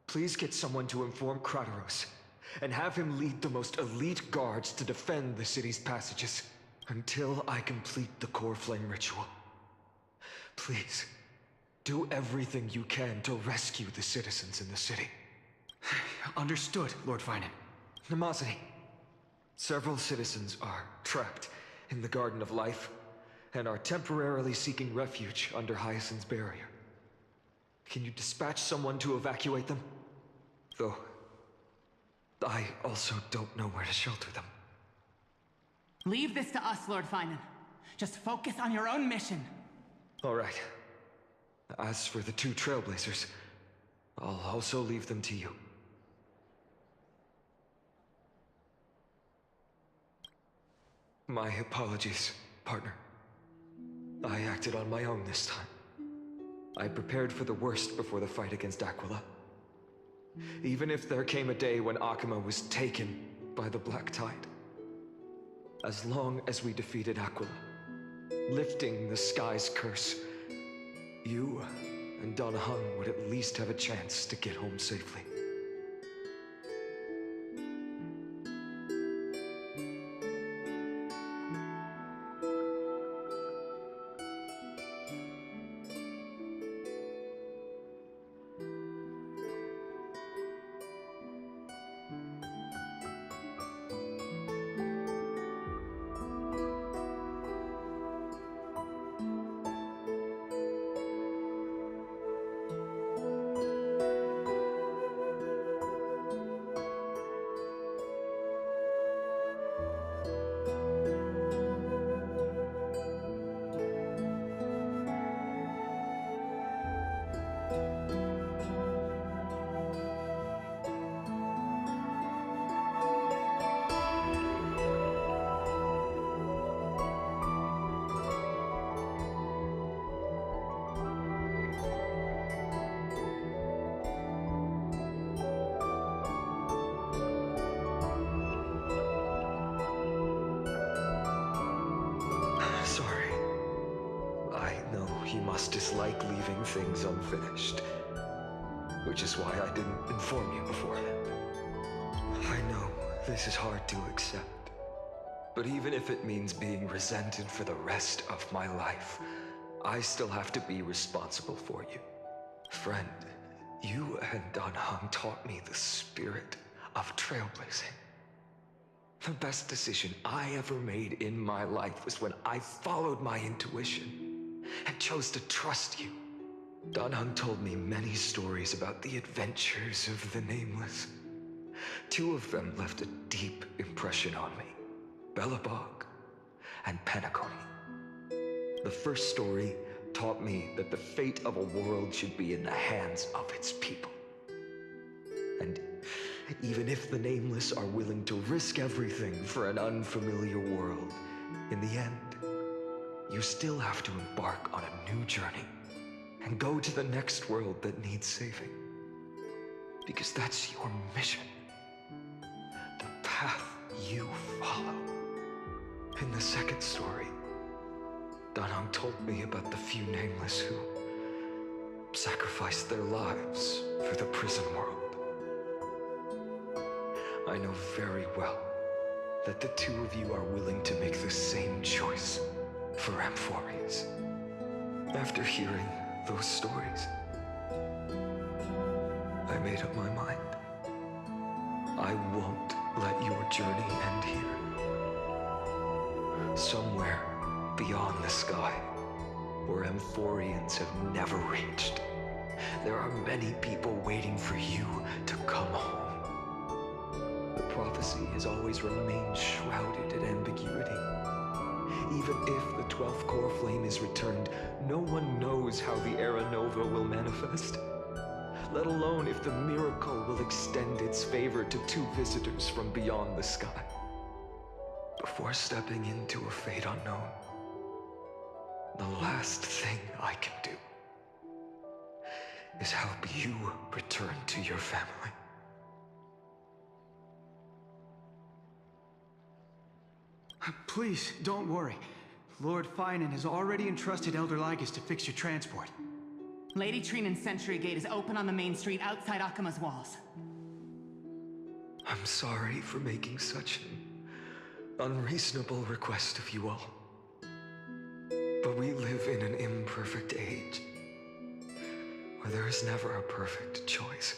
please get someone to inform Krateros, and have him lead the most elite guards to defend the city's passages until I complete the core flame ritual. Please, do everything you can to rescue the citizens in the city. Understood, Lord Finan. Nemazity, several citizens are trapped in the Garden of Life, and are temporarily seeking refuge under Hyacinth's barrier. Can you dispatch someone to evacuate them? Though, I also don't know where to shelter them. Leave this to us, Lord Finan. Just focus on your own mission. All right. As for the two Trailblazers, I'll also leave them to you. My apologies, partner. I acted on my own this time. I prepared for the worst before the fight against Aquila. Even if there came a day when Akuma was taken by the Black Tide. As long as we defeated Aquila, lifting the sky's curse, you and Don Hung would at least have a chance to get home safely. Sorry. I know he must dislike leaving things unfinished. Which is why I didn't inform you beforehand. I know this is hard to accept. But even if it means being resented for the rest of my life, I still have to be responsible for you. Friend, you and Don Hung taught me the spirit of trailblazing. The best decision I ever made in my life was when I followed my intuition and chose to trust you. Don Hung told me many stories about the adventures of the Nameless. Two of them left a deep impression on me, Belobog and Penacony. The first story taught me that the fate of a world should be in the hands of its people. And even if the Nameless are willing to risk everything for an unfamiliar world, in the end, you still have to embark on a new journey and go to the next world that needs saving. Because that's your mission. The path you follow. In the second story, Don Hung told me about the few Nameless who sacrificed their lives for the prison world. I know very well that the two of you are willing to make the same choice for Amphories. After hearing those stories, I made up my mind. I won't let your journey end here. Somewhere beyond the sky, where Amphorians have never reached, there are many people waiting for you to come home. The prophecy has always remained shrouded in ambiguity. Even if the 12th core flame is returned, no one knows how the Era Nova will manifest. Let alone if the miracle will extend its favor to two visitors from beyond the sky. Before stepping into a fate unknown, the last thing I can do is help you return to your family. Please, don't worry. Lord Finan has already entrusted Elder Lygus to fix your transport. Lady Trinan's Sentry Gate is open on the main street outside Akuma's walls. I'm sorry for making such an unreasonable request of you all. But we live in an imperfect age, where there is never a perfect choice.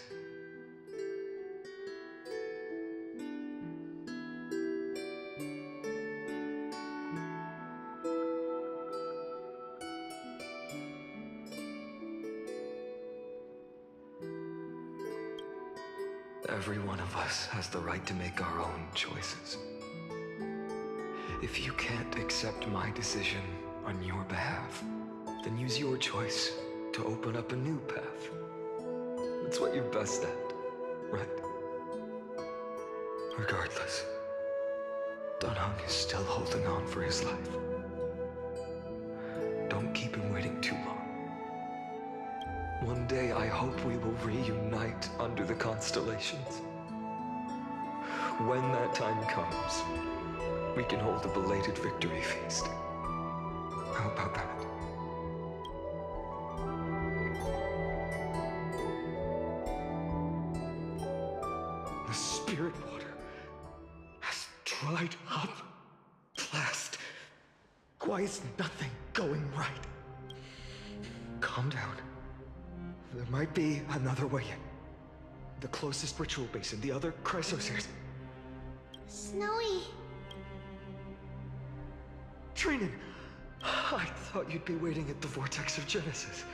Every one of us has the right to make our own choices. If you can't accept my decision on your behalf, then use your choice to open up a new path. That's what you're best at, right? Regardless, Dunhung is still holding on for his life. Don't keep him waiting too long. One day I hope we will reunite under the constellations. When that time comes, we can hold a belated victory feast. How about that? The spirit water has dried up. Blast. Why is nothing going right? Calm down. There might be another way in. The closest ritual basin, the other chrysospheres. Snowy. Trinan, I thought you'd be waiting at the vortex of Genesis.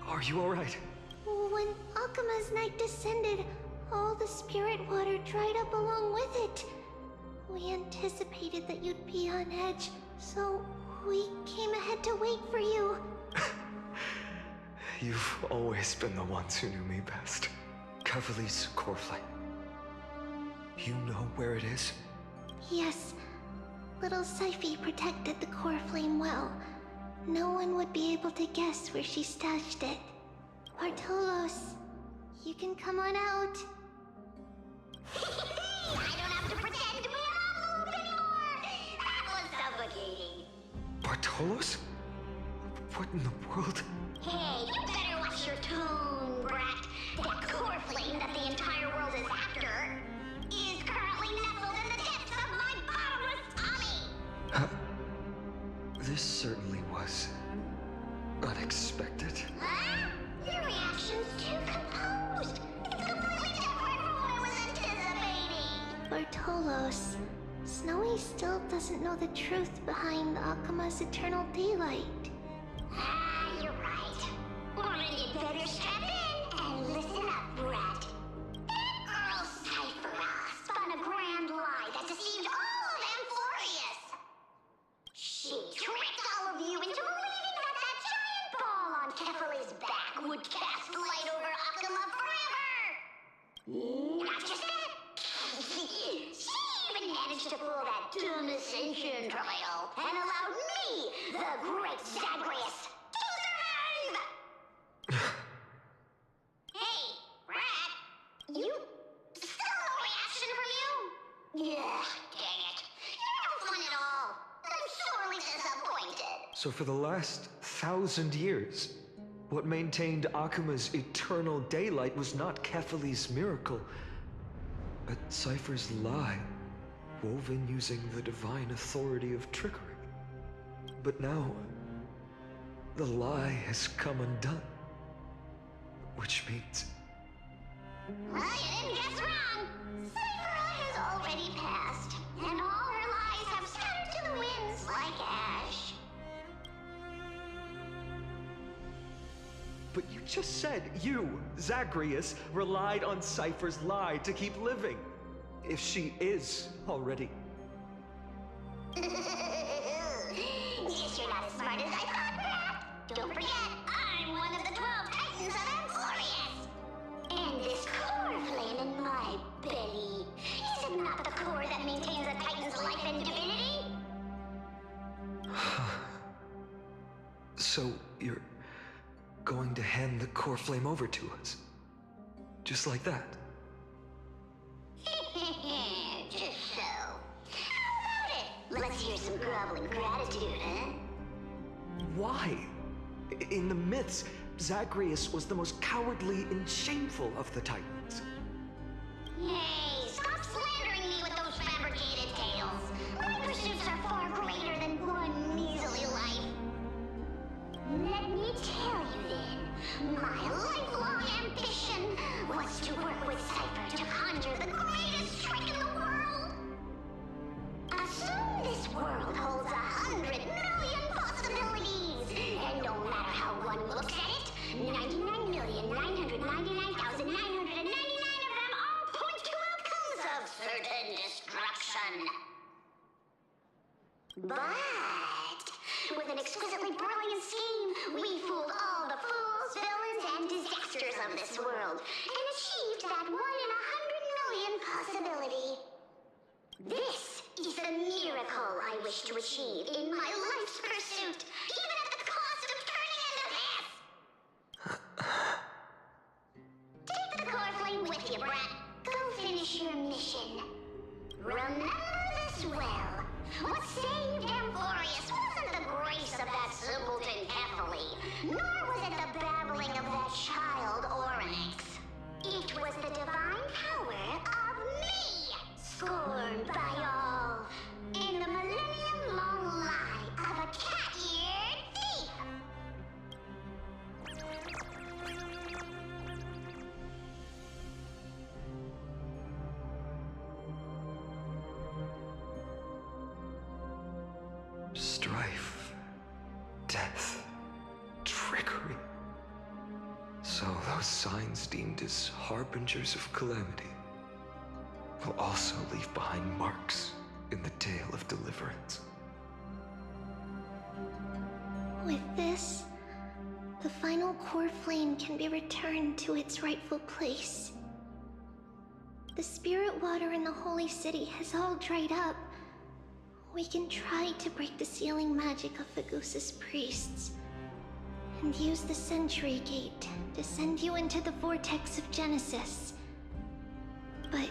Are you all right? When Akuma's night descended, all the spirit water dried up along with it. We anticipated that you'd be on edge, so we came ahead to wait for you. You've always been the ones who knew me best. Kevali's core flame. You know where it is? Yes. Little Syphie protected the core flame well. No one would be able to guess where she stashed it. Bartolos, you can come on out. I don't have to pretend to be an envelope anymore! That was suffocating. Bartolos? What in the world? Hey, you better watch your tone, brat. That core flame that the entire world is after is currently nestled in the depths of my bottomless tummy! This certainly was unexpected. Huh? Your reaction's too composed. It's completely different from what I was anticipating. Bartolos, Snowy still doesn't know the truth behind Akuma's eternal daylight. You're right. Well, you'd better strap in and listen up, brat. That girl Cyphera spun a grand lie that deceived all of Amphorius. She tricked all of you into believing that that giant ball on Kefali's back would cast light over Akuma forever. Not just that. She even managed to pull that dumb ascension trial and allowed me, the great Zagreus, to survive! Hey, Rat, you still no reaction from you? Yeah, dang it. You're no fun at all. I'm sorely disappointed. So for the last 1,000 years, what maintained Akuma's eternal daylight was not Kefali's miracle, but Cypher's lie, woven using the divine authority of trickery. But now, the lie has come undone. Which means... Well, you didn't guess wrong. Cyphera has already passed, and all her lies have scattered to the winds like ash. But you just said you, Zagreus, relied on Cypher's lie to keep living. If she is already. Guess you're not as smart as I thought, Rat. Don't forget, I'm one of the 12 Titans of Amphorius. And this core flame in my belly, is it not the core that maintains a Titan's life and divinity? So you're going to hand the core flame over to us? Just like that? Just so. How about it? Let's hear some groveling gratitude, huh? Why? In the myths, Zagreus was the most cowardly and shameful of the Titans. Hey, stop slandering me with those fabricated tales. My pursuits are far greater than one measly life. Let me tell you then, my lifelong ambition was to work with Cypher to conjure the greatest trick in the world. Assume this world holds 100 million possibilities, and no matter how one looks at it, 99,999,999 But with an exquisitely brilliant scheme, we fooled all the fools, villains, and disasters of this world, and achieved that 1 in 100 million possibility. This is the miracle I wish to achieve in my life's pursuit, even at the cost of turning into this! Take the core flame with you, brat. Go finish your mission. Remember this well. What saved Amphorius wasn't the grace of that simpleton Ethely, nor was it the babbling of that child Oryx. It was the divine power of me, scorned by all, and the millennium-long lie of a cat-eared thief. Strife, death, trickery. So those signs deemed as harbingers of calamity will also leave behind marks in the tale of deliverance. With this, the final core flame can be returned to its rightful place. The spirit water in the holy city has all dried up. We can try to break the sealing magic of Fagusa's priests, and use the Century Gate to send you into the vortex of Genesis. But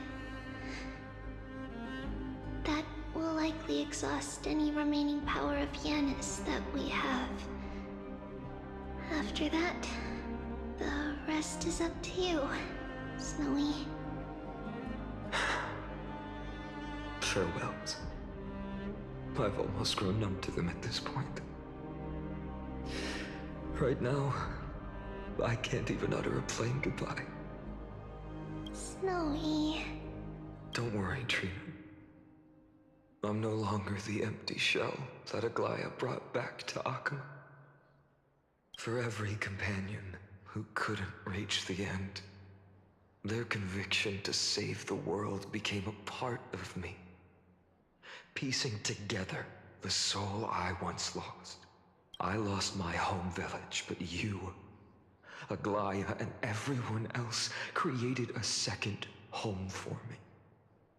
that will likely exhaust any remaining power of Yanis that we have. After that, the rest is up to you, Snowy. Farewells. I've almost grown numb to them at this point. Right now, I can't even utter a plain goodbye. Snowy. Don't worry, Trina. I'm no longer the empty shell that Aglaya brought back to Akuma. For every companion who couldn't reach the end, their conviction to save the world became a part of me, piecing together the soul I once lost. I lost my home village, but you, Aglaya, and everyone else created a second home for me.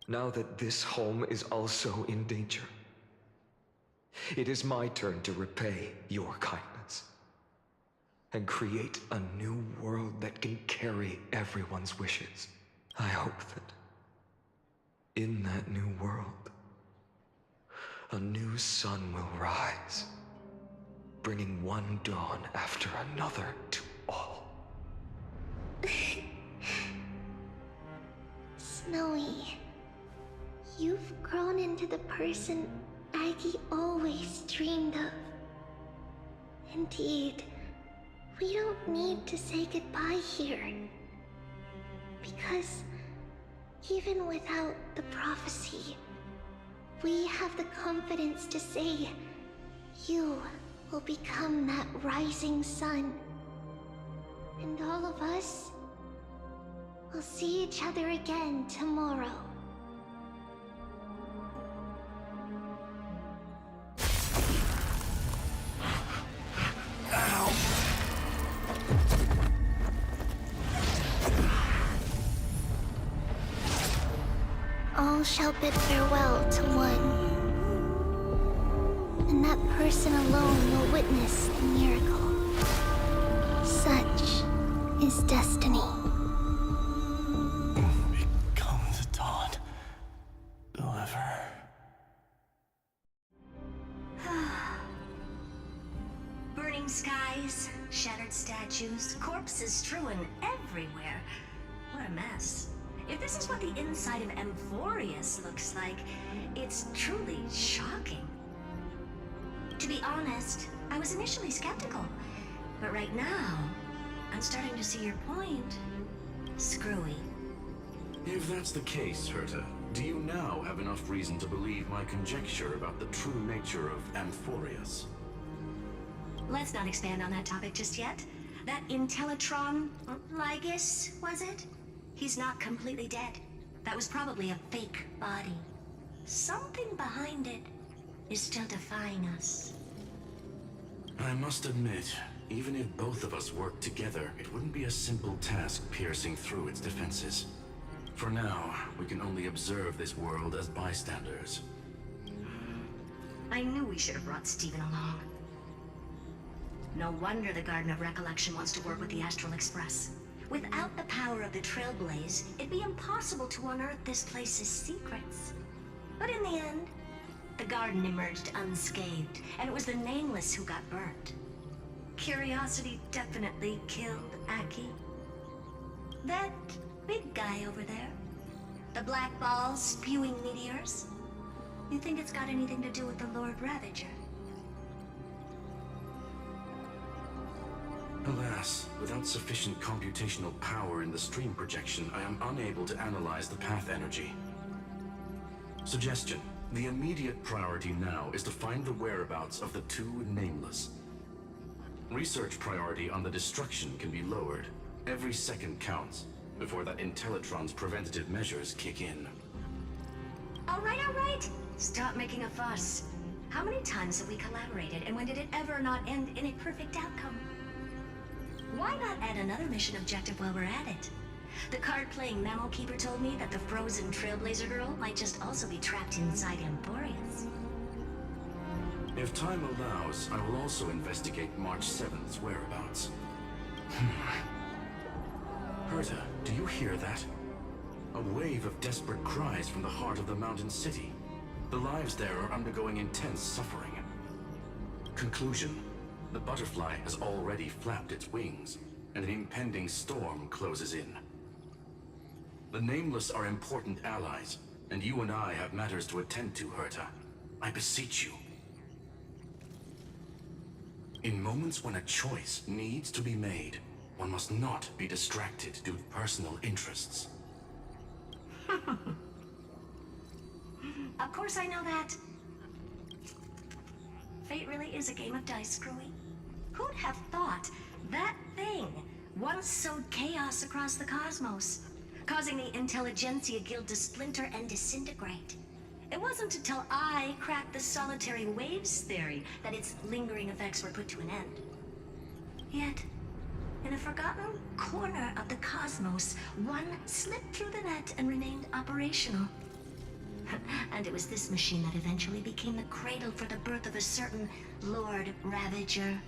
Now that this home is also in danger, it is my turn to repay your kindness and create a new world that can carry everyone's wishes. I hope that in that new world, a new sun will rise, bringing one dawn after another to all. Snowy, you've grown into the person Aggie always dreamed of. Indeed, we don't need to say goodbye here. Because even without the prophecy, we have the confidence to say you will become that rising sun. And all of us will see each other again tomorrow. All shall bid farewell to one, and that person alone will witness the miracle. Such is destiny. Become the dawn. Deliver. Burning skies, shattered statues, corpses strewn everywhere. What a mess. If this is what the inside of Amphorius looks like, it's truly shocking. To be honest, I was initially skeptical, but right now, I'm starting to see your point. Screwy. If that's the case, Herta, do you now have enough reason to believe my conjecture about the true nature of Amphorius? Let's not expand on that topic just yet. That Intellitron, Lygus, was it? He's not completely dead. That was probably a fake body. Something behind it is still defying us. I must admit, even if both of us worked together, it wouldn't be a simple task piercing through its defenses. For now, we can only observe this world as bystanders. I knew we should have brought Stephen along. No wonder the Garden of Recollection wants to work with the Astral Express. Without the power of the Trailblaze, it'd be impossible to unearth this place's secrets. But in the end, the garden emerged unscathed, and it was the Nameless who got burnt. Curiosity definitely killed Aki. That big guy over there, the black ball spewing meteors, you think it's got anything to do with the Lord Ravager? Alas, without sufficient computational power in the stream projection, I am unable to analyze the path energy. Suggestion. The immediate priority now is to find the whereabouts of the two Nameless. Research priority on the destruction can be lowered. Every second counts, before that Intellitron's preventative measures kick in. All right. Stop making a fuss. How many times have we collaborated, and when did it ever not end in a perfect outcome? Why not add another mission objective while we're at it? The card-playing memo keeper told me that the frozen Trailblazer girl might just also be trapped inside Emporius. If time allows, I will also investigate March 7th's whereabouts. Herta, do you hear that? A wave of desperate cries from the heart of the mountain city. The lives there are undergoing intense suffering. Conclusion. The butterfly has already flapped its wings, and an impending storm closes in. The Nameless are important allies, and you and I have matters to attend to, Herta. I beseech you. In moments when a choice needs to be made, one must not be distracted due to personal interests. Of course I know that. Fate really is a game of dice, Screwy. Who'd have thought that thing once sowed chaos across the cosmos, causing the Intelligentsia Guild to splinter and disintegrate? It wasn't until I cracked the solitary waves theory that its lingering effects were put to an end. Yet, in a forgotten corner of the cosmos, one slipped through the net and remained operational. And it was this machine that eventually became the cradle for the birth of a certain Lord Ravager.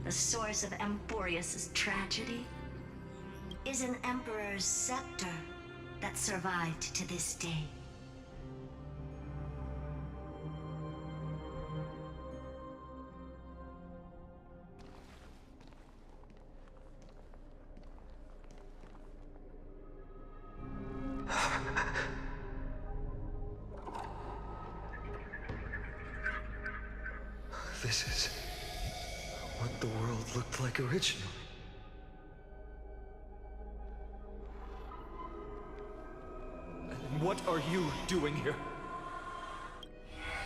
The source of Emporius' tragedy is an Emperor's scepter that survived to this day. This is what the world looked like originally. And what are you doing here?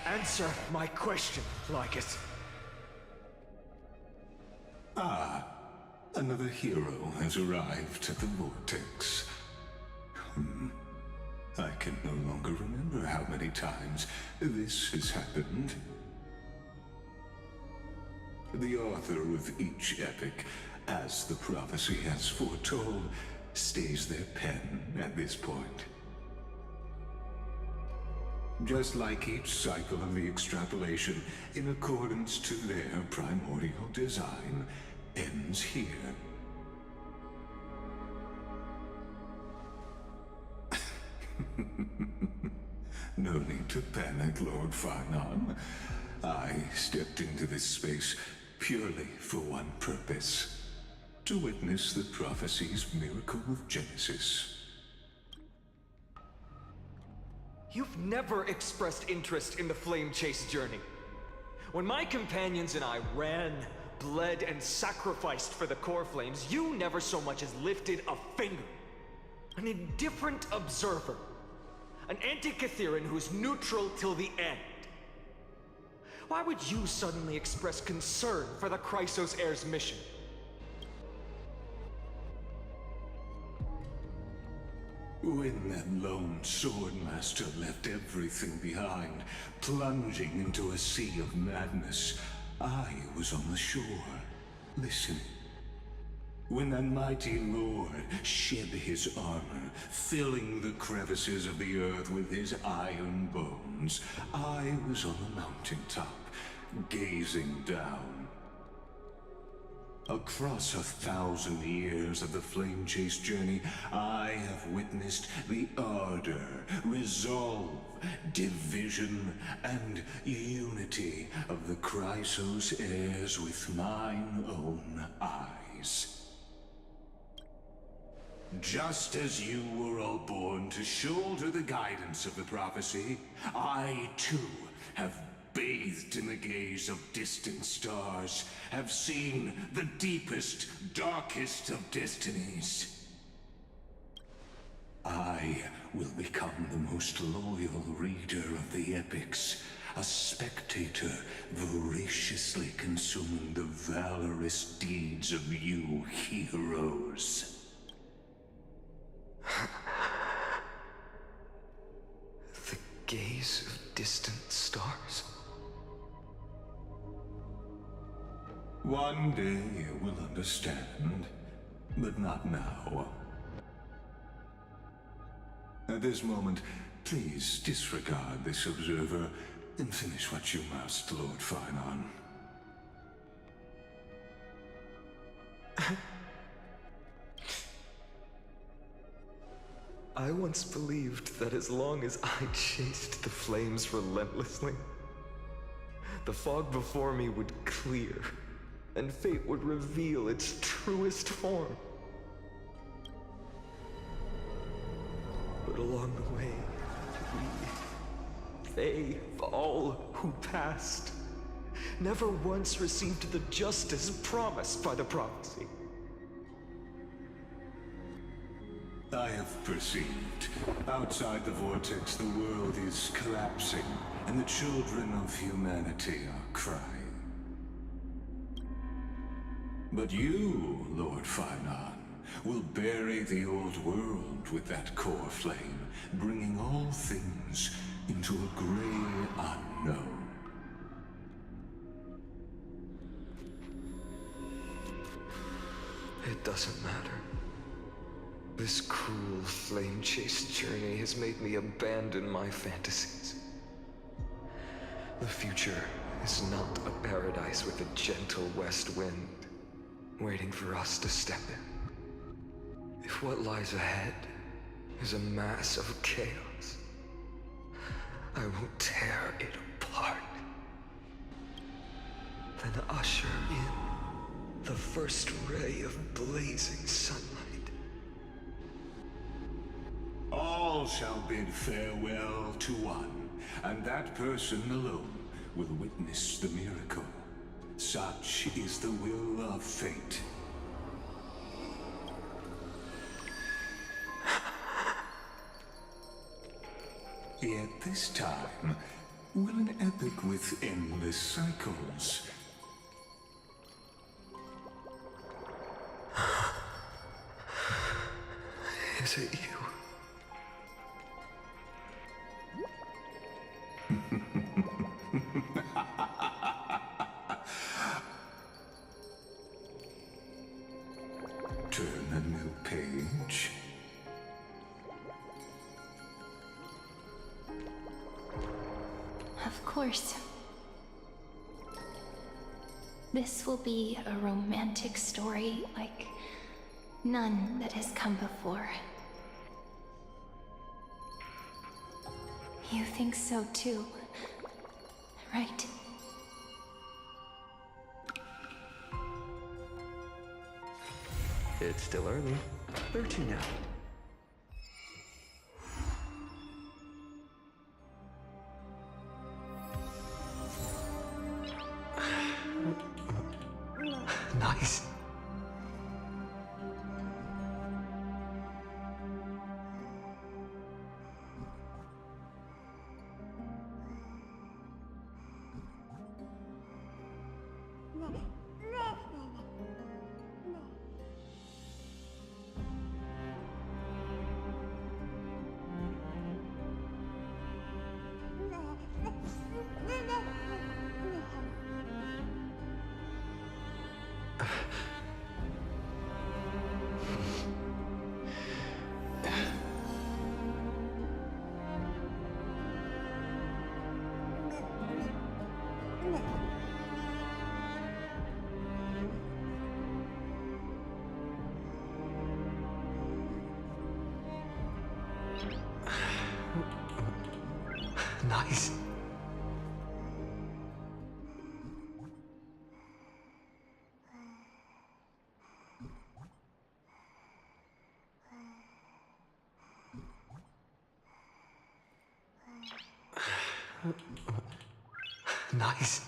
Answer my question, Lycus. Ah, another hero has arrived at the Vortex. I can no longer remember how many times this has happened. The author of each epic, as the prophecy has foretold, stays their pen at this point. Just like each cycle of the extrapolation, in accordance to their primordial design, ends here. No need to panic, Lord Farnon. I stepped into this space purely for one purpose: to witness the prophecy's miracle of Genesis. You've never expressed interest in the Flame Chase journey. When my companions and I ran, bled, and sacrificed for the core flames, you never so much as lifted a finger. An indifferent observer. An anti-Catheran who's neutral till the end. Why would you suddenly express concern for the Chrysos Heir's mission? When that lone swordmaster left everything behind, plunging into a sea of madness, I was on the shore, listening. When that mighty lord shed his armor, filling the crevices of the earth with his iron bones, I was on the mountaintop, gazing down. Across 1,000 years of the Flame Chase journey, I have witnessed the ardor, resolve, division, and unity of the Chrysos heirs with mine own eyes. Just as you were all born to shoulder the guidance of the prophecy, I too have bathed in the gaze of distant stars, have seen the deepest, darkest of destinies. I will become the most loyal reader of the epics, a spectator voraciously consuming the valorous deeds of you heroes. The gaze of distant stars? One day you will understand, but not now. At this moment, please disregard this observer and finish what you must, Lord Finon. I once believed that as long as I chased the flames relentlessly, the fog before me would clear, and fate would reveal its truest form. But along the way, they, all who passed, never once received the justice promised by the prophecy. I have perceived. Outside the vortex, the world is collapsing, and the children of humanity are crying. But you, Lord Finon, will bury the old world with that core flame, bringing all things into a gray unknown. It doesn't matter. This cruel flame chase journey has made me abandon my fantasies. The future is not a paradise with a gentle west wind, waiting for us to step in. If what lies ahead is a mass of chaos, I will tear it apart. Then usher in the first ray of blazing sunlight. All shall bid farewell to one, and that person alone will witness the miracle. Such is the will of fate. Yet this time, will an epic with endless cycles Is it you? turn a new page? Of course. This will be a romantic story like none that has come before. You think so too, right? It's still early. Where to now? Nice. Nice.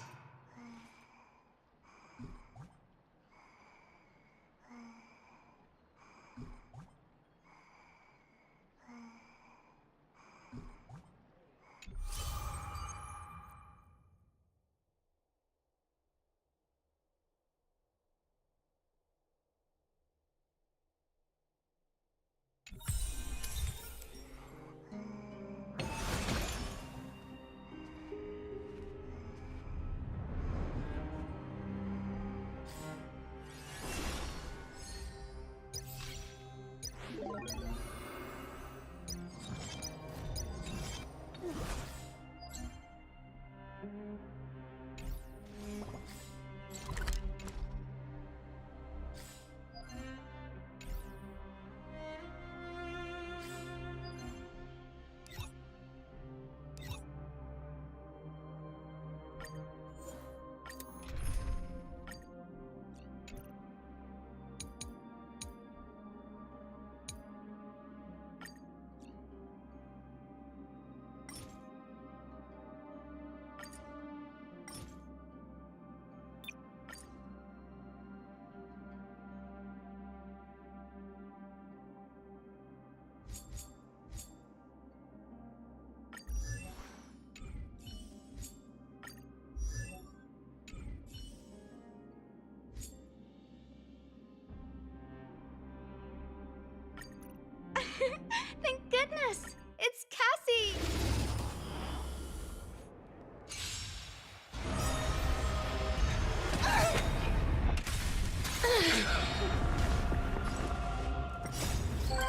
Thank goodness! It's Cassie!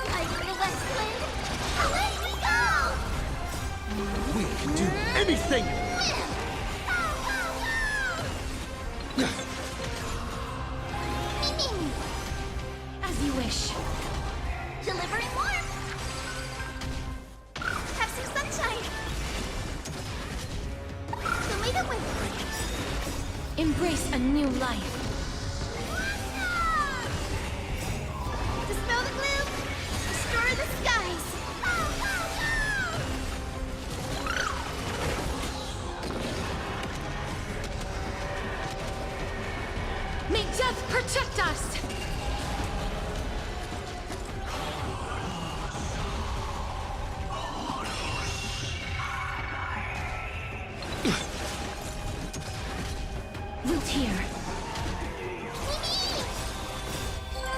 Like the West Wind, away we go! We can do anything! As you wish. Delivering warmth! Have some sunshine! So leave it with me. Embrace a new life. Dispel the gloom! Destroy the skies! May death protect us! Root here.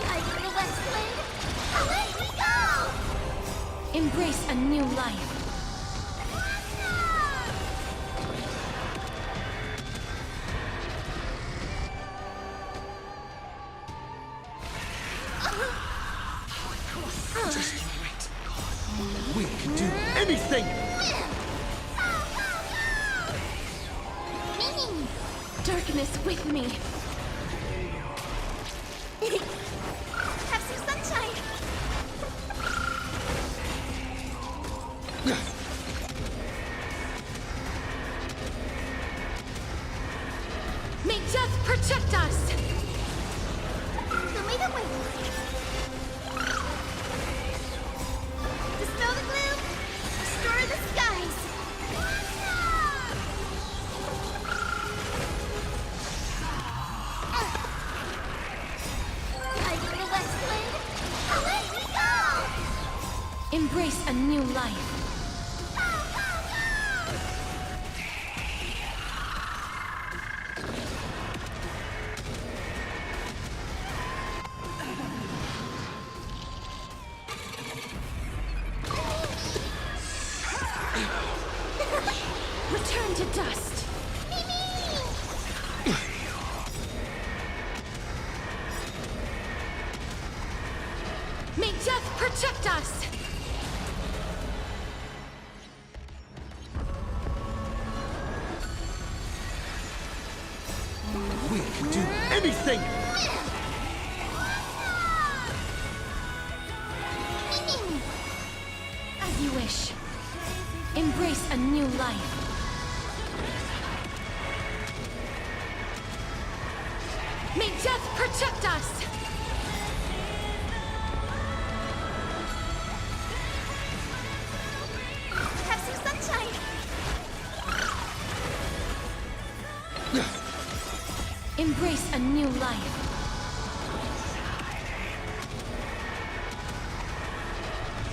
Like the West Wind, away we go! Embrace a new life. Just wait. We can do anything! Darkness with me. Have some sunshine. May death protect us. So leave it with me. Dispel the gloom. Destroy the skies. Embrace a new life. Return to dust. May death protect us. We can do anything! As you wish. Embrace a new life. May death protect us! Have some sunshine! Embrace a new life.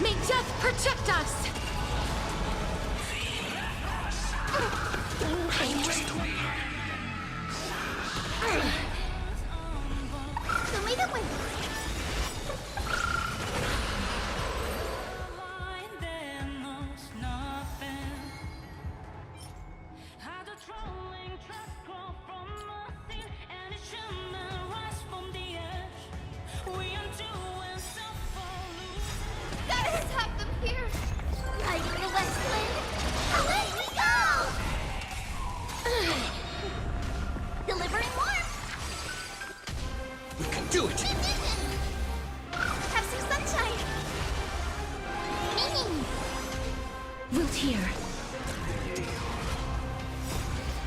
May death protect us!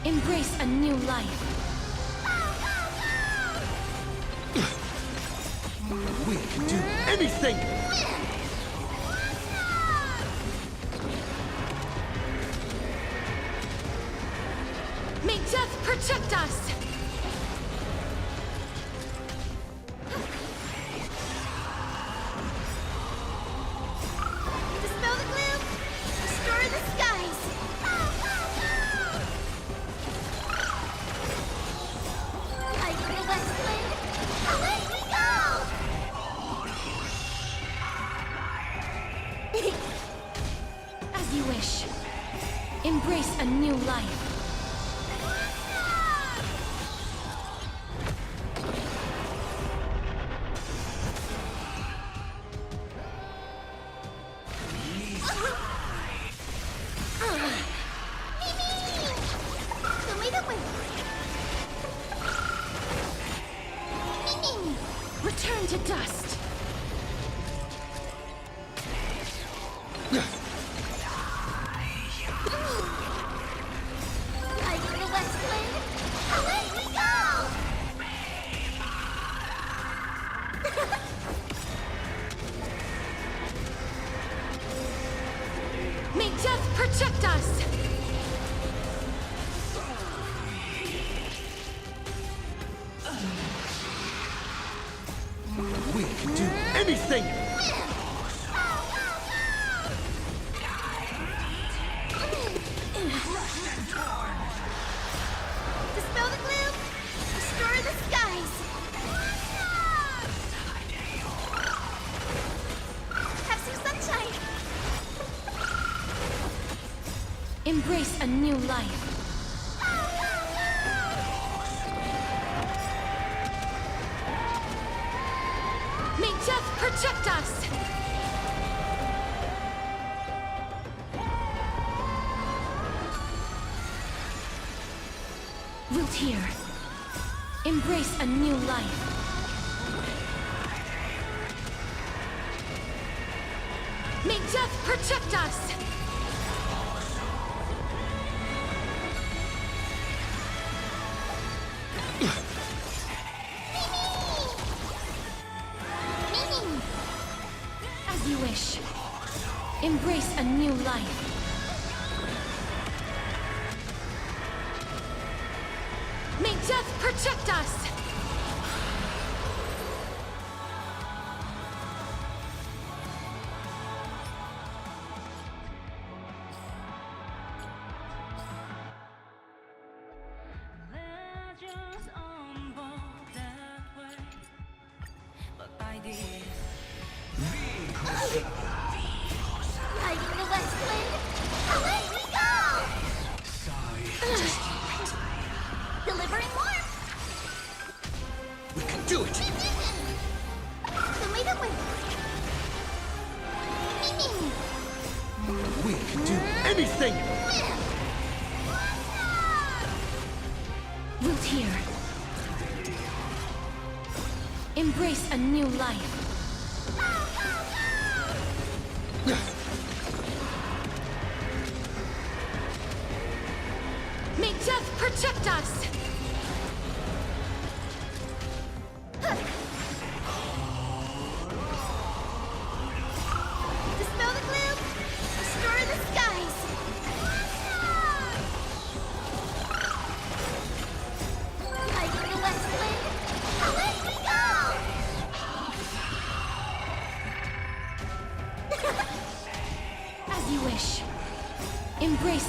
Embrace a new life. We can do anything! May death protect us! Dispel the gloom! Restore the skies! I feel that flame! Away we go! As you wish. Embrace a new life. Return to dust. I feel that flame! Away we go! May death protect us! We can do anything! Dispel the gloom! Restore the skies! Have some sunshine! Embrace a new life. May death protect us! Wiltier, embrace a new life. May death protect us! As you wish. Embrace a new life. May death protect us! I feel that flame! Away we go! Delivering warmth! We can do it! Show me the way! We can do anything! Wiltier, embrace a new life. May death protect us! Dispel the gloom! Restore the skies!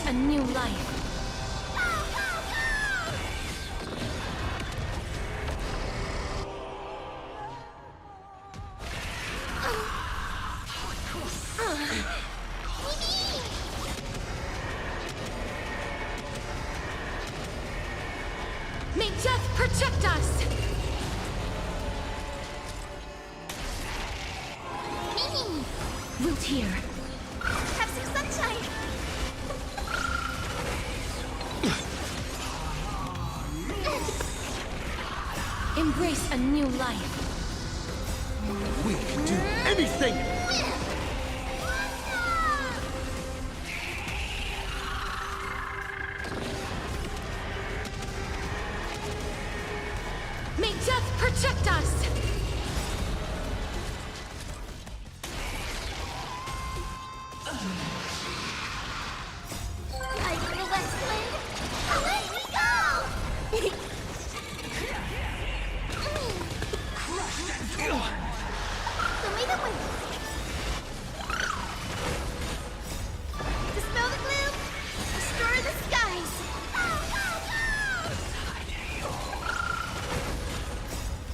Embrace a new life. May death protect us! Root here. Have some sunshine! Embrace a new life. We can do anything! May death protect us! Riding the West Wind, away we go! Show me the way. Dispel the gloom, destroy the skies.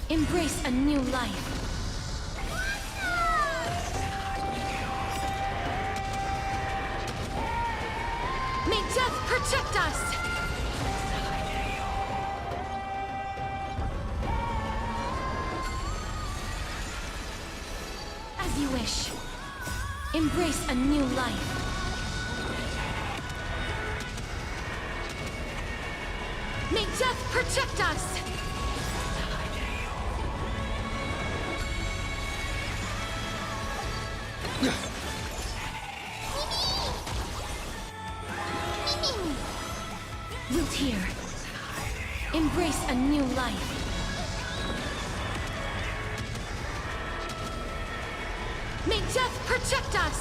Embrace a new life. May death protect us! As you wish. Embrace a new life. May death protect us! Root here. Embrace a new life. May death protect us!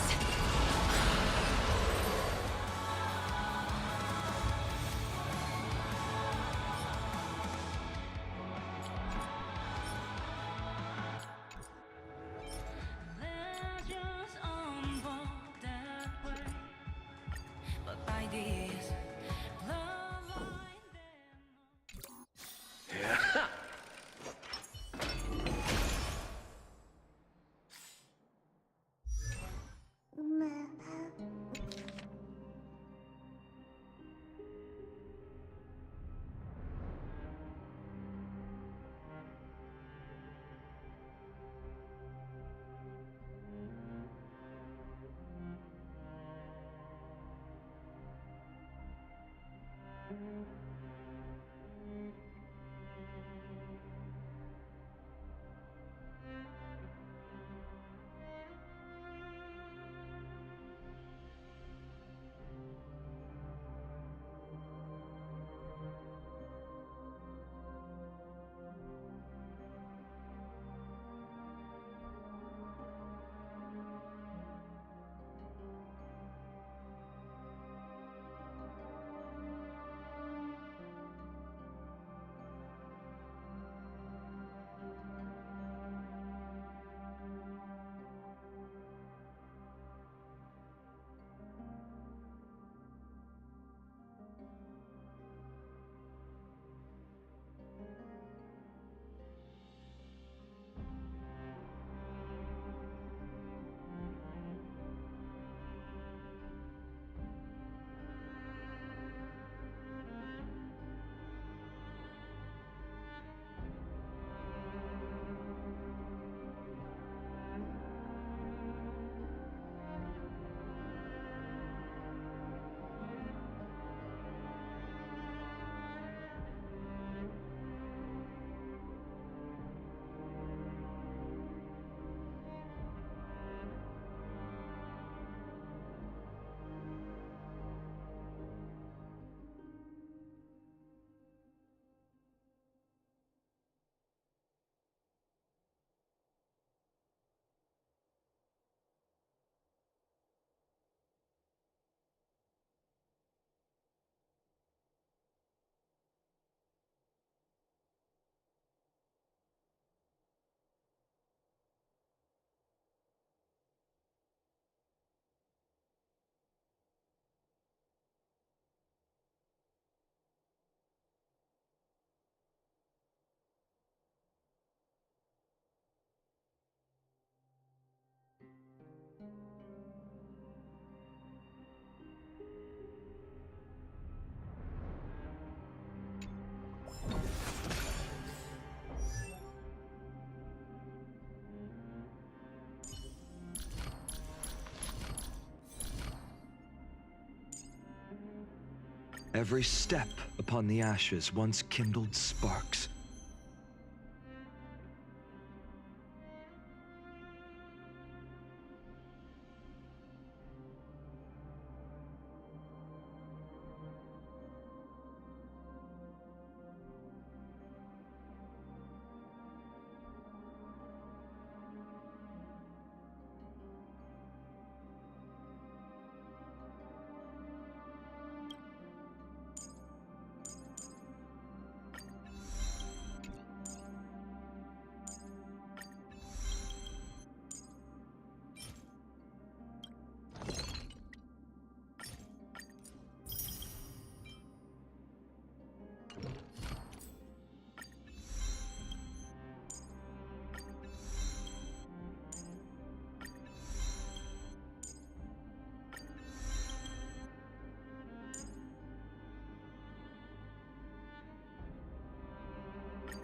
Every step upon the ashes once kindled sparks.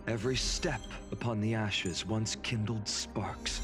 Every step upon the ashes once kindled sparks.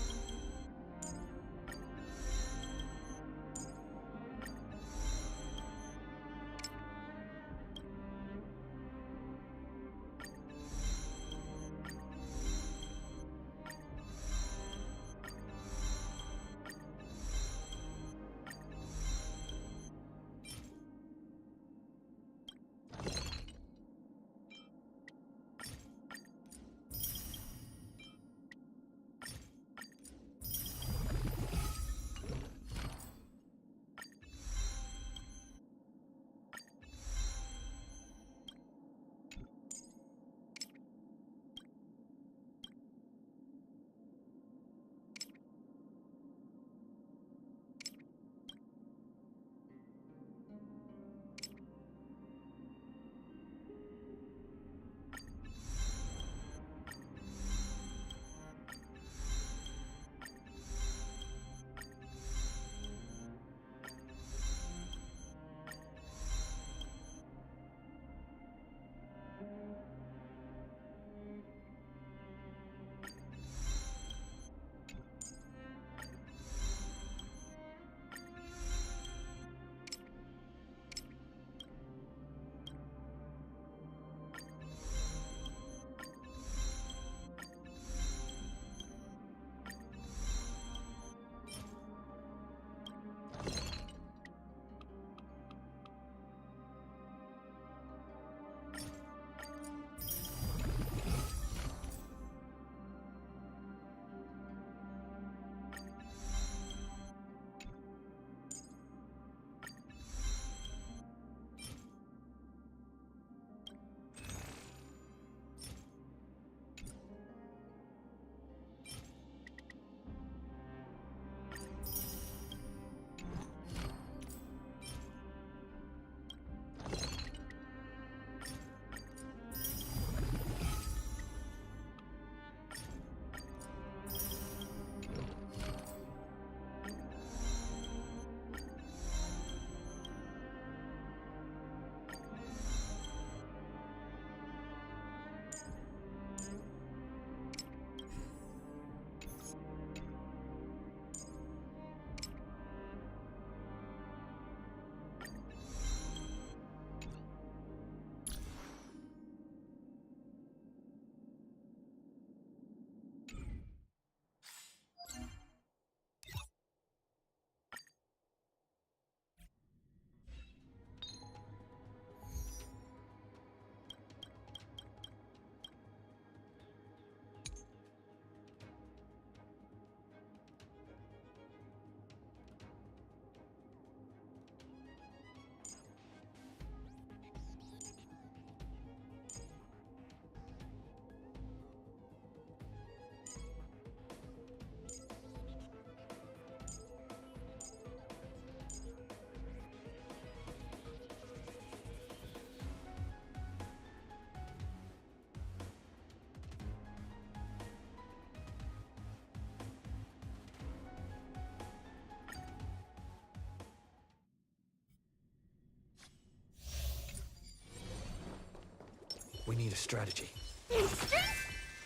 We need a strategy.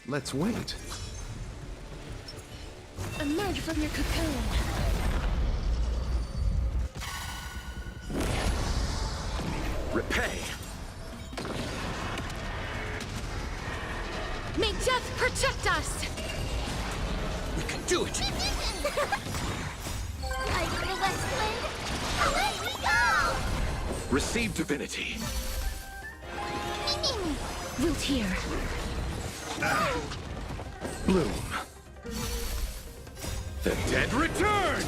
Let's wait. Emerge from your cocoon. Repay. May death protect us! We can do it! Like the West Wind, away we go! Receive divinity. Wilt here. Bloom. The dead return!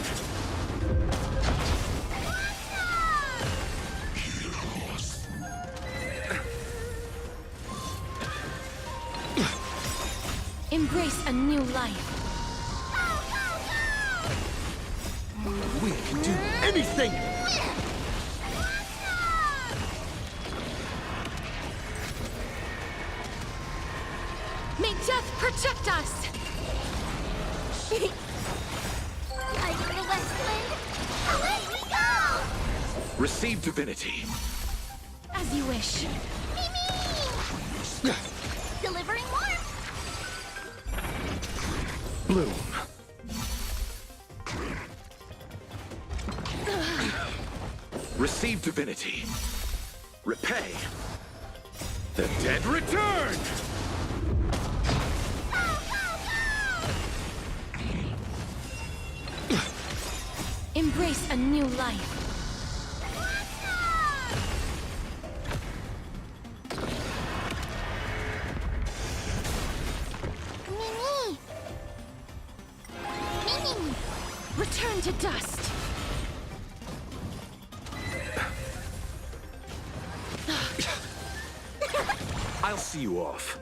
Embrace a new life. We can do anything! May death protect us! Like the West Wind, away we go! Receive divinity. As you wish. Delivering warmth! Bloom. Receive divinity. Repay. The dead return! Embrace a new life. Mimi! Mimi! Return to dust. I'll see you off.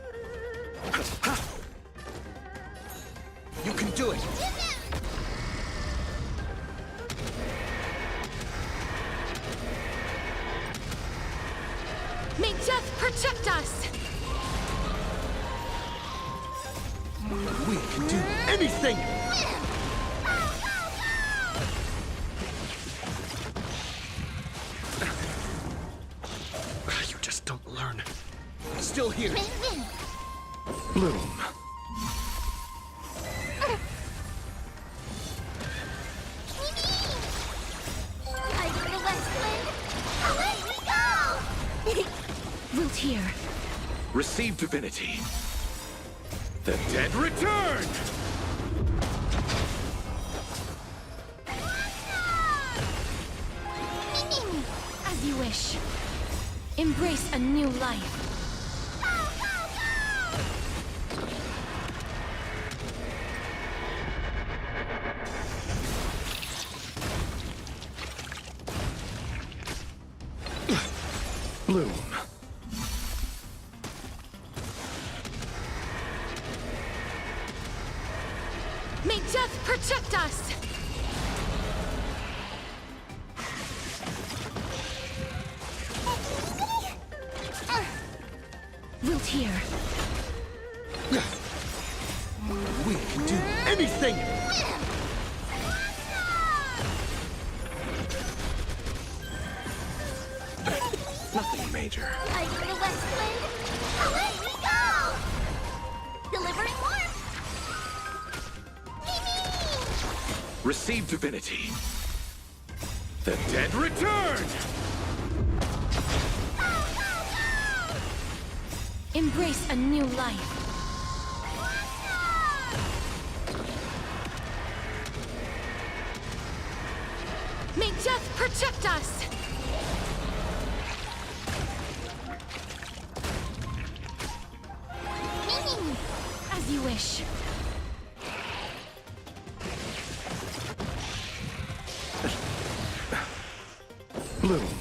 You can do it! May death protect us! We can do anything! You just don't learn. Still here. Bloom. Like the West Wind, away we go! Wilt here. Receive divinity. The dead return! As you wish. Embrace a new life. Bloom. May death protect us! Wilt here. We can do anything! Nothing major. Like the West Wind, away we go! Delivering warmth! Receive divinity. The dead return! Embrace a new life. May death protect us! As you wish. Bloom.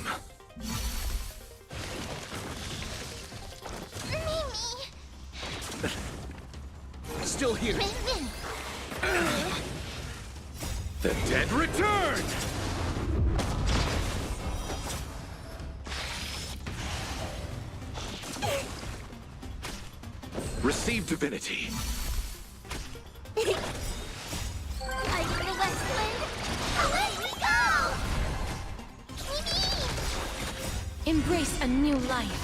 Still here. The dead return! Receive divinity. Like the West Wind, away we go! Embrace a new life.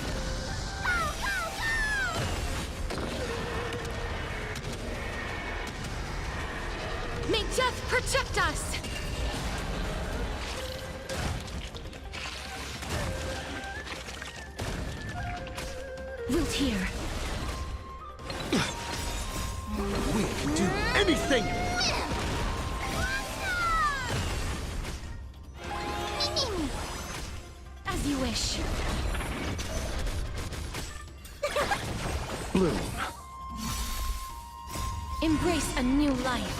May death protect us! We'll tear. We can do anything! As you wish. Bloom. Embrace a new life.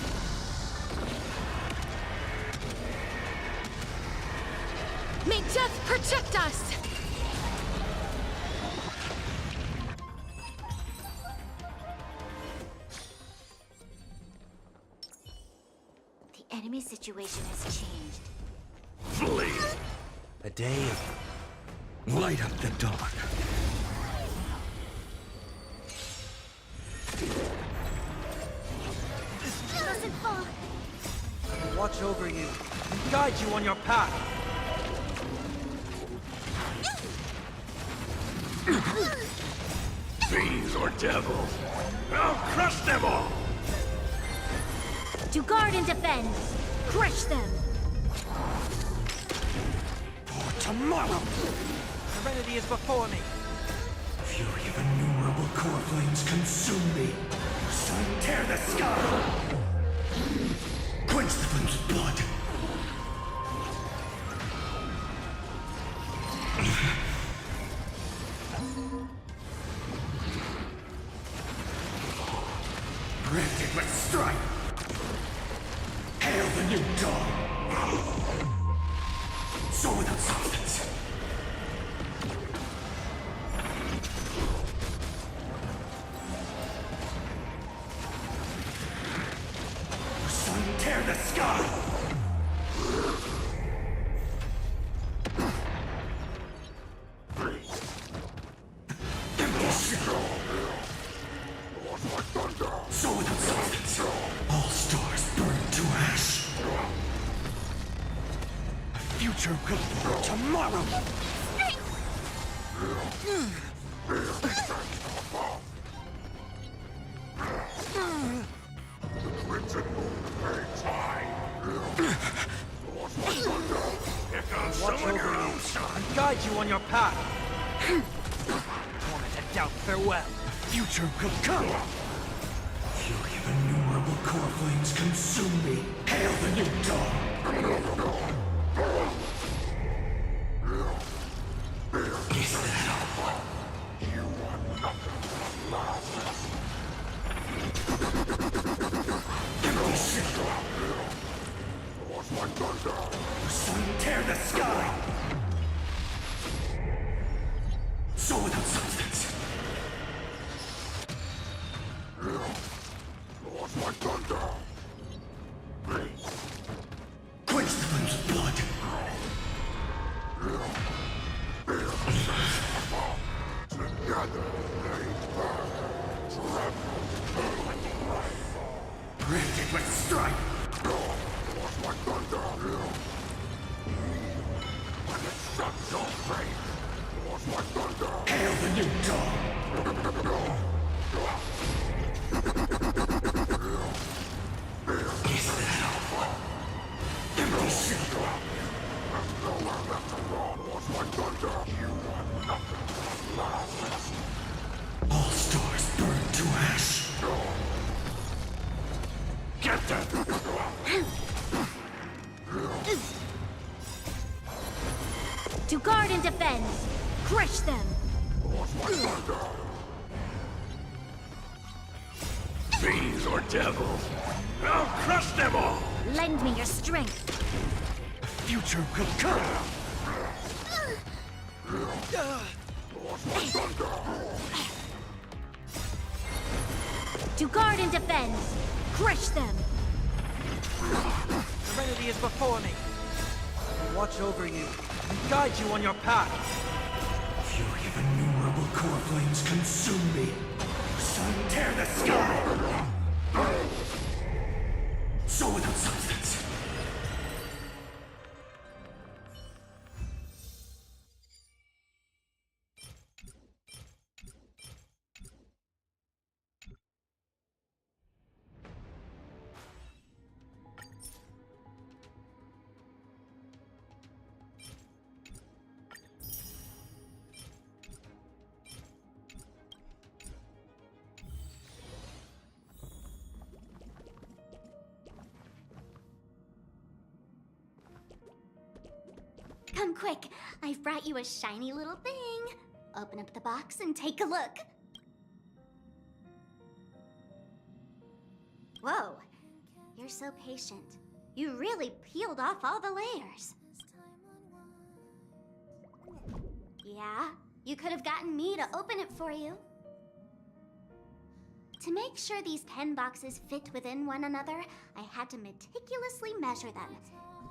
May death protect us! The enemy situation has changed. Flee! A day of light up the dawn. Doesn't fall. Watch over you and guide you on your path. Fiends or devils, I'll crush them all! To guard and defend. Crush them. For tomorrow! Serenity is before me. Fury of innumerable core flames consume me. Sun tear the sky! Quench the flame's blood! Granted with strife! Hail the new dawn! Soul without substance! Sun tear the sky! Soul without substance! All stars burn to ash! A future will tomorrow! Watch over you and guide you on your path. Tormented doubt, farewell. Future will come! Fury of innumerable core flames consume me! Hail the new dawn! Is that all? You want Empty shell! Sun tear the sky! Soul without substance! Quench the flames of blood! Branded with strife! Hail the new dawn! Is that all? Empty shell! All stars burn to ash! Get them! To guard and defend. Crush them. Fiends or devils, I'll crush them all! Lend me your strength. A future will come! To guard and defend. Crush them. Serenity is before me. Watch over you and guide you on your path. Fury of innumerable core flames consume me! Sun tear the sky! Soul without substance! Come quick. I've brought you a shiny little thing. Open up the box and take a look. Whoa. You're so patient. You really peeled off all the layers. Yeah, you could have gotten me to open it for you. To make sure these pen boxes fit within one another, I had to meticulously measure them.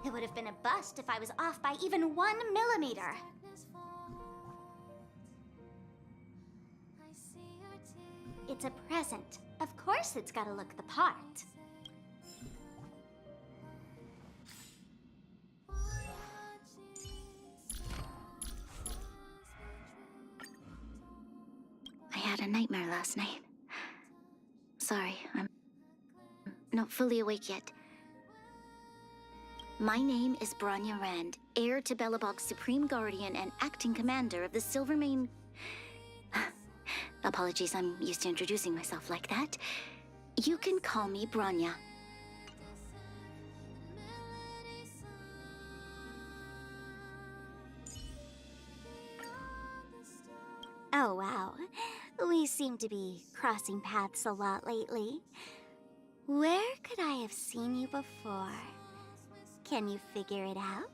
It would have been a bust if I was off by even 1 millimeter. It's a present. Of course it's gotta look the part. I had a nightmare last night. Sorry, I'm not fully awake yet. My name is Bronya Rand, heir to Belobog's Supreme Guardian and acting commander of the Silvermane... Apologies, I'm used to introducing myself like that. You can call me Bronya. Oh, wow. We seem to be crossing paths a lot lately. Where could I have seen you before? Can you figure it out?